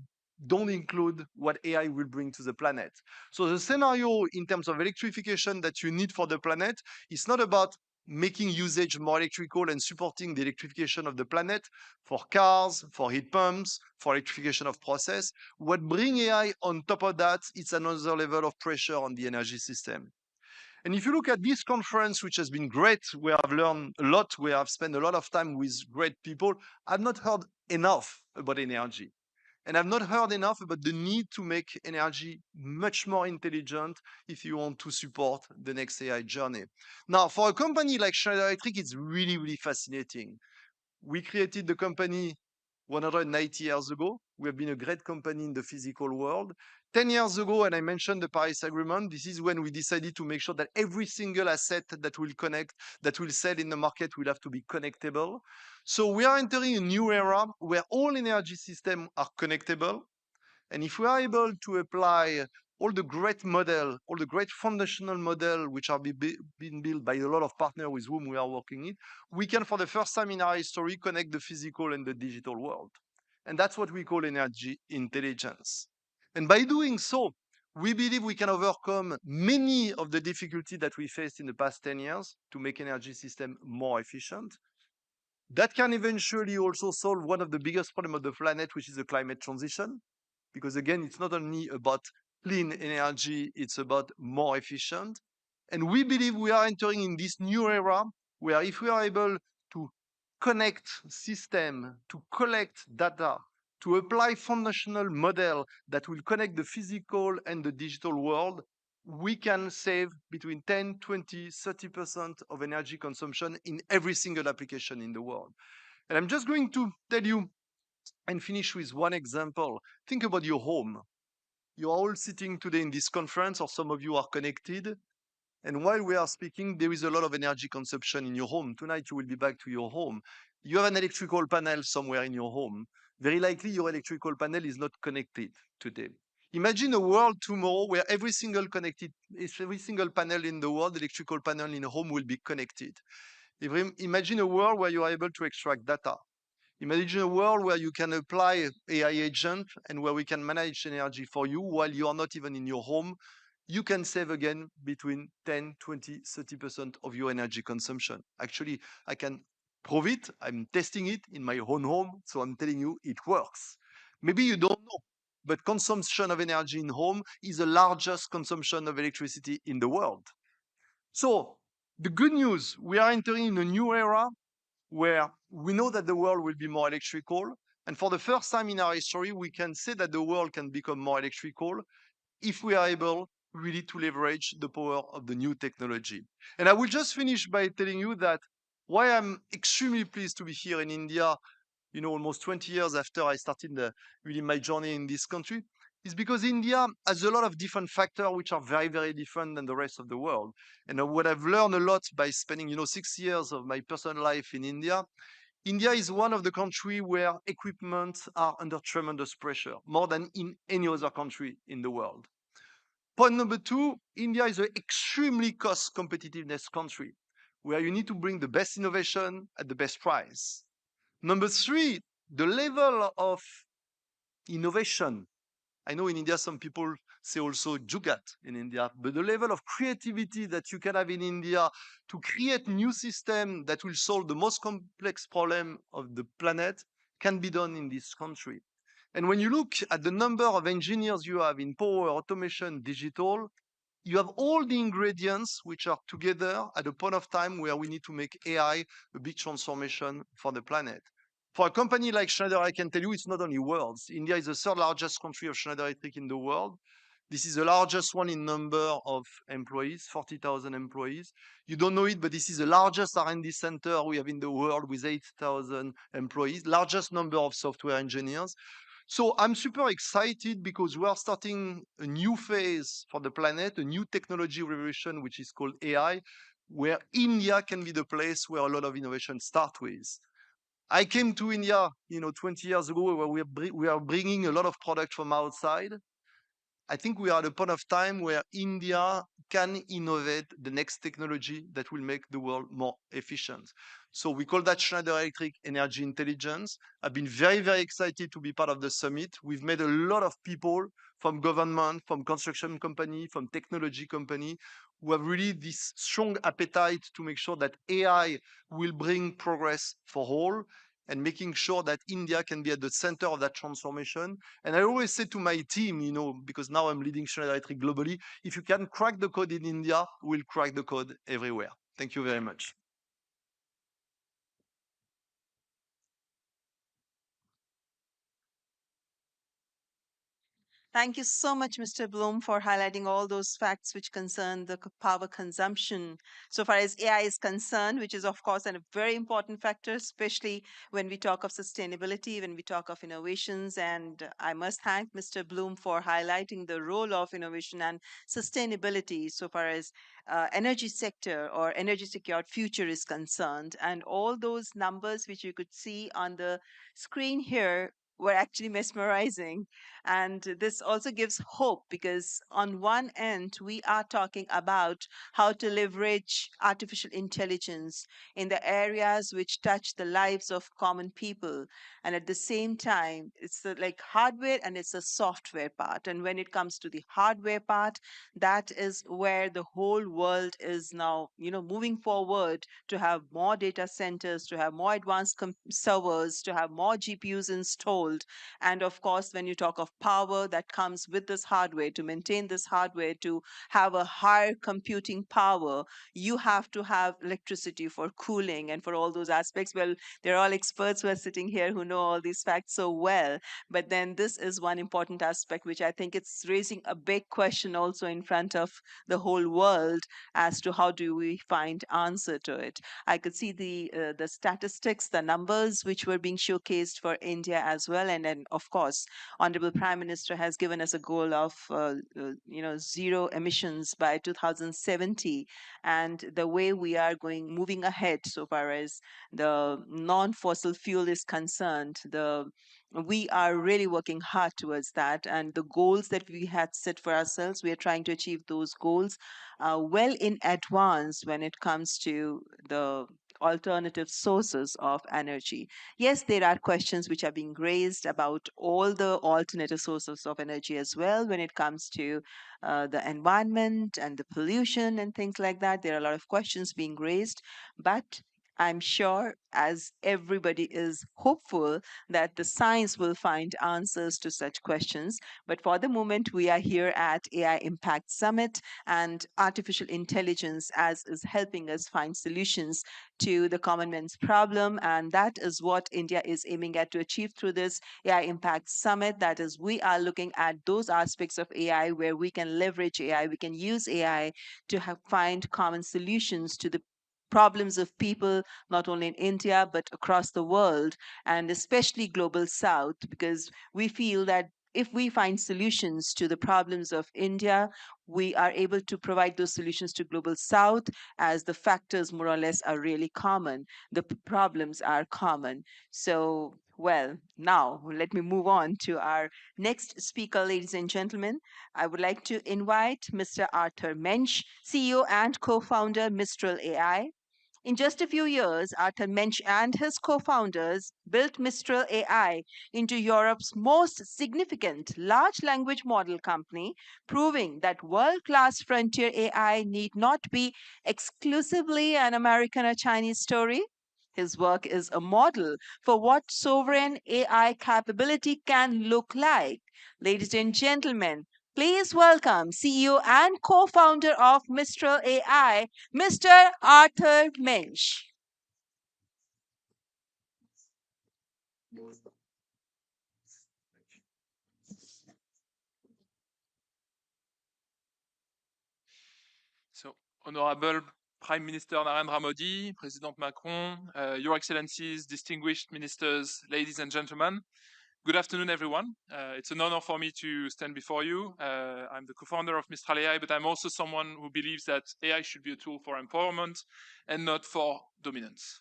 don't include what AI will bring to the planet. So the scenario in terms of electrification that you need for the planet is not about making usage more electrical and supporting the electrification of the planet for cars, for heat pumps, for electrification of process. What bring AI on top of that, it's another level of pressure on the energy system. And if you look at this conference, which has been great, we have learned a lot, we have spent a lot of time with great people, I've not heard enough about energy. And I've not heard enough about the need to make energy much more intelligent if you want to support the next AI journey. Now, for a company like Schneider Electric, it's really, really fascinating. We created the company 190 years ago. We have been a great company in the physical world. 10 years ago, and I mentioned the Paris Agreement, this is when we decided to make sure that every single asset that will connect, that will sell in the market will have to be connectable. So we are entering a new era where all energy systems are connectable. And if we are able to apply all the great model, all the great foundational model, which are being built by a lot of partners with whom we are working in, we can, for the first time in our history, connect the physical and the digital world. And that's what we call energy intelligence. And by doing so, we believe we can overcome many of the difficulties that we faced in the past 10 years to make energy system more efficient. That can eventually also solve one of the biggest problems of the planet, which is the climate transition. Because again, it's not only about clean energy, it's about more efficient. And we believe we are entering in this new era where if we are able to connect system, to collect data, to apply foundational model that will connect the physical and the digital world, we can save between 10, 20, 30% of energy consumption in every single application in the world. And I'm just going to tell you and finish with one example. Think about your home. You are all sitting today in this conference, or some of you are connected. And while we are speaking, there is a lot of energy consumption in your home. Tonight, you will be back to your home. You have an electrical panel somewhere in your home. Very likely, your electrical panel is not connected today. Imagine a world tomorrow where every single panel in the world, electrical panel in a home, will be connected. Imagine a world where you are able to extract data. Imagine a world where you can apply AI agent and where we can manage energy for you while you are not even in your home. You can save again between 10, 20, 30% of your energy consumption. Actually, I can prove it. I'm testing it in my own home. So I'm telling you, it works. Maybe you don't know, but consumption of energy in home is the largest consumption of electricity in the world. So the good news, we are entering in a new era where we know that the world will be more electrical. And for the first time in our history, we can say that the world can become more electrical if we are able really to leverage the power of the new technology. And I will just finish by telling you that why I'm extremely pleased to be here in India, almost 20 years after I started really my journey in this country, is because India has a lot of different factors which are very, very different than the rest of the world. And what I've learned a lot by spending, 6 years of my personal life in India, India is one of the countries where equipment are under tremendous pressure, more than in any other country in the world. Point number two, India is an extremely cost competitiveness country where you need to bring the best innovation at the best price. Number three, the level of innovation. I know in India, some people say also jugat in India, but the level of creativity that you can have in India to create new systems that will solve the most complex problem of the planet can be done in this country. And when you look at the number of engineers you have in power, automation, digital, you have all the ingredients which are together at a point of time where we need to make AI a big transformation for the planet. For a company like Schneider, I can tell you it's not only words. India is the third largest country of Schneider Electric in the world. This is the largest one in number of employees, 40,000 employees. You don't know it, but this is the largest R&D center we have in the world with 8,000 employees, largest number of software engineers. So I'm super excited because we are starting a new phase for the planet, a new technology revolution, which is called AI, where India can be the place where a lot of innovation start with. I came to India, 20 years ago, where we are bringing a lot of product from outside. I think we are at a point of time where India can innovate the next technology that will make the world more efficient. So we call that Schneider Electric Energy Intelligence. I've been very, very excited to be part of the summit. We've met a lot of people from government, from construction company, from technology company, who have really this strong appetite to make sure that AI will bring progress for all, and making sure that India can be at the center of that transformation. And I always say to my team, because now I'm leading Schneider Electric globally, if you can crack the code in India, we'll crack the code everywhere. Thank you very much. Thank you so much, Mr. Bloom, for highlighting all those facts which concern the power consumption so far as AI is concerned, which is, of course, a very important factor, especially when we talk of sustainability, when we talk of innovations. And I must thank Mr. Bloom for highlighting the role of innovation and sustainability so far as energy sector or energy secured future is concerned. And all those numbers which you could see on the screen here were actually mesmerizing. And this also gives hope because, on one end, we are talking about how to leverage artificial intelligence in the areas which touch the lives of common people. And at the same time, it's the, like hardware and it's a software part. And when it comes to the hardware part, that is where the whole world is now, moving forward to have more data centers, to have more advanced servers, to have more GPUs installed. And of course, when you talk of power that comes with this hardware, to maintain this hardware, to have a higher computing power, you have to have electricity for cooling and for all those aspects. Well, they're all experts who are sitting here who know all these facts so well. But then this is one important aspect which I think it's raising a big question also in front of the whole world as to how do we find answer to it. I could see the statistics, the numbers which were being showcased for India as well, and then of course, Honorable Prime Minister has given us a goal of zero emissions by 2070, and the way we are moving ahead so far as the non-fossil fuel is concerned, we are really working hard towards that, and the goals that we had set for ourselves, we are trying to achieve those goals well in advance when it comes to the alternative sources of energy. Yes, there are questions which are being raised about all the alternative sources of energy as well when it comes to the environment and the pollution and things like that. There are a lot of questions being raised, but I'm sure, as everybody is hopeful, that the science will find answers to such questions. But for the moment, we are here at AI Impact Summit, and artificial intelligence as is helping us find solutions to the common man's problem. And that is what India is aiming at to achieve through this AI Impact Summit. That is, we are looking at those aspects of AI where we can leverage AI, we can use AI to find common solutions to the problems of people, not only in India, but across the world, and especially global south, because we feel that if we find solutions to the problems of India, we are able to provide those solutions to global south, as the factors more or less are really common. The problems are common. So, well, now let me move on to our next speaker, ladies and gentlemen. I would like to invite Mr. Arthur Mensch, CEO and co-founder Mistral AI. In just a few years, Arthur Mensch and his co-founders built Mistral AI into Europe's most significant large language model company, proving that world-class frontier AI need not be exclusively an American or Chinese story. His work is a model for what sovereign AI capability can look like. Ladies and gentlemen, please welcome CEO and co-founder of Mistral AI, Mr. Arthur Mensch. So, Honorable Prime Minister Narendra Modi, President Macron, Your Excellencies, distinguished ministers, ladies and gentlemen, good afternoon, everyone. It's an honor for me to stand before you. I'm the co-founder of Mistral AI, but I'm also someone who believes that AI should be a tool for empowerment and not for dominance.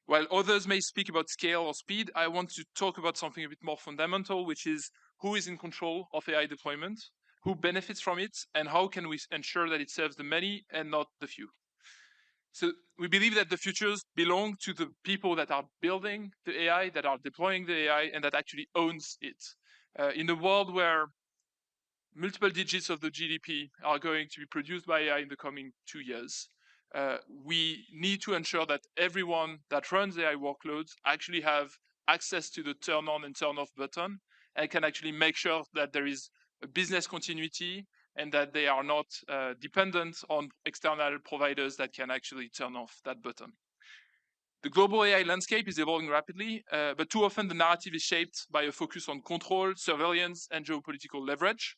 While others may speak about scale or speed, I want to talk about something a bit more fundamental, which is who is in control of AI deployment, who benefits from it, and how can we ensure that it serves the many and not the few. So we believe that the futures belong to the people that are building the AI, that are deploying the AI, and that actually owns it. In a world where multiple digits of the GDP are going to be produced by AI in the coming 2 years, we need to ensure that everyone that runs AI workloads actually have access to the turn on and turn off button and can actually make sure that there is a business continuity and that they are not dependent on external providers that can actually turn off that button. The global AI landscape is evolving rapidly, but too often the narrative is shaped by a focus on control, surveillance, and geopolitical leverage.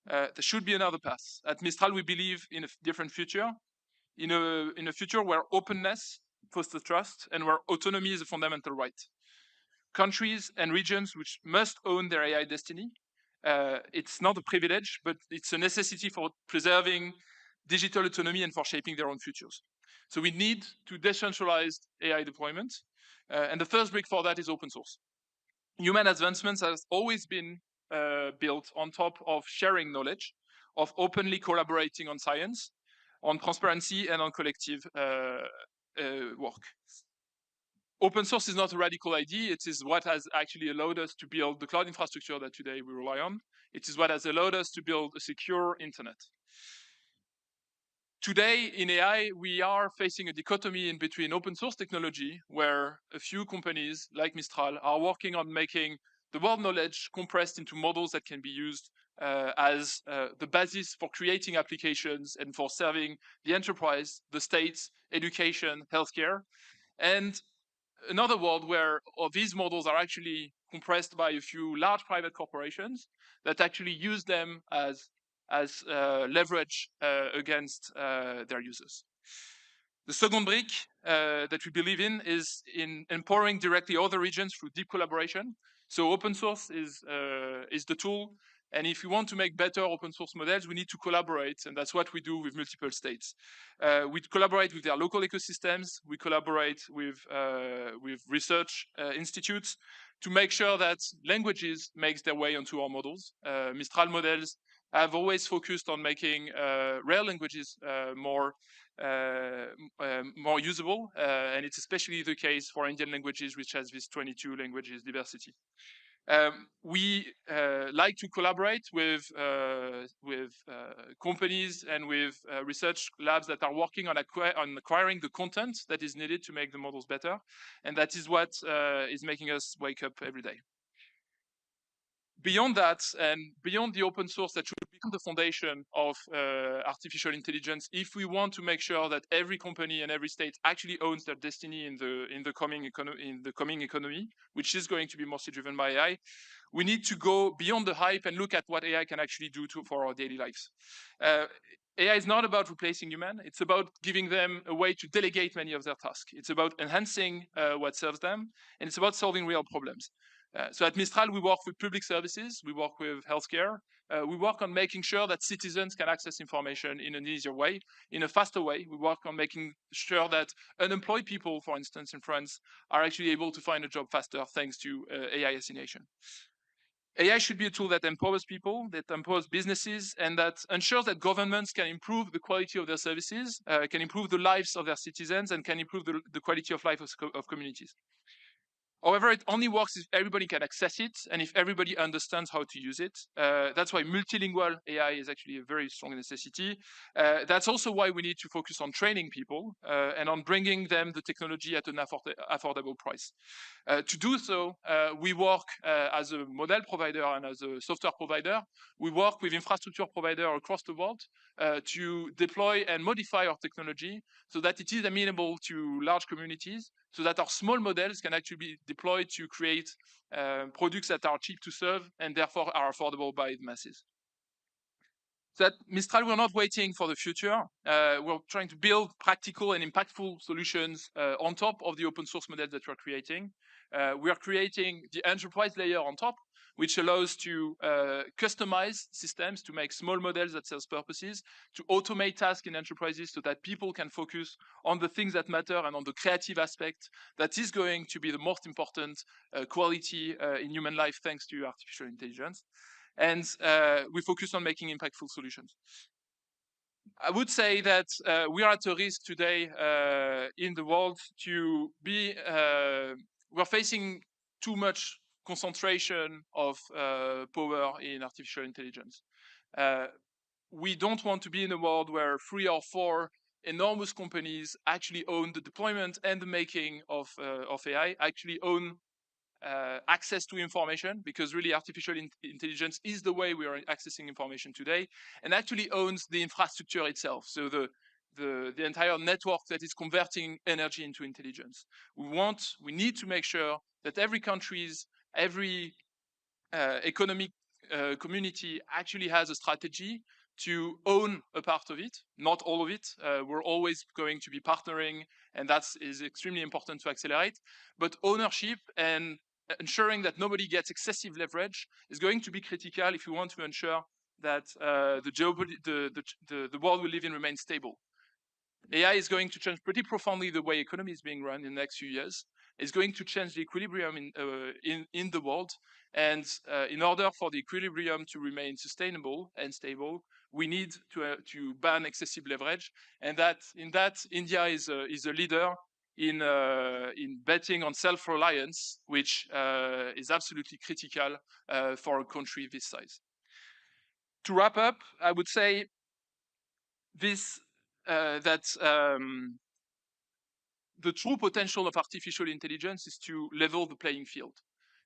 There should be another path. At Mistral, we believe in a different future, in a future where openness fosters trust and where autonomy is a fundamental right. Countries and regions which must own their AI destiny. It's not a privilege, but it's a necessity for preserving digital autonomy and for shaping their own futures. So we need to decentralize AI deployment. And the first brick for that is open source. human advancements has always been built on top of sharing knowledge, of openly collaborating on science, on transparency, and on collective work. Open source is not a radical idea. It is what has actually allowed us to build the cloud infrastructure that today we rely on. It is what has allowed us to build a secure internet. Today in AI, we are facing a dichotomy in between open source technology, where a few companies like Mistral are working on making the world knowledge compressed into models that can be used as the basis for creating applications and for serving the enterprise, the states, education, healthcare. And another world where these models are actually compressed by a few large private corporations that actually use them as leverage against their users. The second brick that we believe in is in empowering directly other regions through deep collaboration. So open source is the tool. And if we want to make better open source models, we need to collaborate. And that's what we do with multiple states. We collaborate with their local ecosystems. We collaborate with research institutes to make sure that languages make their way onto our models. Mistral models have always focused on making rare languages more usable, and it's especially the case for Indian languages, which has this 22 languages diversity. We like to collaborate with companies and with research labs that are working on acquiring the content that is needed to make the models better, and that is what is making us wake up every day. Beyond that, and beyond the open source that should become the foundation of artificial intelligence, if we want to make sure that every company and every state actually owns their destiny in the coming economy, which is going to be mostly driven by AI, we need to go beyond the hype and look at what AI can actually do for our daily lives. AI is not about replacing human. It's about giving them a way to delegate many of their tasks. It's about enhancing what serves them, and it's about solving real problems. So at Mistral, we work with public services, we work with healthcare, we work on making sure that citizens can access information in an easier way, in a faster way. We work on making sure that unemployed people, for instance, in France, are actually able to find a job faster thanks to AI assimilation. AI should be a tool that empowers people, that empowers businesses, and that ensures that governments can improve the quality of their services, can improve the lives of their citizens, and can improve the quality of life of communities. However, it only works if everybody can access it and if everybody understands how to use it. That's why multilingual AI is actually a very strong necessity. That's also why we need to focus on training people and on bringing them the technology at an affordable price. To do so, we work as a model provider and as a software provider. We work with infrastructure providers across the world to deploy and modify our technology so that it is amenable to large communities, so that our small models can actually be deployed to create products that are cheap to serve and therefore are affordable by the masses. So at Mistral, we're not waiting for the future. We're trying to build practical and impactful solutions on top of the open source models that we're creating. We are creating the enterprise layer on top, which allows to customize systems to make small models that serve purposes, to automate tasks in enterprises so that people can focus on the things that matter and on the creative aspect that is going to be the most important quality in human life thanks to artificial intelligence. And we focus on making impactful solutions. I would say that we are at a risk today in the world to be, we're facing too much concentration of power in artificial intelligence. We don't want to be in a world where 3 or 4 enormous companies actually own the deployment and the making of AI, actually own access to information, because really artificial intelligence is the way we are accessing information today, and actually owns the infrastructure itself. So the entire network that is converting energy into intelligence. We need to make sure that every country's, every economic community actually has a strategy to own a part of it, not all of it. We're always going to be partnering, and that is extremely important to accelerate. But ownership and ensuring that nobody gets excessive leverage is going to be critical if we want to ensure that the world we live in remains stable. AI is going to change pretty profoundly the way economy is being run in the next few years. is going to change the equilibrium in the world. And in order for the equilibrium to remain sustainable and stable, we need to ban excessive leverage. And in that, India is a leader in betting on self-reliance, which is absolutely critical for a country this size. To wrap up, I would say the true potential of artificial intelligence is to level the playing field.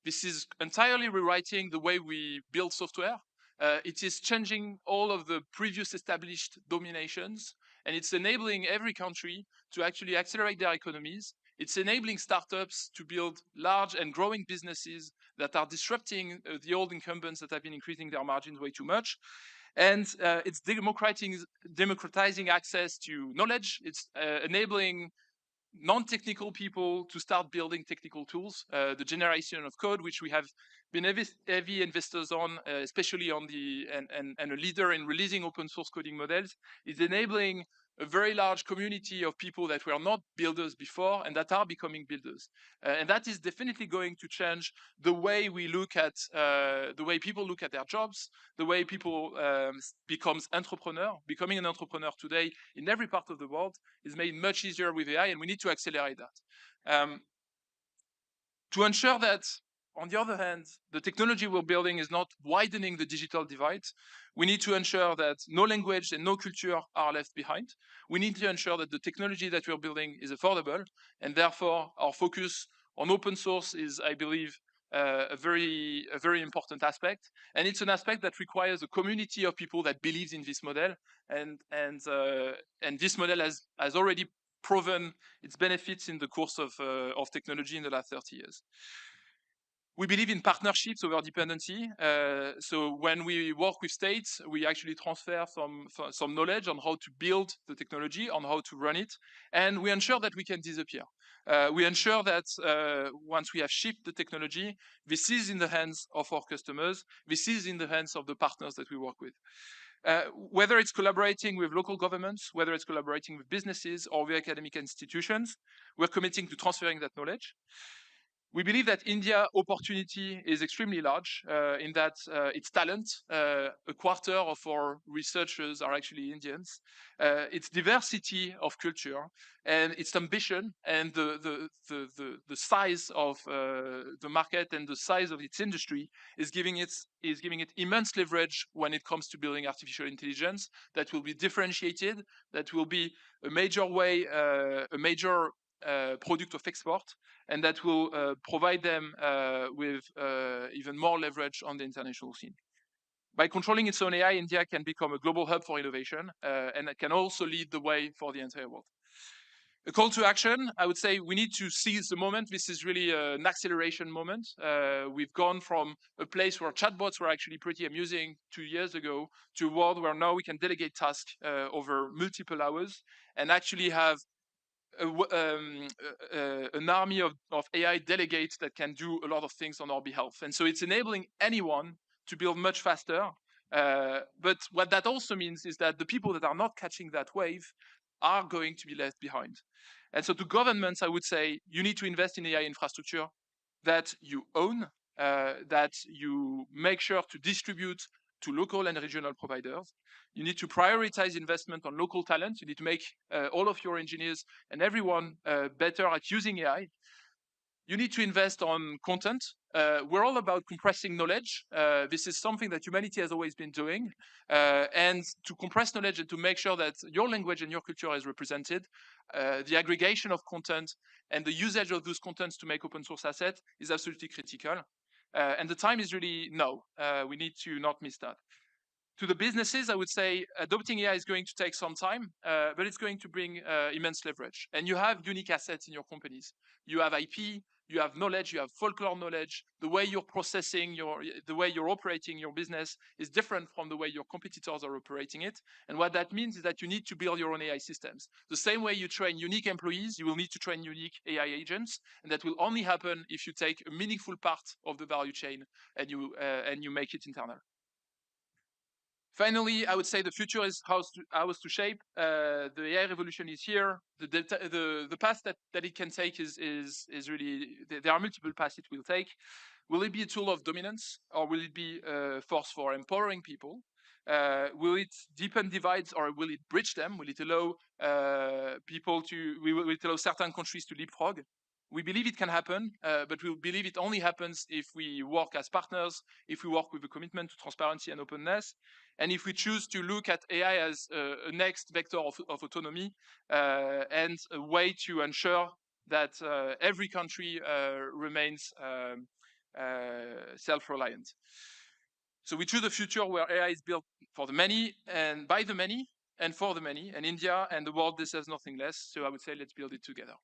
This is entirely rewriting the way we build software. It is changing all of the previous established dominations, and it's enabling every country to actually accelerate their economies. It's enabling startups to build large and growing businesses that are disrupting the old incumbents that have been increasing their margins way too much. And it's democratizing access to knowledge. It's enabling non-technical people to start building technical tools. The generation of code, which we have been heavy investors on, especially on and a leader in releasing open source coding models, is enabling a very large community of people that were not builders before and that are becoming builders. And that is definitely going to change the way we look at, the way people look at their jobs, the way people becomes entrepreneur. Becoming an entrepreneur today in every part of the world is made much easier with AI, and we need to accelerate that. To ensure that, on the other hand, the technology we're building is not widening the digital divide, we need to ensure that no language and no culture are left behind. We need to ensure that the technology that we're building is affordable, and therefore our focus on open source is, I believe, a very important aspect. And it's an aspect that requires a community of people that believes in this model, and this model has already proven its benefits in the course of technology in the last 30 years. We believe in partnerships over dependency. So when we work with states, we actually transfer some knowledge on how to build the technology, on how to run it, and we ensure that we can disappear. We ensure that once we have shipped the technology, this is in the hands of our customers, this is in the hands of the partners that we work with. Whether it's collaborating with local governments, whether it's collaborating with businesses or with academic institutions, we're committing to transferring that knowledge. We believe that India opportunity is extremely large in that its talent, a quarter of our researchers are actually Indians, its diversity of culture, and its ambition, and the size of the market and the size of its industry is giving it immense leverage when it comes to building artificial intelligence that will be differentiated, that will be a major product of export, and that will provide them with even more leverage on the international scene. By controlling its own AI, India can become a global hub for innovation, and it can also lead the way for the entire world. A call to action, I would say we need to seize the moment. This is really an acceleration moment. We've gone from a place where chatbots were actually pretty amusing 2 years ago to a world where now we can delegate tasks over multiple hours and actually have an army of AI delegates that can do a lot of things on our behalf. And so it's enabling anyone to build much faster. But what that also means is that the people that are not catching that wave are going to be left behind. And so to governments, I would say you need to invest in AI infrastructure that you own, that you make sure to distribute to local and regional providers. You need to prioritize investment on local talent. You need to make all of your engineers and everyone better at using AI. You need to invest on content. We're all about compressing knowledge. This is something that humanity has always been doing. And to compress knowledge and to make sure that your language and your culture is represented, the aggregation of content and the usage of those contents to make open source assets is absolutely critical. And the time is really now. We need to not miss that. To the businesses, I would say adopting AI is going to take some time, but it's going to bring immense leverage. And you have unique assets in your companies. You have IP, you have knowledge, you have folklore knowledge. The way you're processing, the way you're operating your business is different from the way your competitors are operating it. And what that means is that you need to build your own AI systems. The same way you train unique employees, you will need to train unique AI agents. And that will only happen if you take a meaningful part of the value chain and you make it internal. Finally, I would say the future is ours to shape. The AI revolution is here. The path that it can take is really, there are multiple paths it will take. Will it be a tool of dominance, or will it be a force for empowering people? Will it deepen divides, or will it bridge them? Will it allow will it allow certain countries to leapfrog? We believe it can happen, but we believe it only happens if we work as partners, if we work with a commitment to transparency and openness, and if we choose to look at AI as a next vector of autonomy and a way to ensure that every country remains self-reliant. So we choose a future where AI is built for the many and by the many and for the many, and India and the world deserves nothing less. So I would say let's build it together.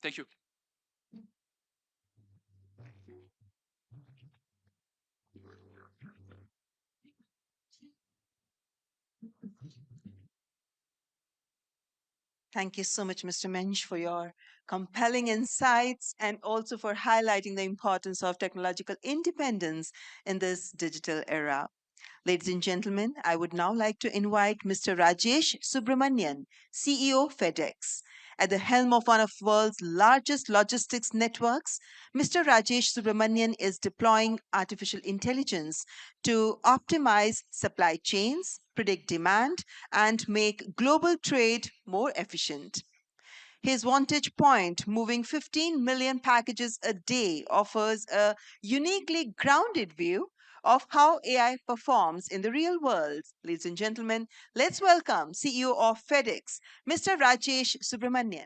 Thank you. Thank you so much, Mr. Mensch, for your compelling insights and also for highlighting the importance of technological independence in this digital era. Ladies and gentlemen, I would now like to invite Mr. Rajesh Subramanian, CEO FedEx. At the helm of one of the world's largest logistics networks, Mr. Rajesh Subramanian is deploying artificial intelligence to optimize supply chains, predict demand, and make global trade more efficient. His Vantage Point, moving 15 million packages a day, offers a uniquely grounded view of how AI performs in the real world. Ladies and gentlemen, let's welcome CEO of FedEx, Mr. Rajesh Subramanian.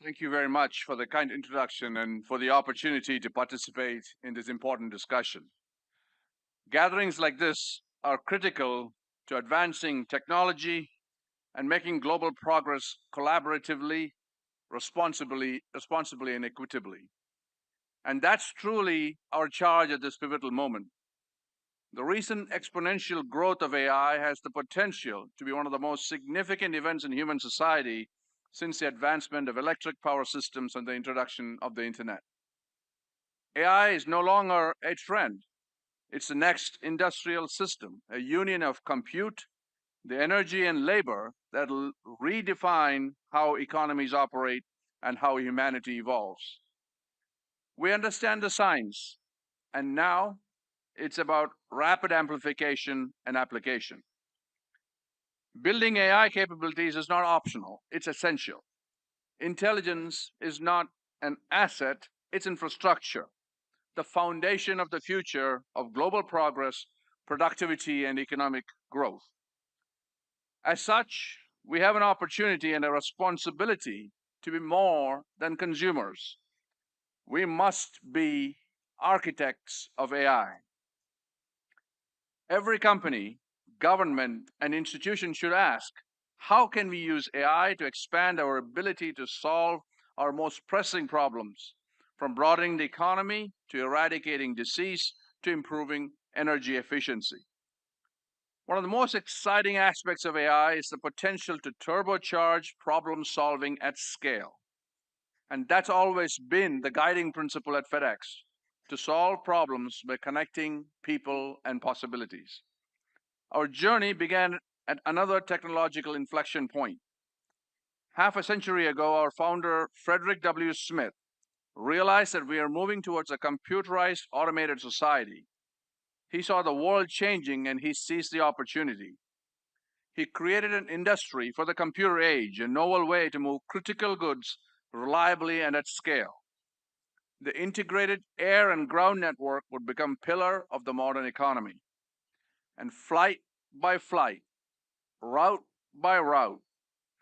Thank you very much for the kind introduction and for the opportunity to participate in this important discussion. Gatherings like this are critical to advancing technology and making global progress collaboratively, responsibly, and equitably. And that's truly our charge at this pivotal moment. The recent exponential growth of AI has the potential to be one of the most significant events in human society since the advancement of electric power systems and the introduction of the internet. AI is no longer a trend. It's the next industrial system, a union of compute, the energy and labor that will redefine how economies operate and how humanity evolves. We understand the science, and now it's about rapid amplification and application. Building AI capabilities is not optional, it's essential. Intelligence is not an asset, it's infrastructure, the foundation of the future of global progress, productivity, and economic growth. As such, we have an opportunity and a responsibility to be more than consumers. We must be architects of AI. Every company, government, and institution should ask, how can we use AI to expand our ability to solve our most pressing problems, from broadening the economy to eradicating disease to improving energy efficiency? One of the most exciting aspects of AI is the potential to turbocharge problem solving at scale. And that's always been the guiding principle at FedEx, to solve problems by connecting people and possibilities. Our journey began at another technological inflection point. Half a century ago, our founder, Frederick W. Smith, realized that we are moving towards a computerized, automated society. He saw the world changing and he seized the opportunity. He created an industry for the computer age, a novel way to move critical goods reliably and at scale. The integrated air and ground network would become a pillar of the modern economy. And flight by flight, route by route,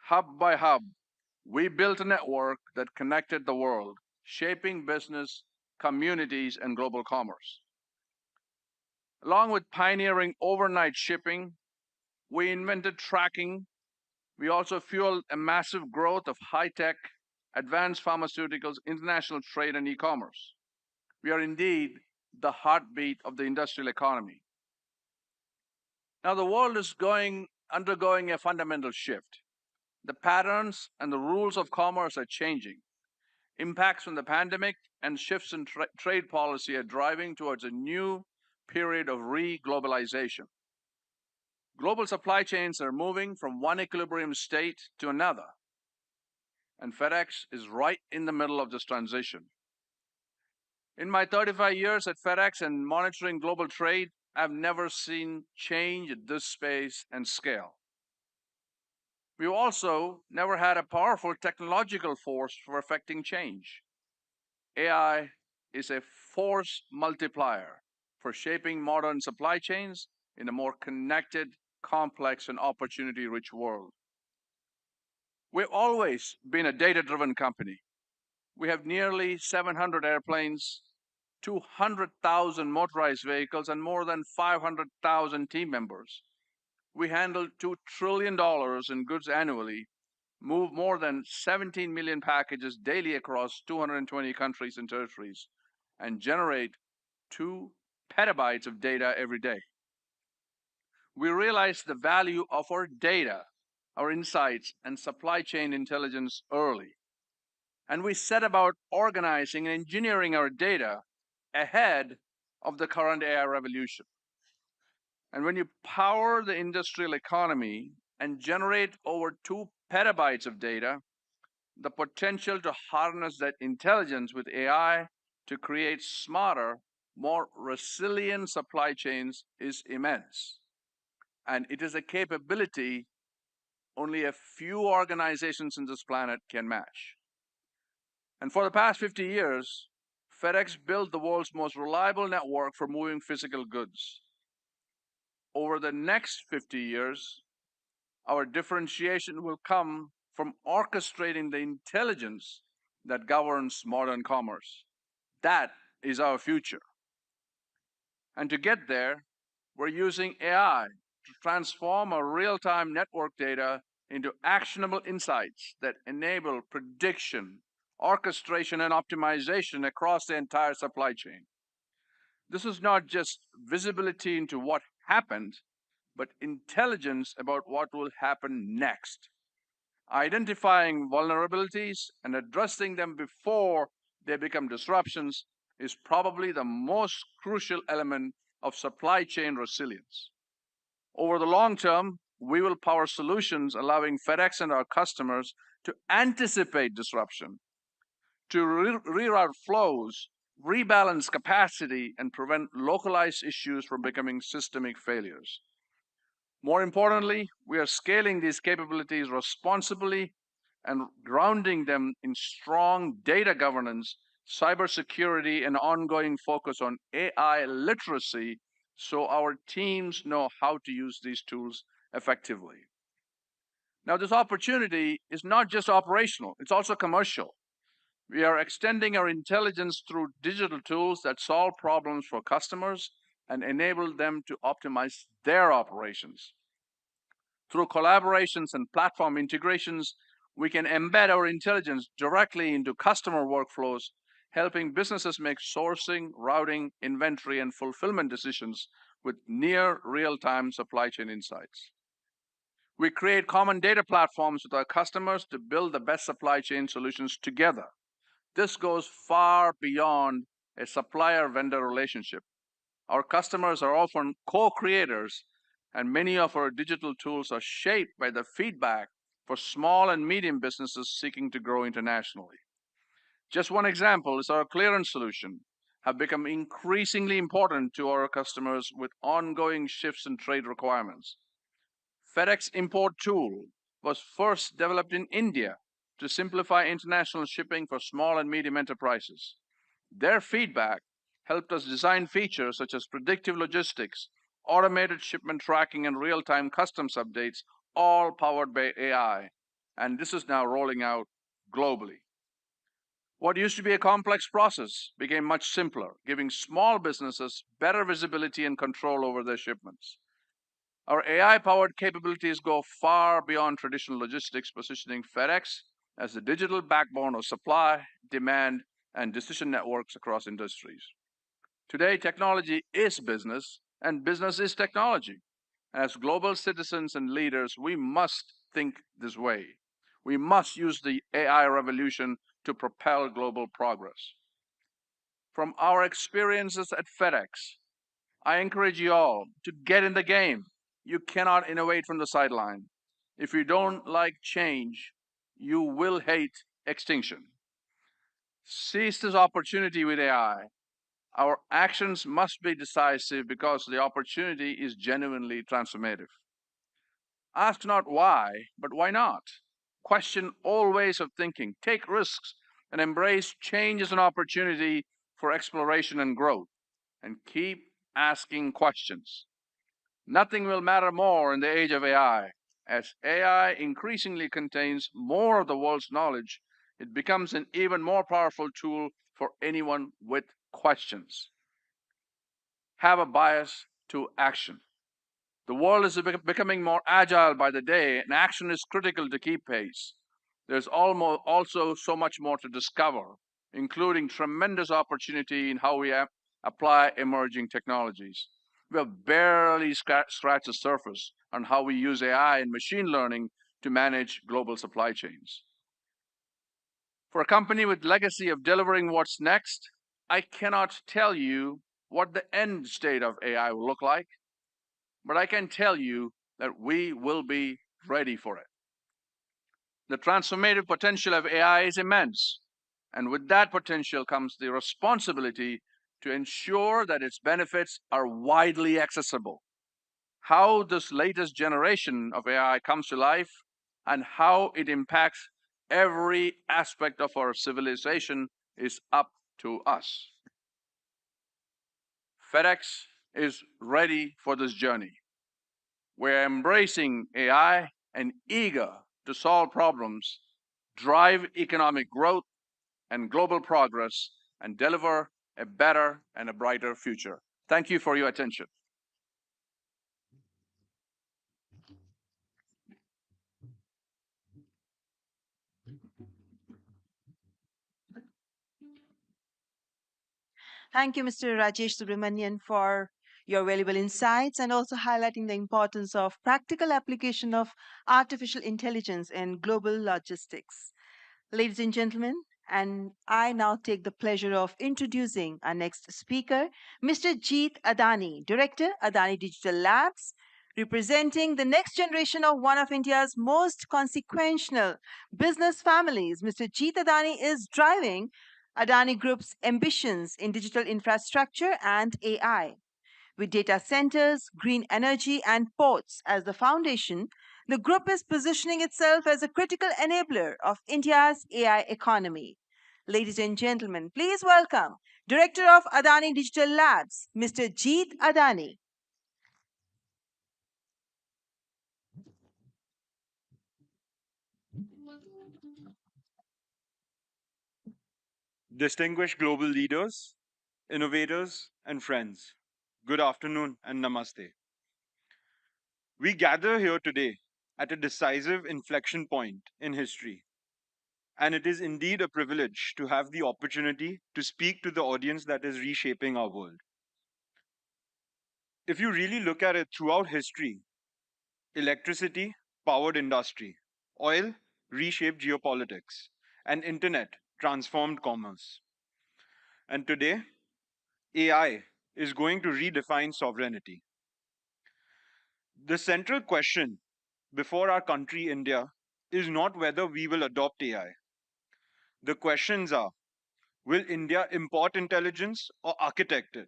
hub by hub, we built a network that connected the world, shaping business, communities, and global commerce. Along with pioneering overnight shipping, we invented tracking. We also fueled a massive growth of high-tech, advanced pharmaceuticals, international trade, and e-commerce. We are indeed the heartbeat of the industrial economy. Now, the world is undergoing a fundamental shift. The patterns and the rules of commerce are changing. Impacts from the pandemic and shifts in trade policy are driving towards a new period of re-globalization. Global supply chains are moving from one equilibrium state to another, and FedEx is right in the middle of this transition. In my 35 years at FedEx and monitoring global trade, I've never seen change at this pace and scale. We've also never had a powerful technological force for affecting change. AI is a force multiplier for shaping modern supply chains in a more connected, complex, and opportunity-rich world. We've always been a data-driven company. We have nearly 700 airplanes, 200,000 motorized vehicles, and more than 500,000 team members. We handle $2 trillion in goods annually, move more than 17 million packages daily across 220 countries and territories, and generate 2 petabytes of data every day. We realize the value of our data, our insights, and supply chain intelligence early. And we set about organizing and engineering our data ahead of the current AI revolution. And when you power the industrial economy and generate over 2 petabytes of data, the potential to harness that intelligence with AI to create smarter, more resilient supply chains is immense. And it is a capability only a few organizations on this planet can match. And for the past 50 years, FedEx built the world's most reliable network for moving physical goods. Over the next 50 years, our differentiation will come from orchestrating the intelligence that governs modern commerce. That is our future. And to get there, we're using AI to transform our real-time network data into actionable insights that enable prediction, orchestration, and optimization across the entire supply chain. This is not just visibility into what happened, but intelligence about what will happen next. Identifying vulnerabilities and addressing them before they become disruptions is probably the most crucial element of supply chain resilience. Over the long term, we will power solutions allowing FedEx and our customers to anticipate disruption, to reroute flows, rebalance capacity, and prevent localized issues from becoming systemic failures. More importantly, we are scaling these capabilities responsibly and grounding them in strong data governance, cybersecurity, and ongoing focus on AI literacy so our teams know how to use these tools effectively. Now, this opportunity is not just operational, it's also commercial. We are extending our intelligence through digital tools that solve problems for customers and enable them to optimize their operations. Through collaborations and platform integrations, we can embed our intelligence directly into customer workflows, helping businesses make sourcing, routing, inventory, and fulfillment decisions with near real-time supply chain insights. We create common data platforms with our customers to build the best supply chain solutions together. This goes far beyond a supplier-vendor relationship. Our customers are often co-creators, and many of our digital tools are shaped by the feedback for small and medium businesses seeking to grow internationally. Just one example is our clearance solution have become increasingly important to our customers with ongoing shifts in trade requirements. FedEx Import Tool was first developed in India to simplify international shipping for small and medium enterprises. Their feedback helped us design features such as predictive logistics, automated shipment tracking, and real-time customs updates, all powered by AI. And this is now rolling out globally. What used to be a complex process became much simpler, giving small businesses better visibility and control over their shipments. Our AI-powered capabilities go far beyond traditional logistics, positioning FedEx as the digital backbone of supply, demand, and decision networks across industries. Today, technology is business, and business is technology. As global citizens and leaders, we must think this way. We must use the AI revolution to propel global progress. From our experiences at FedEx, I encourage you all to get in the game. You cannot innovate from the sideline. If you don't like change, you will hate extinction. Seize this opportunity with AI. Our actions must be decisive because the opportunity is genuinely transformative. Ask not why, but why not? Question all ways of thinking, take risks, and embrace change as an opportunity for exploration and growth. And keep asking questions. Nothing will matter more in the age of AI. As AI increasingly contains more of the world's knowledge, it becomes an even more powerful tool for anyone with questions. Have a bias to action. The world is becoming more agile by the day, and action is critical to keep pace. There's also so much more to discover, including tremendous opportunity in how we apply emerging technologies. We have barely scratched the surface on how we use AI and machine learning to manage global supply chains. For a company with legacy of delivering what's next, I cannot tell you what the end state of AI will look like, but I can tell you that we will be ready for it. The transformative potential of AI is immense, and with that potential comes the responsibility to ensure that its benefits are widely accessible. How this latest generation of AI comes to life and how it impacts every aspect of our civilization is up to us. FedEx is ready for this journey. We're embracing AI and eager to solve problems, drive economic growth and global progress, and deliver a better and a brighter future. Thank you for your attention. Thank you, Mr. Rajesh Subramanian, for your valuable insights and also highlighting the importance of practical application of artificial intelligence in global logistics. Ladies and gentlemen, and I now take the pleasure of introducing our next speaker, Mr. Jeet Adani, Director, Adani Digital Labs, representing the next generation of one of India's most consequential business families. Mr. Jeet Adani is driving Adani Group's ambitions in digital infrastructure and AI. With data centers, green energy, and ports as the foundation, the group is positioning itself as a critical enabler of India's AI economy. Ladies and gentlemen, please welcome Director of Adani Digital Labs, Mr. Jeet Adani. Distinguished global leaders, innovators, and friends, good afternoon and namaste. We gather here today at a decisive inflection point in history, and it is indeed a privilege to have the opportunity to speak to the audience that is reshaping our world. If you really look at it throughout history, electricity powered industry, oil reshaped geopolitics, and internet transformed commerce. And today, AI is going to redefine sovereignty. The central question before our country, India, is not whether we will adopt AI. The questions are, will India import intelligence or architect it?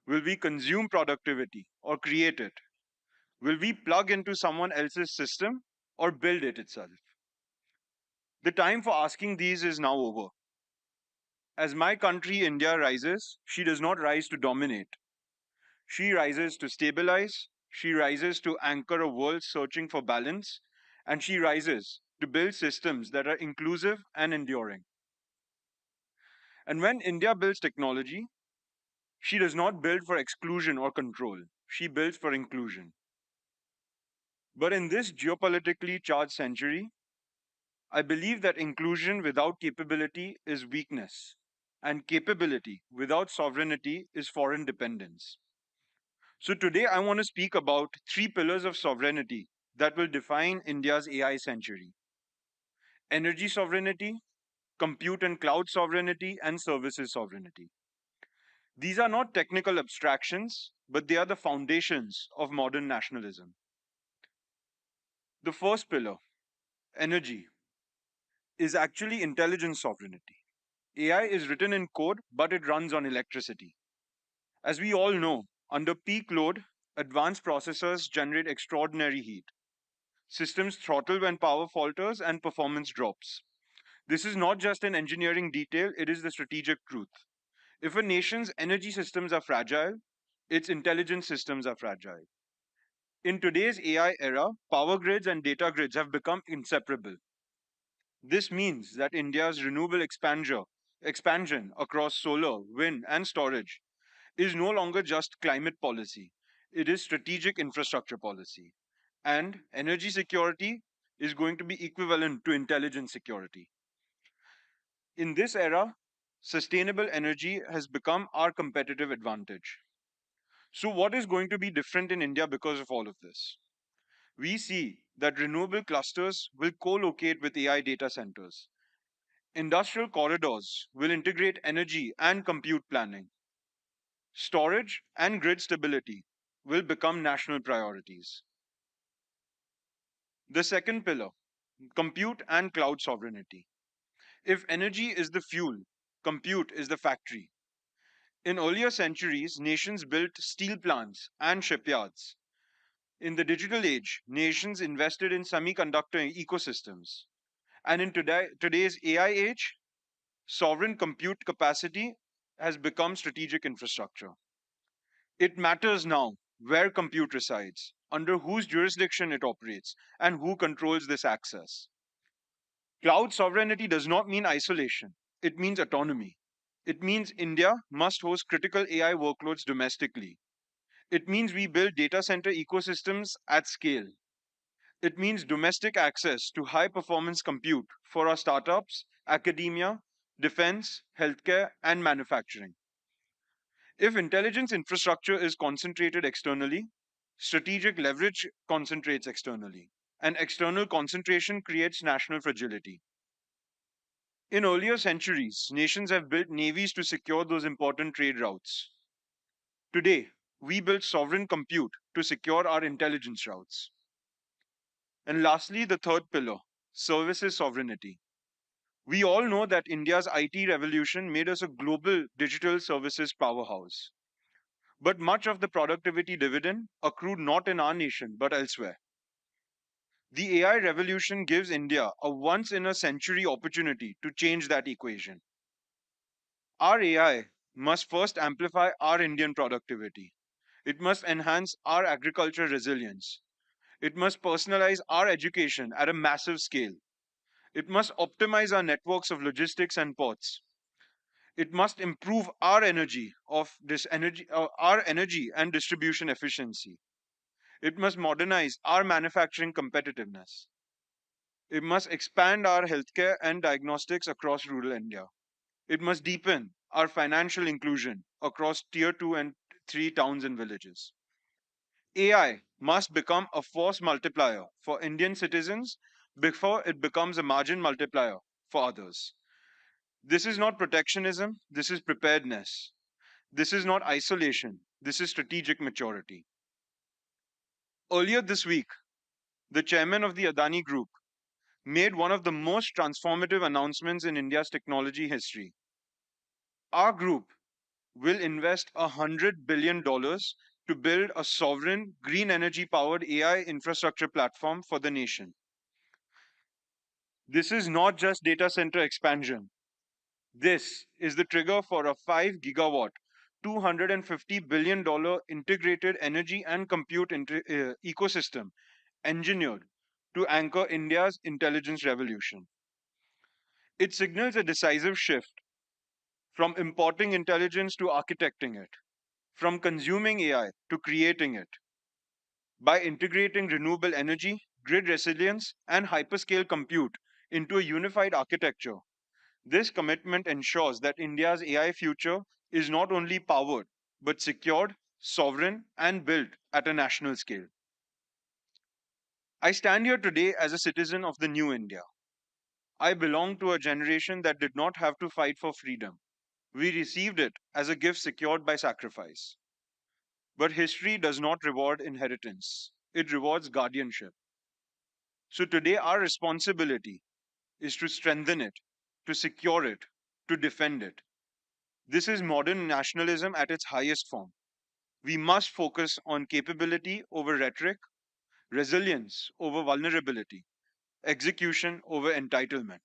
Will we consume productivity or create it? Will we plug into someone else's system or build it itself? The time for asking these is now over. As my country, India, rises, she does not rise to dominate. She rises to stabilize, she rises to anchor a world searching for balance, and she rises to build systems that are inclusive and enduring. And when India builds technology, she does not build for exclusion or control, she builds for inclusion. But in this geopolitically charged century, I believe that inclusion without capability is weakness, and capability without sovereignty is foreign dependence. So today I want to speak about three pillars of sovereignty that will define India's AI century: energy sovereignty, compute and cloud sovereignty, and services sovereignty. These are not technical abstractions, but they are the foundations of modern nationalism. The first pillar, energy, is actually intelligence sovereignty. AI is written in code, but it runs on electricity. As we all know, under peak load, advanced processors generate extraordinary heat. Systems throttle when power falters and performance drops. This is not just an engineering detail, it is the strategic truth. If a nation's energy systems are fragile, its intelligence systems are fragile. In today's AI era, power grids and data grids have become inseparable. This means that India's renewable expansion across solar, wind, and storage is no longer just climate policy, it is strategic infrastructure policy. And energy security is going to be equivalent to intelligence security. In this era, sustainable energy has become our competitive advantage. So, what is going to be different in India because of all of this? We see that renewable clusters will co locate with AI data centers. Industrial corridors will integrate energy and compute planning. Storage and grid stability will become national priorities. The second pillar, compute and cloud sovereignty. If energy is the fuel, compute is the factory. In earlier centuries, nations built steel plants and shipyards. In the digital age, nations invested in semiconductor ecosystems. And in today's AI age, sovereign compute capacity has become strategic infrastructure. It matters now where compute resides, under whose jurisdiction it operates, and who controls this access. Cloud sovereignty does not mean isolation, it means autonomy. It means India must host critical AI workloads domestically. It means we build data center ecosystems at scale. It means domestic access to high performance compute for our startups, academia, defense, healthcare, and manufacturing. If intelligence infrastructure is concentrated externally, strategic leverage concentrates externally, and external concentration creates national fragility. In earlier centuries, nations have built navies to secure those important trade routes. Today, we build sovereign compute to secure our intelligence routes. And lastly, the third pillar, services sovereignty. We all know that India's IT revolution made us a global digital services powerhouse. But much of the productivity dividend accrued not in our nation, but elsewhere. The AI revolution gives India a once in a century opportunity to change that equation. Our AI must first amplify our Indian productivity. It must enhance our agriculture resilience. It must personalize our education at a massive scale. It must optimize our networks of logistics and ports. It must improve our energy and distribution efficiency. It must modernize our manufacturing competitiveness. It must expand our healthcare and diagnostics across rural India. It must deepen our financial inclusion across tier 2 and 3 towns and villages. AI must become a force multiplier for Indian citizens before it becomes a margin multiplier for others. This is not protectionism, this is preparedness. This is not isolation, this is strategic maturity. Earlier this week, the chairman of the Adani Group made one of the most transformative announcements in India's technology history. Our group will invest $100 billion to build a sovereign, green energy powered AI infrastructure platform for the nation. This is not just data center expansion. This is the trigger for a 5 gigawatt, $250 billion integrated energy and compute ecosystem engineered to anchor India's intelligence revolution. It signals a decisive shift from importing intelligence to architecting it, from consuming AI to creating it. By integrating renewable energy, grid resilience, and hyperscale compute into a unified architecture, this commitment ensures that India's AI future is not only powered, but secured, sovereign, and built at a national scale. I stand here today as a citizen of the new India. I belong to a generation that did not have to fight for freedom. We received it as a gift secured by sacrifice. But history does not reward inheritance, it rewards guardianship. So today, our responsibility is to strengthen it, to secure it, to defend it. This is modern nationalism at its highest form. We must focus on capability over rhetoric, resilience over vulnerability, execution over entitlement.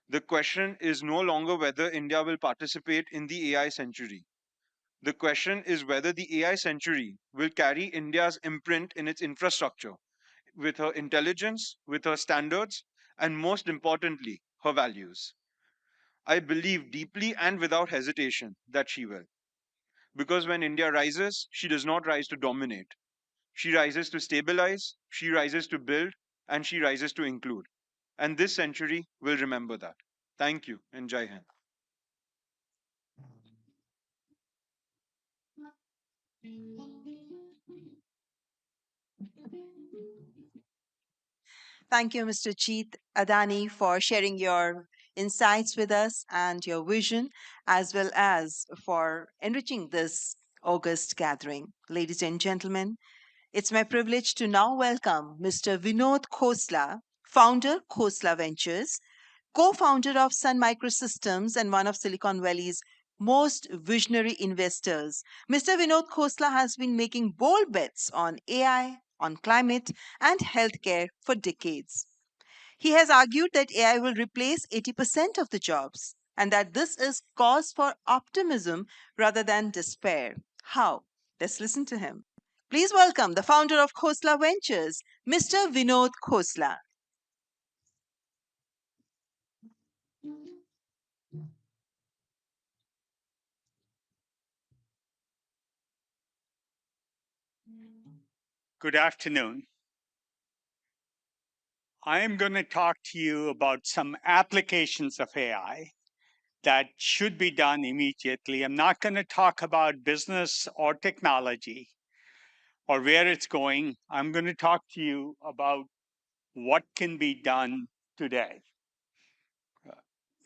The question is no longer whether India will participate in the AI century. The question is whether the AI century will carry India's imprint in its infrastructure, with her intelligence, with her standards, and most importantly, her values. I believe deeply and without hesitation that she will. Because when India rises, she does not rise to dominate. She rises to stabilize, she rises to build, and she rises to include. And this century will remember that. Thank you, and Jai Hind. Thank you, Mr. Jeet Adani, for sharing your insights with us and your vision, as well as for enriching this August gathering. Ladies and gentlemen, it's my privilege to now welcome Mr. Vinod Khosla, founder, Khosla Ventures, co-founder of Sun Microsystems and one of Silicon Valley's most visionary investors. Mr. Vinod Khosla has been making bold bets on AI, on climate, and healthcare for decades. He has argued that AI will replace 80% of the jobs and that this is cause for optimism rather than despair. How? Let's listen to him. Please welcome the founder of Khosla Ventures, Mr. Vinod Khosla. Good afternoon. I am going to talk to you about some applications of AI that should be done immediately. I'm not going to talk about business or technology or where it's going. I'm going to talk to you about what can be done today.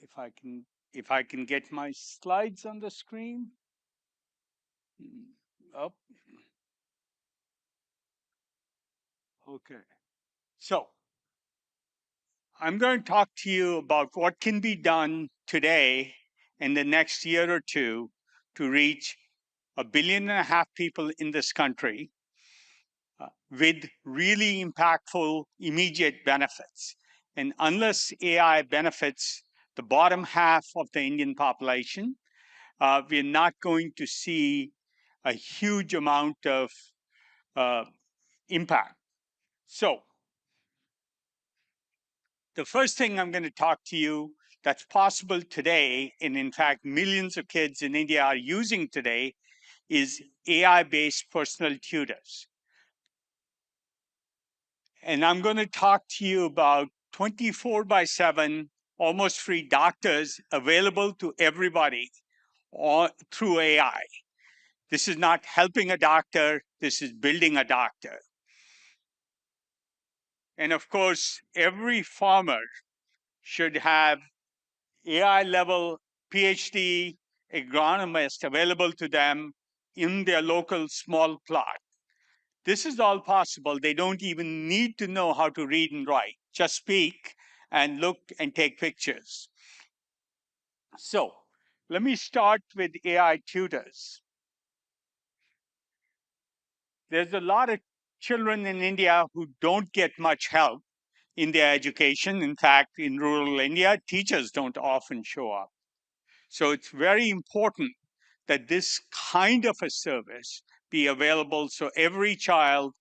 If I can get my slides on the screen. Oh. Okay. So I'm going to talk to you about what can be done today in the next year or two to reach 1.5 billion people in this country with really impactful immediate benefits. And unless AI benefits the bottom half of the Indian population, we're not going to see a huge amount of impact. So the first thing I'm going to talk to you that's possible today, and in fact, millions of kids in India are using today, is AI-based personal tutors. And I'm going to talk to you about 24/7, almost free doctors available to everybody through AI. This is not helping a doctor, this is building a doctor. And of course, every farmer should have AI level PhD agronomist available to them in their local small plot. This is all possible. They don't even need to know how to read and write. Just speak and look and take pictures. So let me start with AI tutors. There's a lot of children in India who don't get much help in their education. In fact, in rural India, teachers don't often show up. So it's very important that this kind of a service be available so every child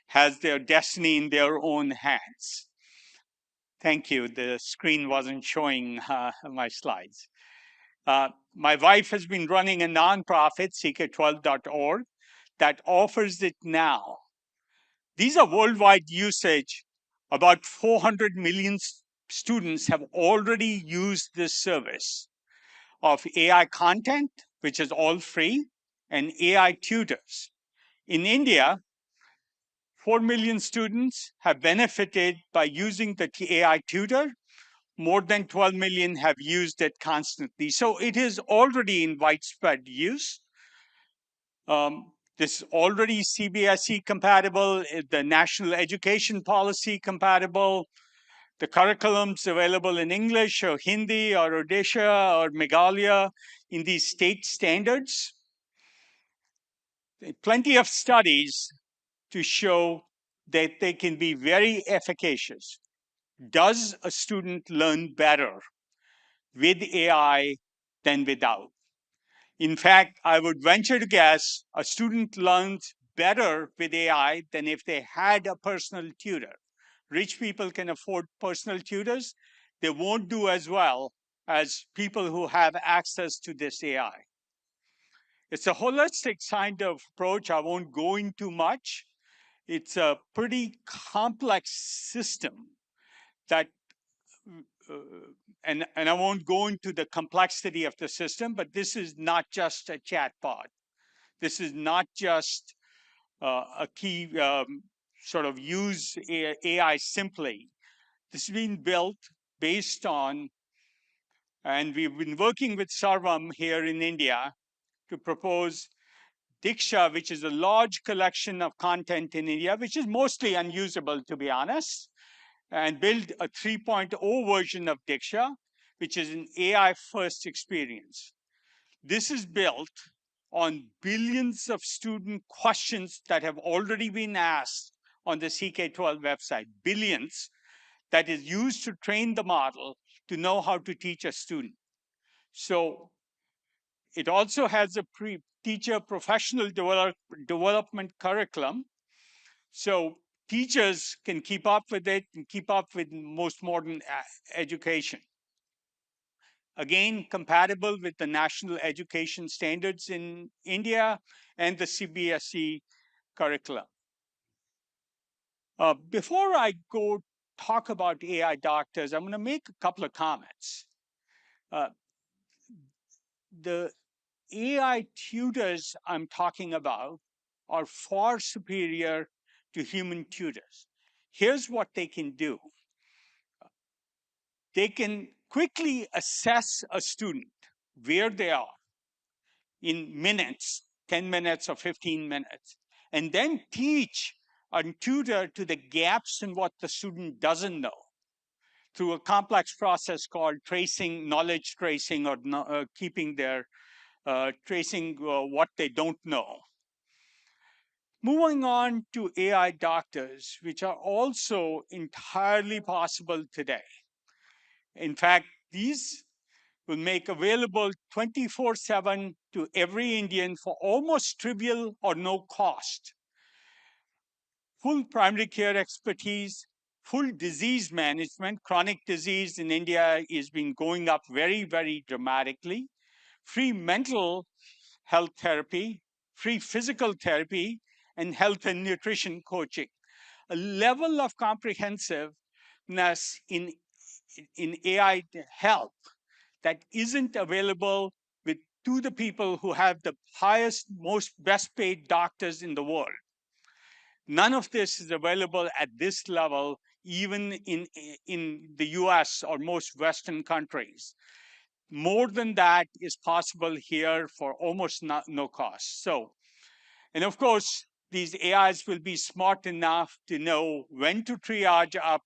has their destiny in their own hands. Thank you. The screen wasn't showing my slides. My wife has been running a nonprofit, CK12.org, that offers it now. These are worldwide usage. About 400 million students have already used this service of AI content, which is all free, and AI tutors. In India, 4 million students have benefited by using the AI tutor. More than 12 million have used it constantly. So it is already in widespread use. This is already CBSE compatible, the National Education Policy compatible, the curriculums available in English or Hindi or Odisha or Meghalaya in these state standards. Plenty of studies to show that they can be very efficacious. Does a student learn better with AI than without? In fact, I would venture to guess a student learns better with AI than if they had a personal tutor. Rich people can afford personal tutors. They won't do as well as people who have access to this AI. It's a holistic kind of approach. I won't go into much. It's a pretty complex system that, and I won't go into the complexity of the system, but this is not just a chatbot. This is not just a key sort of use AI simply. This has been built based on, and we've been working with Sarvam here in India to propose Diksha, which is a large collection of content in India, which is mostly unusable, to be honest, and build a 3.0 version of Diksha, which is an AI-first experience. This is built on billions of student questions that have already been asked on the CK12 website, billions, that is used to train the model to know how to teach a student. So it also has a teacher professional development curriculum. So teachers can keep up with it and keep up with most modern education. Again, compatible with the national education standards in India and the CBSE curriculum. Before I go talk about AI doctors, I'm going to make a couple of comments. The AI tutors I'm talking about are far superior to human tutors. Here's what they can do. They can quickly assess a student where they are in minutes, 10 minutes or 15 minutes, and then teach and tutor to the gaps in what the student doesn't know through a complex process called tracing, knowledge tracing, or keeping their tracing what they don't know. Moving on to AI doctors, which are also entirely possible today. In fact, these will make available 24/7 to every Indian for almost trivial or no cost. Full primary care expertise, full disease management. Chronic disease in India has been going up very, very dramatically. Free mental health therapy, free physical therapy, and health and nutrition coaching. A level of comprehensiveness in AI health that isn't available to the people who have the highest, most best paid doctors in the world. None of this is available at this level, even in the US or most Western countries. More than that is possible here for almost no cost. So, and of course, these AIs will be smart enough to know when to triage up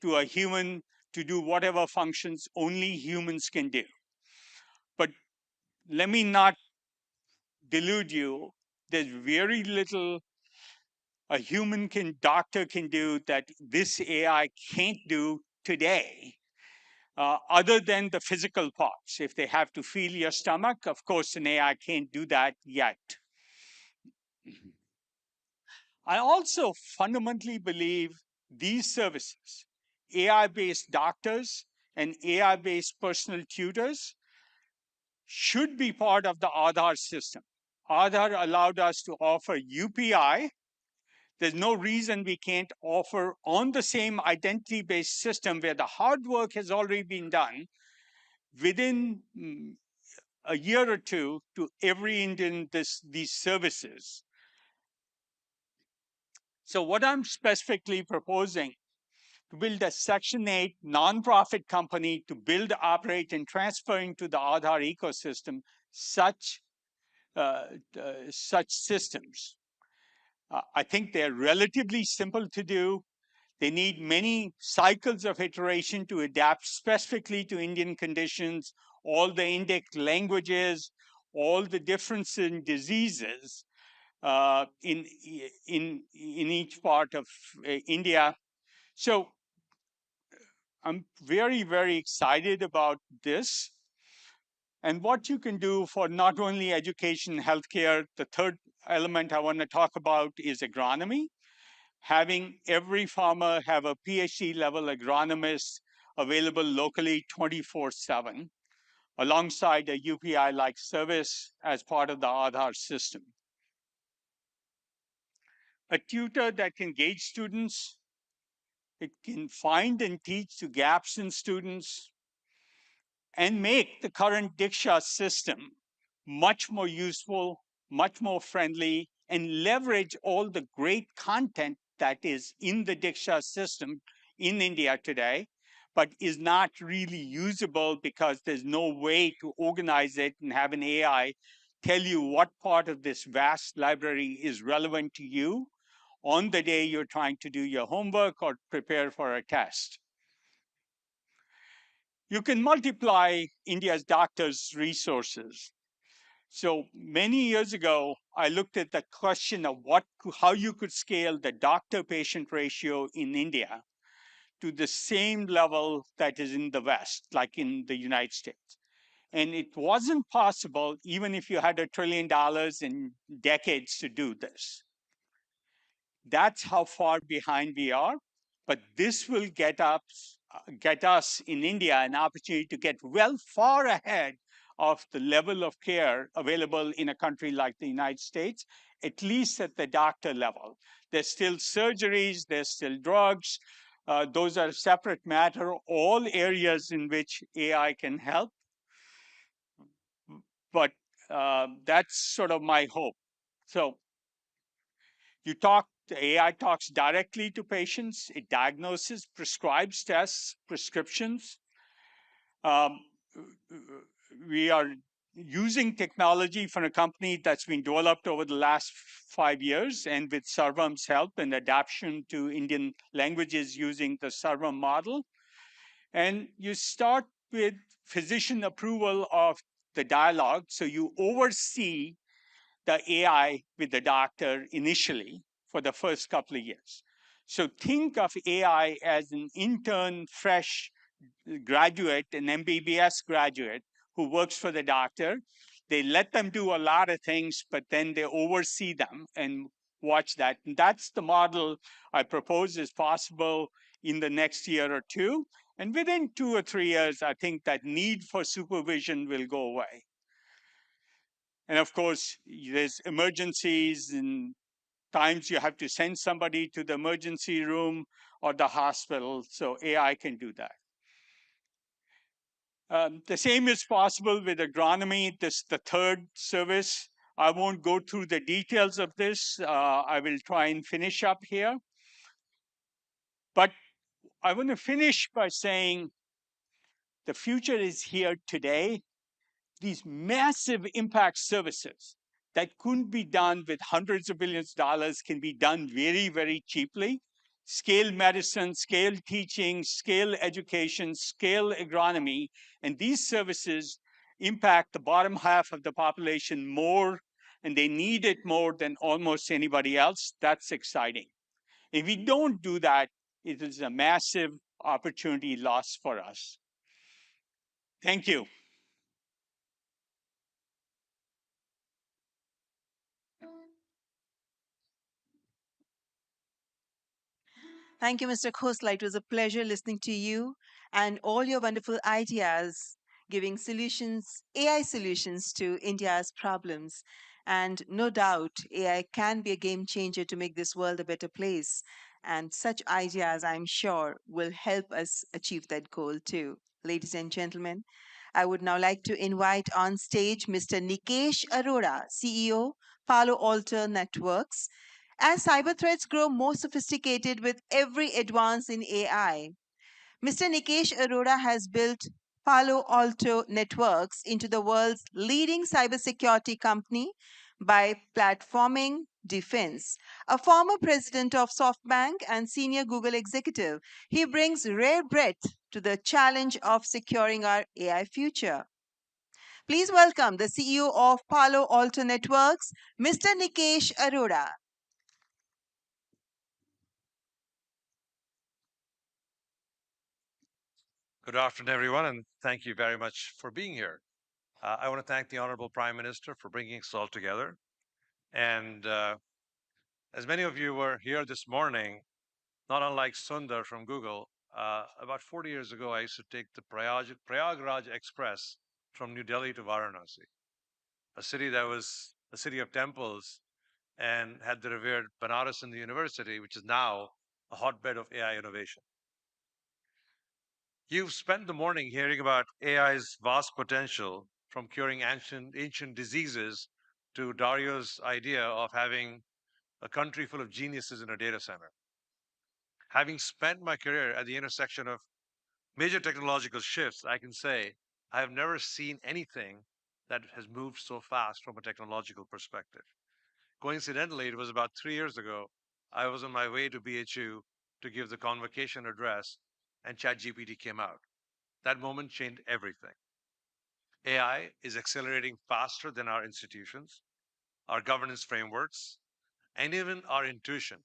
to a human to do whatever functions only humans can do. But let me not delude you. There's very little a human doctor can do that this AI can't do today, other than the physical parts. If they have to feel your stomach, of course, an AI can't do that yet. I also fundamentally believe these services, AI-based doctors and AI-based personal tutors, should be part of the Aadhaar system. Aadhaar allowed us to offer UPI. There's no reason we can't offer on the same identity-based system where the hard work has already been done within a year or two to every Indian these services. So what I'm specifically proposing to build a Section 8 nonprofit company to build, operate, and transfer into the Aadhaar ecosystem such systems. I think they're relatively simple to do. They need many cycles of iteration to adapt specifically to Indian conditions, all the Indic languages, all the difference in diseases in each part of India. So I'm very, very excited about this. And what you can do for not only education, healthcare, the third element I want to talk about is agronomy. Having every farmer have a PhD level agronomist available locally 24/7, alongside a UPI-like service as part of the Aadhaar system. A tutor that can gauge students, it can find and teach the gaps in students, and make the current Diksha system much more useful, much more friendly, and leverage all the great content that is in the Diksha system in India today, but is not really usable because there's no way to organize it and have an AI tell you what part of this vast library is relevant to you on the day you're trying to do your homework or prepare for a test. You can multiply India's doctors' resources. So many years ago, I looked at the question of how you could scale the doctor-patient ratio in India to the same level that is in the West, like in the United States. And it wasn't possible, even if you had $1 trillion in decades to do this. That's how far behind we are. But this will get us in India an opportunity to get well far ahead of the level of care available in a country like the United States, at least at the doctor level. There's still surgeries, there's still drugs. Those are a separate matter, all areas in which AI can help. But that's sort of my hope. So the AI talks directly to patients. It diagnoses, prescribes tests, prescriptions. We are using technology from a company that's been developed over the last 5 years, and with Sarvam's help and adaptation to Indian languages using the Sarvam model. And you start with physician approval of the dialogue. So you oversee the AI with the doctor initially for the first couple of years. So think of AI as an intern, fresh graduate, an MBBS graduate who works for the doctor. They let them do a lot of things, but then they oversee them and watch that. And that's the model I propose is possible in the next year or two. And within 2 or 3 years, I think that need for supervision will go away. And of course, there's emergencies and times you have to send somebody to the emergency room or the hospital. So AI can do that. The same is possible with agronomy. This is the third service. I won't go through the details of this. I will try and finish up here. But I want to finish by saying the future is here today. These massive impact services that couldn't be done with hundreds of billions of dollars can be done very, very cheaply. Scale medicine, scale teaching, scale education, scale agronomy, and these services impact the bottom half of the population more, and they need it more than almost anybody else. That's exciting. If we don't do that, it is a massive opportunity loss for us. Thank you. Thank you, Mr. Khosla. It was a pleasure listening to you and all your wonderful ideas, giving solutions, AI solutions to India's problems. And no doubt, AI can be a game changer to make this world a better place. And such ideas, I'm sure, will help us achieve that goal too. Ladies and gentlemen, I would now like to invite on stage Mr. Nikesh Arora, CEO, Palo Alto Networks. As cyber threats grow more sophisticated with every advance in AI, Mr. Nikesh Arora has built Palo Alto Networks into the world's leading cybersecurity company by platforming defense. A former president of SoftBank and senior Google executive, he brings rare breadth to the challenge of securing our AI future. Please welcome the CEO of Palo Alto Networks, Mr. Nikesh Arora. Good afternoon, everyone, and thank you very much for being here. I want to thank the Honorable Prime Minister for bringing us all together. And as many of you were here this morning, not unlike Sundar from Google, about 40 years ago, I used to take the Prayagraj Express from New Delhi to Varanasi, a city that was a city of temples and had the revered Banaras Hindu University, which is now a hotbed of AI innovation. You've spent the morning hearing about AI's vast potential, from curing ancient diseases to Dario's idea of having a country full of geniuses in a data center. Having spent my career at the intersection of major technological shifts, I can say I have never seen anything that has moved so fast from a technological perspective. Coincidentally, it was about 3 years ago, I was on my way to BHU to give the convocation address, and ChatGPT came out. That moment changed everything. AI is accelerating faster than our institutions, our governance frameworks, and even our intuition.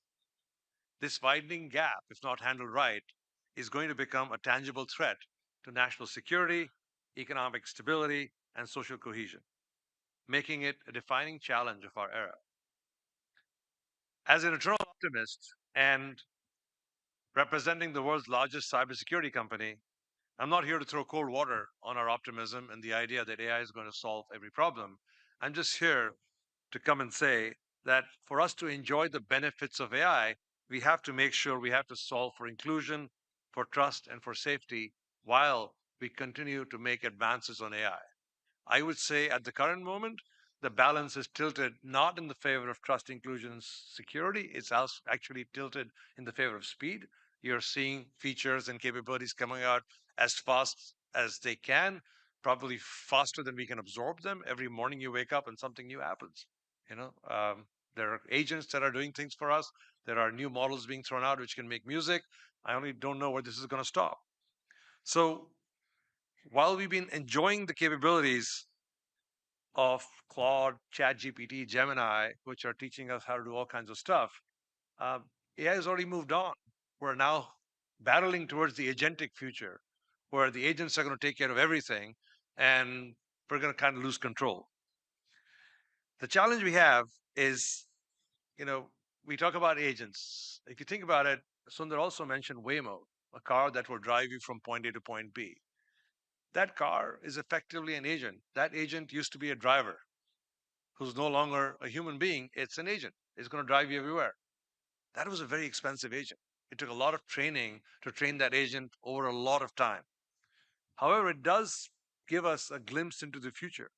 This widening gap, if not handled right, is going to become a tangible threat to national security, economic stability, and social cohesion, making it a defining challenge of our era. As an eternal optimist and representing the world's largest cybersecurity company, I'm not here to throw cold water on our optimism and the idea that AI is going to solve every problem. I'm just here to come and say that for us to enjoy the benefits of AI, we have to make sure we have to solve for inclusion, for trust, and for safety while we continue to make advances on AI. I would say at the current moment, the balance is tilted not in the favor of trust, inclusion, and security. It's actually tilted in the favor of speed. You're seeing features and capabilities coming out as fast as they can, probably faster than we can absorb them. Every morning you wake up and something new happens. There are agents that are doing things for us. There are new models being thrown out which can make music. I only don't know where this is going to stop. So while we've been enjoying the capabilities of Claude, ChatGPT, Gemini, which are teaching us how to do all kinds of stuff, AI has already moved on. We're now battling towards the agentic future, where the agents are going to take care of everything, and we're going to kind of lose control. The challenge we have is, we talk about agents. If you think about it, Sundar also mentioned Waymo, a car that will drive you from point A to point B. That car is effectively an agent. That agent used to be a driver who's no longer a human being. It's an agent. It's going to drive you everywhere. That was a very expensive agent. It took a lot of training to train that agent over a lot of time. However, it does give us a glimpse into the future,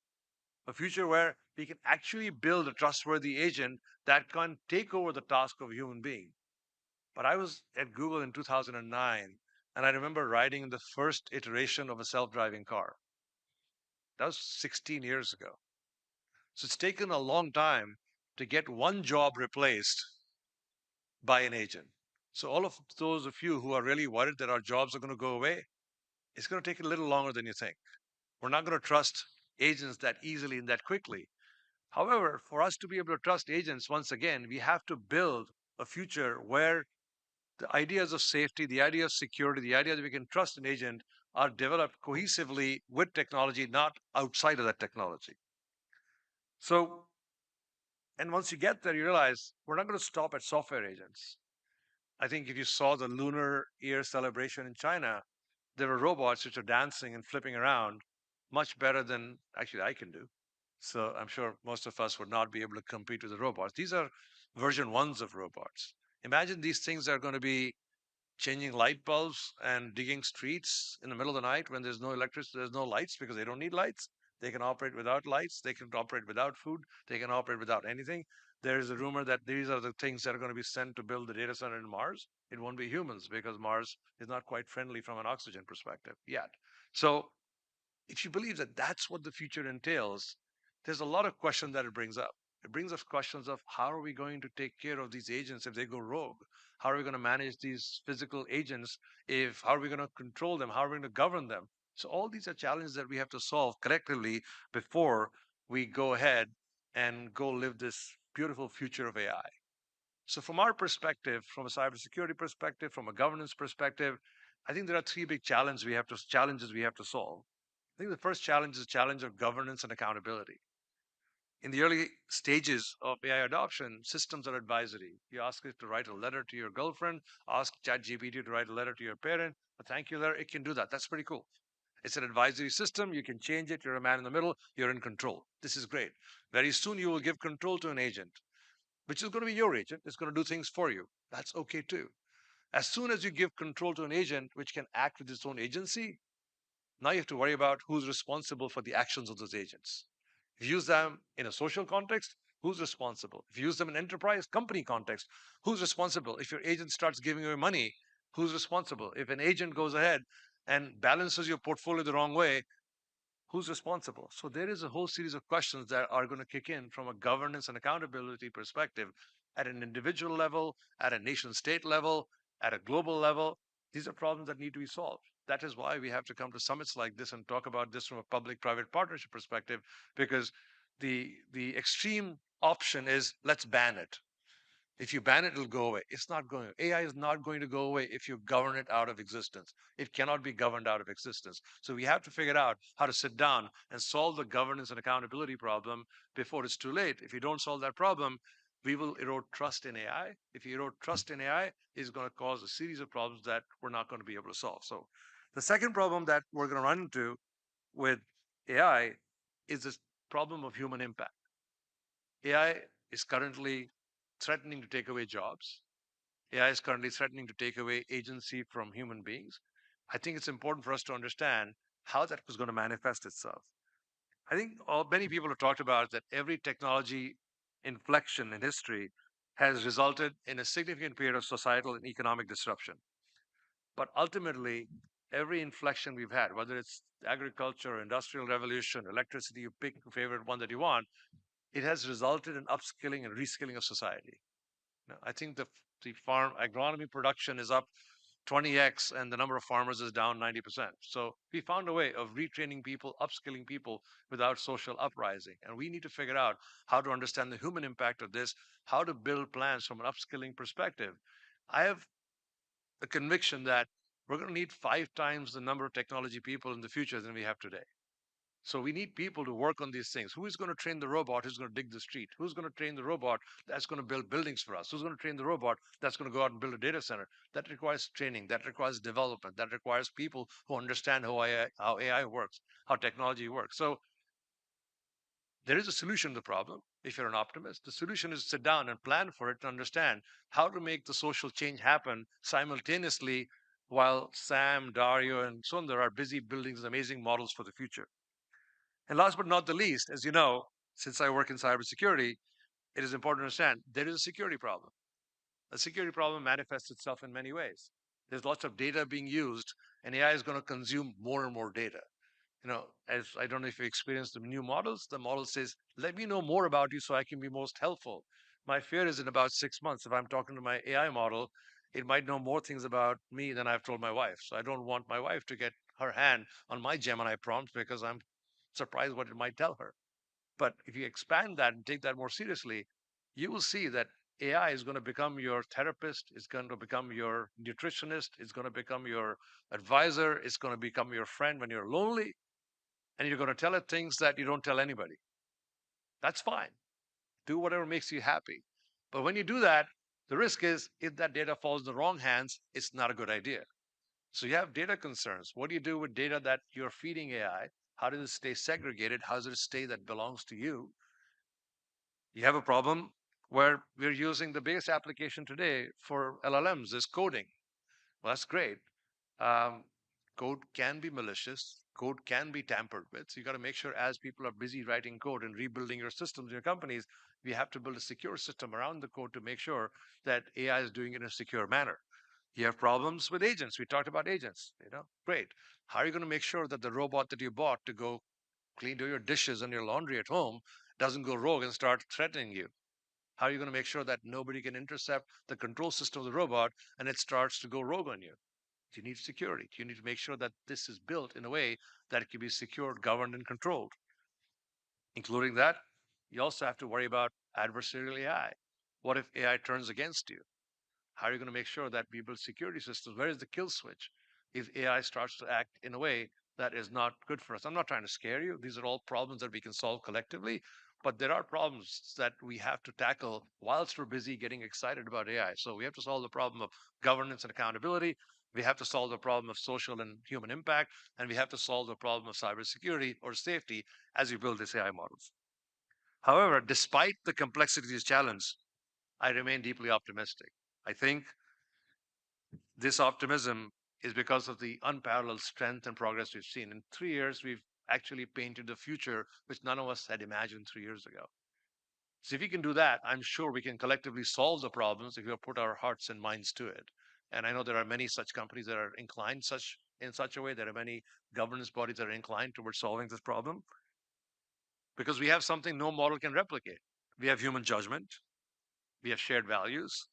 a future where we can actually build a trustworthy agent that can take over the task of a human being. But I was at Google in 2009, and I remember riding the first iteration of a self-driving car. That was 16 years ago. So it's taken a long time to get one job replaced by an agent. So all of those of you who are really worried that our jobs are going to go away, it's going to take a little longer than you think. We're not going to trust agents that easily and that quickly. However, for us to be able to trust agents, once again, we have to build a future where the ideas of safety, the idea of security, the idea that we can trust an agent are developed cohesively with technology, not outside of that technology. So, and once you get there, you realize we're not going to stop at software agents. I think if you saw the Lunar Year celebration in China, there were robots which are dancing and flipping around much better than actually I can do. So I'm sure most of us would not be able to compete with the robots. These are version 1s of robots. Imagine these things are going to be changing light bulbs and digging streets in the middle of the night when there's no electricity, there's no lights because they don't need lights. They can operate without lights. They can operate without food. They can operate without anything. There is a rumor that these are the things that are going to be sent to build the data center in Mars. It won't be humans because Mars is not quite friendly from an oxygen perspective yet. So if you believe that that's what the future entails, there's a lot of questions that it brings up. It brings up questions of how are we going to take care of these agents if they go rogue? How are we going to manage these physical agents? How are we going to control them? How are we going to govern them? So all these are challenges that we have to solve collectively before we go ahead and go live this beautiful future of AI. So from our perspective, from a cybersecurity perspective, from a governance perspective, I think there are three big challenges we have to solve. I think the first challenge is the challenge of governance and accountability. In the early stages of AI adoption, systems are advisory. You ask it to write a letter to your girlfriend, ask ChatGPT to write a letter to your parent, a thank you letter, it can do that. That's pretty cool. It's an advisory system. You can change it. You're a man in the middle. You're in control. This is great. Very soon you will give control to an agent, which is going to be your agent. It's going to do things for you. That's okay too. As soon as you give control to an agent, which can act with its own agency, now you have to worry about who's responsible for the actions of those agents. If you use them in a social context, who's responsible? If you use them in enterprise company context, who's responsible? If your agent starts giving away money, who's responsible? If an agent goes ahead and balances your portfolio the wrong way, who's responsible? So there is a whole series of questions that are going to kick in from a governance and accountability perspective at an individual level, at a nation state level, at a global level. These are problems that need to be solved. That is why we have to come to summits like this and talk about this from a public-private partnership perspective, because the extreme option is let's ban it. If you ban it, it'll go away. It's not going. AI is not going to go away if you govern it out of existence. It cannot be governed out of existence. So we have to figure out how to sit down and solve the governance and accountability problem before it's too late. If you don't solve that problem, we will erode trust in AI. If you erode trust in AI, it's going to cause a series of problems that we're not going to be able to solve. So the second problem that we're going to run into with AI is this problem of human impact. AI is currently threatening to take away jobs. AI is currently threatening to take away agency from human beings. I think it's important for us to understand how that was going to manifest itself. I think many people have talked about that every technology inflection in history has resulted in a significant period of societal and economic disruption. But ultimately, every inflection we've had, whether it's agriculture, industrial revolution, electricity, you pick your favorite one that you want, it has resulted in upskilling and reskilling of society. I think the farm agronomy production is up 20x and the number of farmers is down 90%. So we found a way of retraining people, upskilling people without social uprising. And we need to figure out how to understand the human impact of this, how to build plans from an upskilling perspective. I have a conviction that we're going to need 5 times the number of technology people in the future than we have today. So we need people to work on these things. Who is going to train the robot who's going to dig the street? Who's going to train the robot that's going to build buildings for us? Who's going to train the robot that's going to go out and build a data center? That requires training. That requires development. That requires people who understand how AI works, how technology works. So there is a solution to the problem. If you're an optimist, the solution is to sit down and plan for it and understand how to make the social change happen simultaneously while Sam, Dario, and Sundar are busy building these amazing models for the future. And last but not the least, as you know, since I work in cybersecurity, it is important to understand there is a security problem. A security problem manifests itself in many ways. There's lots of data being used, and AI is going to consume more and more data. As I don't know if you experienced the new models, the model says, let me know more about you so I can be most helpful. My fear is in about 6 months, if I'm talking to my AI model, it might know more things about me than I've told my wife. So I don't want my wife to get her hand on my Gemini prompt because I'm surprised what it might tell her. But if you expand that and take that more seriously, you will see that AI is going to become your therapist, it's going to become your nutritionist, it's going to become your advisor, it's going to become your friend when you're lonely, and you're going to tell it things that you don't tell anybody. That's fine. Do whatever makes you happy. But when you do that, the risk is if that data falls in the wrong hands, it's not a good idea. So you have data concerns. What do you do with data that you're feeding AI? How does it stay segregated? How does it stay that belongs to you? You have a problem where we're using the biggest application today for LLMs is coding. Well, that's great. Code can be malicious. Code can be tampered with. So you got to make sure as people are busy writing code and rebuilding your systems, your companies, we have to build a secure system around the code to make sure that AI is doing it in a secure manner. You have problems with agents. We talked about agents, great. How are you going to make sure that the robot that you bought to go do your dishes and your laundry at home doesn't go rogue and start threatening you? How are you going to make sure that nobody can intercept the control system of the robot and it starts to go rogue on you? You need security. You need to make sure that this is built in a way that it can be secured, governed, and controlled. Including that, you also have to worry about adversarial AI. What if AI turns against you? How are you going to make sure that we build security systems? Where is the kill switch if AI starts to act in a way that is not good for us? I'm not trying to scare you. These are all problems that we can solve collectively, but there are problems that we have to tackle whilst we're busy getting excited about AI. So we have to solve the problem of governance and accountability. We have to solve the problem of social and human impact, and we have to solve the problem of cybersecurity or safety as we build these AI models. However, despite the complexity of this challenge, I remain deeply optimistic. I think this optimism is because of the unparalleled strength and progress we've seen. In 3 years, we've actually painted the future which none of us had imagined 3 years ago. So if we can do that, I'm sure we can collectively solve the problems if we put our hearts and minds to it. And I know there are many such companies that are inclined in such a way. There are many governance bodies that are inclined towards solving this problem because we have something no model can replicate. We have human judgment, we have shared values,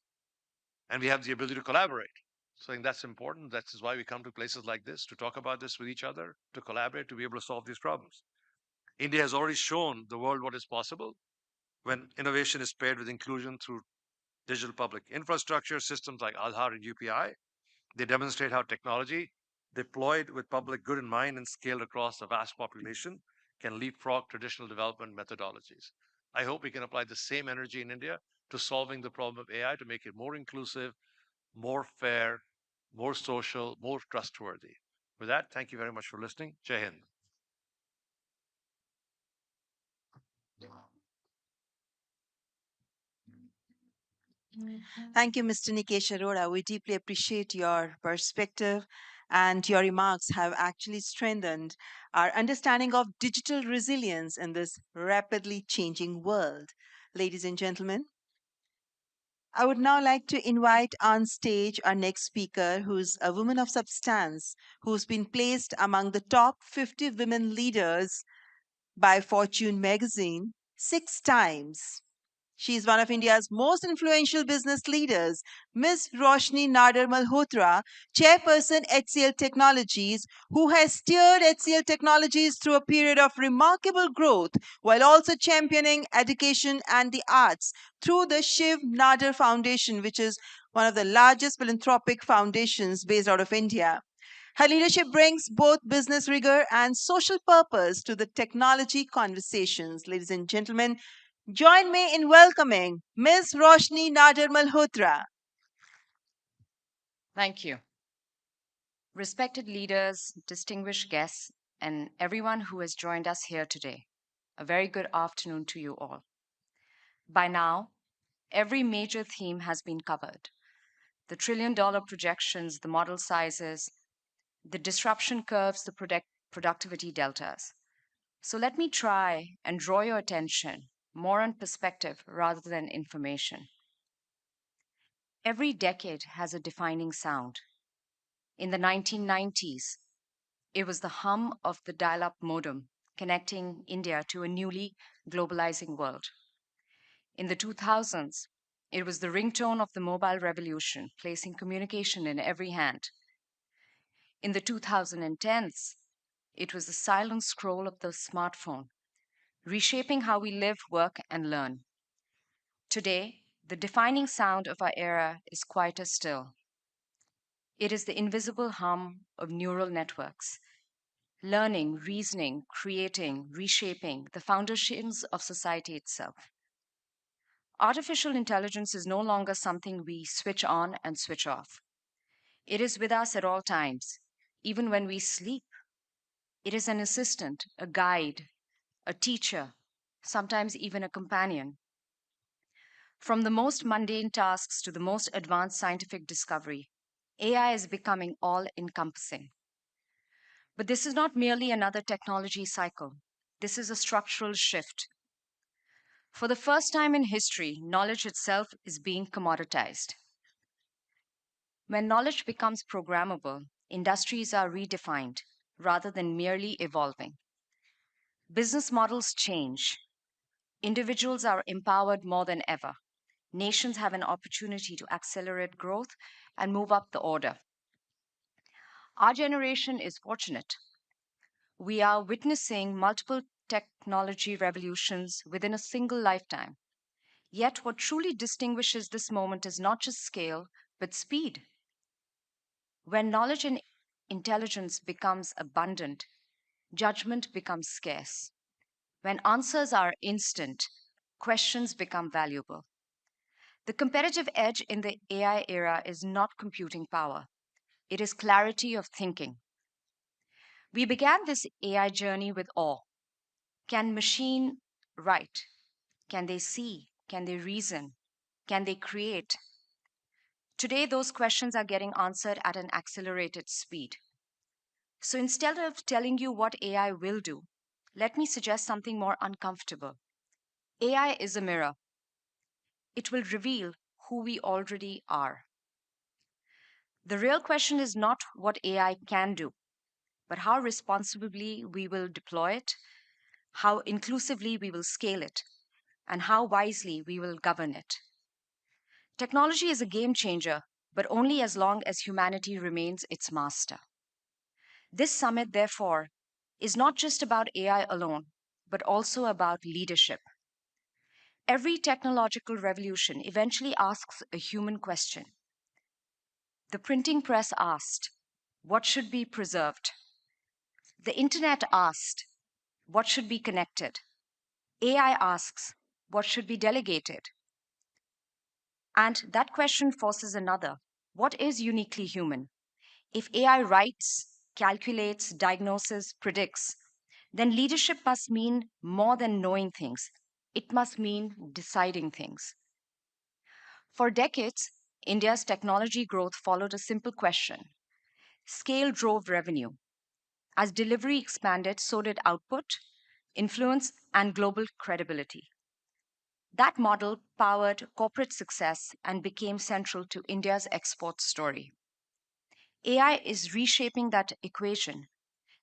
and we have the ability to collaborate. So I think that's important. That is why we come to places like this, to talk about this with each other, to collaborate, to be able to solve these problems. India has already shown the world what is possible when innovation is paired with inclusion through digital public infrastructure, systems like Aadhaar and UPI. They demonstrate how technology, deployed with public good in mind and scaled across a vast population, can leapfrog traditional development methodologies. I hope we can apply the same energy in India to solving the problem of AI to make it more inclusive, more fair, more social, more trustworthy. With that, thank you very much for listening. Jai Hind. Thank you, Mr. Nikesh Arora. We deeply appreciate your perspective, and your remarks have actually strengthened our understanding of digital resilience in this rapidly changing world. Ladies and gentlemen, I would now like to invite on stage our next speaker, who's a woman of substance, who's been placed among the top 50 women leaders by Fortune magazine 6 times. She is one of India's most influential business leaders, Ms. Roshni Nadar Malhotra, chairperson HCL Technologies, who has steered HCL Technologies through a period of remarkable growth while also championing education and the arts through the Shiv Nadar Foundation, which is one of the largest philanthropic foundations based out of India. Her leadership brings both business rigor and social purpose to the technology conversations. Ladies and gentlemen, join me in welcoming Ms. Roshni Nadar Malhotra. Thank you. Respected leaders, distinguished guests, and everyone who has joined us here today, a very good afternoon to you all. By now, every major theme has been covered. The trillion-dollar projections, the model sizes, the disruption curves, the productivity deltas. So let me try and draw your attention more on perspective rather than information. Every decade has a defining sound. In the 1990s, it was the hum of the dial-up modem connecting India to a newly globalizing world. In the 2000s, it was the ringtone of the mobile revolution, placing communication in every hand. In the 2010s, it was the silent scroll of the smartphone, reshaping how we live, work, and learn. Today, the defining sound of our era is quieter still. It is the invisible hum of neural networks, learning, reasoning, creating, reshaping the foundations of society itself. Artificial intelligence is no longer something we switch on and switch off. It is with us at all times, even when we sleep. It is an assistant, a guide, a teacher, sometimes even a companion. From the most mundane tasks to the most advanced scientific discovery, AI is becoming all-encompassing. But this is not merely another technology cycle. This is a structural shift. For the first time in history, knowledge itself is being commoditized. When knowledge becomes programmable, industries are redefined rather than merely evolving. Business models change. Individuals are empowered more than ever. Nations have an opportunity to accelerate growth and move up the order. Our generation is fortunate. We are witnessing multiple technology revolutions within a single lifetime. Yet, what truly distinguishes this moment is not just scale, but speed. When knowledge and intelligence becomes abundant, judgment becomes scarce. When answers are instant, questions become valuable. The competitive edge in the AI era is not computing power. It is clarity of thinking. We began this AI journey with awe. Can machine write? Can they see? Can they reason? Can they create? Today, those questions are getting answered at an accelerated speed. So instead of telling you what AI will do, let me suggest something more uncomfortable. AI is a mirror. It will reveal who we already are. The real question is not what AI can do, but how responsibly we will deploy it, how inclusively we will scale it, and how wisely we will govern it. Technology is a game changer, but only as long as humanity remains its master. This summit, therefore, is not just about AI alone, but also about leadership. Every technological revolution eventually asks a human question. The printing press asked, what should be preserved? The internet asked, what should be connected? AI asks, what should be delegated? And that question forces another. What is uniquely human? If AI writes, calculates, diagnoses, predicts, then leadership must mean more than knowing things. It must mean deciding things. For decades, India's technology growth followed a simple question. Scale drove revenue. As delivery expanded, so did output, influence, and global credibility. That model powered corporate success and became central to India's export story. AI is reshaping that equation,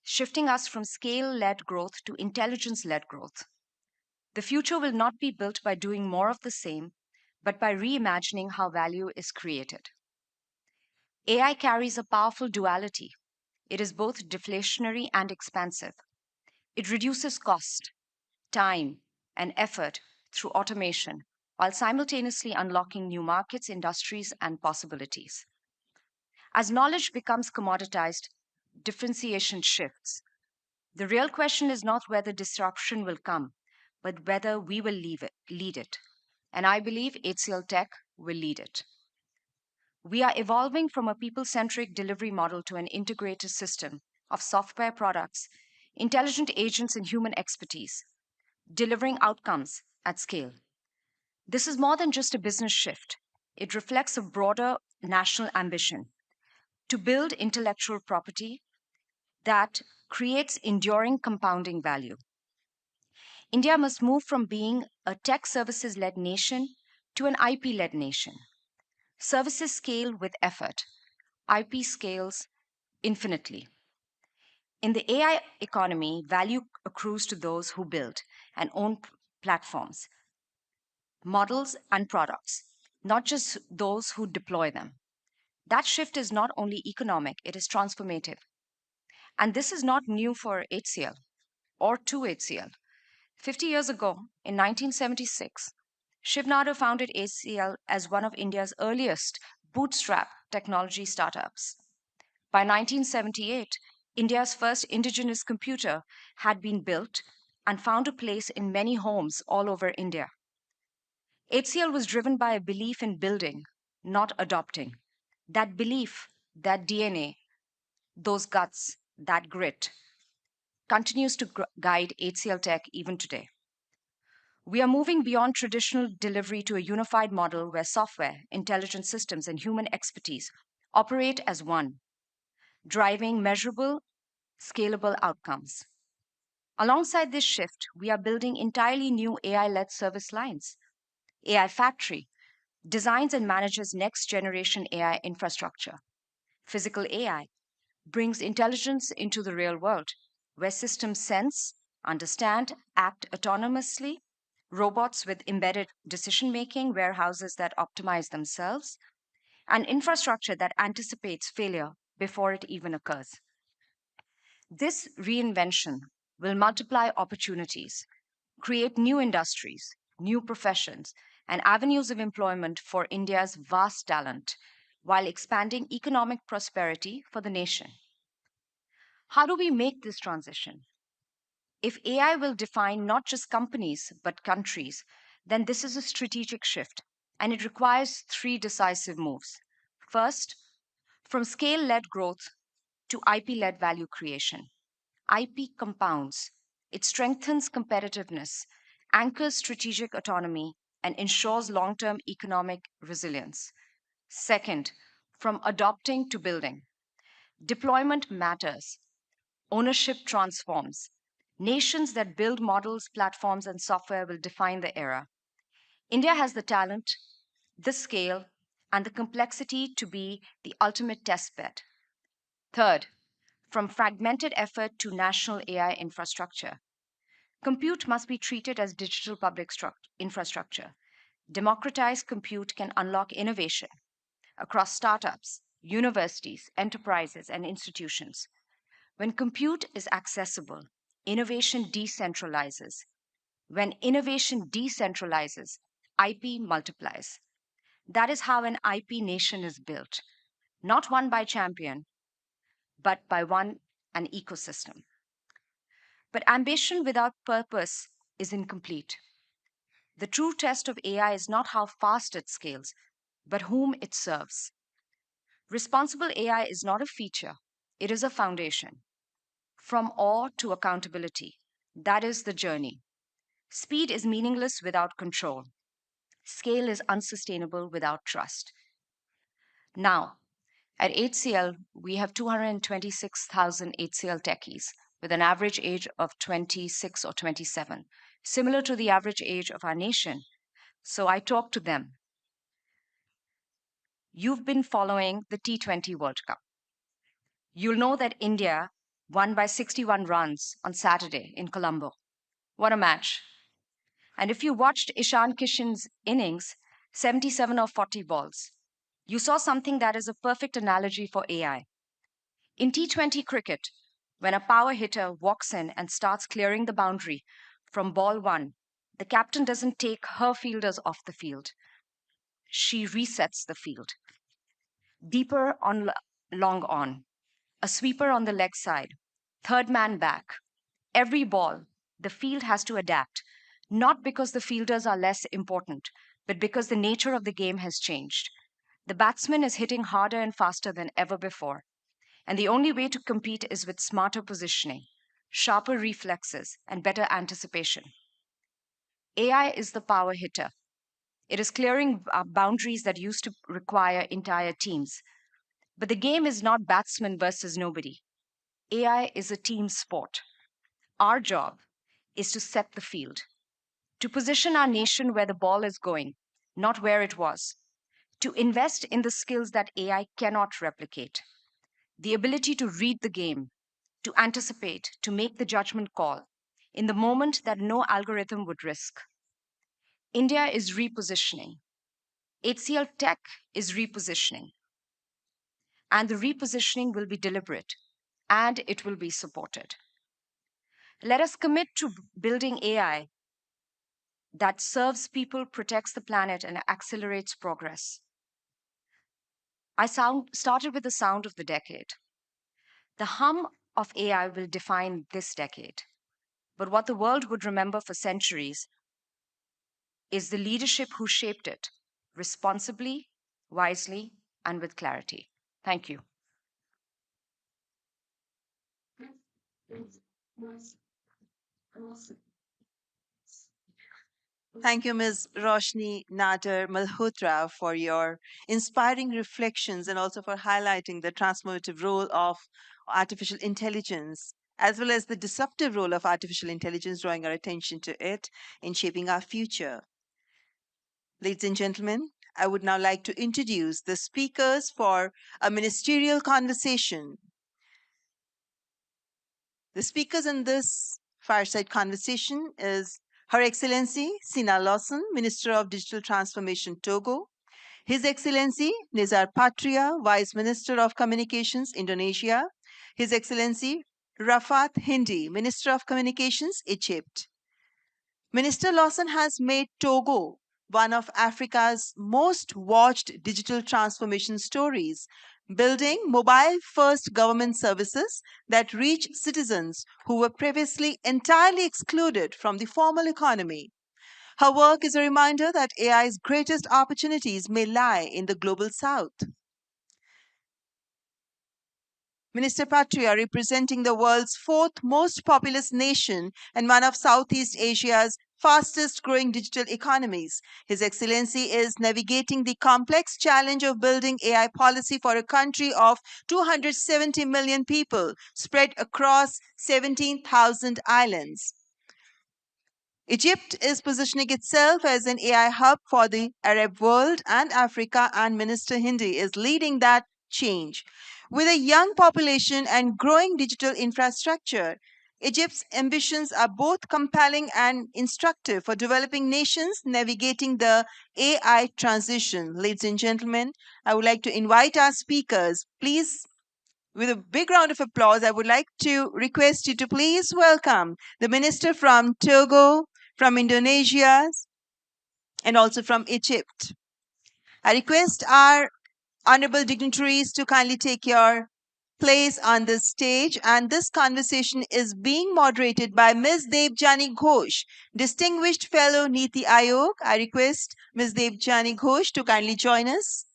shifting us from scale-led growth to intelligence-led growth. The future will not be built by doing more of the same, but by reimagining how value is created. AI carries a powerful duality. It is both deflationary and expansive. It reduces cost, time, and effort through automation, while simultaneously unlocking new markets, industries, and possibilities. As knowledge becomes commoditized, differentiation shifts. The real question is not whether disruption will come, but whether we will lead it. And I believe HCL Tech will lead it. We are evolving from a people-centric delivery model to an integrated system of software products, intelligent agents, and human expertise, delivering outcomes at scale. This is more than just a business shift. It reflects a broader national ambition to build intellectual property that creates enduring compounding value. India must move from being a tech services-led nation to an IP-led nation. Services scale with effort. IP scales infinitely. In the AI economy, value accrues to those who build and own platforms, models, and products, not just those who deploy them. That shift is not only economic, it is transformative. And this is not new for HCL or to HCL. 50 years ago, in 1976, Shiv Nadu founded HCL as one of India's earliest bootstrap technology startups. By 1978, India's first indigenous computer had been built and found a place in many homes all over India. HCL was driven by a belief in building, not adopting. That belief, that DNA, those guts, that grit, continues to guide HCL Tech even today. We are moving beyond traditional delivery to a unified model where software, intelligent systems, and human expertise operate as one, driving measurable, scalable outcomes. Alongside this shift, we are building entirely new AI-led service lines. AI Factory designs and manages next-generation AI infrastructure. Physical AI brings intelligence into the real world, where systems sense, understand, act autonomously, robots with embedded decision-making, warehouses that optimize themselves, and infrastructure that anticipates failure before it even occurs. This reinvention will multiply opportunities, create new industries, new professions, and avenues of employment for India's vast talent, while expanding economic prosperity for the nation. How do we make this transition? If AI will define not just companies, but countries, then this is a strategic shift, and it requires three decisive moves. First, from scale-led growth to IP-led value creation. IP compounds. It strengthens competitiveness, anchors strategic autonomy, and ensures long-term economic resilience. Second, from adopting to building. Deployment matters. Ownership transforms. Nations that build models, platforms, and software will define the era. India has the talent, the scale, and the complexity to be the ultimate test bed. Third, from fragmented effort to national AI infrastructure. Compute must be treated as digital public infrastructure. Democratized compute can unlock innovation across startups, universities, enterprises, and institutions. When compute is accessible, innovation decentralizes. When innovation decentralizes, IP multiplies. That is how an IP nation is built, not one by champion, but by an ecosystem. But ambition without purpose is incomplete. The true test of AI is not how fast it scales, but whom it serves. Responsible AI is not a feature, it is a foundation. From awe to accountability, that is the journey. Speed is meaningless without control. Scale is unsustainable without trust. Now, at HCL, we have 226,000 HCL techies with an average age of 26 or 27, similar to the average age of our nation. So I talk to them. You've been following the T20 World Cup. You'll know that India won by 61 runs on Saturday in Colombo. What a match. And if you watched Ishan Kishan's innings, 77 or 40 balls, you saw something that is a perfect analogy for AI. In T20 cricket, when a power hitter walks in and starts clearing the boundary from ball one, the captain doesn't take her fielders off the field. She resets the field. Deeper on long on, a sweeper on the leg side, third man back. Every ball, the field has to adapt, not because the fielders are less important, but because the nature of the game has changed. The batsman is hitting harder and faster than ever before. And the only way to compete is with smarter positioning, sharper reflexes, and better anticipation. AI is the power hitter. It is clearing boundaries that used to require entire teams. But the game is not batsman versus nobody. AI is a team sport. Our job is to set the field, to position our nation where the ball is going, not where it was, to invest in the skills that AI cannot replicate, the ability to read the game, to anticipate, to make the judgment call in the moment that no algorithm would risk. India is repositioning. HCL Tech is repositioning. And the repositioning will be deliberate and it will be supported. Let us commit to building AI that serves people, protects the planet, and accelerates progress. I started with the sound of the decade. The hum of AI will define this decade. But what the world would remember for centuries is the leadership who shaped it responsibly, wisely, and with clarity. Thank you. Thank you, Ms. Roshni Nader Malhotra, for your inspiring reflections and also for highlighting the transformative role of artificial intelligence, as well as the disruptive role of artificial intelligence, drawing our attention to it in shaping our future. Ladies and gentlemen, I would now like to introduce the speakers for a ministerial conversation. The speakers in this fireside conversation is Her Excellency Sina Lawson, Minister of Digital Transformation, Togo; His Excellency Nizar Patria, Vice Minister of Communications, Indonesia; His Excellency Rafat Hindi, Minister of Communications, Egypt. Minister Lawson has made Togo one of Africa's most watched digital transformation stories, building mobile first government services that reach citizens who were previously entirely excluded from the formal economy. Her work is a reminder that AI's greatest opportunities may lie in the global south. Minister Patria, representing the world's fourth most populous nation and one of Southeast Asia's fastest growing digital economies. His Excellency is navigating the complex challenge of building AI policy for a country of 270 million people spread across 17,000 islands. Egypt is positioning itself as an AI hub for the Arab world and Africa, and Minister Hindi is leading that change. With a young population and growing digital infrastructure, Egypt's ambitions are both compelling and instructive for developing nations navigating the AI transition. Ladies and gentlemen, I would like to invite our speakers. Please, with a big round of applause, I would like to request you to please welcome the minister from Togo, from Indonesia, and also from Egypt. I request our honorable dignitaries to kindly take your place on this stage, and this conversation is being moderated by Ms. Devjani Ghosh, Distinguished Fellow Niti Aayog. I request Ms. Devjani Ghosh to kindly join us.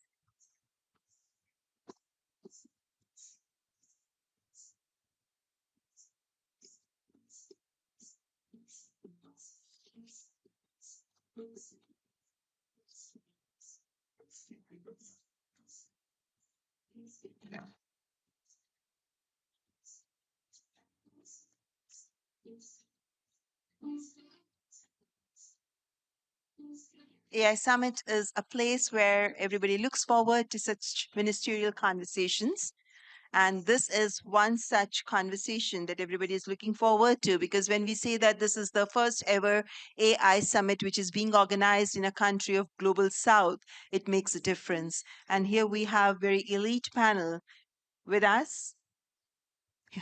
AI Summit is a place where everybody looks forward to such ministerial conversations. And this is one such conversation that everybody is looking forward to, because when we say that this is the first ever AI summit which is being organized in a country of global south, it makes a difference. And here we have very elite panel with us.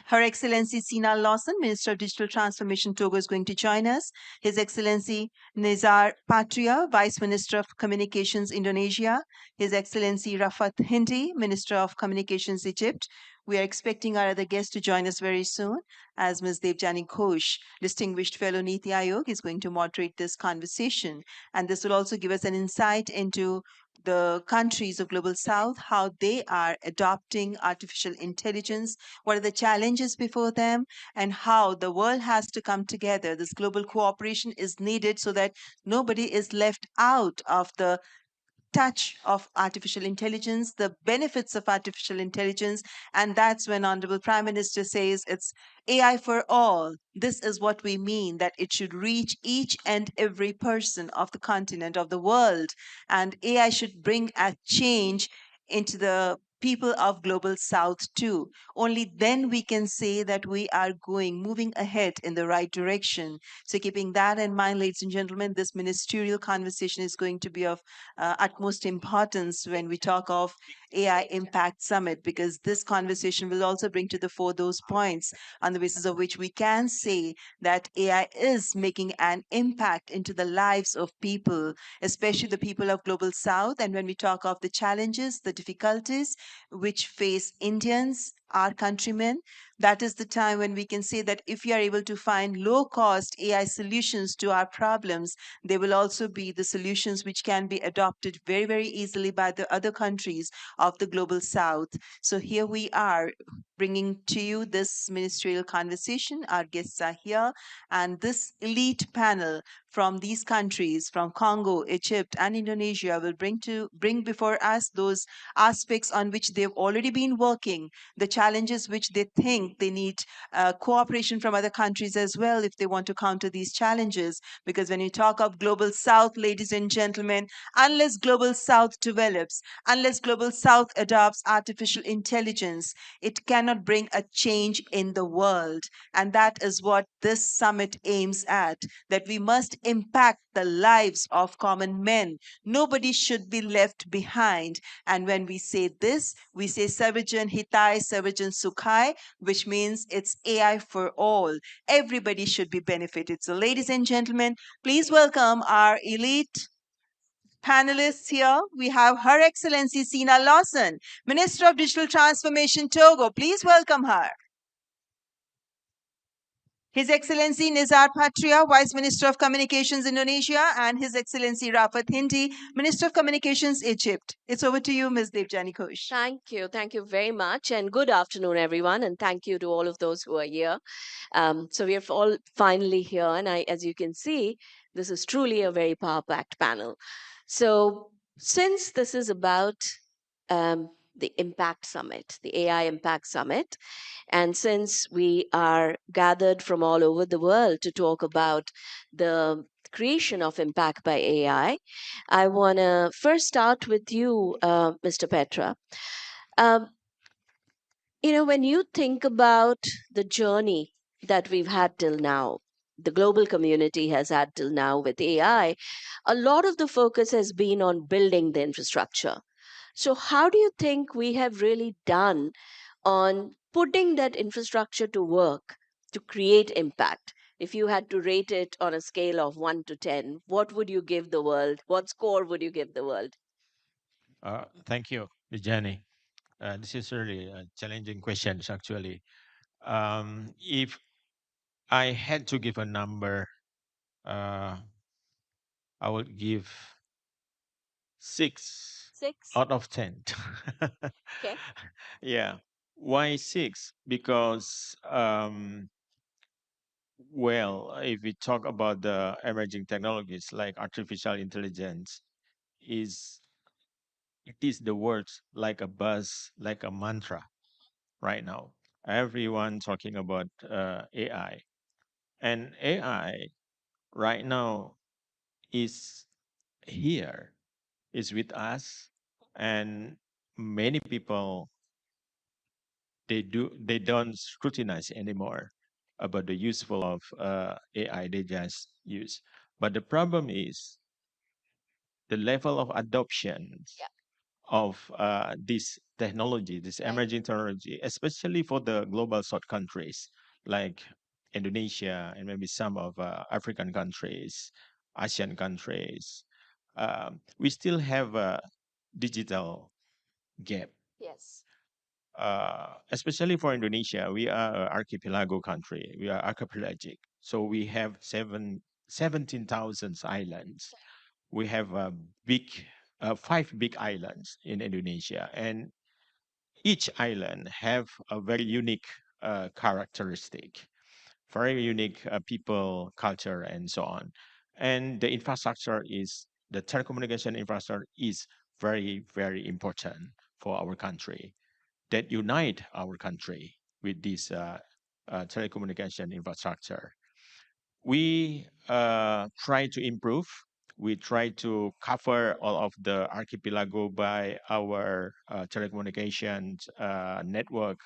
Her Excellency Sina Lawson, Minister of Digital Transformation, Togo, is going to join us. His Excellency Nizar Patria, Vice Minister of Communications, Indonesia. His Excellency Rafat Hindi, Minister of Communications, Egypt. We are expecting our other guests to join us very soon, as Ms. Devjani Ghosh, Distinguished Fellow Niti Aayog, is going to moderate this conversation. And this will also give us an insight into the countries of global south, how they are adopting artificial intelligence, what are the challenges before them, and how the world has to come together. This global cooperation is needed so that nobody is left out of the touch of artificial intelligence, the benefits of artificial intelligence. And that's when Honorable Prime Minister says it's AI for all. This is what we mean, that it should reach each and every person of the continent, of the world. And AI should bring a change into the people of global south too. Only then we can say that we are moving ahead in the right direction. So keeping that in mind, ladies and gentlemen, this ministerial conversation is going to be of utmost importance when we talk of AI Impact Summit, because this conversation will also bring to the fore those points on the basis of which we can say that AI is making an impact into the lives of people, especially the people of global south. And when we talk of the challenges, the difficulties which face Indians our countrymen. That is the time when we can say that if we are able to find low cost AI solutions to our problems, they will also be the solutions which can be adopted very, very easily by the other countries of the global south. So here we are bringing to you this ministerial conversation. Our guests are here, and this elite panel from these countries, from Congo, Egypt, and Indonesia, will bring before us those aspects on which they've already been working, the challenges which they think they need cooperation from other countries as well if they want to counter these challenges. Because when you talk of global south, ladies and gentlemen, unless global south develops, unless global south adopts artificial intelligence, it cannot bring a change in the world. And that is what this summit aims at, that we must impact the lives of common men. Nobody should be left behind. And when we say this, we say Sarvajan Hitai, Sarvajan Sukhai, which means it's AI for all. Everybody should be benefited. So, ladies and gentlemen, please welcome our elite panelists here. We have Her Excellency Sina Lawson, Minister of Digital Transformation, Togo. Please welcome her. His Excellency Nizar Patria, Vice Minister of Communications, Indonesia, and His Excellency Rafat Hindi, Minister of Communications, Egypt. It's over to you, Ms. Devjani Ghosh. Thank you. Thank you very much. And good afternoon, everyone. And thank you to all of those who are here. So we are all finally here. And as you can see, this is truly a very power-packed panel. So since this is about the Impact Summit, the AI Impact Summit, and since we are gathered from all over the world to talk about the creation of impact by AI, I want to first start with you, Mr. Petra. When you think about the journey that we've had till now, the global community has had till now with AI, a lot of the focus has been on building the infrastructure. So, how do you think we have really done on putting that infrastructure to work to create impact? If you had to rate it on a scale of 1 to 10, what would you give the world? What score would you give the world? Thank you, Vijani. This is really a challenging questions, actually. If I had to give a number, I would give 6 out of 10. Okay. Yeah. Why 6? Because, well, if we talk about the emerging technologies like artificial intelligence, it is the words like a buzz, like a mantra right now. Everyone talking about AI. And AI right now is here, is with us, and many people they don't scrutinize anymore about the useful of AI. They just use. But the problem is the level of adoption of this technology, this emerging technology, especially for the global south countries like Indonesia and maybe some of African countries, Asian countries. We still have a digital gap. Yes. Especially for Indonesia, we are an archipelago country. We are archipelagic. So we have 17,000 islands. We have a big, 5 big islands in Indonesia, and each island have a very unique characteristic, very unique people, culture, and so on. And the infrastructure is the telecommunication infrastructure is very, very important for our country that unite our country with this telecommunication infrastructure. We try to improve. We try to cover all of the archipelago by our telecommunications network,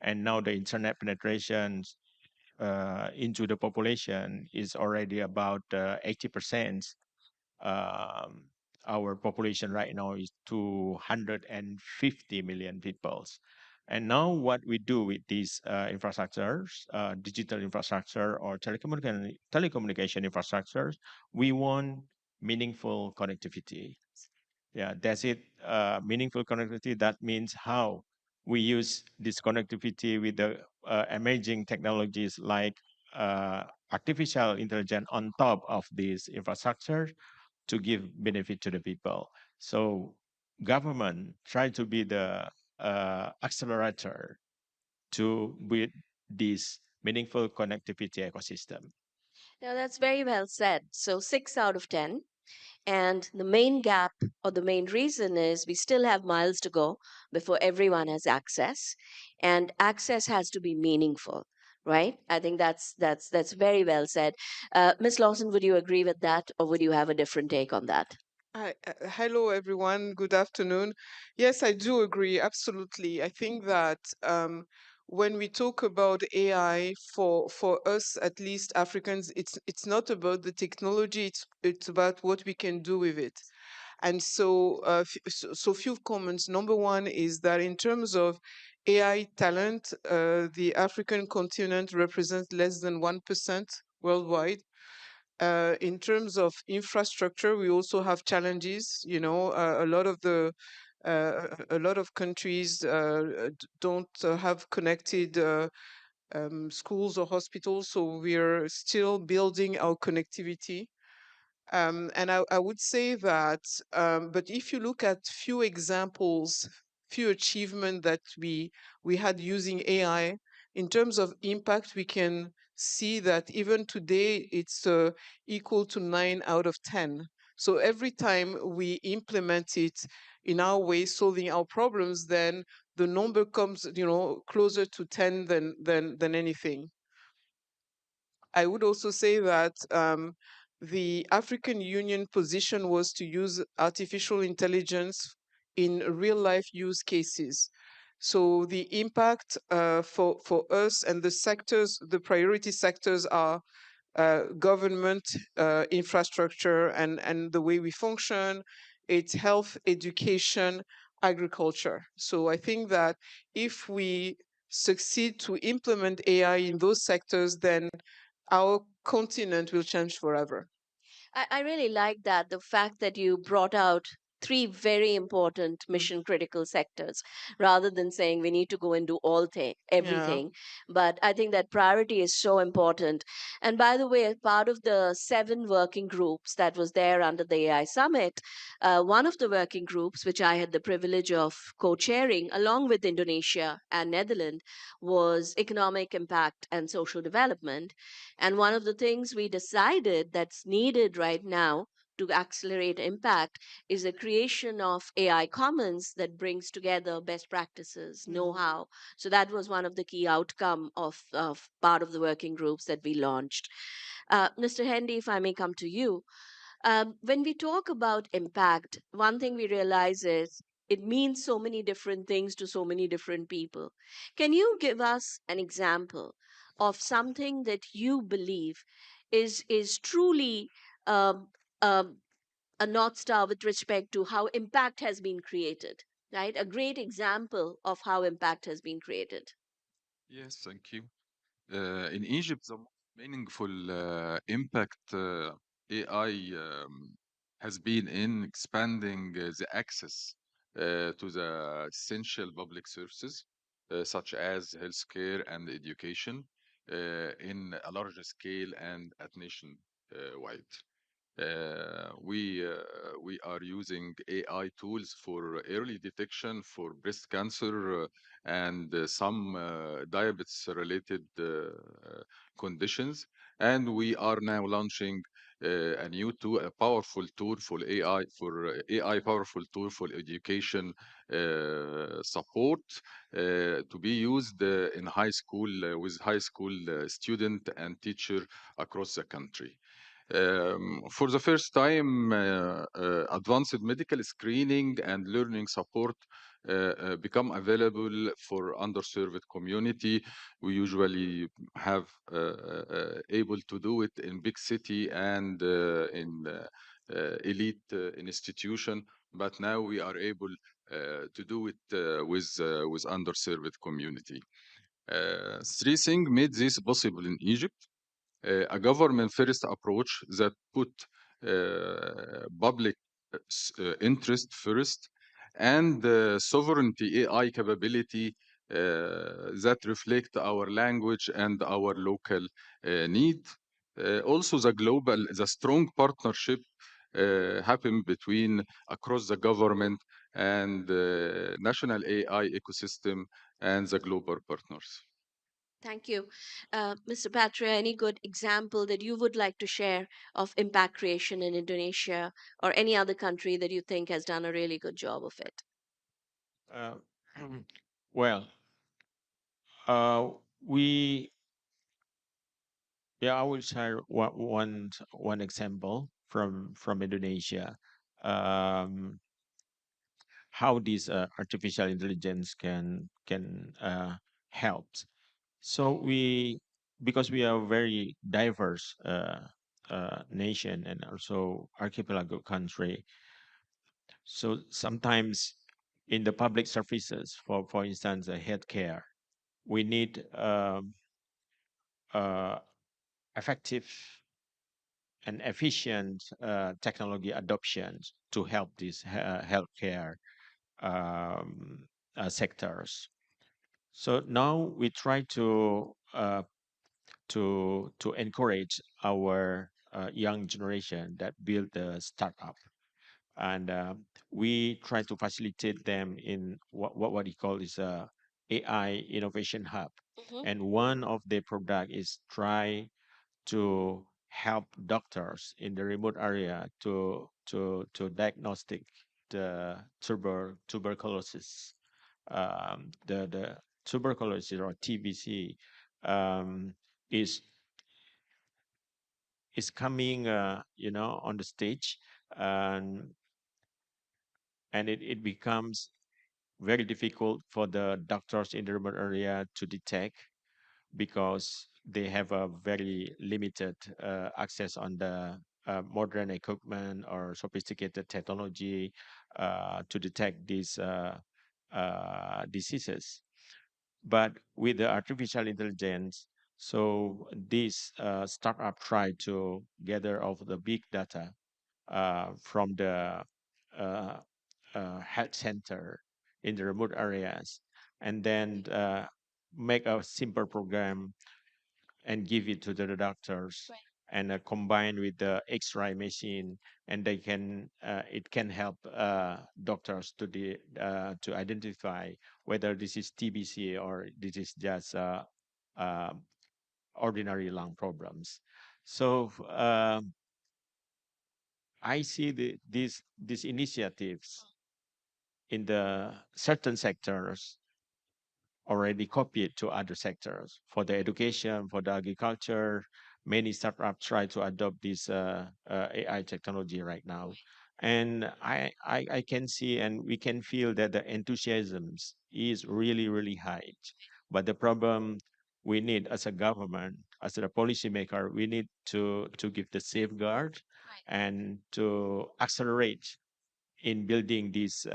and now the internet penetration into the population is already about 80%. Um, our population right now is 250 million people. And now what we do with these infrastructures, digital infrastructure or telecommunication infrastructures, we want meaningful connectivity. Yeah, that's it. Meaningful connectivity, that means how We use this connectivity with the emerging technologies like artificial intelligence on top of this infrastructure to give benefit to the people. So government try to be the accelerator to build this meaningful connectivity ecosystem. Now, that's very well said. So, 6 out of 10. And the main gap or the main reason is we still have miles to go before everyone has access, and access has to be meaningful, right? I think that's very well said. Ms. Lawson, would you agree with that, or would you have a different take on that? Hi, hello everyone. Good afternoon. Yes, I do agree. Absolutely. I think that when we talk about AI, for us, at least Africans, it's not about the technology. It's about what we can do with it. And so few comments. Number one is that in terms of AI talent, the African continent represents less than 1% worldwide. In terms of infrastructure, we also have challenges. You know, a lot of countries don't have connected schools or hospitals, so we're still building our connectivity. And I would say that, but if you look at few examples, few achievements that we had using AI, in terms of impact, we can see that even today it's equal to 9 out of 10. So every time we implement it in our way, solving our problems, then the number comes, you know, closer to 10 than anything. I would also say that the African Union position was to use artificial intelligence in real life use cases. So the impact for us and the sectors, the priority sectors are government, infrastructure, and the way we function. It's health, education, agriculture. So I think that if we succeed to implement AI in those sectors, then our continent will change forever. I really like that, the fact that you brought out three very important mission critical sectors rather than saying we need to go and do everything. But I think that priority is so important. And by the way, as part of the 7 working groups that was there under the AI Summit, one of the working groups, which I had the privilege of co-chairing along with Indonesia and Netherlands, was economic impact and social development. And one of the things we decided that's needed right now to accelerate impact is the creation of AI commons that brings together best practices, know-how. So that was one of the key outcome of part of the working groups that we launched. Mr. Hendy, if I may come to you, when we talk about impact, one thing we realize is it means so many different things to so many different people. Can you give us an example of something that you believe is truly um, um, a North Star with respect to how impact has been created, right? A great example of how impact has been created. Yes, thank you. In Egypt, the most meaningful impact AI has been in expanding the access to the essential public services, such as healthcare and education, in a larger scale and at nation-wide. We are using AI tools for early detection for breast cancer and some diabetes-related conditions, and we are now launching a new tool, a powerful tool for AI powerful tool for education support to be used in high school with high school student and teacher across the country. For the first time, advanced medical screening and learning support become available for underserved community. We usually have able to do it in big city and in elite institution, but now we are able to do it with underserved community. Three things made this possible in Egypt. A government first approach that put public interest first and sovereignty AI capability that reflect our language and our local need. Also, the strong partnership happen between across the government and national AI ecosystem and the global partners. Thank you. Mr. Patra, any good example that you would like to share of impact creation in Indonesia or any other country that you think has done a really good job of it? Uh, well, uh, we yeah, I will share one example from Indonesia. Um, how this artificial intelligence can help. So because we are a very diverse nation and also archipelago country, so sometimes in the public services, for instance, healthcare, we need uh, effective and efficient technology adoptions to help these healthcare um, sectors. So now we try to encourage our young generation that build a startup, and we try to facilitate them in what we call is a AI innovation hub. Mhm. And one of the product is try to help doctors in the remote area to diagnostic the tuberculosis, the tuberculosis or TBC um, is is coming on the stage, and it becomes very difficult for the doctors in the remote area to detect because they have a very limited access on the modern equipment or sophisticated technology to detect these diseases. But with the artificial intelligence, so this startup try to gather of the big data from the uh, health center in the remote areas, and then make a simple program and give it to the doctors, Right. and combine with the X-ray machine, and it can help doctors to identify whether this is TBC or this is just uh, ordinary lung problems. So I see these initiatives in the certain sectors already copied to other sectors. For the education, for the agriculture, many startups try to adopt this AI technology right now. And I can see and we can feel that the enthusiasm is really, really high. But the problem we need as a government, as a policymaker, we need to give the safeguard and to accelerate in building this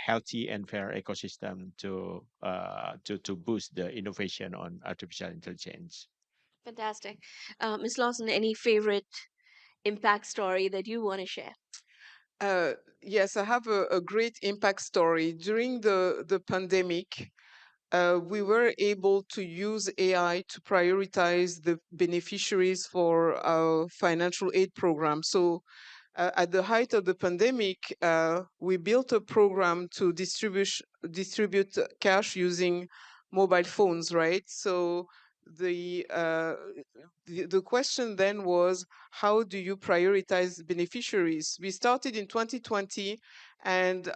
healthy and fair ecosystem to boost the innovation on artificial intelligence. Fantastic. Ms. Lawson, any favorite impact story that you want to share? Uh, yes, I have a great impact story. During the pandemic, we were able to use AI to prioritize the beneficiaries for our financial aid program. So at the height of the pandemic, we built a program to distribute cash using mobile phones, right? So the, uh, the question then was, how do you prioritize beneficiaries? We started in 2020, and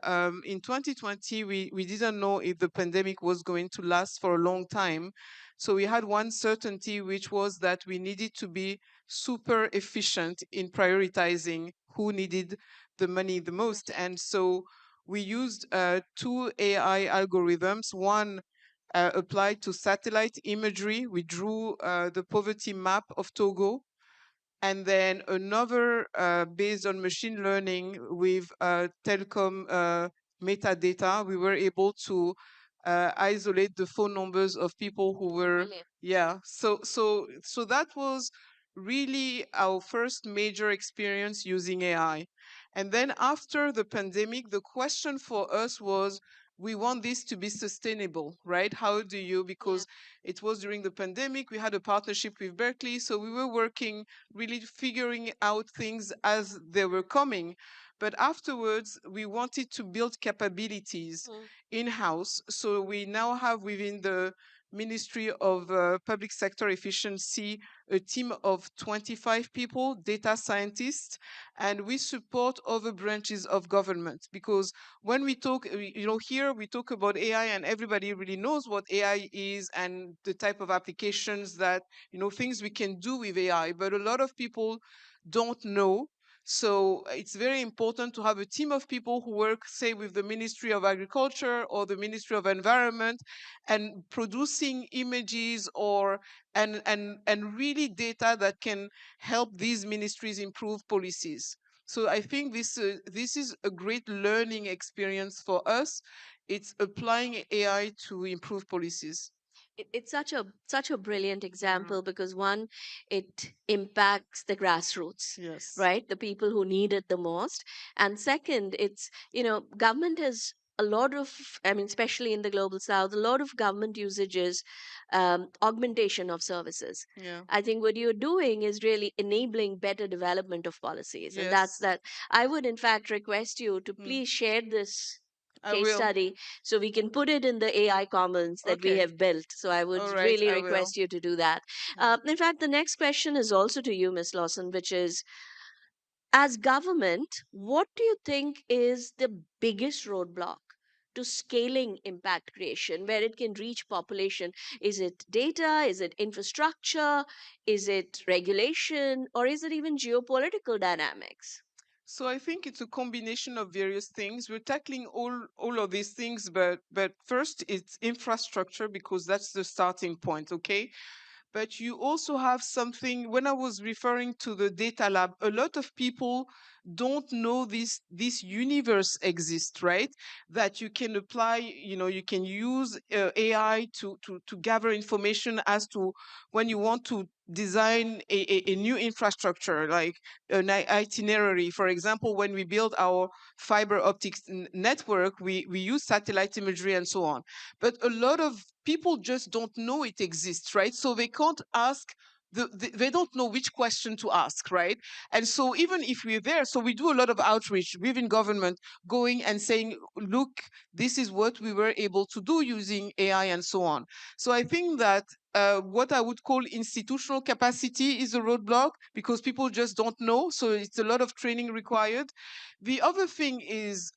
in 2020, we didn't know if the pandemic was going to last for a long time. So we had one certainty, which was that we needed to be super efficient in prioritizing who needed the money the most. And so we used two AI algorithms. One applied to satellite imagery. We drew the poverty map of Togo. And then another based on machine learning with telecom metadata, we were able to isolate the phone numbers of people who were, yeah. So that was really our first major experience using AI. And then after the pandemic, the question for us was, we want this to be sustainable, right? How do you, because it was during the pandemic, we had a partnership with Berkeley, so we were working, really figuring out things as they were coming. But afterwards, we wanted to build capabilities in-house. So we now have within the Ministry of Public Sector Efficiency a team of 25 people, data scientists, and we support other branches of government. Because when we talk, here we talk about AI and everybody really knows what AI is and the type of applications that, things we can do with AI, but a lot of people don't know. So it's very important to have a team of people who work, say, with the Ministry of Agriculture or the Ministry of Environment, and producing images and really data that can help these ministries improve policies. So I think this is a great learning experience for us. It's applying AI to improve policies. It's such a brilliant example because one, it impacts the grassroots, Yes. right? The people who need it the most. And second, it's, government has a lot of, I mean, especially in the global south, a lot of government usage is augmentation of services. Yeah. I think what you're doing is really enabling better development of policies. And that's Yes. that. I would, in fact, request you to please share this I case will. study so we can put it in the AI commons that we Okay. have built. So I would All right, really I will. request you to do that. In fact, the next question is also to you, Ms. Lawson, which is, as government, what do you think is the biggest roadblock to scaling impact creation where it can reach population? Is it data? Is it infrastructure? Is it regulation? Or is it even geopolitical dynamics? So I think it's a combination of various things. We're tackling all of these things, but first it's infrastructure because that's the starting point, okay? But you also have something, when I was referring to the data lab, a lot of people don't know this universe exists, right? That you can apply, you can use AI to gather information as to when you want to design a new infrastructure, like an itinerary. For example, when we build our fiber optics network, we use satellite imagery and so on. But a lot of people just don't know it exists, right? So they can't ask, they don't know which question to ask, right? And so even if we're there, so we do a lot of outreach within government, going and saying, look, this is what we were able to do using AI and so on. So I think that what I would call institutional capacity is a roadblock because people just don't know. So it's a lot of training required. The other thing is,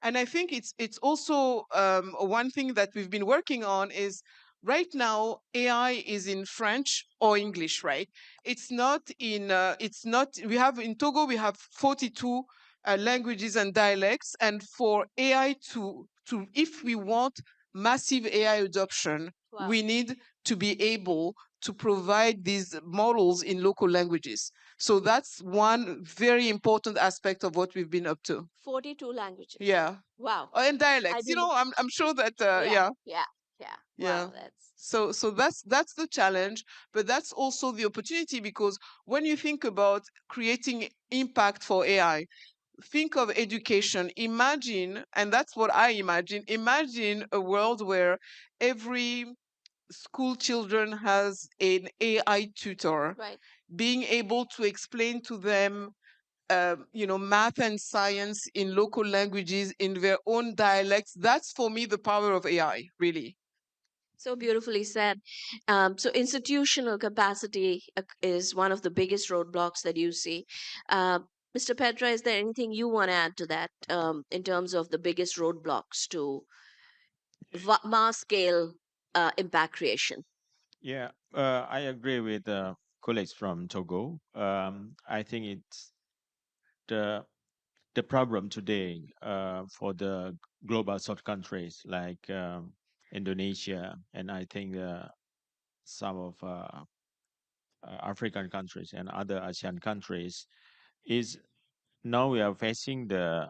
and I think it's also one thing that we've been working on is right now AI is in French or English, right? It's not in. It's not. We have in Togo we have 42 languages and dialects, and for AI to if we want massive AI adoption, we need to be able to provide these models in local languages. So that's one very important aspect of what we've been up to. 42 languages. Yeah. Wow. And dialects. I'm sure that yeah. Yeah. Yeah. Wow, that's So that's the challenge, but that's also the opportunity because when you think about creating impact for AI, think of education. Imagine, and that's what I imagine. Imagine a world where every school children has an AI tutor, right. being able to explain to them math and science in local languages in their own dialects. That's for me the power of AI, really. So beautifully said. So institutional capacity is one of the biggest roadblocks that you see. Mr. Petra, is there anything you want to add to that in terms of the biggest roadblocks to mass scale impact creation? Yeah, I agree with colleagues from Togo. I think it's the problem today for the global south countries like Indonesia, and I think some of African countries and other ASEAN countries is now we are facing the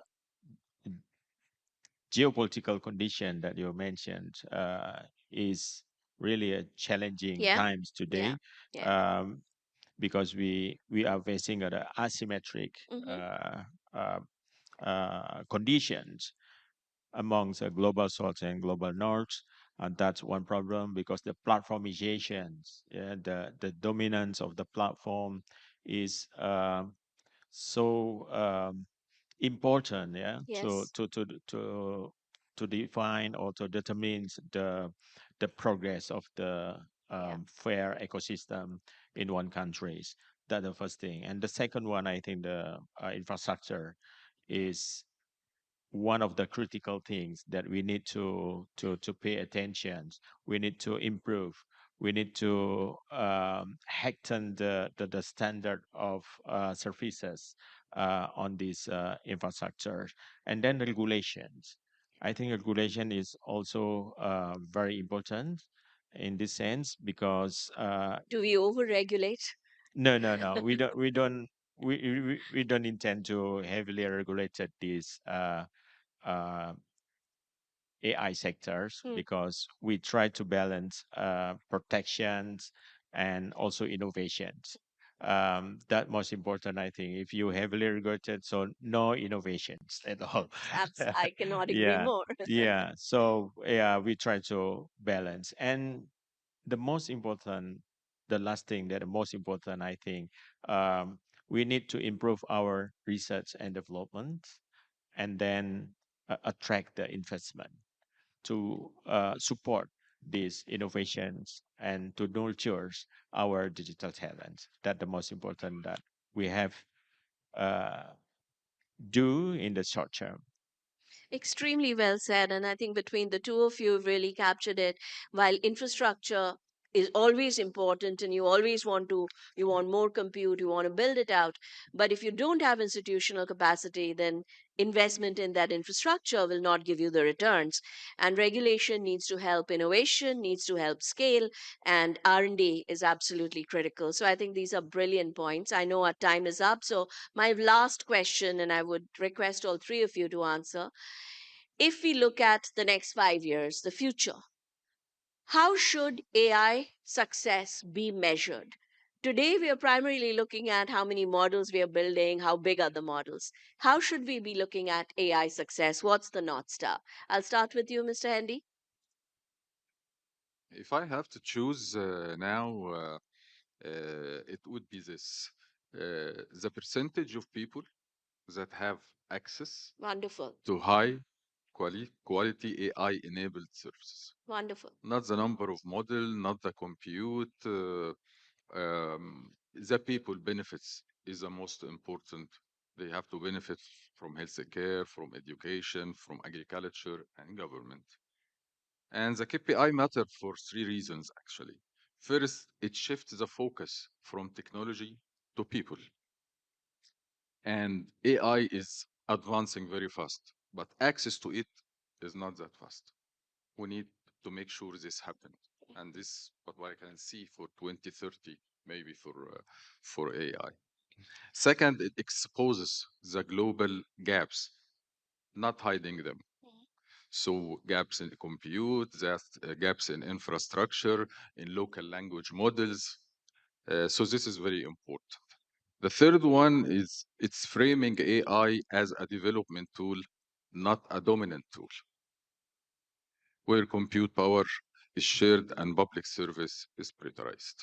geopolitical condition that you mentioned is really a challenging times today. Because we are facing an asymmetric conditions amongst the global south and global north. And that's one problem because the platformizations, the dominance of the platform is so important, yeah, Yes. to define or to determine the progress of the fair ecosystem in one countries. That's the first thing. And the second one, I think the infrastructure is one of the critical things that we need to pay attention. We need to improve. We need to heighten the standard of services on this infrastructure, and then regulations. I think regulation is also very important in this sense because Do we overregulate? no, we don't intend to heavily regulate these uh, AI sectors because we try to balance protections and also innovations. That most important, I think. If you heavily regulated, so no innovations at all. I cannot agree Yeah, more. yeah. So yeah, we try to balance. And the most important, the last thing that the most important, I think, we need to improve our research and development, and then attract the investment to support these innovations and to nurture our digital talents. That's the most important that we have uh, do in the short term. Extremely well said. And I think between the two of you, have really captured it. While infrastructure is always important and you want more compute, you want to build it out. But if you don't have institutional capacity, then investment in that infrastructure will not give you the returns. And regulation needs to help innovation, needs to help scale, and R&D is absolutely critical. So I think these are brilliant points. I know our time is up. So my last question, and I would request all three of you to answer, if we look at the next 5 years, the future, how should AI success be measured? Today, we are primarily looking at how many models we are building, how big are the models. How should we be looking at AI success? What's the North Star? I'll start with you, Mr. Handy. If I have to choose now, it would be this. The percentage of people that have access Wonderful. to high quality AI enabled services. Wonderful. Not the number of model, not the compute. The people benefits is the most important. They have to benefit from healthcare, from education, from agriculture and government. And the KPI matter for three reasons, actually. First, it shifts the focus from technology to people. And AI is advancing very fast, but access to it is not that fast. We need to make sure this happens. And this what I can see for 2030, maybe for AI. Second, it exposes the global gaps, not hiding them. So gaps in compute, that gaps in infrastructure, in local language models. So this is very important. The third one is it's framing AI as a development tool, not a dominant tool, where compute power is shared and public service is prioritized.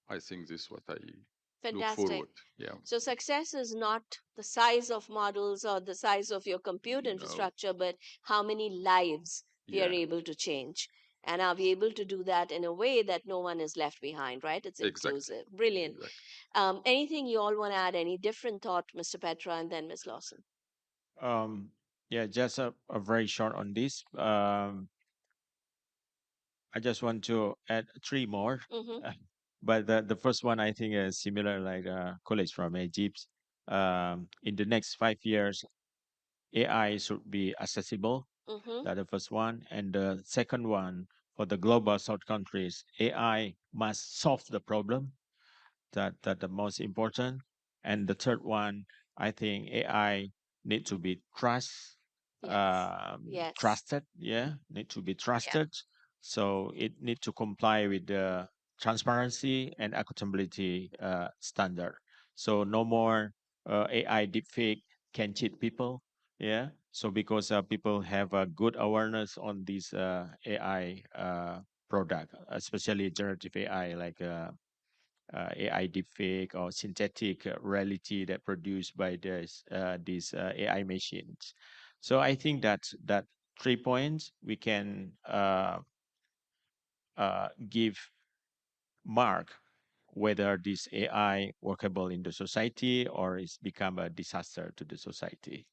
I think this is what I look Fantastic. forward. Yeah. So success is not the size of models or the size of your compute No. infrastructure, but how many lives we are Yeah. able to change. And are we able to do that in a way that no one is left behind, right? It's Exactly. inclusive. Brilliant. Anything you all want to add? Any different thought, Mr. Petra, and then Ms. Lawson? Yeah, just a very short on this. I just want to add three more. Mm-hmm. But the first one I think is similar like colleagues from Egypt. In the next 5 years, AI should be accessible. Mm-hmm. That's the first one. And the second one, for the global south countries, AI must solve the problem. That the most important. And the third one, I think AI need to be Yes. trusted. Yeah, need to be trusted. So it need to comply with the transparency and accountability standard. So no more AI deepfake can cheat people. Yeah. So because people have a good awareness on this AI product, especially generative AI, like AI deepfake or synthetic reality that produced by these AI machines. So I think that 3 points we can give mark whether this AI workable in the society or it's become a disaster to the society.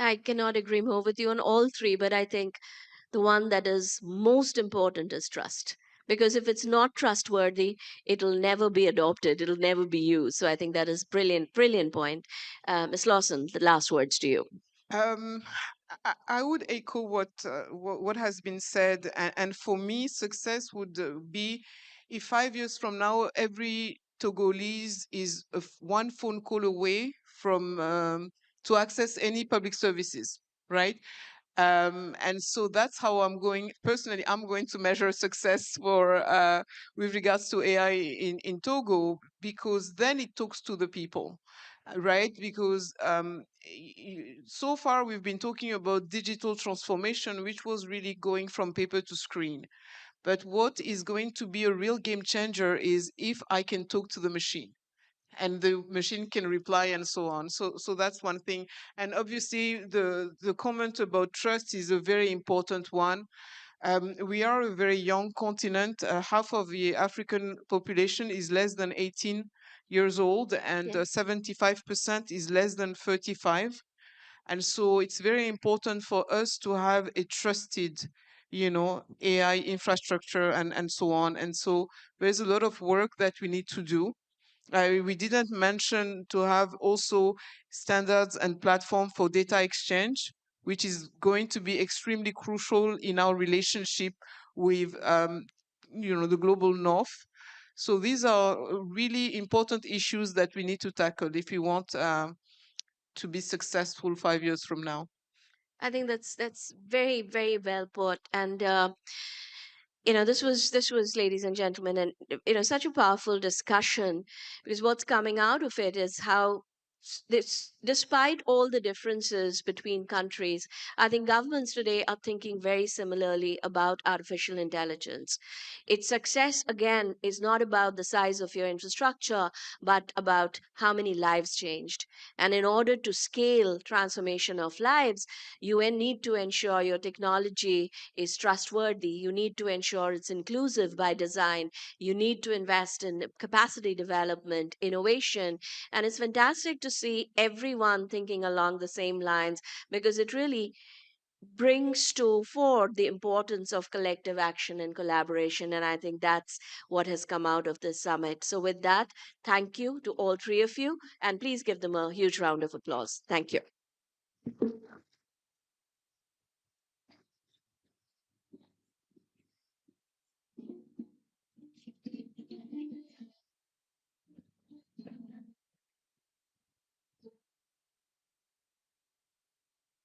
I cannot agree more with you on all three, but I think the one that is most important is trust. Because if it's not trustworthy, it'll never be adopted, it'll never be used. So I think that is brilliant, brilliant point. Ms. Lawson, the last words to you. Um, I would echo what has been said, and for me, success would be if 5 years from now, every Togolese is one phone call away from to access any public services, right? And so that's how I'm going personally. I'm going to measure success for with regards to AI in Togo, because then it talks to the people, right? Because so far we've been talking about digital transformation, which was really going from paper to screen. But what is going to be a real game changer is if I can talk to the machine and the machine can reply and so on. So that's one thing. And obviously the comment about trust is a very important one. We are a very young continent. Half of the African population is less than 18 years old, and 75% is less than 35. And so it's very important for us to have a trusted, AI infrastructure and so on. And so there's a lot of work that we need to do. We didn't mention to have also standards and platform for data exchange, which is going to be extremely crucial in our relationship with, the global north. So these are really important issues that we need to tackle if we want to be successful 5 years from now. I think that's very, very well put. And this was, ladies and gentlemen, and such a powerful discussion, because what's coming out of it is how despite all the differences between countries, I think governments today are thinking very similarly about artificial intelligence. Its success, again, is not about the size of your infrastructure, but about how many lives changed. And in order to scale transformation of lives, you need to ensure your technology is trustworthy. You need to ensure it's inclusive by design. You need to invest in capacity development, innovation. And it's fantastic to see everyone thinking along the same lines, because it really brings to fore the importance of collective action and collaboration. And I think that's what has come out of this summit. So with that, thank you to all three of you, and please give them a huge round of applause. Thank you.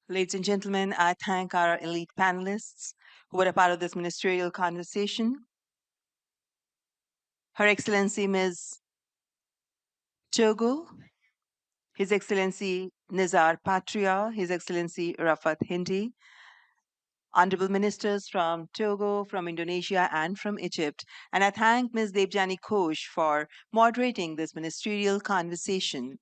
Ladies and gentlemen, I thank our elite panelists who were a part of this ministerial conversation. Her Excellency Ms. Togo, His Excellency Nizar Patria, His Excellency Rafat Hindi, honorable ministers from Togo, from Indonesia, and from Egypt. And I thank Ms. Debjani Ghosh for moderating this ministerial conversation.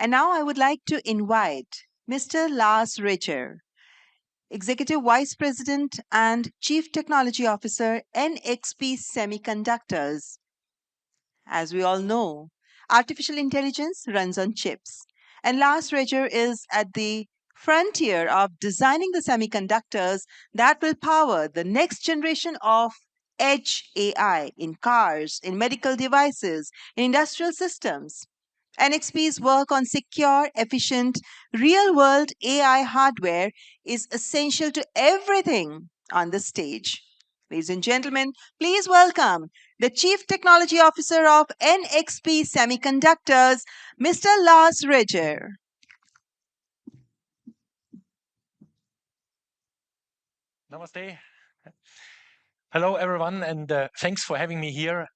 And now I would like to invite Mr. Lars Richer, Executive Vice President and Chief Technology Officer, NXP Semiconductors. As we all know, artificial intelligence runs on chips. And Lars Richer is at the frontier of designing the semiconductors that will power the next generation of edge AI in cars, in medical devices, in industrial systems. NXP's work on secure, efficient, real world AI hardware is essential to everything on the stage. Ladies and gentlemen, please welcome the Chief Technology Officer of NXP Semiconductors, Mr. Lars Richer. Namaste. Hello, everyone, and thanks for having me here.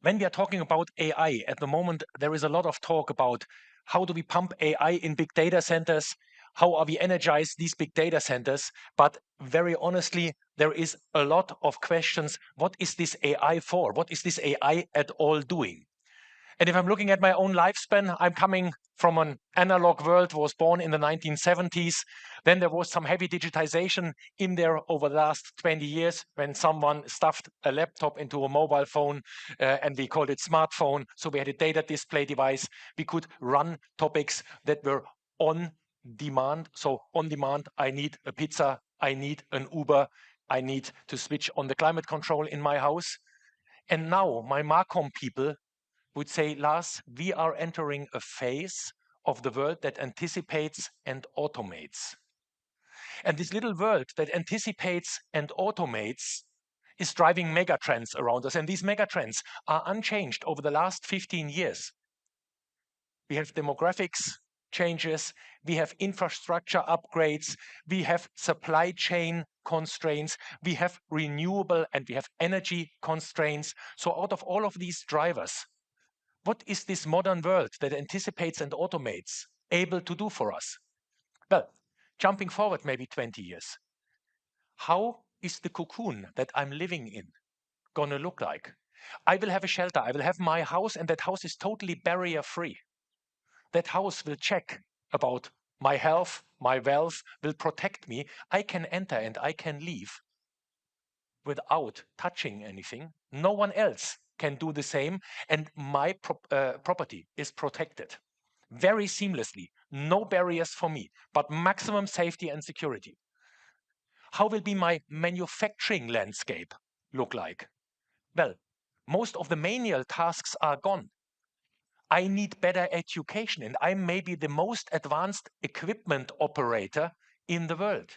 when we are talking about AI, at the moment, there is a lot of talk about how do we pump AI in big data centers? How are we energize these big data centers? But very honestly, there is a lot of questions. What is this AI for? What is this AI at all doing? And if I'm looking at my own lifespan, I'm coming from an analog world, was born in the 1970s. Then there was some heavy digitization in there over the last 20 years when someone stuffed a laptop into a mobile phone and we called it smartphone. So we had a data display device. We could run topics that were on demand. So on demand, I need a pizza, I need an Uber, I need to switch on the climate control in my house. And now my Marcom people would say, Lars, we are entering a phase of the world that anticipates and automates. And this little world that anticipates and automates is driving megatrends around us. And these megatrends are unchanged over the last 15 years. We have demographics changes, we have infrastructure upgrades, we have supply chain constraints, we have renewable and we have energy constraints. So out of all of these drivers, what is this modern world that anticipates and automates able to do for us? Well, jumping forward maybe 20 years, how is the cocoon that I'm living in going to look like? I will have a shelter, I will have my house, and that house is totally barrier-free. That house will check about my health, my wealth, will protect me. I can enter and I can leave without touching anything. No one else can do the same, and my property is protected very seamlessly. No barriers for me, but maximum safety and security. How will be my manufacturing landscape look like? Well, most of the manual tasks are gone. I need better education, and I'm maybe the most advanced equipment operator in the world.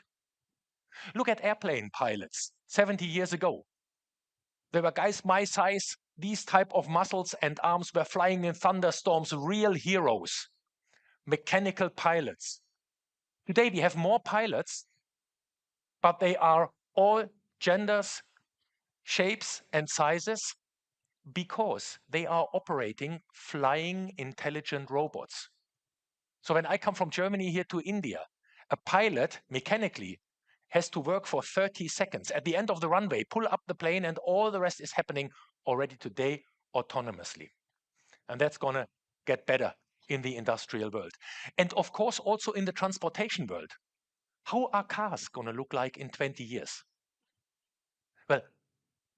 Look at airplane pilots 70 years ago. There were guys my size, these type of muscles and arms were flying in thunderstorms, real heroes, mechanical pilots. Today we have more pilots, but they are all genders, shapes and sizes because they are operating flying intelligent robots. So when I come from Germany here to India, a pilot mechanically has to work for 30 seconds. At the end of the runway, pull up the plane and all the rest is happening already today autonomously. And that's going to get better in the industrial world. And of course, also in the transportation world. How are cars going to look like in 20 years? Well,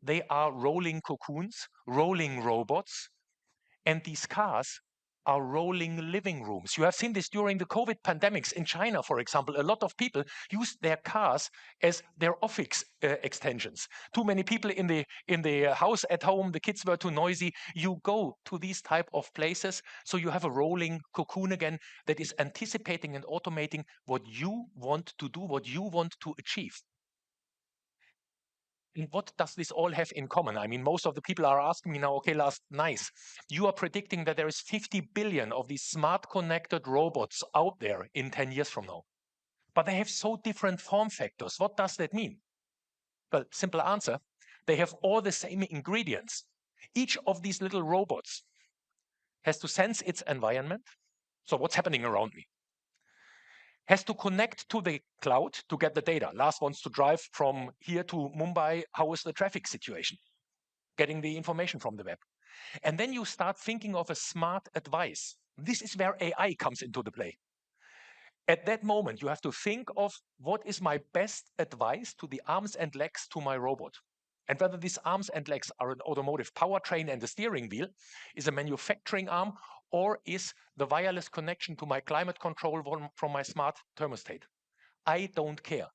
they are rolling cocoons, rolling robots, and these cars are rolling living rooms. You have seen this during the COVID pandemics in China, for example. A lot of people used their cars as their office extensions. Too many people in the house at home, the kids were too noisy. You go to these type of places, so you have a rolling cocoon again that is anticipating and automating what you want to do, what you want to achieve. And what does this all have in common? I mean, most of the people are asking me now, okay, Lars, nice. You are predicting that there is 50 billion of these smart connected robots out there in 10 years from now. But they have so different form factors. What does that mean? Well, simple answer. They have all the same ingredients. Each of these little robots has to sense its environment. So what's happening around me? Has to connect to the cloud to get the data. Lars wants to drive from here to Mumbai. How is the traffic situation? Getting the information from the web. And then you start thinking of a smart advice. This is where AI comes into the play. At that moment, you have to think of what is my best advice to the arms and legs to my robot. And whether these arms and legs are an automotive powertrain and the steering wheel, is a manufacturing arm, or is the wireless connection to my climate control from my smart thermostat. I don't care.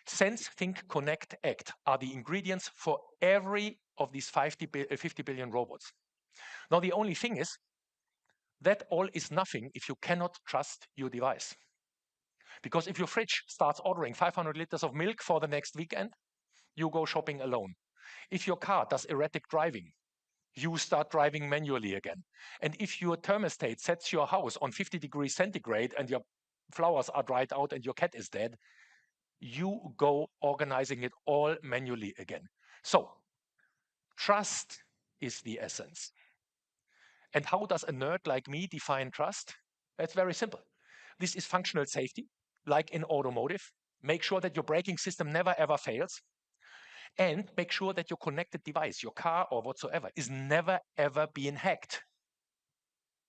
Sense, think, connect, act are the ingredients for every of these 50 billion robots. Now, the only thing is that all is nothing if you cannot trust your device. Because if your fridge starts ordering 500 liters of milk for the next weekend, you go shopping alone. If your car does erratic driving, you start driving manually again. And if your thermostat sets your house on 50 degrees centigrade and your flowers are dried out and your cat is dead, you go organizing it all manually again. So, trust is the essence. And how does a nerd like me define trust? That's very simple. This is functional safety, like in automotive. Make sure that your braking system never ever fails. And make sure that your connected device, your car or whatsoever, is never ever being hacked.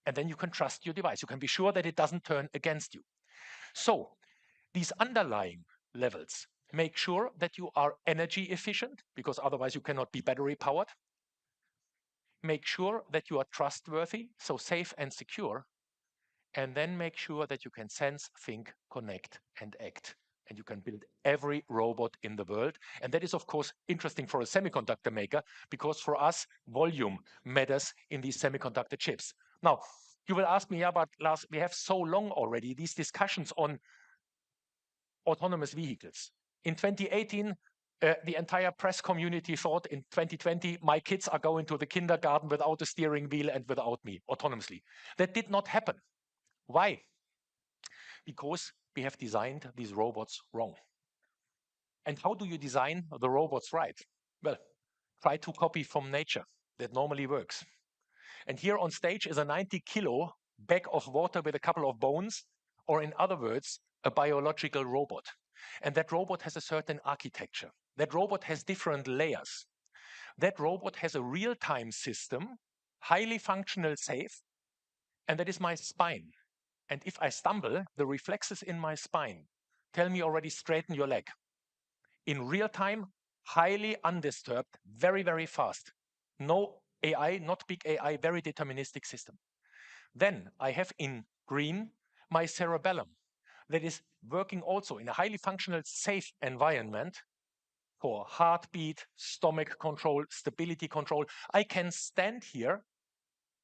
And then you can trust your device. You can be sure that it doesn't turn against you. So these underlying levels make sure that you are energy efficient, because otherwise you cannot be battery powered. Make sure that you are trustworthy, so safe and secure. And then make sure that you can sense, think, connect, and act. And you can build every robot in the world. And that is, of course, interesting for a semiconductor maker, because for us, volume matters in these semiconductor chips. Now, you will ask me, yeah, but Lars, we have so long already these discussions on autonomous vehicles. In 2018, the entire press community thought in 2020, my kids are going to the kindergarten without a steering wheel and without me, autonomously. That did not happen. Why? Because we have designed these robots wrong. And how do you design the robots right? Well, try to copy from nature. That normally works. And here on stage is a 90-kilo bag of water with a couple of bones, or in other words, a biological robot. And that robot has a certain architecture. That robot has different layers. That robot has a real-time system, highly functional, safe, and that is my spine. And if I stumble, the reflexes in my spine tell me already straighten your leg. In real time, highly undisturbed, very, very fast. No AI, not big AI, very deterministic system. Then I have in green my cerebellum that is working also in a highly functional, safe environment for heartbeat, stomach control, stability control. I can stand here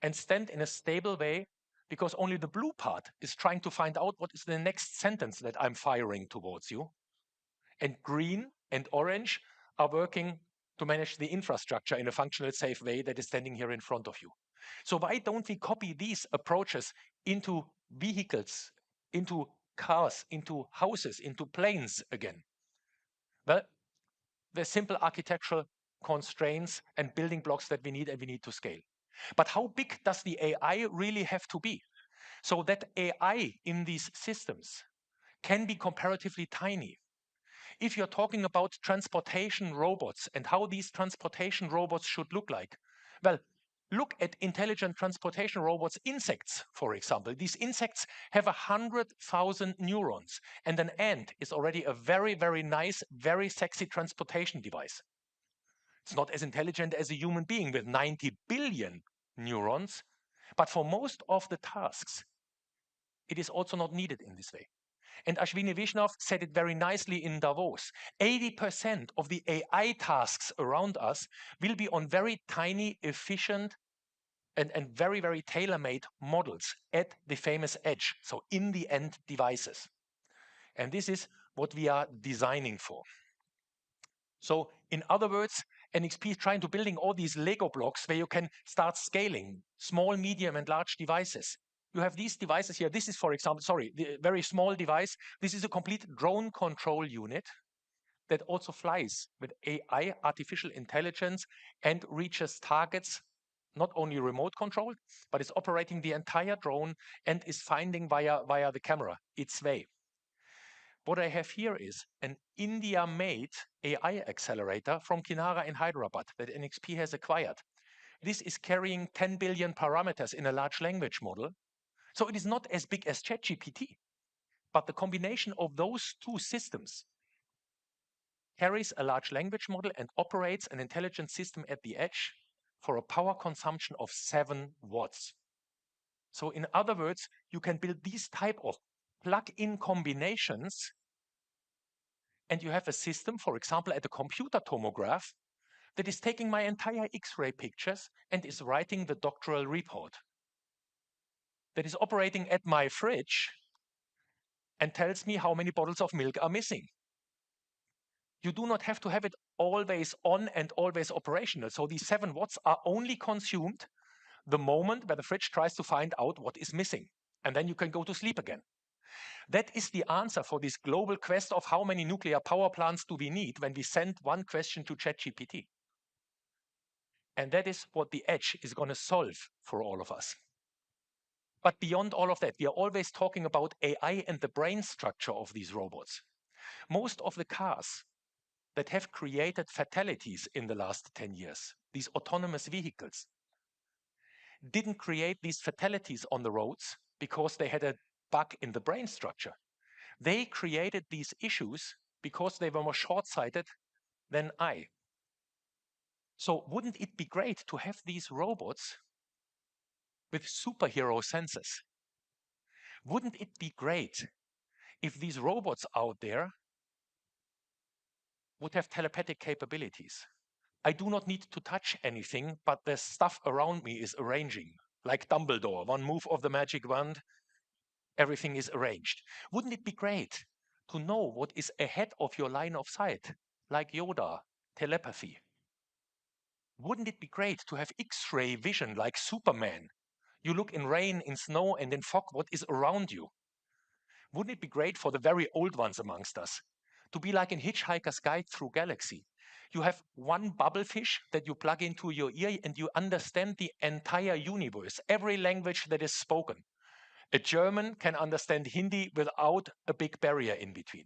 and stand in a stable way because only the blue part is trying to find out what is the next sentence that I'm firing towards you. And green and orange are working to manage the infrastructure in a functional, safe way that is standing here in front of you. So why don't we copy these approaches into vehicles, into cars, into houses, into planes again? Well, there's simple architectural constraints and building blocks that we need, and we need to scale. But how big does the AI really have to be so that AI in these systems can be comparatively tiny? If you're talking about transportation robots and how these transportation robots should look like, well, look at intelligent transportation robots, insects, for example. These insects have 100,000 neurons, and an ant is already a very, very nice, very sexy transportation device. It's not as intelligent as a human being with 90 billion neurons, but for most of the tasks, it is also not needed in this way. And Ashwini Vaishnav said it very nicely in Davos. 80% of the AI tasks around us will be on very tiny, efficient, and very, very tailor-made models at the famous edge, so in the end devices. And this is what we are designing for. So in other words, NXP is trying to building all these Lego blocks where you can start scaling small, medium, and large devices. You have these devices here. This is, for example, the very small device. This is a complete drone control unit that also flies with AI, artificial intelligence, and reaches targets, not only remote controlled, but is operating the entire drone and is finding via the camera its way. What I have here is an India-made AI accelerator from Kinara in Hyderabad that NXP has acquired. This is carrying 10 billion parameters in a large language model. So it is not as big as ChatGPT, but the combination of those two systems carries a large language model and operates an intelligent system at the edge for a power consumption of 7 watts. So in other words, you can build these type of plug-in combinations, and you have a system, for example, at a computer tomograph, that is taking my entire X-ray pictures and is writing the doctoral report. That is operating at my fridge and tells me how many bottles of milk are missing. You do not have to have it always on and always operational. So these 7 watts are only consumed the moment where the fridge tries to find out what is missing. And then you can go to sleep again. That is the answer for this global quest of how many nuclear power plants do we need when we send one question to ChatGPT. And that is what the edge is going to solve for all of us. But beyond all of that, we are always talking about AI and the brain structure of these robots. Most of the cars that have created fatalities in the last 10 years, these autonomous vehicles, didn't create these fatalities on the roads because they had a bug in the brain structure. They created these issues because they were more short-sighted than I. So wouldn't it be great to have these robots with superhero senses? Wouldn't it be great if these robots out there would have telepathic capabilities? I do not need to touch anything, but the stuff around me is arranging. Like Dumbledore, one move of the magic wand, everything is arranged. Wouldn't it be great to know what is ahead of your line of sight, like Yoda, telepathy? Wouldn't it be great to have X-ray vision like Superman? You look in rain, in snow, and in fog, what is around you? Wouldn't it be great for the very old ones amongst us to be like in Hitchhiker's Guide Through Galaxy? You have one bubblefish that you plug into your ear and you understand the entire universe, every language that is spoken. A German can understand Hindi without a big barrier in between.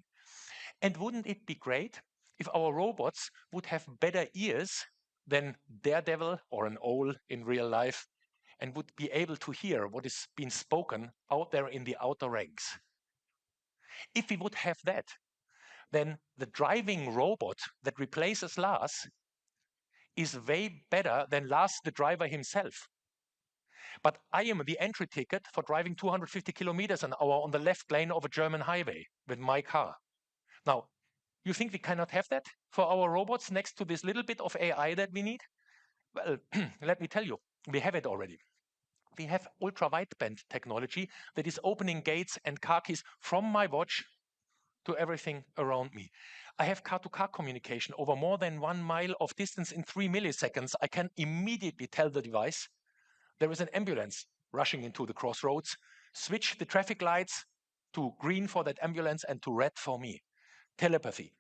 And wouldn't it be great if our robots would have better ears than Daredevil or an owl in real life and would be able to hear what is being spoken out there in the outer ranks? If we would have that, then the driving robot that replaces Lars is way better than Lars the driver himself. But I am the entry ticket for driving 250 kilometers an hour on the left lane of a German highway with my car. Now, you think we cannot have that for our robots next to this little bit of AI that we need? Well, let me tell you, we have it already. We have ultra-wideband technology that is opening gates and car keys from my watch to everything around me. I have car-to-car communication over more than 1 mile of distance in 3 milliseconds. I can immediately tell the device there is an ambulance rushing into the crossroads, switch the traffic lights to green for that ambulance and to red for me. Telepathy.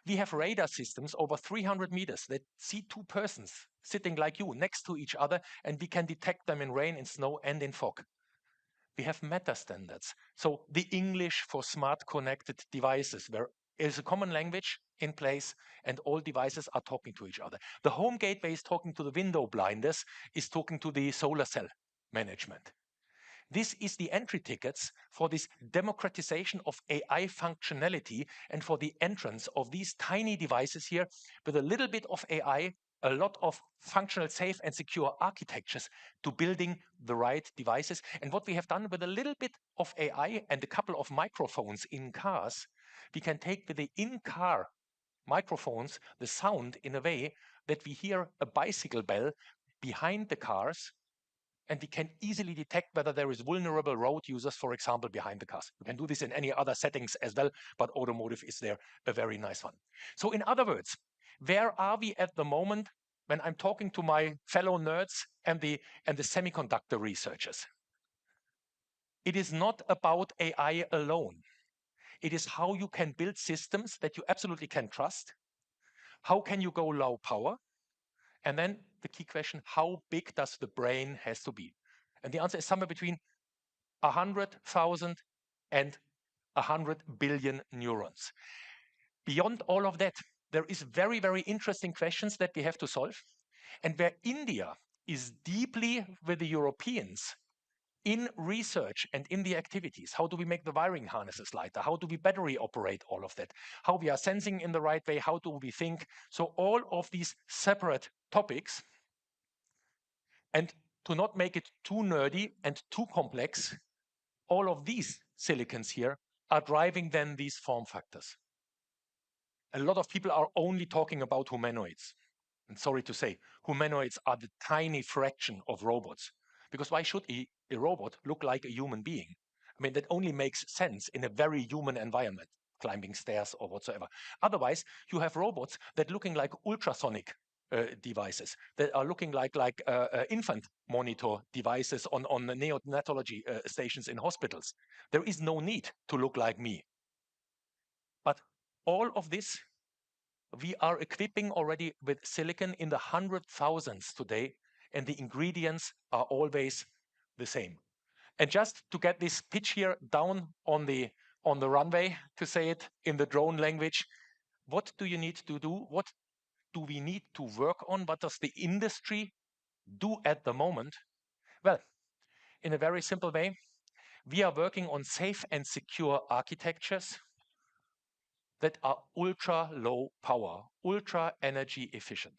We have radar systems over 300 meters that see two persons sitting like you next to each other, and we can detect them in rain, in snow, and in fog. We have meta standards. So the English for smart connected devices, where is a common language in place and all devices are talking to each other. The home gateway is talking to the window blinders, is talking to the solar cell management. This is the entry tickets for this democratization of AI functionality and for the entrance of these tiny devices here with a little bit of AI, a lot of functional, safe and secure architectures to building the right devices. And what we have done with a little bit of AI and a couple of microphones in cars, we can take with the in-car microphones the sound in a way that we hear a bicycle bell behind the cars, and we can easily detect whether there is vulnerable road users, for example, behind the cars. We can do this in any other settings as well, but automotive is there a very nice one. So in other words, where are we at the moment when I'm talking to my fellow nerds and the semiconductor researchers? It is not about AI alone. It is how you can build systems that you absolutely can trust. How can you go low power? And then the key question, how big does the brain has to be? And the answer is somewhere between 100,000 and 100 billion neurons. Beyond all of that, there is very, very interesting questions that we have to solve. And where India is deeply with the Europeans in research and in the activities, how do we make the wiring harnesses lighter? How do we battery operate all of that? How we are sensing in the right way? How do we think? So all of these separate topics, and to not make it too nerdy and too complex, all of these silicons here are driving then these form factors. A lot of people are only talking about humanoids. And sorry to say, humanoids are the tiny fraction of robots. Because why should a robot look like a human being? I mean, that only makes sense in a very human environment, climbing stairs or whatsoever. Otherwise, you have robots that looking like ultrasonic devices, that are looking like infant monitor devices on the neonatology stations in hospitals. There is no need to look like me. But all of this We are equipping already with silicon in the 100,000s today, and the ingredients are always the same. And just to get this pitch here down on the runway, to say it in the drone language, what do you need to do? What do we need to work on? What does the industry do at the moment? Well, in a very simple way, we are working on safe and secure architectures that are ultra low power, ultra energy efficient.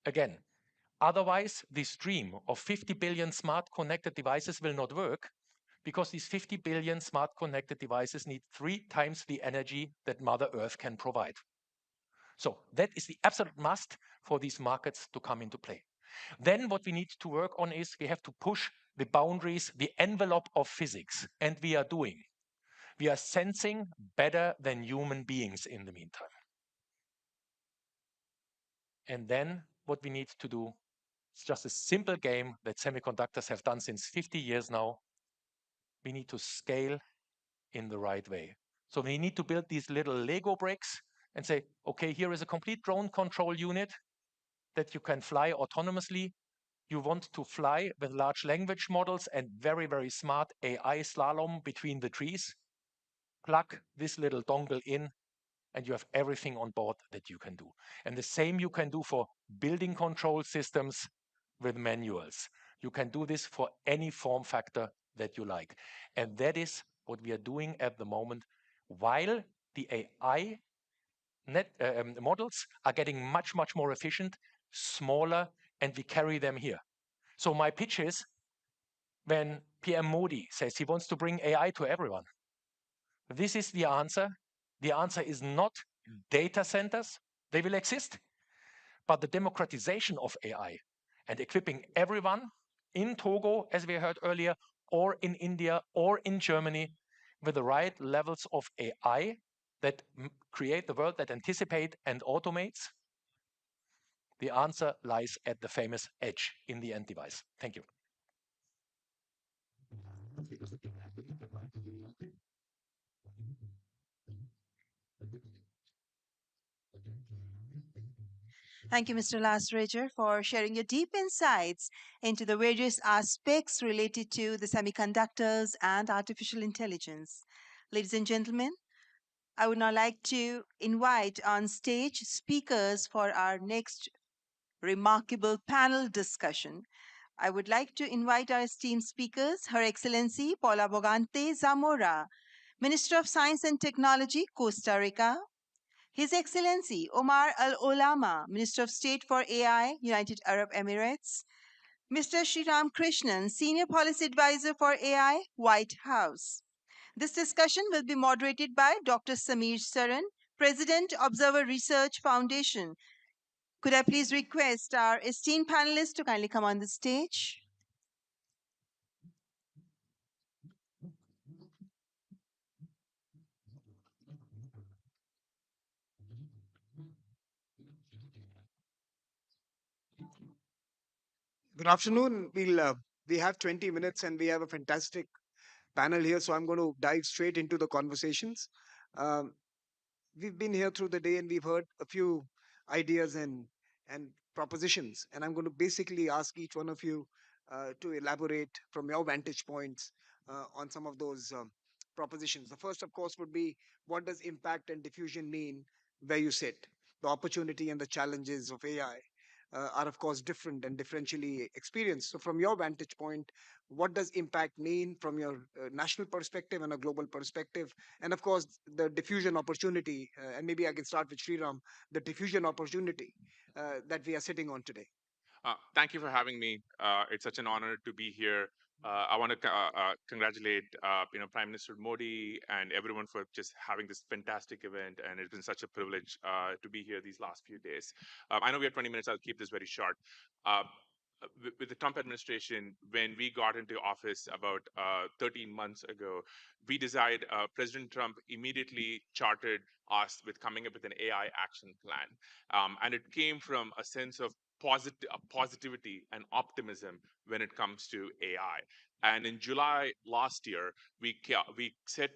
Again, otherwise, this dream of 50 billion smart connected devices will not work, because these 50 billion smart connected devices need 3 times the energy that Mother Earth can provide. So that is the absolute must for these markets to come into play. Then what we need to work on is we have to push the boundaries, the envelope of physics, and we are doing. We are sensing better than human beings in the meantime. And then what we need to do, it's just a simple game that semiconductors have done since 50 years now. We need to scale in the right way. So we need to build these little Lego bricks and say, okay, here is a complete drone control unit that you can fly autonomously. You want to fly with large language models and very, very smart AI slalom between the trees. Plug this little dongle in, and you have everything on board that you can do. And the same you can do for building control systems with manuals. You can do this for any form factor that you like. And that is what we are doing at the moment, while the AI models are getting much, much more efficient, smaller, and we carry them here. So my pitch is, when PM Modi says he wants to bring AI to everyone, this is the answer. The answer is not data centers. They will exist, but the democratization of AI and equipping everyone in Togo, as we heard earlier, or in India or in Germany with the right levels of AI that create the world that anticipate and automates. The answer lies at the famous edge in the end device. Thank you. Thank you, Mr. Lasrager, for sharing your deep insights into the various aspects related to the semiconductors and artificial intelligence. Ladies and gentlemen, I would now like to invite on stage speakers for our next remarkable panel discussion. I would like to invite our esteemed speakers, Her Excellency Paula Bogante Zamora, Minister of Science and Technology, Costa Rica, His Excellency Omar Al Olama, Minister of State for AI, United Arab Emirates, Mr. Sriram Krishnan, Senior Policy Advisor for AI, White House. This discussion will be moderated by Dr. Samir Saran, President, Observer Research Foundation. Could I please request our esteemed panelists to kindly come on the stage? Good afternoon. We have 20 minutes and we have a fantastic panel here, so I'm going to dive straight into the conversations. Um, we've been here through the day and we've heard a few ideas and propositions, and I'm going to basically ask each one of you to elaborate from your vantage points on some of those propositions. The first, of course, would be, what does impact and diffusion mean where you sit? The opportunity and the challenges of AI are, of course, different and differentially experienced. So, from your vantage point, what does impact mean from your national perspective and a global perspective? And of course, the diffusion opportunity, and maybe I can start with Sriram, the diffusion opportunity that we are sitting on today. Thank you for having me. It's such an honor to be here. I want to congratulate Prime Minister Modi and everyone for just having this fantastic event, and it's been such a privilege to be here these last few days. I know we have 20 minutes. I'll keep this very short. With the Trump administration, when we got into office about 13 months ago, we decided President Trump immediately chartered us with coming up with an AI action plan. And it came from a sense of positivity and optimism when it comes to AI. And in July last year, we set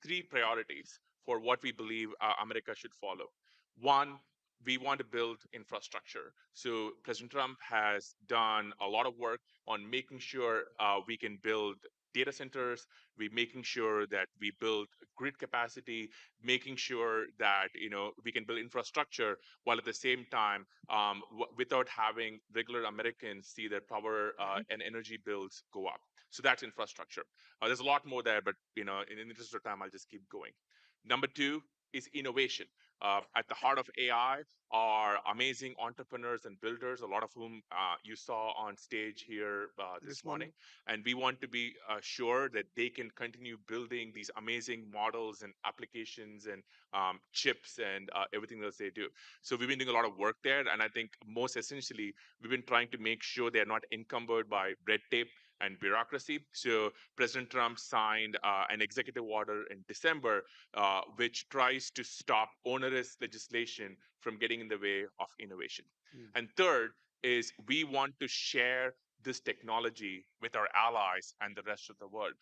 3 priorities for what we believe America should follow. One, we want to build infrastructure. So President Trump has done a lot of work on making sure we can build data centers. We're making sure that we build grid capacity, making sure that we can build infrastructure while at the same time without having regular Americans see their power and energy bills go up. So that's infrastructure. There's a lot more there, but in the interest of time, I'll just keep going. Number two is innovation. At the heart of AI are amazing entrepreneurs and builders, a lot of whom you saw on stage here this morning. And we want to be sure that they can continue building these amazing models and applications and chips and everything else they do. So we've been doing a lot of work there. And I think most essentially, we've been trying to make sure they're not encumbered by red tape and bureaucracy. So President Trump signed an executive order in December, which tries to stop onerous legislation from getting in the way of innovation. And third is we want to share this technology with our allies and the rest of the world,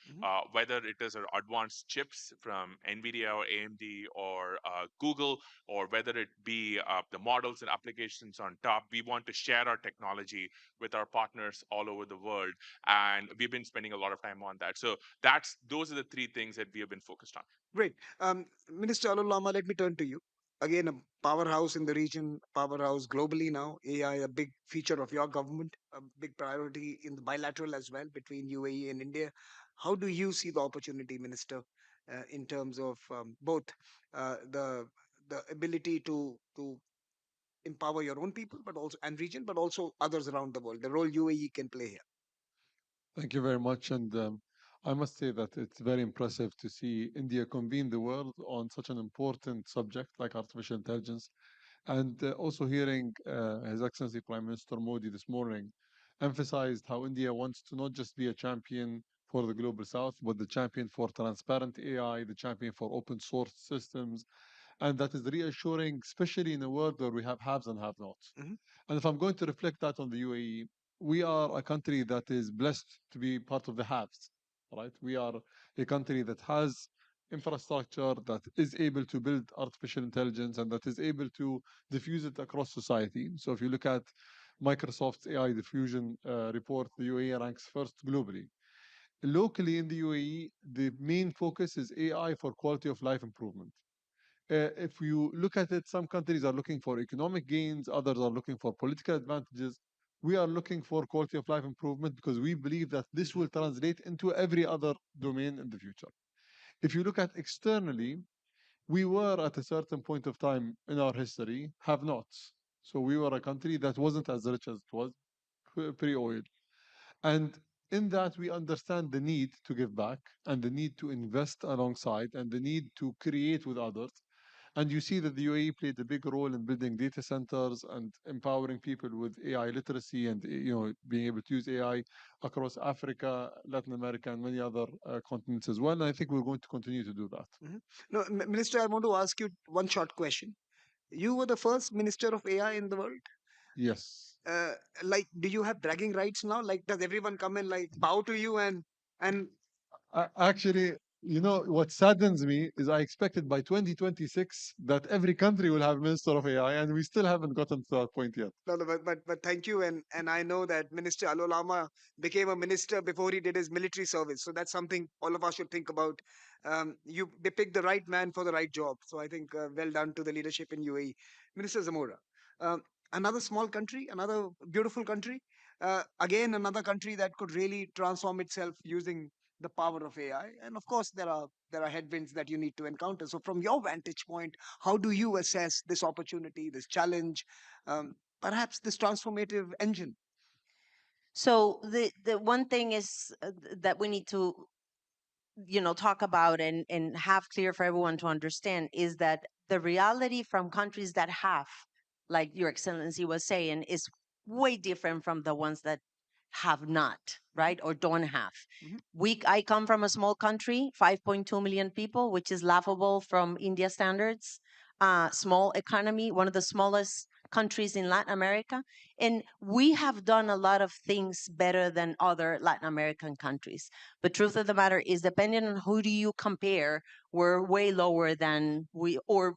whether it is our advanced chips from Nvidia or AMD or Google, or whether it be the models and applications on top. We want to share our technology with our partners all over the world, and we've been spending a lot of time on that. So those are the three things that we have been focused on. Great. Minister Alol Lama, let me turn to you. Again, a powerhouse in the region, powerhouse globally now. AI, a big feature of your government, a big priority in the bilateral as well between UAE and India. How do you see the opportunity, Minister, in terms of both the ability to empower your own people, but also and region, but also others around the world, the role UAE can play here? Thank you very much. And I must say that it's very impressive to see India convene the world on such an important subject like artificial intelligence. And also hearing His Excellency Prime Minister Modi this morning emphasized how India wants to not just be a champion for the global south, but the champion for transparent AI, the champion for open source systems. And that is reassuring, especially in a world where we have haves and have-nots. And if I'm going to reflect that on the UAE, we are a country that is blessed to be part of the haves, right? We are a country that has infrastructure, that is able to build artificial intelligence, and that is able to diffuse it across society. So if you look at Microsoft's AI diffusion report, the UAE ranks first globally. Locally in the UAE, the main focus is AI for quality of life improvement. If you look at it, some countries are looking for economic gains, others are looking for political advantages. We are looking for quality of life improvement because we believe that this will translate into every other domain in the future. If you look at externally, we were at a certain point of time in our history have-nots. So we were a country that wasn't as rich as it was pre-oil. And in that, we understand the need to give back and the need to invest alongside and the need to create with others. And you see that the UAE played a big role in building data centers and empowering people with AI literacy and being able to use AI across Africa, Latin America, and many other continents as well. And I think we're going to continue to do that. No, Minister, I want to ask you one short question. You were the first minister of AI in the world. Yes. Like, do you have bragging rights now? Like, does everyone come and like bow to you and Actually, what saddens me is I expected by 2026 that every country will have a minister of AI, and we still haven't gotten to that point yet. No, but thank you, and I know that Minister Alol Lama became a minister before he did his military service, so that's something all of us should think about. They picked the right man for the right job, so I think well done to the leadership in UAE. Minister Zamora, another small country, another beautiful country, again another country that could really transform itself using the power of AI. And of course, there are headwinds that you need to encounter. So, from your vantage point, how do you assess this opportunity, this challenge, perhaps this transformative engine? So the one thing is that we need to talk about and have clear for everyone to understand is that the reality from countries that have, like Your Excellency was saying, is way different from the ones that have not, right, or don't have. I come from a small country, 5.2 million people, which is laughable from India standards. Small economy, one of the smallest countries in Latin America. And we have done a lot of things better than other Latin American countries. The truth of the matter is, depending on who do you compare, we're way lower than or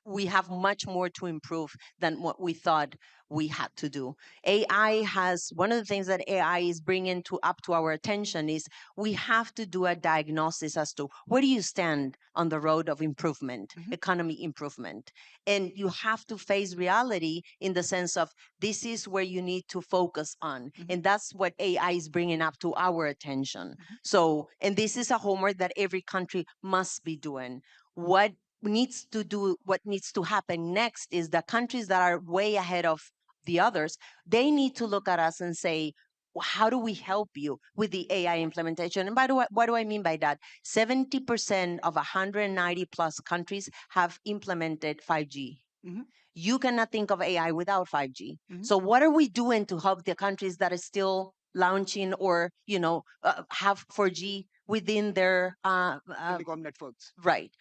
we have much more to improve than what we thought we had to do. AI has, one of the things that AI is bringing up to our attention is we have to do a diagnosis as to where do you stand on the road of improvement, economy improvement. And you have to face reality in the sense of this is where you need to focus on. And that's what AI is bringing up to our attention. So, and this is a homework that every country must be doing. What needs to happen next is the countries that are way ahead of the others, they need to look at us and say, how do we help you with the AI implementation? And by the way, what do I mean by that? 70% of 190 plus countries have implemented 5G. You cannot think of AI without 5G. So what are we doing to help the countries that are still launching or have 4G within their telecom networks? Right.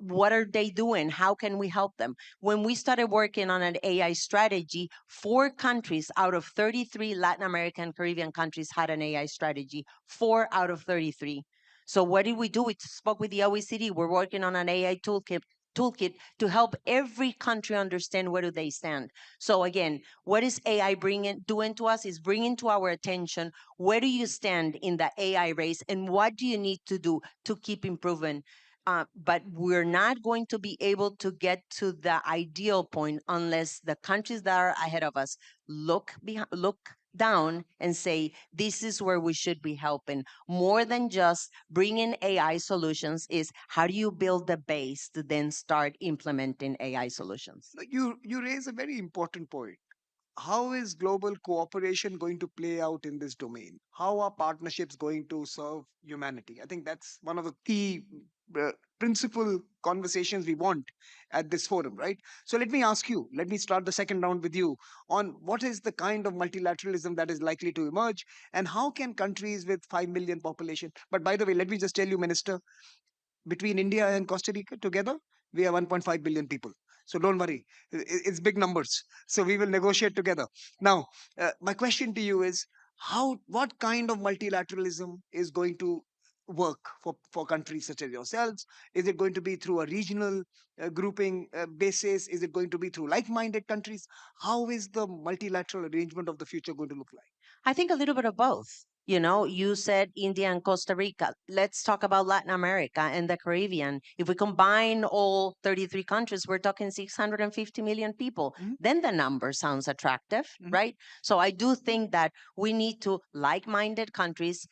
What are they doing? How can we help them? When we started working on an AI strategy, 4 countries out of 33 Latin American, Caribbean countries had an AI strategy. 4 out of 33. So what did we do? We spoke with the OECD. We're working on an AI toolkit to help every country understand where do they stand. So again, what is AI doing to us is bringing to our attention, where do you stand in the AI race and what do you need to do to keep improving? But we're not going to be able to get to the ideal point unless the countries that are ahead of us look down and say, this is where we should be helping. More than just bringing AI solutions is how do you build the base to then start implementing AI solutions? You raise a very important point. How is global cooperation going to play out in this domain? How are partnerships going to serve humanity? I think that's one of the key principal conversations we want at this forum, right? So let me ask you, let me start the second round with you on what is the kind of multilateralism that is likely to emerge and how can countries with 5 million population, but by the way, let me just tell you, Minister, between India and Costa Rica together, we have 1.5 billion people. So don't worry, it's big numbers. So we will negotiate together. Now, my question to you is, what kind of multilateralism is going to work for countries such as yourselves? Is it going to be through a regional grouping basis? Is it going to be through like-minded countries? How is the multilateral arrangement of the future going to look like? I think a little bit of both. You said India and Costa Rica. Let's talk about Latin America and the Caribbean. If we combine all 33 countries, we're talking 650 million people. Then the number sounds attractive, right? So I do think that we need to like-minded countries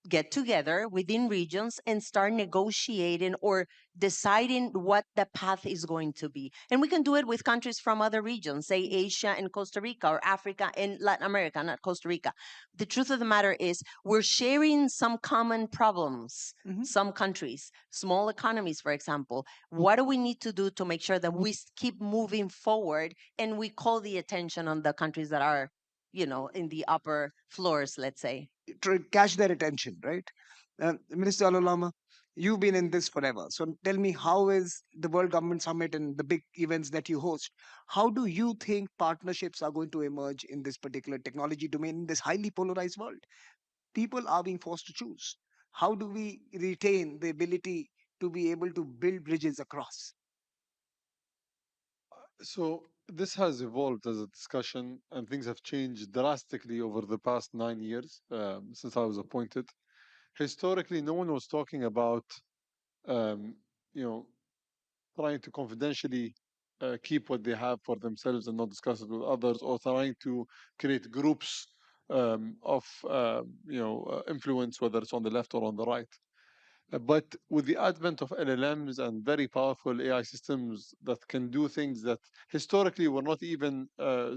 get together within regions and start negotiating or deciding what the path is going to be. And we can do it with countries from other regions, say Asia and Costa Rica, or Africa and Latin America, not Costa Rica. The truth of the matter is we're sharing some common problems, some countries, small economies, for example. What do we need to do to make sure that we keep moving forward and we call the attention on the countries that are, in the upper floors, let's say? To catch their attention, right? Minister Alolama, you've been in this forever. So tell me, how is the World Government Summit and the big events that you host? How do you think partnerships are going to emerge in this particular technology domain, in this highly polarized world? People are being forced to choose. How do we retain the ability to be able to build bridges across? So this has evolved as a discussion, and things have changed drastically over the past 9 years since I was appointed. Historically, no one was talking about, um, you know, trying to confidentially keep what they have for themselves and not discuss it with others, or trying to create groups of, influence, whether it's on the left or on the right. But with the advent of LLMs and very powerful AI systems that can do things that historically were not even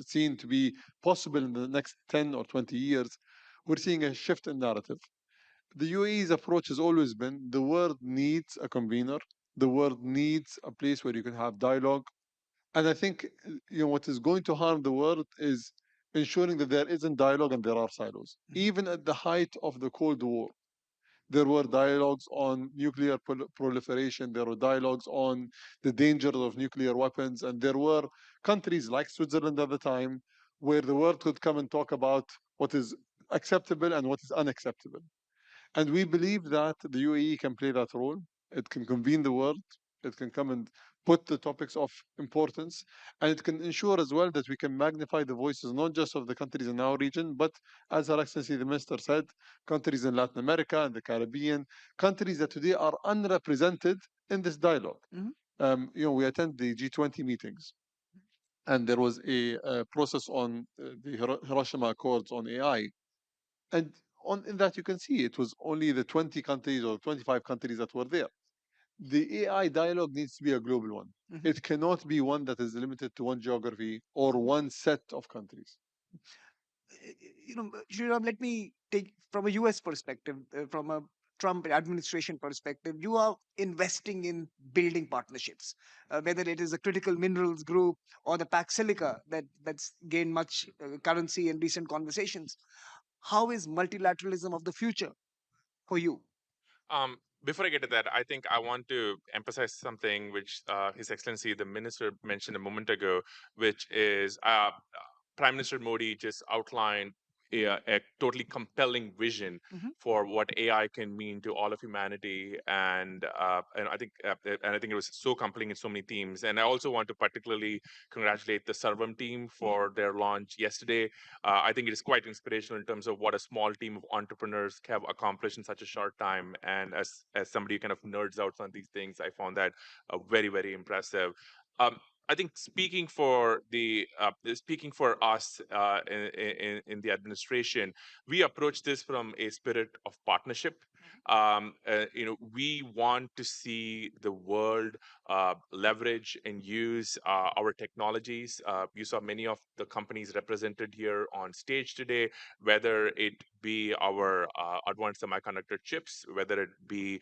seen to be possible in the next 10 or 20 years, we're seeing a shift in narrative. The UAE's approach has always been the world needs a convener, the world needs a place where you can have dialogue. And I think what is going to harm the world is ensuring that there isn't dialogue and there are silos. Even at the height of the Cold War, there were dialogues on nuclear proliferation. There were dialogues on the dangers of nuclear weapons. And there were countries like Switzerland at the time where the world could come and talk about what is acceptable and what is unacceptable. And we believe that the UAE can play that role. It can convene the world. It can come and put the topics of importance, and it can ensure as well that we can magnify the voices not just of the countries in our region, but as Her Excellency the Minister said, countries in Latin America and the Caribbean, countries that today are unrepresented in this dialogue. We attend the G20 meetings, and there was a process on the Hiroshima Accords on AI, and in that you can see it was only the 20 countries or 25 countries that were there. The AI dialogue needs to be a global one. It cannot be one that is limited to one geography or one set of countries. Sriram, let me take from a US perspective, from a Trump administration perspective, you are investing in building partnerships, whether it is a critical minerals group or the Pax Silica that's gained much currency in recent conversations. How is multilateralism of the future for you? Before I get to that, I think I want to emphasize something which His Excellency the Minister mentioned a moment ago, which is Prime Minister Modi just outlined a totally compelling vision for what AI can mean to all of humanity, and I think it was so compelling in so many themes. And I also want to particularly congratulate the Sarvam team for their launch yesterday. I think it is quite inspirational in terms of what a small team of entrepreneurs have accomplished in such a short time. And as somebody who kind of nerds out on these things, I found that very, very impressive. Um, I think speaking for us in the administration, we approach this from a spirit of partnership. We want to see the world leverage and use our technologies. You saw many of the companies represented here on stage today, whether it be our advanced semiconductor chips, whether it be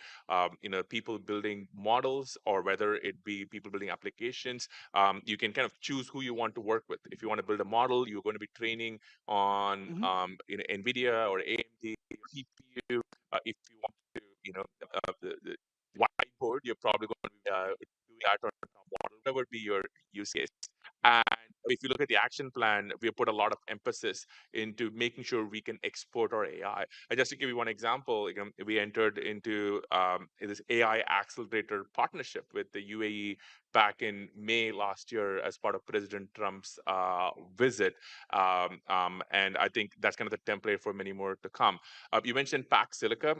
people building models, or whether it be people building applications. You can kind of choose who you want to work with. If you want to build a model, you're going to be training on Nvidia or AMD CPU. If you want to, the whiteboard, you're probably going to be doing that on top model, whatever be your use case. And if you look at the action plan, we put a lot of emphasis into making sure we can export our AI. And just to give you one example, we entered into this AI accelerator partnership with the UAE back in May last year as part of President Trump's visit. And I think that's kind of the template for many more to come. You mentioned Pax Silica.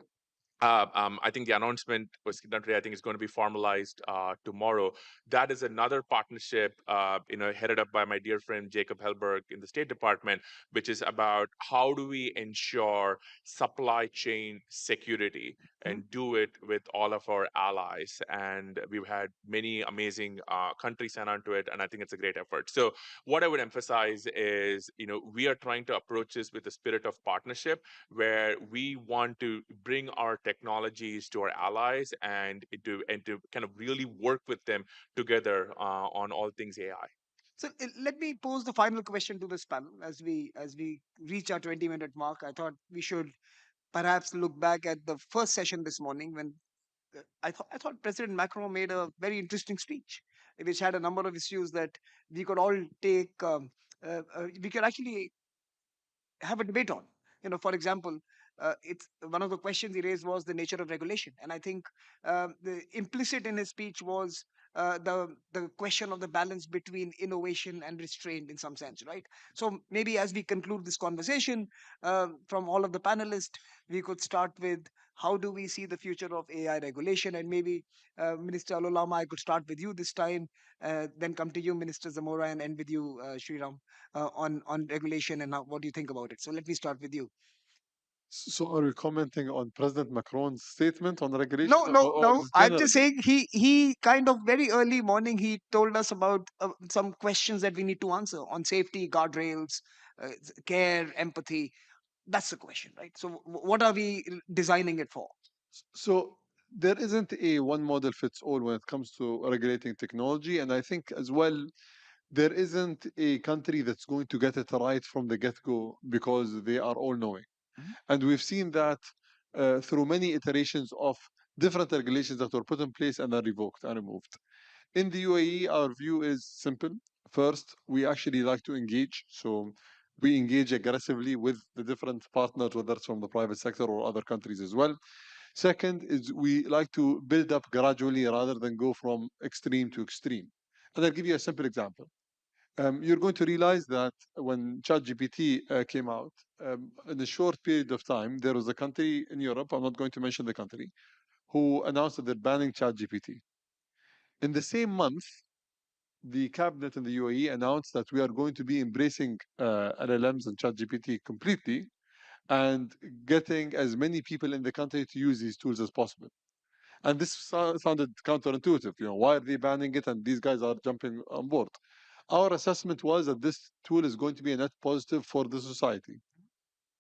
I think the announcement was today. I think it's going to be formalized tomorrow. That is another partnership, headed up by my dear friend Jacob Helberg in the State Department, which is about how do we ensure supply chain security and do it with all of our allies. And we've had many amazing countries sign on to it, and I think it's a great effort. So what I would emphasize is, we are trying to approach this with the spirit of partnership, where we want to bring our technologies to our allies and to kind of really work with them together on all things AI. So let me pose the final question to this panel as we reach our 20-minute mark. I thought we should perhaps look back at the first session this morning when I thought President Macron made a very interesting speech, which had a number of issues that we could all take. We could actually have a debate on. For example, it's one of the questions he raised was the nature of regulation, and I think the implicit in his speech was the question of the balance between innovation and restraint in some sense, right? So maybe as we conclude this conversation, from all of the panelists, we could start with how do we see the future of AI regulation, and maybe Minister Alolama, I could start with you this time, then come to you, Minister Zamora, and end with you, Sriram, on regulation and what do you think about it. So let me start with you. So are you commenting on President Macron's statement on regulation? No. I'm just saying he kind of very early morning he told us about some questions that we need to answer on safety, guardrails, care, empathy. That's the question, right? So what are we designing it for? So there isn't a one model fits all when it comes to regulating technology, and I think as well there isn't a country that's going to get it right from the get-go because they are all knowing. And we've seen that through many iterations of different regulations that were put in place and are revoked and removed. In the UAE, our view is simple. First, we actually like to engage. So we engage aggressively with the different partners, whether it's from the private sector or other countries as well. Second is we like to build up gradually rather than go from extreme to extreme. And I'll give you a simple example. You're going to realize that when ChatGPT came out, in a short period of time, there was a country in Europe, I'm not going to mention the country, who announced that they're banning ChatGPT. In the same month, the cabinet in the UAE announced that we are going to be embracing LLMs and ChatGPT completely and getting as many people in the country to use these tools as possible. And this sounded counterintuitive. Why are they banning it and these guys are jumping on board? Our assessment was that this tool is going to be a net positive for the society.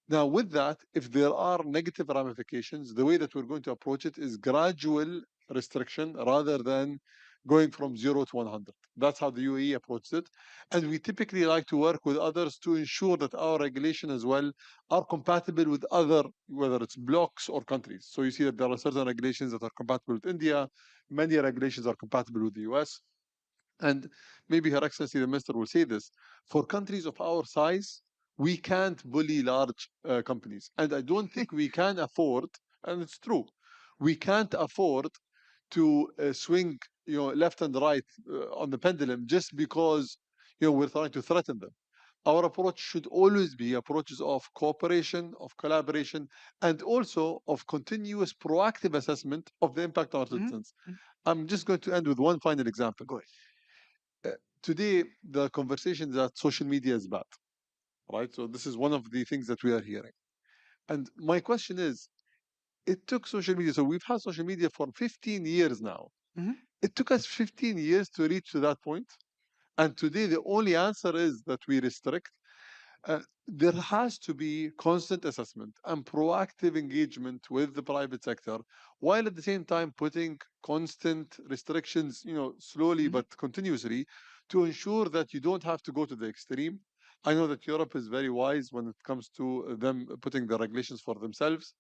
Now, with that, if there are negative ramifications, the way that we're going to approach it is gradual restriction rather than going from 0 to 100. That's how the UAE approaches it. And we typically like to work with others to ensure that our regulation as well are compatible with other, whether it's blocks or countries. So you see that there are certain regulations that are compatible with India. Many regulations are compatible with the US. And maybe Her Excellency the Minister will say this, for countries of our size, we can't bully large companies. And I don't think we can afford, and it's true, we can't afford to swing left and right on the pendulum just because we're trying to threaten them. Our approach should always be approaches of cooperation, of collaboration, and also of continuous proactive assessment of the impact on our citizens. I'm just going to end with one final example. Go ahead. Today, the conversation that social media is bad, right? So this is one of the things that we are hearing. And my question is, it took social media, so we've had social media for 15 years now. It took us 15 years to reach to that point. And today, the only answer is that we restrict. There has to be constant assessment and proactive engagement with the private sector, while at the same time putting constant restrictions, slowly but continuously, to ensure that you don't have to go to the extreme. I know that Europe is very wise when it comes to them putting the regulations for themselves.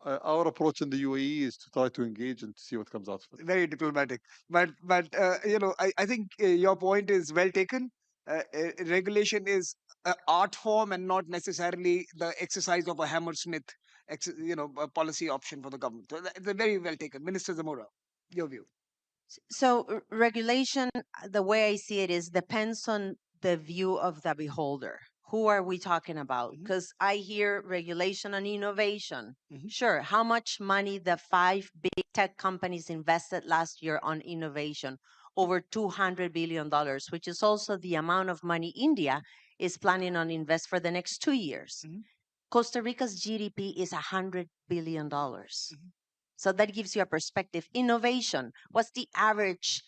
Our approach in the UAE is to try to engage and to see what comes out of it. Very diplomatic, but I think your point is well taken. Regulation is an art form and not necessarily the exercise of a Hammersmith, a policy option for the government. So it's very well taken, Minister Zamora. Your view. So regulation, the way I see it is depends on the view of the beholder. Who are we talking about? Because I hear regulation on innovation. Sure, how much money the 5 big tech companies invested last year on innovation? Over $200 billion, which is also the amount of money India is planning on invest for the next 2 years. Costa Rica's GDP is $100 billion. So that gives you a perspective. Innovation, what's the average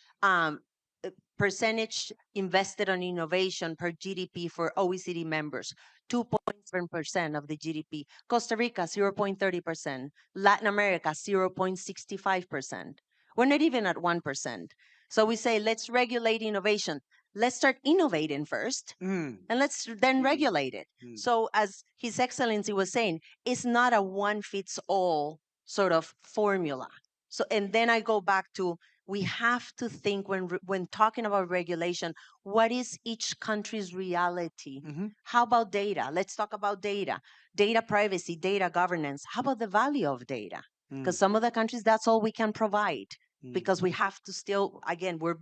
percentage invested on innovation per GDP for OECD members? 2.7% of the GDP. Costa Rica, 0.30%. Latin America, 0.65%. We're not even at 1%. So we say, let's regulate innovation. Let's start innovating first, and let's then regulate it. So as His Excellency was saying, it's not a one-fits-all sort of formula. So, and then I go back to, we have to think when talking about regulation, what is each country's reality? How about data? Let's talk about data. Data privacy, data governance. How about the value of data? Because some of the countries, that's all we can provide. Because we have to still, again, we're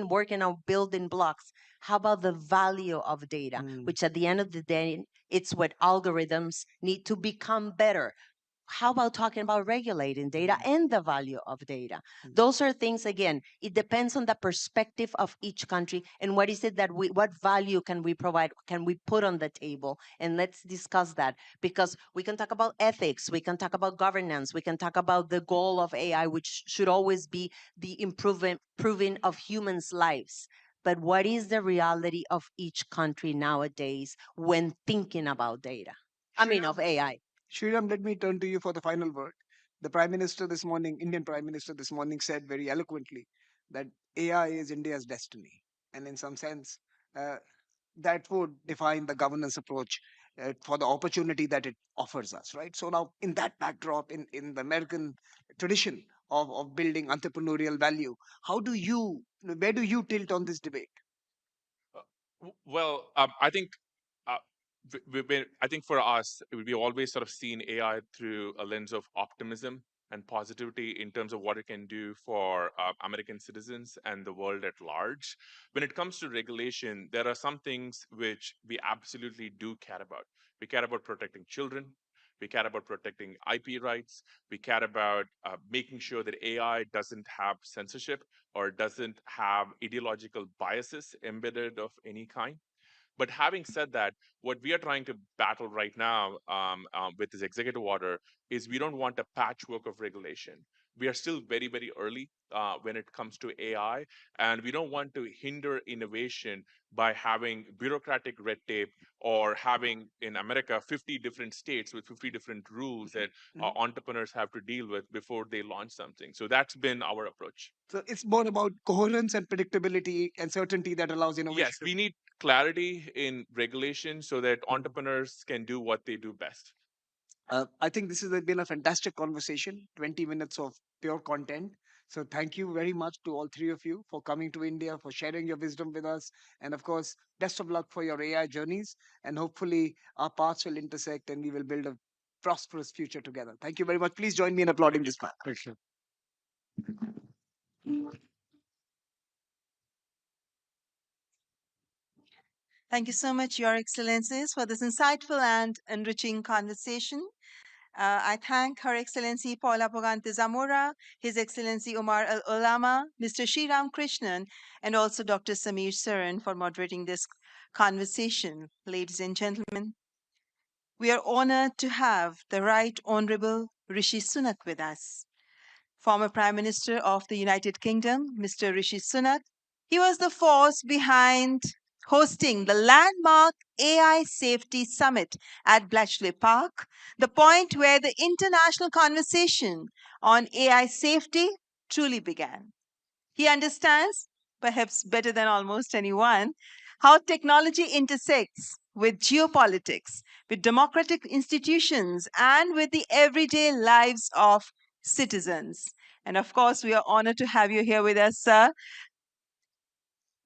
working on building blocks. How about the value of data? Which at the end of the day, it's what algorithms need to become better. How about talking about regulating data and the value of data? Those are things, again, it depends on the perspective of each country and what is it that what value can we provide, can we put on the table? And let's discuss that, because we can talk about ethics, we can talk about governance, we can talk about the goal of AI, which should always be the improving of humans' lives. But what is the reality of each country nowadays when thinking about data? Of AI. Sriram, let me turn to you for the final word. The Prime Minister this morning, Indian Prime Minister this morning, said very eloquently that AI is India's destiny. And in some sense, that would define the governance approach for the opportunity that it offers us, right? So now, in that backdrop, in the American tradition of building entrepreneurial value, where do you tilt on this debate? Well, I think I think for us, we always sort of seen AI through a lens of optimism. and positivity in terms of what it can do for American citizens and the world at large. When it comes to regulation, there are some things which we absolutely do care about. We care about protecting children. We care about protecting IP rights. We care about making sure that AI doesn't have censorship or doesn't have ideological biases embedded of any kind. But having said that, what we are trying to battle right now with this executive order is we don't want a patchwork of regulation. We are still very, very early when it comes to AI, and we don't want to hinder innovation by having bureaucratic red tape or having in America 50 different states with 50 different rules that entrepreneurs have to deal with before they launch something. So that's been our approach. So it's more about coherence and predictability and certainty that allows innovation. Yes, we need clarity in regulation so that entrepreneurs can do what they do best. I think this has been a fantastic conversation, 20 minutes of pure content. So thank you very much to all three of you for coming to India, for sharing your wisdom with us. And of course, best of luck for your AI journeys. And hopefully our paths will intersect and we will build a prosperous future together. Thank you very much. Please join me in applauding this man. Thank you. Thank you so much, Your Excellencies, for this insightful and enriching conversation. I thank Her Excellency Paula Pogante Zamora, His Excellency Omar Al Olama, Mr. Sriram Krishnan, and also Dr. Samir Saran for moderating this conversation. Ladies and gentlemen, we are honored to have the Right Honorable Rishi Sunak with us. Former Prime Minister of the United Kingdom, Mr. Rishi Sunak. He was the force behind hosting the landmark AI Safety Summit at Bletchley Park, the point where the international conversation on AI safety truly began. He understands, perhaps better than almost anyone, how technology intersects with geopolitics, with democratic institutions, and with the everyday lives of citizens. And of course, we are honored to have you here with us, sir.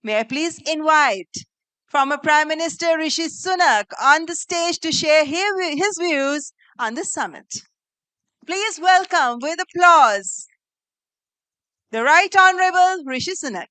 May I please invite former Prime Minister Rishi Sunak on the stage to share his views on the summit. Please welcome with applause the Right Honorable Rishi Sunak.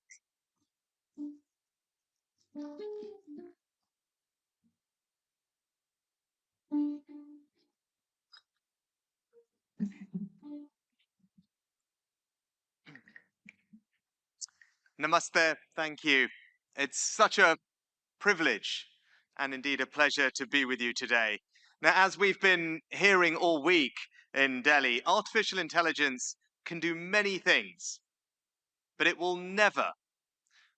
Namaste. Thank you. It's such a privilege and indeed a pleasure to be with you today. Now, as we've been hearing all week in Delhi, artificial intelligence can do many things, but it will never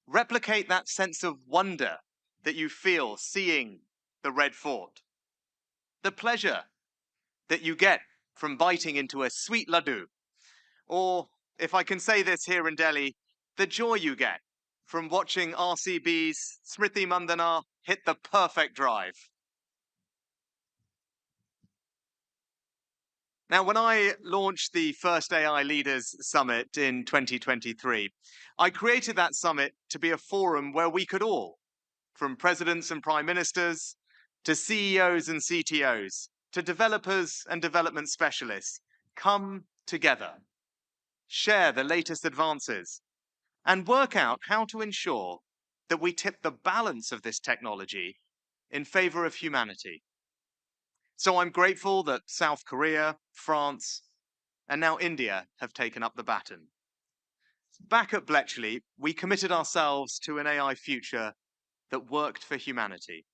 replicate that sense of wonder that you feel seeing the Red Fort. The pleasure that you get from biting into a sweet laddu, or if I can say this here in Delhi, the joy you get from watching RCB's Smriti Mandana hit the perfect drive. Now, when I launched the first AI Leaders Summit in 2023, I created that summit to be a forum where we could all, from presidents and prime ministers, to CEOs and CTOs, to developers and development specialists, come together, share the latest advances, and work out how to ensure that we tip the balance of this technology in favor of humanity. So I'm grateful that South Korea, France, and now India have taken up the baton. Back at Bletchley, we committed ourselves to an AI future that worked for humanity.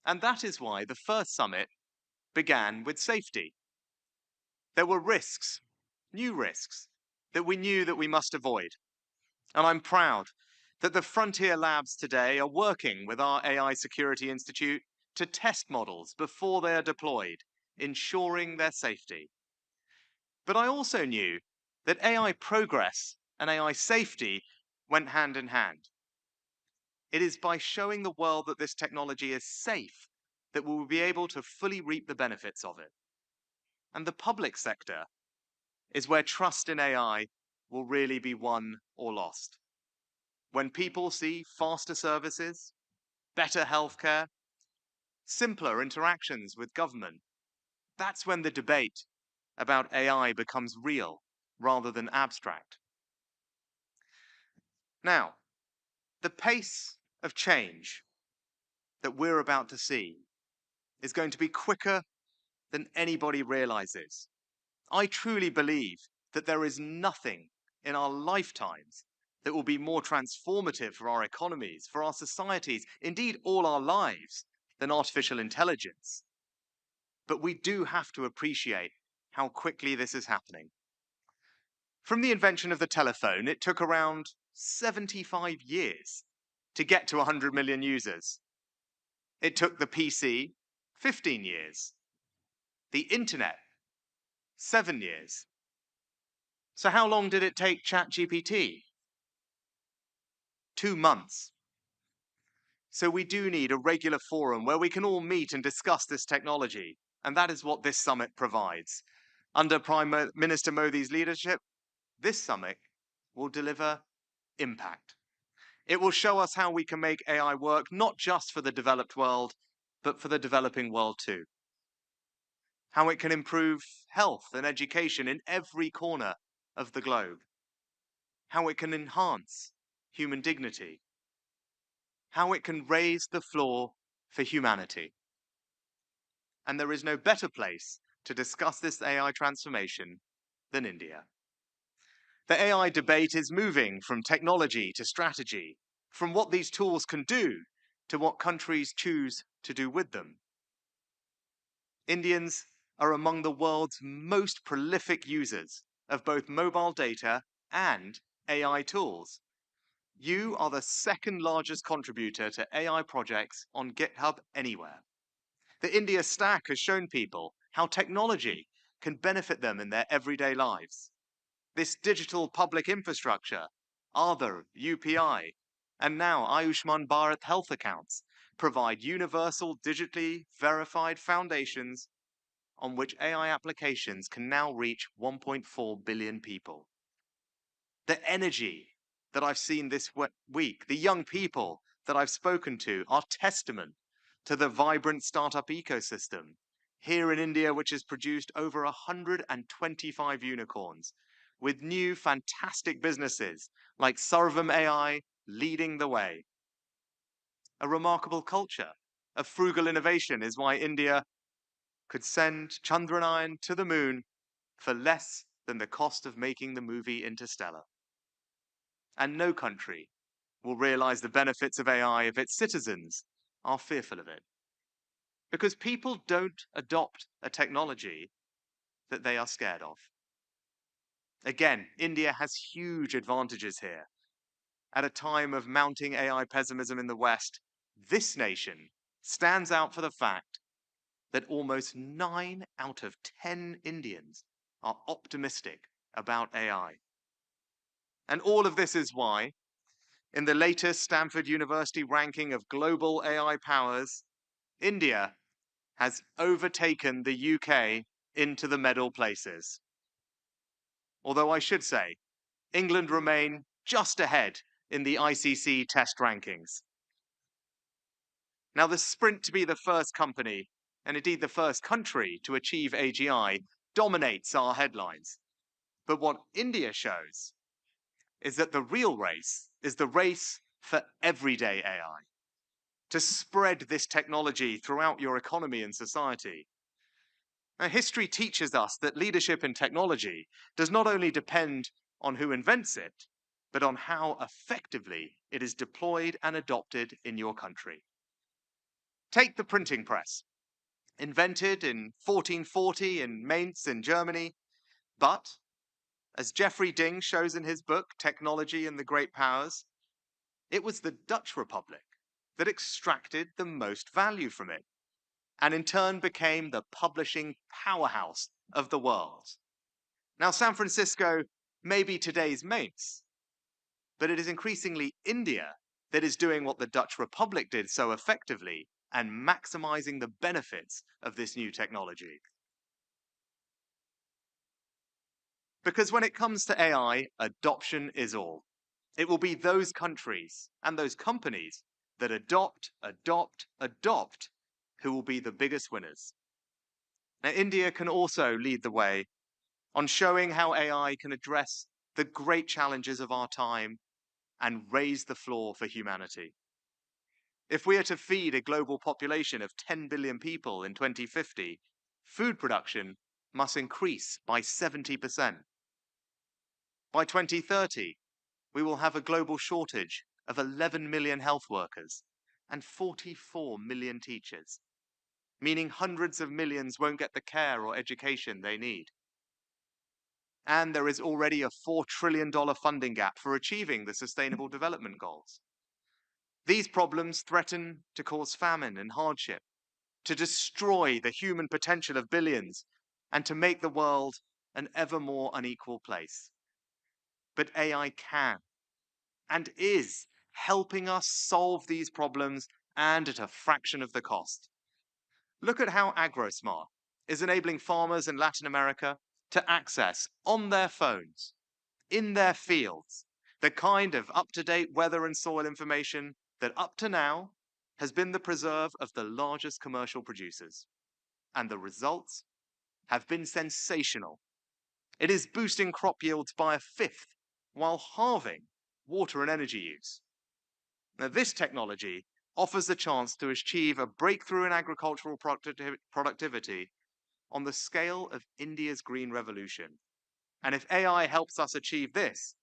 And that is why the first summit began with safety. There were risks, new risks, that we knew that we must avoid. And I'm proud that the frontier labs today are working with our AI Security Institute to test models before they are deployed, ensuring their safety. But I also knew that AI progress and AI safety went hand in hand. It is by showing the world that this technology is safe that we will be able to fully reap the benefits of it. And the public sector is where trust in AI will really be won or lost. When people see faster services, better healthcare, simpler interactions with government, that's when the debate about AI becomes real rather than abstract. Now, the pace of change that we're about to see is going to be quicker than anybody realizes. I truly believe that there is nothing in our lifetimes that will be more transformative for our economies, for our societies, indeed all our lives, than artificial intelligence. But we do have to appreciate how quickly this is happening. From the invention of the telephone, it took around 75 years to get to 100 million users. It took the PC 15 years. The internet, 7 years. So how long did it take ChatGPT? 2 months. So we do need a regular forum where we can all meet and discuss this technology. And that is what this summit provides. Under Prime Minister Modi's leadership, this summit will deliver impact. It will show us how we can make AI work not just for the developed world, but for the developing world too. How it can improve health and education in every corner of the globe. How it can enhance human dignity. How it can raise the floor for humanity. And there is no better place to discuss this AI transformation than India. The AI debate is moving from technology to strategy, from what these tools can do to what countries choose to do with them. Indians are among the world's most prolific users of both mobile data and AI tools. You are the second largest contributor to AI projects on GitHub anywhere. The India Stack has shown people how technology can benefit them in their everyday lives. This digital public infrastructure, Aadhaar, UPI, and now Ayushman Bharat health accounts provide universal digitally verified foundations on which AI applications can now reach 1.4 billion people. The energy that I've seen this week, the young people that I've spoken to, are testament to the vibrant startup ecosystem here in India, which has produced over 125 unicorns, with new fantastic businesses like Sarvam AI leading the way. A remarkable culture of frugal innovation is why India could send Chandrayaan to the moon for less than the cost of making the movie Interstellar. And no country will realize the benefits of AI if its citizens are fearful of it. Because people don't adopt a technology that they are scared of. Again, India has huge advantages here. At a time of mounting AI pessimism in the West, this nation stands out for the fact that almost 9 out of 10 Indians are optimistic about AI. And all of this is why, in the latest Stanford University ranking of global AI powers, India has overtaken the UK into the medal places. Although I should say, England remain just ahead in the ICC test rankings. Now, the sprint to be the first company, and indeed the first country to achieve AGI, dominates our headlines. But what India shows is that the real race is the race for everyday AI, to spread this technology throughout your economy and society. Now, history teaches us that leadership in technology does not only depend on who invents it, but on how effectively it is deployed and adopted in your country. Take the printing press, invented in 1440 in Mainz in Germany, but, as Jeffrey Ding shows in his book, Technology and the Great Powers, it was the Dutch Republic that extracted the most value from it, and in turn became the publishing powerhouse of the world. Now, San Francisco may be today's Mainz, but it is increasingly India that is doing what the Dutch Republic did so effectively and maximizing the benefits of this new technology. Because when it comes to AI, adoption is all. It will be those countries and those companies that adopt who will be the biggest winners. Now, India can also lead the way on showing how AI can address the great challenges of our time and raise the floor for humanity. If we are to feed a global population of 10 billion people in 2050, food production must increase by 70%. By 2030, we will have a global shortage of 11 million health workers and 44 million teachers, meaning hundreds of millions won't get the care or education they need. And there is already a $4 trillion funding gap for achieving the Sustainable Development Goals. These problems threaten to cause famine and hardship, to destroy the human potential of billions, and to make the world an ever more unequal place. But AI can and is helping us solve these problems, and at a fraction of the cost. Look at how AgroSmart is enabling farmers in Latin America to access on their phones, in their fields, the kind of up-to-date weather and soil information that up to now has been the preserve of the largest commercial producers. And the results have been sensational. It is boosting crop yields by a fifth while halving water and energy use. Now, this technology offers the chance to achieve a breakthrough in agricultural productivity on the scale of India's green revolution. And if AI helps us achieve this,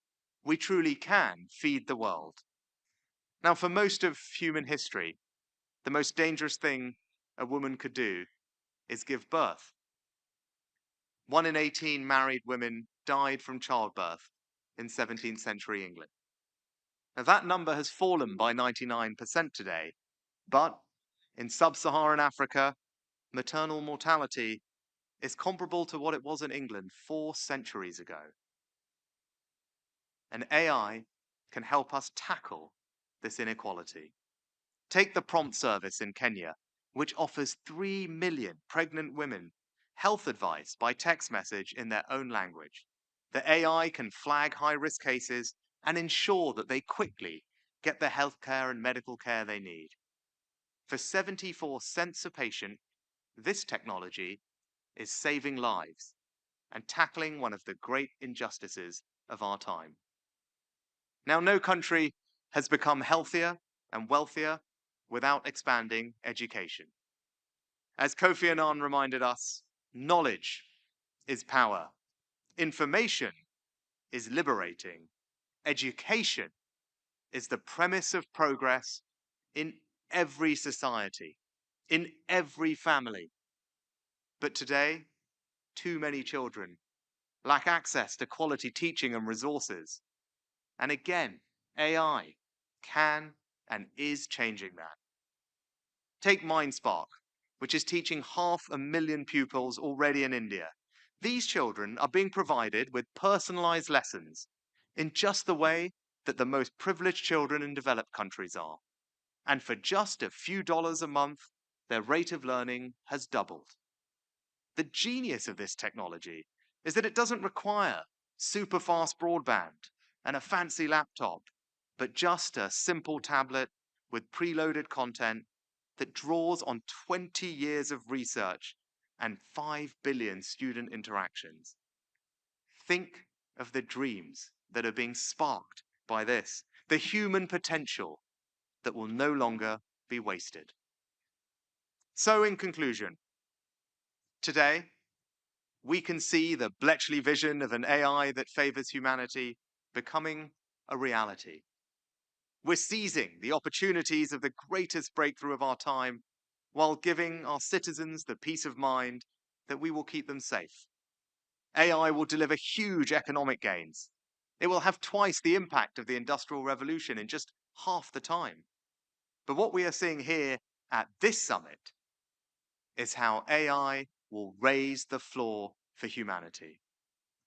we truly can feed the world. Now, for most of human history, the most dangerous thing a woman could do is give birth. 1 in 18 married women died from childbirth in 17th century England. Now, that number has fallen by 99% today, but in sub-Saharan Africa, maternal mortality is comparable to what it was in England 4 centuries ago. And AI can help us tackle this inequality. Take the prompt service in Kenya, which offers 3 million pregnant women health advice by text message in their own language. The AI can flag high-risk cases and ensure that they quickly get the healthcare and medical care they need. For 74 cents a patient, this technology is saving lives and tackling one of the great injustices of our time. Now, no country has become healthier and wealthier without expanding education. As Kofi Annan reminded us, knowledge is power. Information is liberating. Education is the premise of progress in every society, in every family. But today, too many children lack access to quality teaching and resources. And again, AI can and is changing that. Take MindSpark, which is teaching 500,000 pupils already in India. These children are being provided with personalized lessons in just the way that the most privileged children in developed countries are. And for just a few dollars a month, their rate of learning has doubled. The genius of this technology is that it doesn't require super fast broadband and a fancy laptop, but just a simple tablet with preloaded content that draws on 20 years of research and 5 billion student interactions. Think of the dreams that are being sparked by this, the human potential that will no longer be wasted. So, in conclusion, today, we can see the Bletchley vision of an AI that favors humanity becoming a reality. We're seizing the opportunities of the greatest breakthrough of our time while giving our citizens the peace of mind that we will keep them safe. AI will deliver huge economic gains. It will have twice the impact of the Industrial Revolution in just half the time. But what we are seeing here at this summit is how AI will raise the floor for humanity.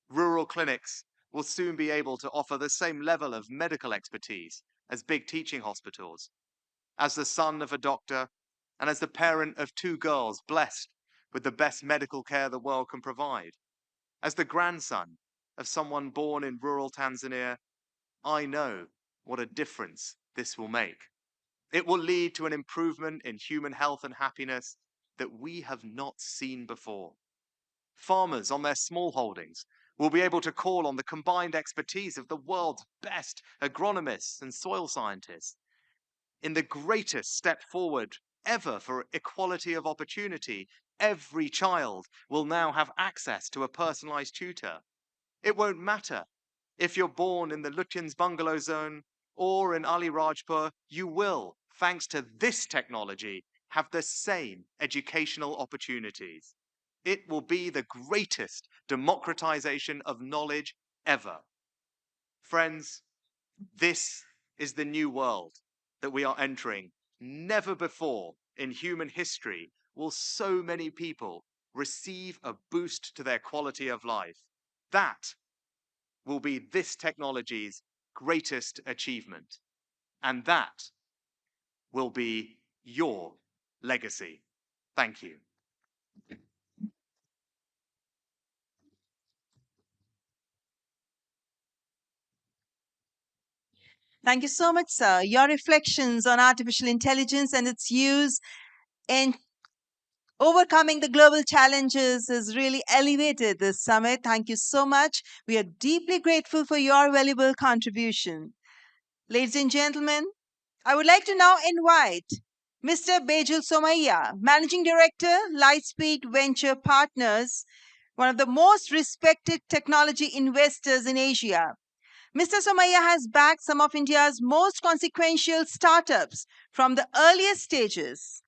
Rural clinics will soon be able to offer the same level of medical expertise as big teaching hospitals. As the son of a doctor and as the parent of 2 girls blessed with the best medical care the world can provide, as the grandson of someone born in rural Tanzania, I know what a difference this will make. It will lead to an improvement in human health and happiness that we have not seen before. Farmers on their small holdings will be able to call on the combined expertise of the world's best agronomists and soil scientists. In the greatest step forward ever for equality of opportunity, every child will now have access to a personalized tutor. It won't matter if you're born in the Lutyens bungalow zone or in Ali Rajpur, you will, thanks to this technology, have the same educational opportunities. It will be the greatest democratization of knowledge ever. Friends, this is the new world that we are entering. Never before in human history will so many people receive a boost to their quality of life. That will be this technology's greatest achievement. And that will be your legacy. Thank you. Thank you so much, sir. Your reflections on artificial intelligence and its use in overcoming the global challenges has really elevated this summit. Thank you so much. We are deeply grateful for your valuable contribution. Ladies and gentlemen, I would like to now invite Mr. Bejul Somaiya, Managing Director, Lightspeed Venture Partners, one of the most respected technology investors in Asia. Mr. Somaiya has backed some of India's most consequential startups from the earliest stages.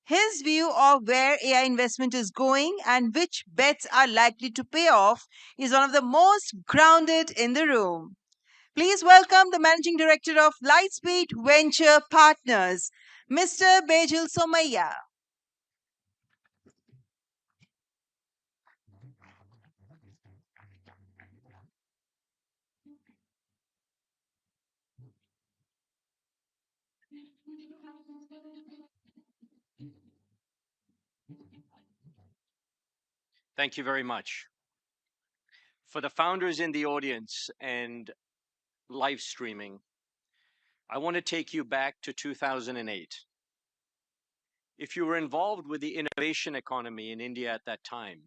His view of where AI investment is going and which bets are likely to pay off is one of the most grounded in the room. Please welcome the Managing Director of Lightspeed Venture Partners, Mr. Bejul Somaiya. Thank you very much. For the founders in the audience and live streaming, I want to take you back to 2008. If you were involved with the innovation economy in India at that time,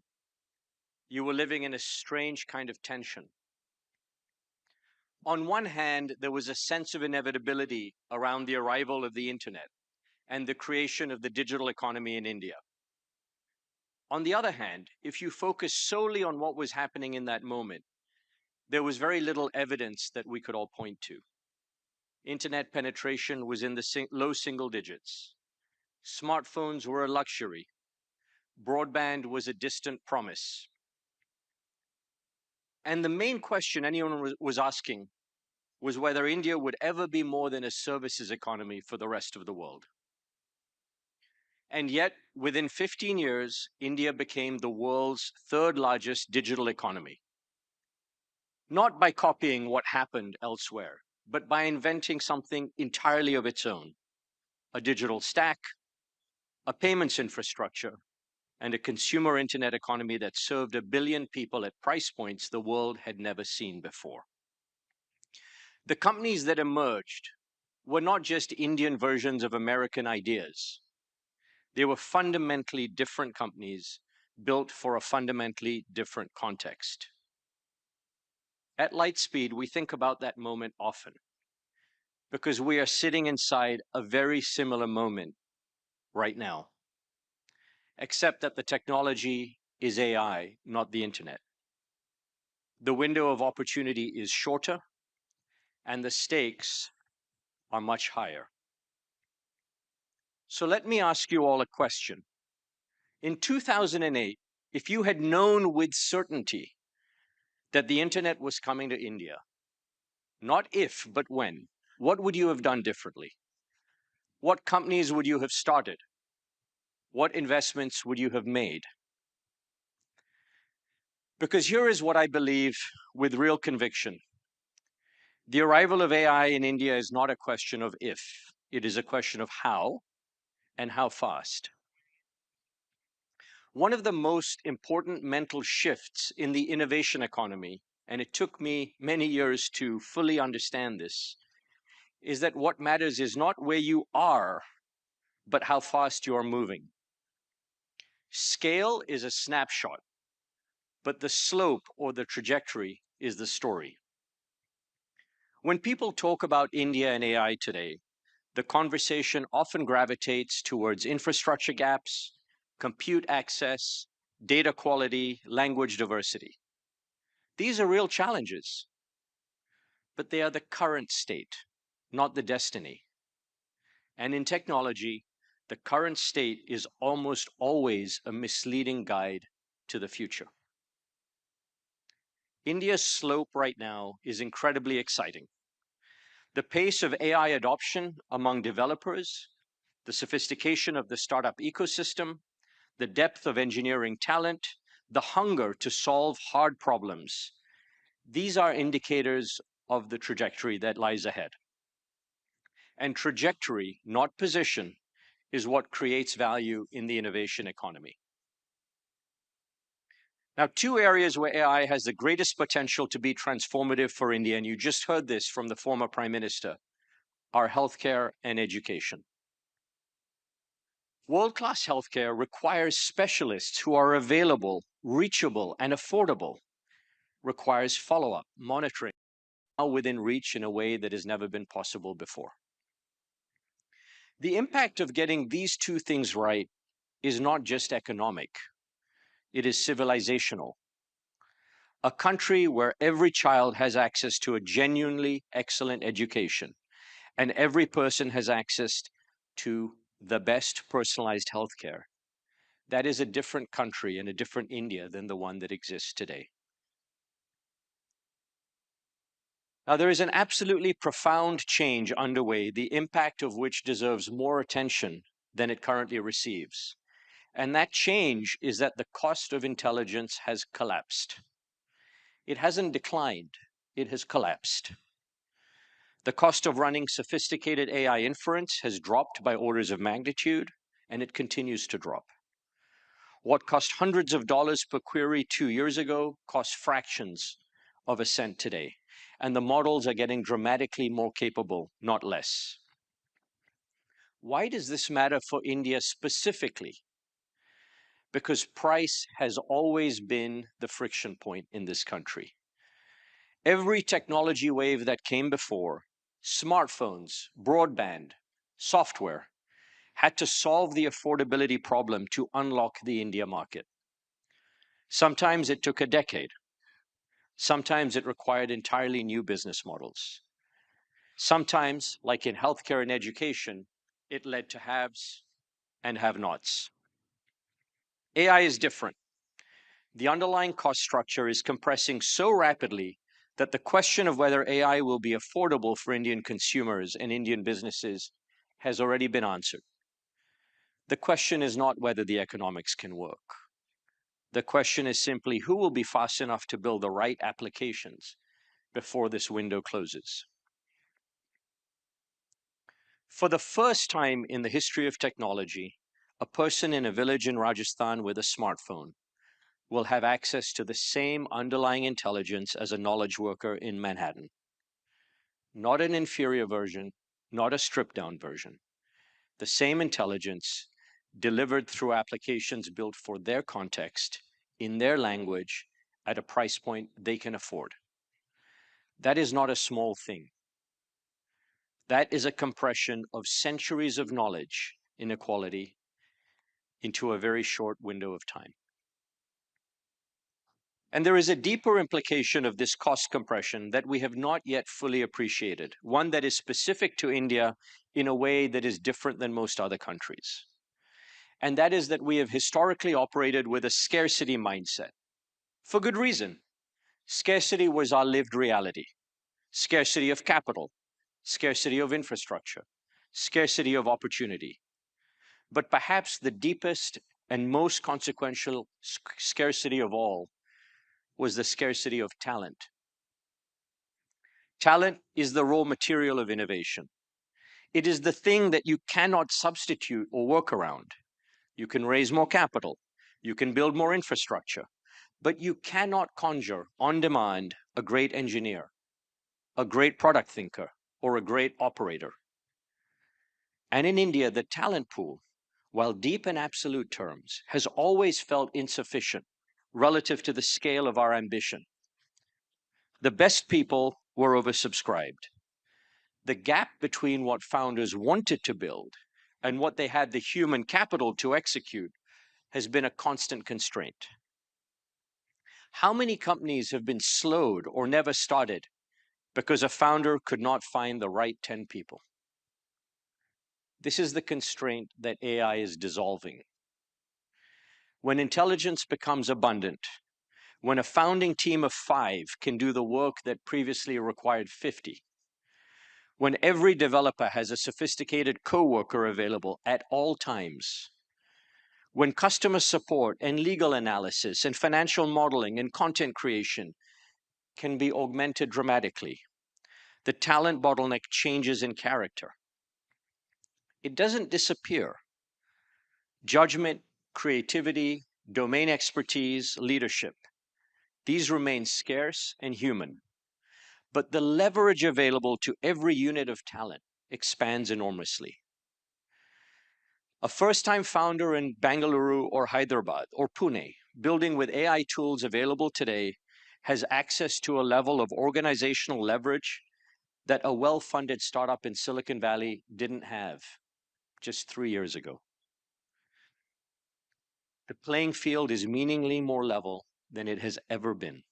you were living in a strange kind of tension. On one hand, there was a sense of inevitability around the arrival of the internet and the creation of the digital economy in India. On the other hand, if you focus solely on what was happening in that moment, there was very little evidence that we could all point to. Internet penetration was in the low single digits. Smartphones were a luxury. Broadband was a distant promise. And the main question anyone was asking was whether India would ever be more than a services economy for the rest of the world. And yet, within 15 years, India became the world's third largest digital economy. Not by copying what happened elsewhere, but by inventing something entirely of its own, a digital stack, a payments infrastructure, and a consumer internet economy that served 1 billion people at price points the world had never seen before. The companies that emerged were not just Indian versions of American ideas. They were fundamentally different companies built for a fundamentally different context. At Lightspeed, we think about that moment often because we are sitting inside a very similar moment right now, except that the technology is AI, not the internet. The window of opportunity is shorter and the stakes are much higher. So let me ask you all a question. In 2008, if you had known with certainty that the internet was coming to India, not if, but when, what would you have done differently? What companies would you have started? What investments would you have made? Because here is what I believe with real conviction. The arrival of AI in India is not a question of if, it is a question of how and how fast. One of the most important mental shifts in the innovation economy, and it took me many years to fully understand this, is that what matters is not where you are, but how fast you are moving. Scale is a snapshot. but the slope or the trajectory is the story. When people talk about India and AI today, the conversation often gravitates towards infrastructure gaps, compute access, data quality, language diversity. These are real challenges, but they are the current state, not the destiny. And in technology, the current state is almost always a misleading guide to the future. India's slope right now is incredibly exciting. The pace of AI adoption among developers, the sophistication of the startup ecosystem, the depth of engineering talent, the hunger to solve hard problems. These are indicators of the trajectory that lies ahead. And trajectory, not position, is what creates value in the innovation economy. Now, two areas where AI has the greatest potential to be transformative for India, and you just heard this from the former Prime Minister, are healthcare and education. World-class healthcare requires specialists who are available, reachable, and affordable, requires follow-up, monitoring, now within reach in a way that has never been possible before. The impact of getting these two things right is not just economic, it is civilizational. A country where every child has access to a genuinely excellent education and every person has access to the best personalized healthcare. That is a different country and a different India than the one that exists today. Now, there is an absolutely profound change underway, the impact of which deserves more attention than it currently receives. And that change is that the cost of intelligence has collapsed. It hasn't declined, it has collapsed. The cost of running sophisticated AI inference has dropped by orders of magnitude, and it continues to drop. What cost hundreds of dollars per query 2 years ago costs fractions of a cent today. And the models are getting dramatically more capable, not less. Why does this matter for India specifically? Because price has always been the friction point in this country. Every technology wave that came before, smartphones, broadband, software, had to solve the affordability problem to unlock the India market. Sometimes it took a decade. Sometimes it required entirely new business models. Sometimes, like in healthcare and education, it led to haves and have-nots. AI is different. The underlying cost structure is compressing so rapidly that the question of whether AI will be affordable for Indian consumers and Indian businesses has already been answered. The question is not whether the economics can work. The question is simply who will be fast enough to build the right applications before this window closes. For the first time in the history of technology, a person in a village in Rajasthan with a smartphone will have access to the same underlying intelligence as a knowledge worker in Manhattan. Not an inferior version, not a stripped-down version. The same intelligence delivered through applications built for their context, in their language, at a price point they can afford. That is not a small thing. That is a compression of centuries of knowledge inequality into a very short window of time. And there is a deeper implication of this cost compression that we have not yet fully appreciated, one that is specific to India in a way that is different than most other countries. And that is that we have historically operated with a scarcity mindset. For good reason. Scarcity was our lived reality. Scarcity of capital, scarcity of infrastructure, scarcity of opportunity. But perhaps the deepest and most consequential scarcity of all was the scarcity of talent. Talent is the raw material of innovation. It is the thing that you cannot substitute or work around. You can raise more capital, you can build more infrastructure, but you cannot conjure on demand a great engineer, a great product thinker, or a great operator. And in India, the talent pool, while deep in absolute terms, has always felt insufficient. relative to the scale of our ambition. The best people were oversubscribed. The gap between what founders wanted to build and what they had the human capital to execute has been a constant constraint. How many companies have been slowed or never started because a founder could not find the right 10 people? This is the constraint that AI is dissolving. When intelligence becomes abundant, when a founding team of 5 can do the work that previously required 50, when every developer has a sophisticated coworker available at all times, when customer support and legal analysis and financial modeling and content creation can be augmented dramatically, the talent bottleneck changes in character. It doesn't disappear. Judgment, creativity, domain expertise, leadership, these remain scarce and human. But the leverage available to every unit of talent expands enormously. A first-time founder in Bangalore or Hyderabad or Pune, building with AI tools available today, has access to a level of organizational leverage that a well-funded startup in Silicon Valley didn't have just 3 years ago. The playing field is meaningfully more level than it has ever been.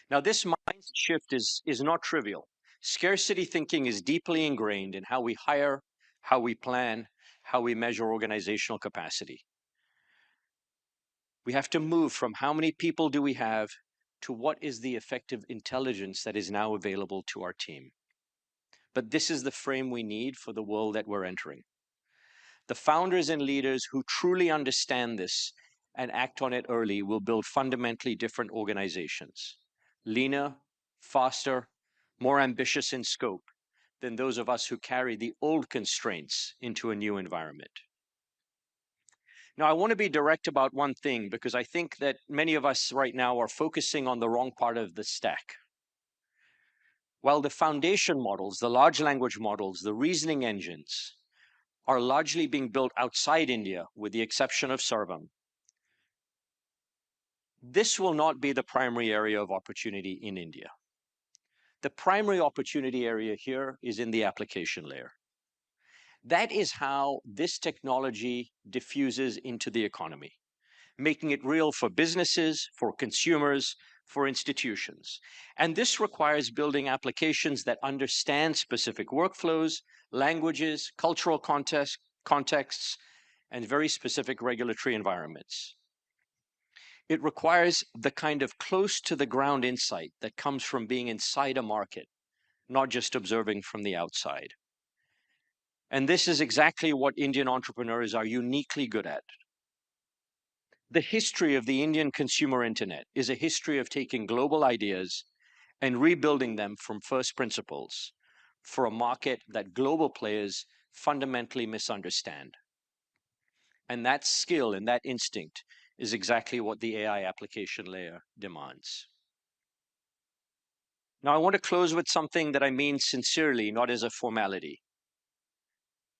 Now, this mindset shift is not trivial. Scarcity thinking is deeply ingrained in how we hire, how we plan, how we measure organizational capacity. We have to move from how many people do we have to what is the effective intelligence that is now available to our team. But this is the frame we need for the world that we're entering. The founders and leaders who truly understand this and act on it early will build fundamentally different organizations, leaner, faster, more ambitious in scope than those of us who carry the old constraints into a new environment. Now, I want to be direct about one thing because I think that many of us right now are focusing on the wrong part of the stack. While the foundation models, the large language models, the reasoning engines are largely being built outside India, with the exception of Sarvam, this will not be the primary area of opportunity in India. The primary opportunity area here is in the application layer. That is how this technology diffuses into the economy, making it real for businesses, for consumers, for institutions. And this requires building applications that understand specific workflows, languages, cultural contexts, and very specific regulatory environments. It requires the kind of close to the ground insight that comes from being inside a market, not just observing from the outside. And this is exactly what Indian entrepreneurs are uniquely good at. The history of the Indian consumer internet is a history of taking global ideas and rebuilding them from first principles for a market that global players fundamentally misunderstand. And that skill and that instinct is exactly what the AI application layer demands. Now, I want to close with something that I mean sincerely, not as a formality.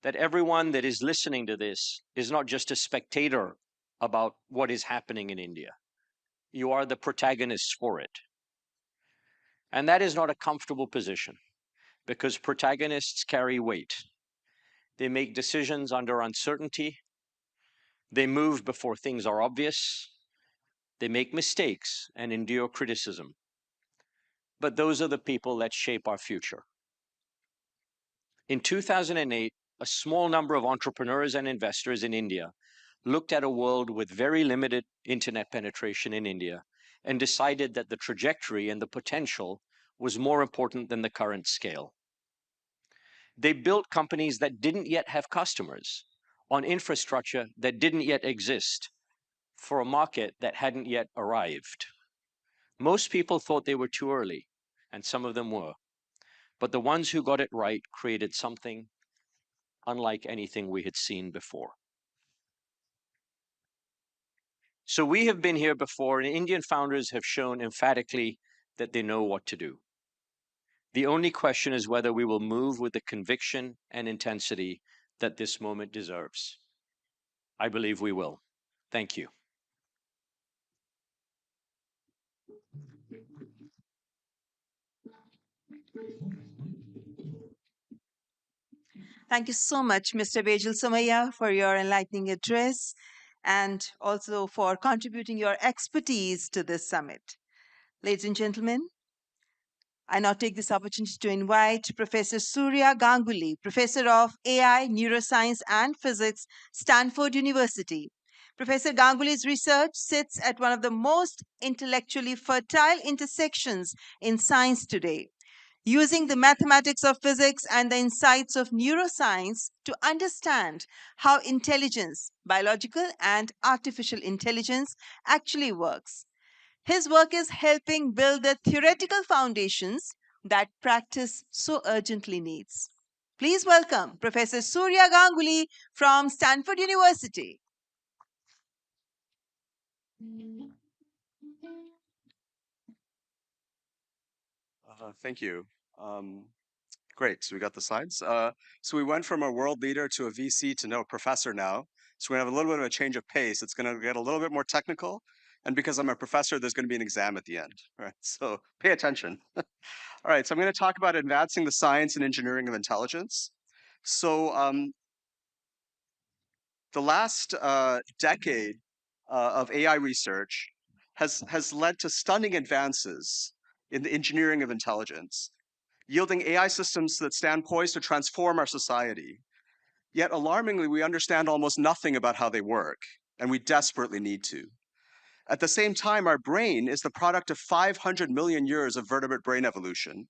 That everyone that is listening to this is not just a spectator about what is happening in India. You are the protagonists for it. And that is not a comfortable position because protagonists carry weight. They make decisions under uncertainty. They move before things are obvious. They make mistakes and endure criticism. But those are the people that shape our future. In 2008, a small number of entrepreneurs and investors in India looked at a world with very limited internet penetration in India and decided that the trajectory and the potential was more important than the current scale. They built companies that didn't yet have customers on infrastructure that didn't yet exist for a market that hadn't yet arrived. Most people thought they were too early, and some of them were. But the ones who got it right created something unlike anything we had seen before. So we have been here before, and Indian founders have shown emphatically that they know what to do. The only question is whether we will move with the conviction and intensity that this moment deserves. I believe we will. Thank you. Thank you so much, Mr. Vejal Somaya, for your enlightening address and also for contributing your expertise to this summit. Ladies and gentlemen, I now take this opportunity to invite Professor Surya Ganguly, Professor of AI, Neuroscience and Physics, Stanford University. Professor Ganguly's research sits at one of the most intellectually fertile intersections in science today, using the mathematics of physics and the insights of neuroscience to understand how intelligence, biological and artificial intelligence, actually works. His work is helping build the theoretical foundations that practice so urgently needs. Please welcome Professor Surya Ganguly from Stanford University. Thank you. Great, so we got the slides. So we went from a world leader to a VC to now a professor now. So we're gonna have a little bit of a change of pace. It's gonna get a little bit more technical. And because I'm a professor, there's gonna be an exam at the end, right? So pay attention. All right, so I'm gonna talk about advancing the science and engineering of intelligence. So the last decade of AI research has led to stunning advances in the engineering of intelligence, yielding AI systems that stand poised to transform our society. Yet alarmingly, we understand almost nothing about how they work, and we desperately need to. At the same time, our brain is the product of 500 million years of vertebrate brain evolution,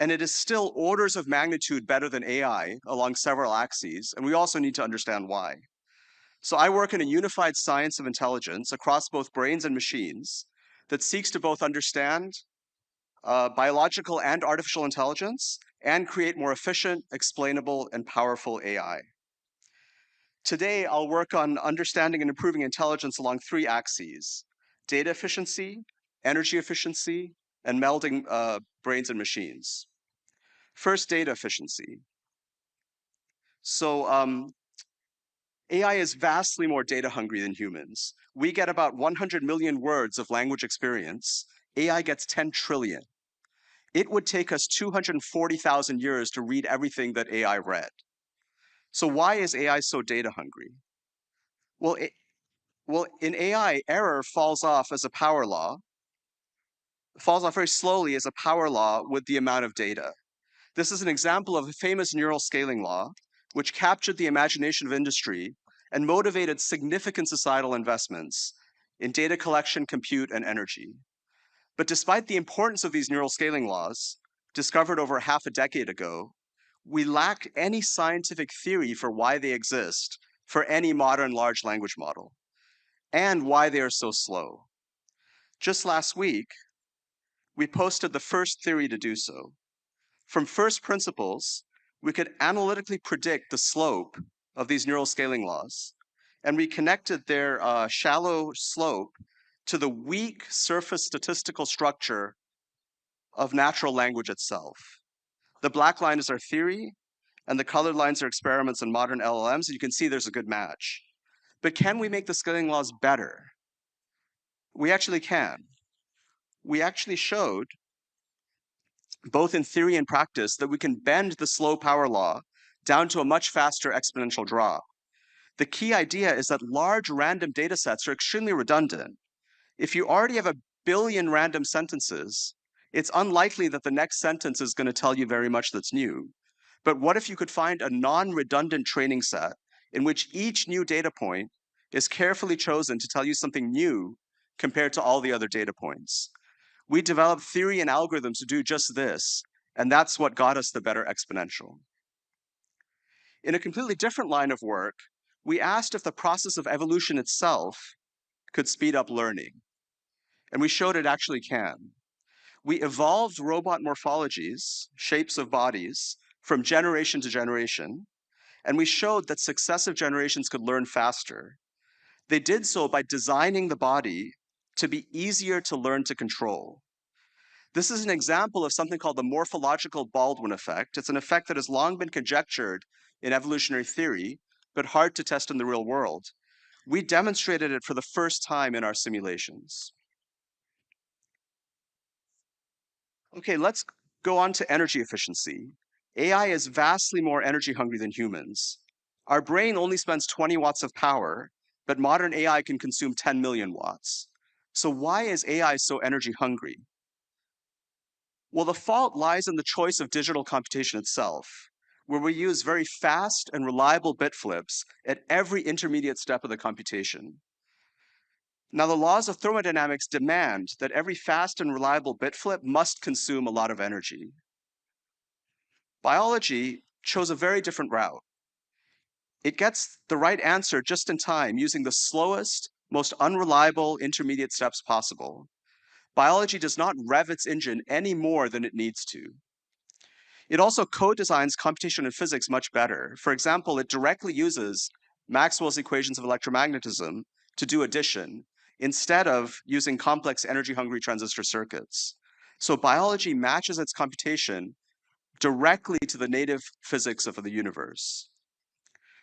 and it is still orders of magnitude better than AI along several axes, and we also need to understand why. So I work in a unified science of intelligence across both brains and machines that seeks to both understand biological and artificial intelligence and create more efficient, explainable, and powerful AI. Today, I'll work on understanding and improving intelligence along three axes: data efficiency, energy efficiency, and melding brains and machines. First, data efficiency. So AI is vastly more data hungry than humans. We get about 100 million words of language experience. AI gets 10 trillion. It would take us 240,000 years to read everything that AI read. So why is AI so data hungry? Well, in AI, error falls off as a power law, falls off very slowly as a power law with the amount of data. This is an example of a famous neural scaling law, which captured the imagination of industry and motivated significant societal investments in data collection, compute, and energy. But despite the importance of these neural scaling laws, discovered over half a decade ago, we lack any scientific theory for why they exist for any modern large language model, and why they are so slow. Just last week, we posted the first theory to do so. From first principles, we could analytically predict the slope of these neural scaling laws, and we connected their shallow slope to the weak surface statistical structure of natural language itself. The black line is our theory, and the colored lines are experiments in modern LLMs. You can see there's a good match. But can we make the scaling laws better? We actually can. We actually showed, both in theory and practice, that we can bend the slow power law down to a much faster exponential drop. The key idea is that large random data sets are extremely redundant. If you already have a billion random sentences, it's unlikely that the next sentence is going to tell you very much that's new. But what if you could find a non-redundant training set in which each new data point is carefully chosen to tell you something new compared to all the other data points? We developed theory and algorithms to do just this, and that's what got us the better exponential. In a completely different line of work, we asked if the process of evolution itself could speed up learning, and we showed it actually can. We evolved robot morphologies, shapes of bodies, from generation to generation, and we showed that successive generations could learn faster. They did so by designing the body to be easier to learn to control. This is an example of something called the morphological Baldwin effect. It's an effect that has long been conjectured in evolutionary theory, but hard to test in the real world. We demonstrated it for the first time in our simulations. Okay, let's go on to energy efficiency. AI is vastly more energy hungry than humans. Our brain only spends 20 watts of power, but modern AI can consume 10 million watts. So why is AI so energy hungry? Well, the fault lies in the choice of digital computation itself, where we use very fast and reliable bit flips at every intermediate step of the computation. Now, the laws of thermodynamics demand that every fast and reliable bit flip must consume a lot of energy. Biology chose a very different route. It gets the right answer just in time using the slowest, most unreliable intermediate steps possible. Biology does not rev its engine any more than it needs to. It also co-designs computation and physics much better. For example, it directly uses Maxwell's equations of electromagnetism to do addition instead of using complex energy-hungry transistor circuits. So biology matches its computation directly to the native physics of the universe.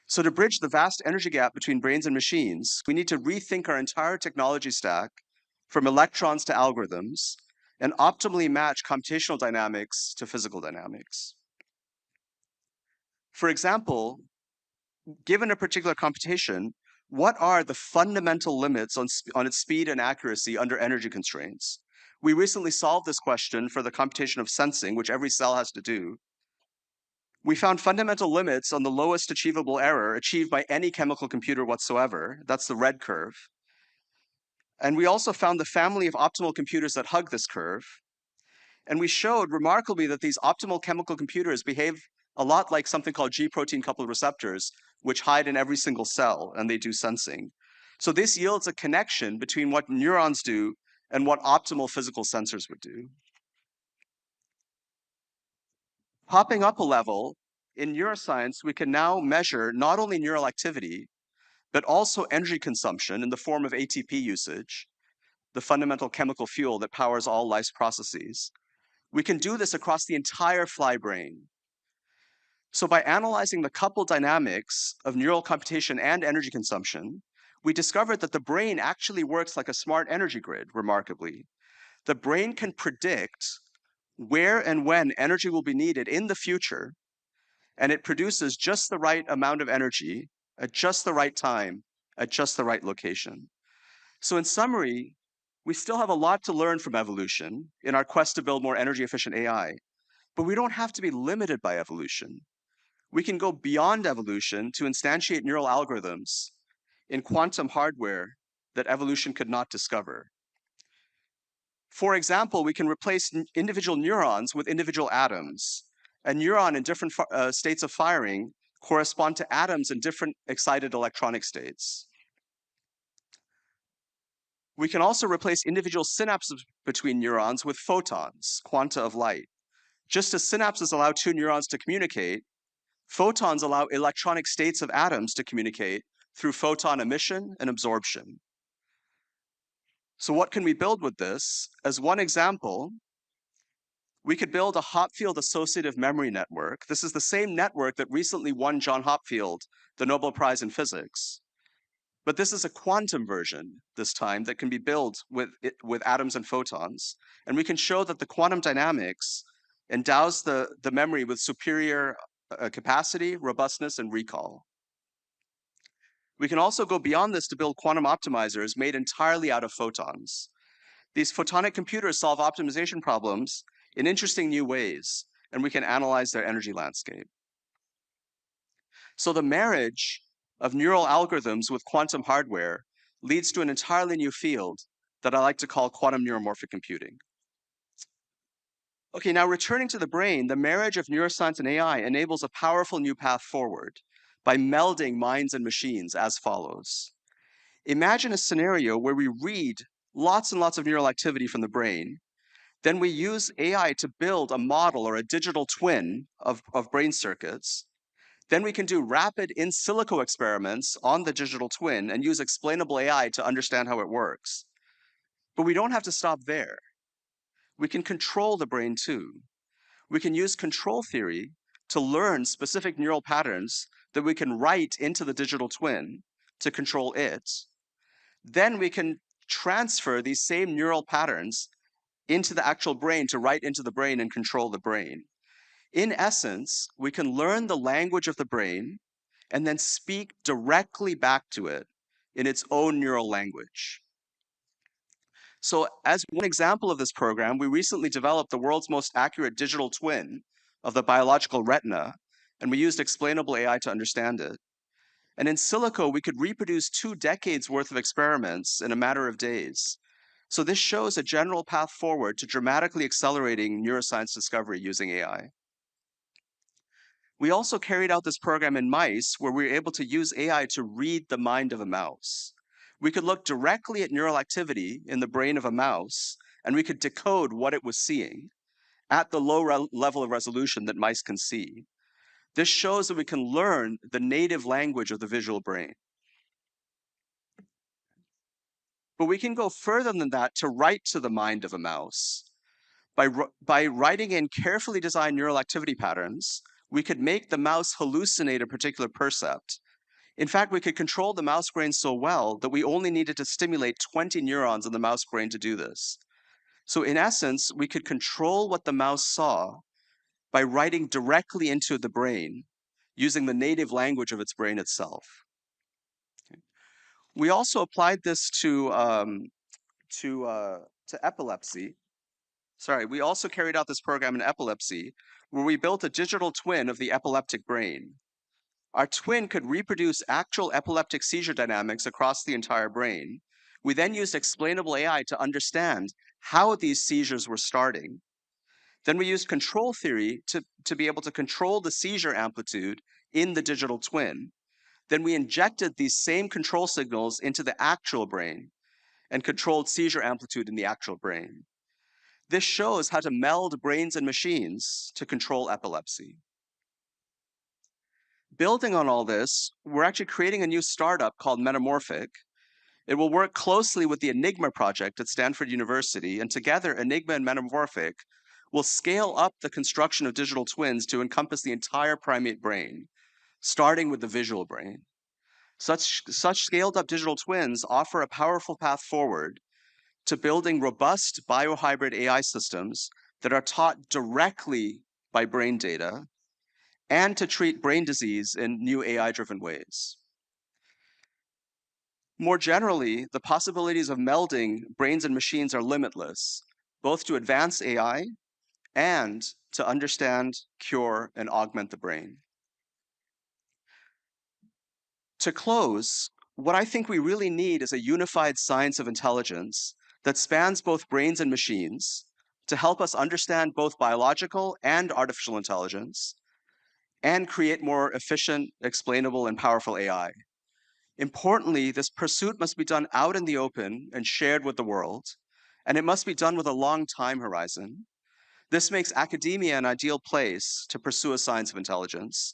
So to bridge the vast energy gap between brains and machines, we need to rethink our entire technology stack from electrons to algorithms and optimally match computational dynamics to physical dynamics. For example, given a particular computation, what are the fundamental limits on its speed and accuracy under energy constraints? We recently solved this question for the computation of sensing, which every cell has to do. We found fundamental limits on the lowest achievable error achieved by any chemical computer whatsoever. That's the red curve. And we also found the family of optimal computers that hug this curve. And we showed remarkably that these optimal chemical computers behave a lot like something called G protein coupled receptors, which hide in every single cell and they do sensing. So this yields a connection between what neurons do and what optimal physical sensors would do. Popping up a level, in neuroscience, we can now measure not only neural activity, but also energy consumption in the form of ATP usage, the fundamental chemical fuel that powers all life's processes. We can do this across the entire fly brain. So by analyzing the coupled dynamics of neural computation and energy consumption, we discovered that the brain actually works like a smart energy grid, remarkably. The brain can predict where and when energy will be needed in the future, and it produces just the right amount of energy at just the right time, at just the right location. So in summary, we still have a lot to learn from evolution in our quest to build more energy efficient AI, but we don't have to be limited by evolution. We can go beyond evolution to instantiate neural algorithms in quantum hardware that evolution could not discover. For example, we can replace individual neurons with individual atoms. A neuron in different states of firing correspond to atoms in different excited electronic states. We can also replace individual synapses between neurons with photons, quanta of light. Just as synapses allow two neurons to communicate, photons allow electronic states of atoms to communicate through photon emission and absorption. So what can we build with this? As one example, we could build a Hopfield associative memory network. This is the same network that recently won John Hopfield the Nobel Prize in Physics. But this is a quantum version this time that can be built with atoms and photons. And we can show that the quantum dynamics endows the memory with superior capacity, robustness, and recall. We can also go beyond this to build quantum optimizers made entirely out of photons. These photonic computers solve optimization problems in interesting new ways, and we can analyze their energy landscape. So the marriage of neural algorithms with quantum hardware leads to an entirely new field that I like to call quantum neuromorphic computing. Okay, now returning to the brain, the marriage of neuroscience and AI enables a powerful new path forward by melding minds and machines as follows. Imagine a scenario where we read lots and lots of neural activity from the brain. Then we use AI to build a model or a digital twin of brain circuits. Then we can do rapid in silico experiments on the digital twin and use explainable AI to understand how it works. But we don't have to stop there. We can control the brain too. We can use control theory to learn specific neural patterns that we can write into the digital twin to control it. Then we can transfer these same neural patterns into the actual brain to write into the brain and control the brain. In essence, we can learn the language of the brain and then speak directly back to it in its own neural language. So as one example of this program, we recently developed the world's most accurate digital twin of the biological retina, and we used explainable AI to understand it. And in silico, we could reproduce 2 decades worth of experiments in a matter of days. So this shows a general path forward to dramatically accelerating neuroscience discovery using AI. We also carried out this program in mice where we were able to use AI to read the mind of a mouse. We could look directly at neural activity in the brain of a mouse, and we could decode what it was seeing at the low level of resolution that mice can see. This shows that we can learn the native language of the visual brain. But we can go further than that to write to the mind of a mouse. By writing in carefully designed neural activity patterns, we could make the mouse hallucinate a particular percept. In fact, we could control the mouse brain so well that we only needed to stimulate 20 neurons in the mouse brain to do this. So in essence, we could control what the mouse saw by writing directly into the brain using the native language of its brain itself. We also applied this to epilepsy. Sorry, we also carried out this program in epilepsy, where we built a digital twin of the epileptic brain. Our twin could reproduce actual epileptic seizure dynamics across the entire brain. We then used explainable AI to understand how these seizures were starting. Then we used control theory to be able to control the seizure amplitude in the digital twin. Then we injected these same control signals into the actual brain and controlled seizure amplitude in the actual brain. This shows how to meld brains and machines to control epilepsy. Building on all this, we're actually creating a new startup called Metamorphic. It will work closely with the Enigma project at Stanford University, and together, Enigma and Metamorphic will scale up the construction of digital twins to encompass the entire primate brain, starting with the visual brain. Such scaled up digital twins offer a powerful path forward to building robust biohybrid AI systems that are taught directly by brain data and to treat brain disease in new AI-driven ways. More generally, the possibilities of melding brains and machines are limitless, both to advance AI and to understand, cure, and augment the brain. To close, what I think we really need is a unified science of intelligence that spans both brains and machines to help us understand both biological and artificial intelligence and create more efficient, explainable, and powerful AI. Importantly, this pursuit must be done out in the open and shared with the world, and it must be done with a long time horizon. This makes academia an ideal place to pursue a science of intelligence.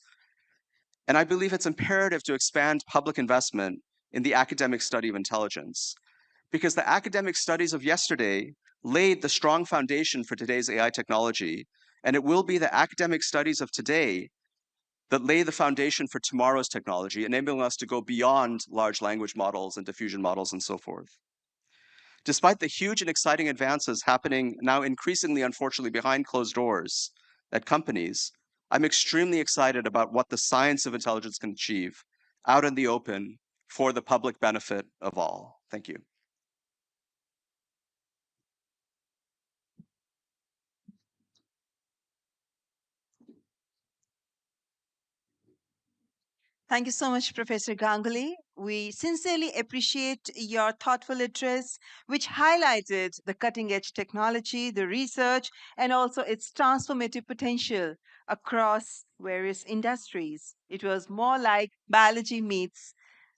And I believe it's imperative to expand public investment in the academic study of intelligence, because the academic studies of yesterday laid the strong foundation for today's AI technology, and it will be the academic studies of today that lay the foundation for tomorrow's technology, enabling us to go beyond large language models and diffusion models and so forth. Despite the huge and exciting advances happening now increasingly, unfortunately, behind closed doors at companies, I'm extremely excited about what the science of intelligence can achieve out in the open for the public benefit of all. Thank you. Thank you so much, Professor Ganguly. We sincerely appreciate your thoughtful address, which highlighted the cutting edge technology, the research, and also its transformative potential across various industries. It was more like biology meets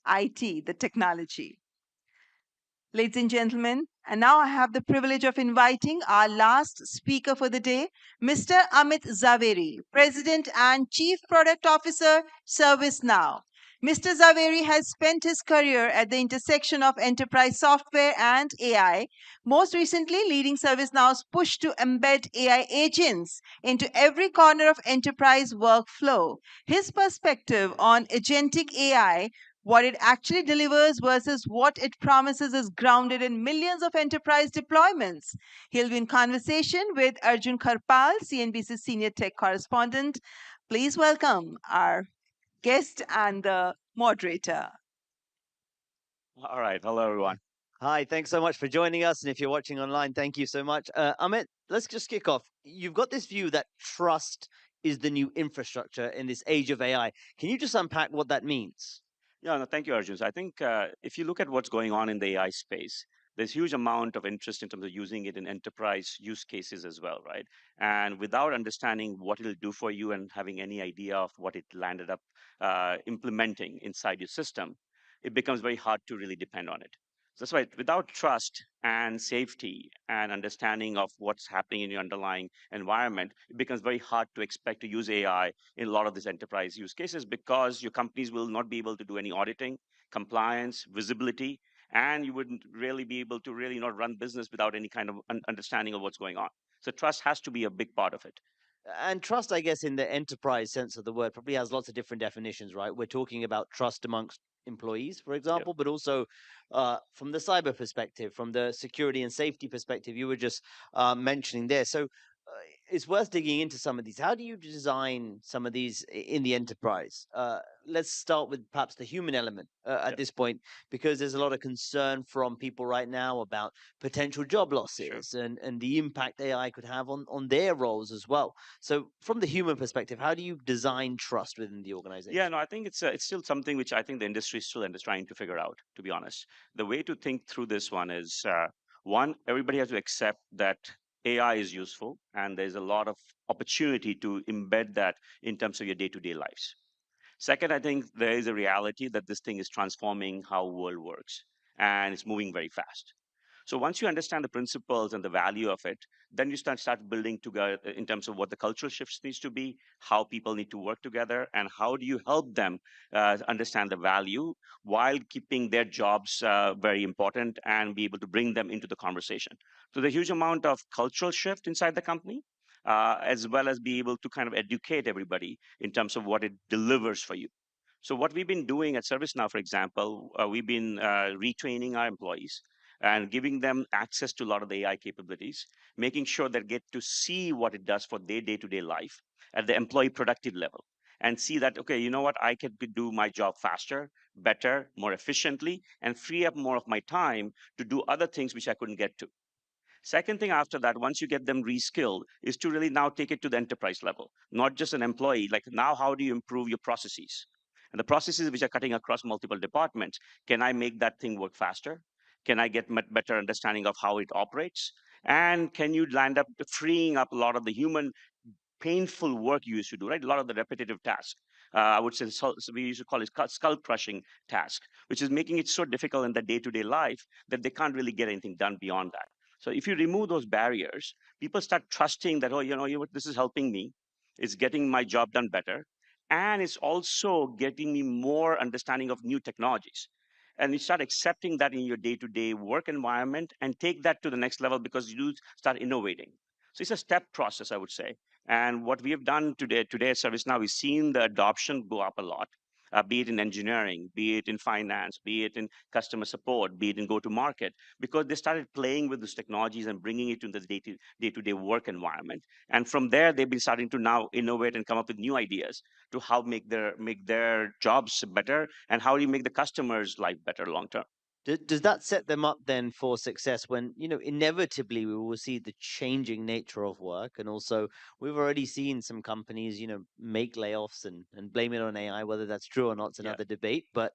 IT, the technology. Ladies and gentlemen, and now I have the privilege of inviting our last speaker for the day, Mr. Amit Zaveri, President and Chief Product Officer, ServiceNow. Mr. Zaveri has spent his career at the intersection of enterprise software and AI, most recently leading ServiceNow's push to embed AI agents into every corner of enterprise workflow. His perspective on agentic AI What it actually delivers versus what it promises is grounded in millions of enterprise deployments. He'll be in conversation with Arjun Kharpal, CNBC senior tech correspondent. Please welcome our guest and the moderator. All right. Hello, everyone. Hi. Thanks so much for joining us. And if you're watching online, thank you so much. Amit, let's just kick off. You've got this view that trust is the new infrastructure in this age of AI. Can you just unpack what that means? Yeah, no, thank you, Arjun. So I think if you look at what's going on in the AI space, there's huge amount of interest in terms of using it in enterprise use cases as well, right? And without understanding what it'll do for you and having any idea of what it landed up implementing inside your system, it becomes very hard to really depend on it. So that's why without trust and safety and understanding of what's happening in your underlying environment, it becomes very hard to expect to use AI in a lot of these enterprise use cases because your companies will not be able to do any auditing, compliance, visibility, and you wouldn't really be able to really not run business without any kind of understanding of what's going on. So trust has to be a big part of it. And trust, I guess, in the enterprise sense of the word, probably has lots of different definitions, right? We're talking about trust amongst employees, for example, but also from the cyber perspective, from the security and safety perspective, you were just mentioning there. So it's worth digging into some of these. How do you design some of these in the enterprise? Let's start with perhaps the human element at this point, because there's a lot of concern from people right now about potential job losses and the impact AI could have on their roles as well. So from the human perspective, how do you design trust within the organization? Yeah, no, I think it's still something which I think the industry is still trying to figure out, to be honest. The way to think through this one is one, everybody has to accept that AI is useful and there's a lot of opportunity to embed that in terms of your day-to-day lives. Second, I think there is a reality that this thing is transforming how world works and it's moving very fast. So once you understand the principles and the value of it, then you start building together in terms of what the cultural shifts needs to be, how people need to work together, and how do you help them understand the value while keeping their jobs very important and be able to bring them into the conversation. So there's a huge amount of cultural shift inside the company. As well as be able to kind of educate everybody in terms of what it delivers for you. So what we've been doing at ServiceNow, for example, we've been retraining our employees and giving them access to a lot of the AI capabilities, making sure they get to see what it does for their day-to-day life at the employee productive level and see that, okay, you know what, I can do my job faster, better, more efficiently, and free up more of my time to do other things which I couldn't get to. Second thing after that, once you get them reskilled, is to really now take it to the enterprise level, not just an employee. Like now, how do you improve your processes? And the processes which are cutting across multiple departments, can I make that thing work faster? Can I get better understanding of how it operates? And can you land up freeing up a lot of the human painful work you used to do, right? A lot of the repetitive tasks. I would say so we used to call it skull crushing task, which is making it so difficult in the day-to-day life that they can't really get anything done beyond that. So if you remove those barriers, people start trusting that, oh, you know what, this is helping me. It's getting my job done better. And it's also getting me more understanding of new technologies. And you start accepting that in your day-to-day work environment and take that to the next level because you start innovating. So it's a step process, I would say. And what we have done today at ServiceNow, we've seen the adoption go up a lot, be it in engineering, be it in finance, be it in customer support, be it in go-to-market, because they started playing with these technologies and bringing it to the day-to-day work environment. And from there, they've been starting to now innovate and come up with new ideas to how make their jobs better and how do you make the customer's life better long term. Does that set them up then for success when, you know, inevitably we will see the changing nature of work? And also, we've already seen some companies, you know, make layoffs and blame it on AI. Whether that's true or not is another debate. But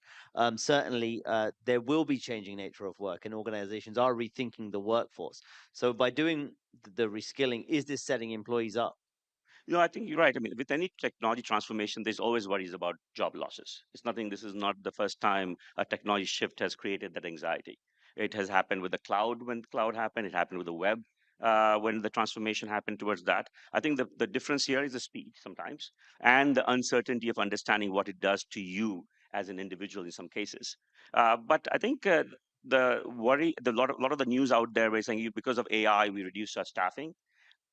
certainly, there will be changing nature of work, and organizations are rethinking the workforce. So by doing the reskilling, is this setting employees up? You know, I think you're right. I mean, with any technology transformation, there's always worries about job losses. It's nothing, this is not the first time a technology shift has created that anxiety. It has happened with the cloud when cloud happened, it happened with the web when the transformation happened towards that. I think the difference here is the speed sometimes and the uncertainty of understanding what it does to you as an individual in some cases. But I think the worry, lot of the news out there is saying because of AI, we reduce our staffing.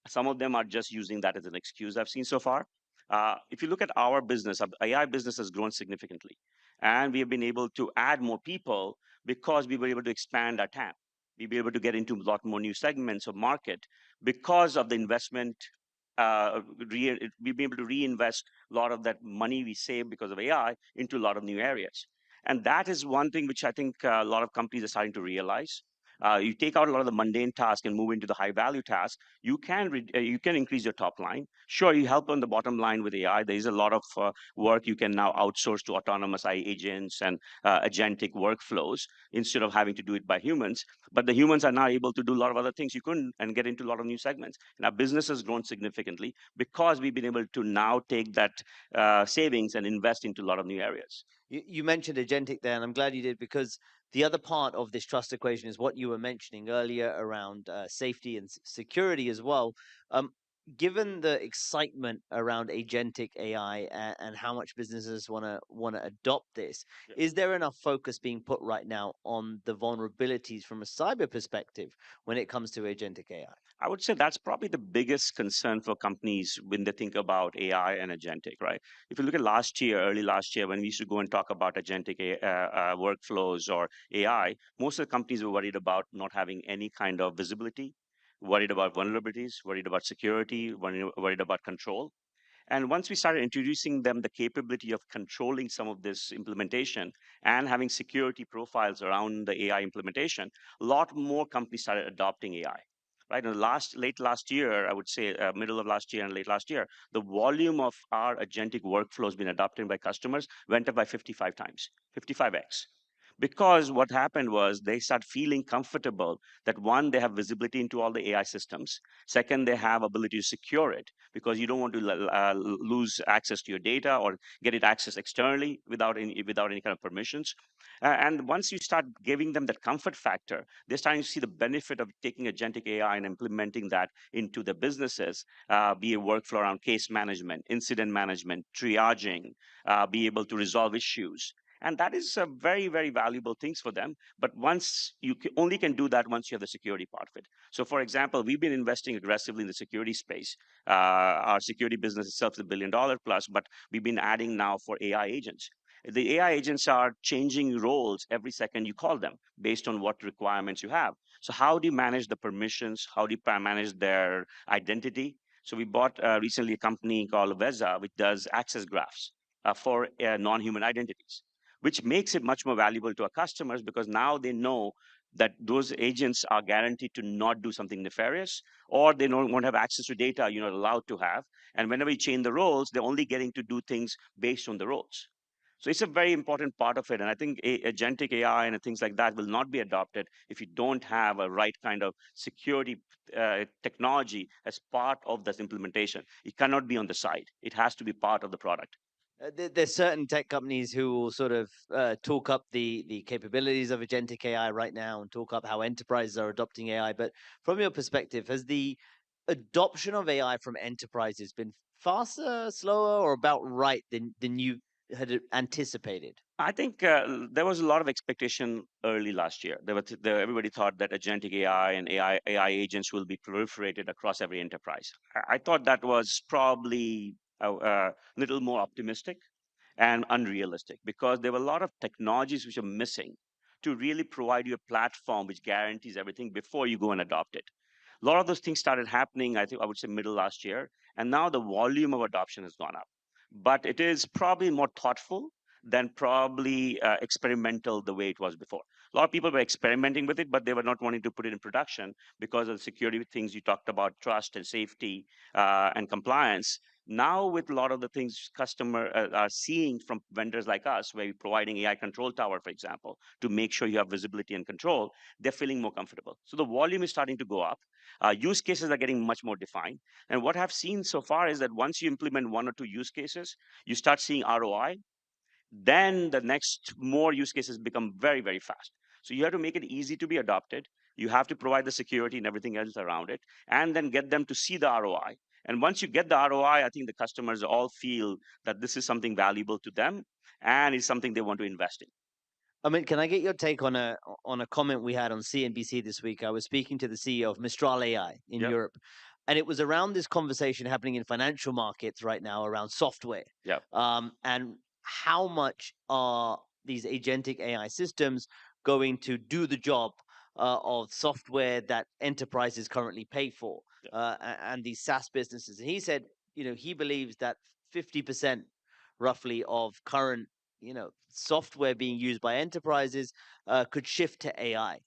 Some of them are just using that as an excuse I've seen so far. If you look at our business, our AI business has grown significantly. And we have been able to add more people because we were able to expand our TAM. We were able to get into a lot more new segments of market because of the investment. We've been able to reinvest a lot of that money we save because of AI into a lot of new areas. And that is one thing which I think a lot of companies are starting to realize. You take out a lot of the mundane tasks and move into the high value tasks, you can increase your top line. Sure, you help on the bottom line with AI. There is a lot of work you can now outsource to autonomous AI agents and agentic workflows instead of having to do it by humans. But the humans are now able to do a lot of other things you couldn't and get into a lot of new segments. And our business has grown significantly because we've been able to now take that savings and invest into a lot of new areas. You mentioned agentic there, and I'm glad you did, because the other part of this trust equation is what you were mentioning earlier around safety and security as well. Given the excitement around agentic AI and how much businesses want to adopt this, is there enough focus being put right now on the vulnerabilities from a cyber perspective when it comes to agentic AI? I would say that's probably the biggest concern for companies when they think about AI and agentic, right? If you look at last year, early last year, when we used to go and talk about agentic workflows or AI, most of the companies were worried about not having any kind of visibility, worried about vulnerabilities, worried about security, worried about control. And once we started introducing them the capability of controlling some of this implementation and having security profiles around the AI implementation, a lot more companies started adopting AI. Right, in the late last year, I would say middle of last year and late last year, the volume of our agentic workflows being adopted by customers went up by 55 times, 55x. Because what happened was they start feeling comfortable that one, they have visibility into all the AI systems. Second, they have ability to secure it because you don't want to lose access to your data or get it accessed externally without any kind of permissions. And once you start giving them that comfort factor, they're starting to see the benefit of taking agentic AI and implementing that into the businesses, be a workflow around case management, incident management, triaging, be able to resolve issues. And that is a very, very valuable things for them. But once you only can do that once you have the security part of it. So for example, we've been investing aggressively in the security space. Our security business itself is $1 billion plus, but we've been adding now for AI agents. The AI agents are changing roles every second you call them based on what requirements you have. So how do you manage the permissions? How do you manage their identity? So we bought recently a company called Veza, which does access graphs for non-human identities, which makes it much more valuable to our customers because now they know that those agents are guaranteed to not do something nefarious, or they won't have access to data you're not allowed to have. And whenever you change the roles, they're only getting to do things based on the roles. So it's a very important part of it. And I think agentic AI and things like that will not be adopted if you don't have a right kind of security technology as part of this implementation. It cannot be on the side. It has to be part of the product. There's certain tech companies who will sort of talk up the capabilities of agentic AI right now and talk up how enterprises are adopting AI. But from your perspective, has the adoption of AI from enterprises been faster, slower, or about right than you had anticipated? I think there was a lot of expectation early last year. Everybody thought that agentic AI and AI agents will be proliferated across every enterprise. I thought that was probably a little more optimistic and unrealistic because there were a lot of technologies which are missing to really provide you a platform which guarantees everything before you go and adopt it. A lot of those things started happening, I think I would say middle last year, and now the volume of adoption has gone up. But it is probably more thoughtful than probably experimental the way it was before. A lot of people were experimenting with it, but they were not wanting to put it in production because of the security things you talked about, trust and safety and compliance. Now, with a lot of the things customers are seeing from vendors like us, where we're providing AI control tower, for example, to make sure you have visibility and control, they're feeling more comfortable. So the volume is starting to go up. Use cases are getting much more defined. And what I've seen so far is that once you implement one or two use cases, you start seeing ROI. Then the next more use cases become very, very fast. So you have to make it easy to be adopted. You have to provide the security and everything else around it, and then get them to see the ROI. And once you get the ROI, I think the customers all feel that this is something valuable to them and is something they want to invest in. I mean, can I get your take on a comment we had on CNBC this week? I was speaking to the CEO of Mistral AI in Europe, and it was around this conversation happening in financial markets right now around software. Yeah. And how much are these agentic AI systems going to do the job of software that enterprises currently pay for, and these SaaS businesses. And he said, he believes that 50% roughly of current, software being used by enterprises could shift to AI.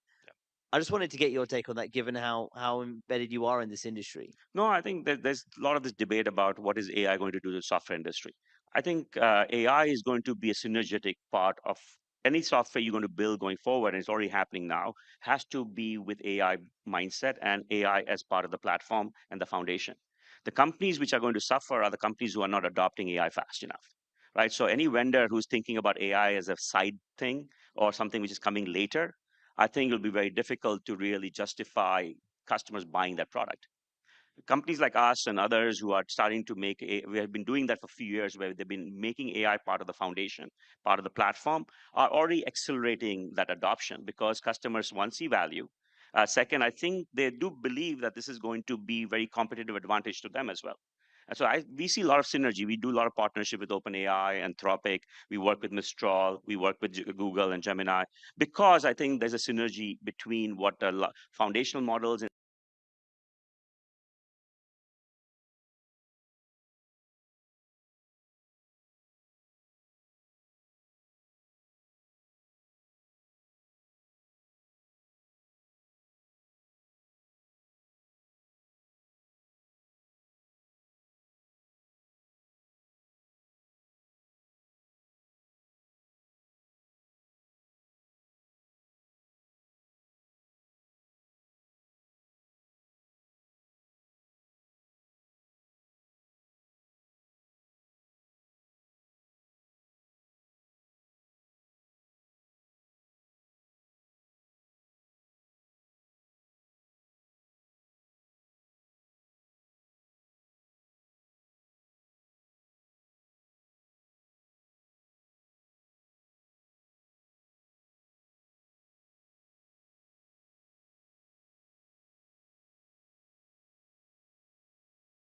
I just wanted to get your take on that, given how embedded you are in this industry. No, I think that there's a lot of this debate about what is AI going to do to the software industry. I think AI is going to be a synergetic part of any software you're going to build going forward, and it's already happening now, has to be with AI mindset and AI as part of the platform and the foundation. The companies which are going to suffer are the companies who are not adopting AI fast enough, right? So any vendor who's thinking about AI as a side thing or something which is coming later, I think it'll be very difficult to really justify customers buying that product. Companies like us and others who are starting to we have been doing that for a few years, where they've been making AI part of the foundation, part of the platform, are already accelerating that adoption because customers, one, see value. Second, I think they do believe that this is going to be very competitive advantage to them as well. And so we see a lot of synergy. We do a lot of partnership with OpenAI, Anthropic. We work with Mistral. We work with Google and Gemini, because I think there's a synergy between what the foundational models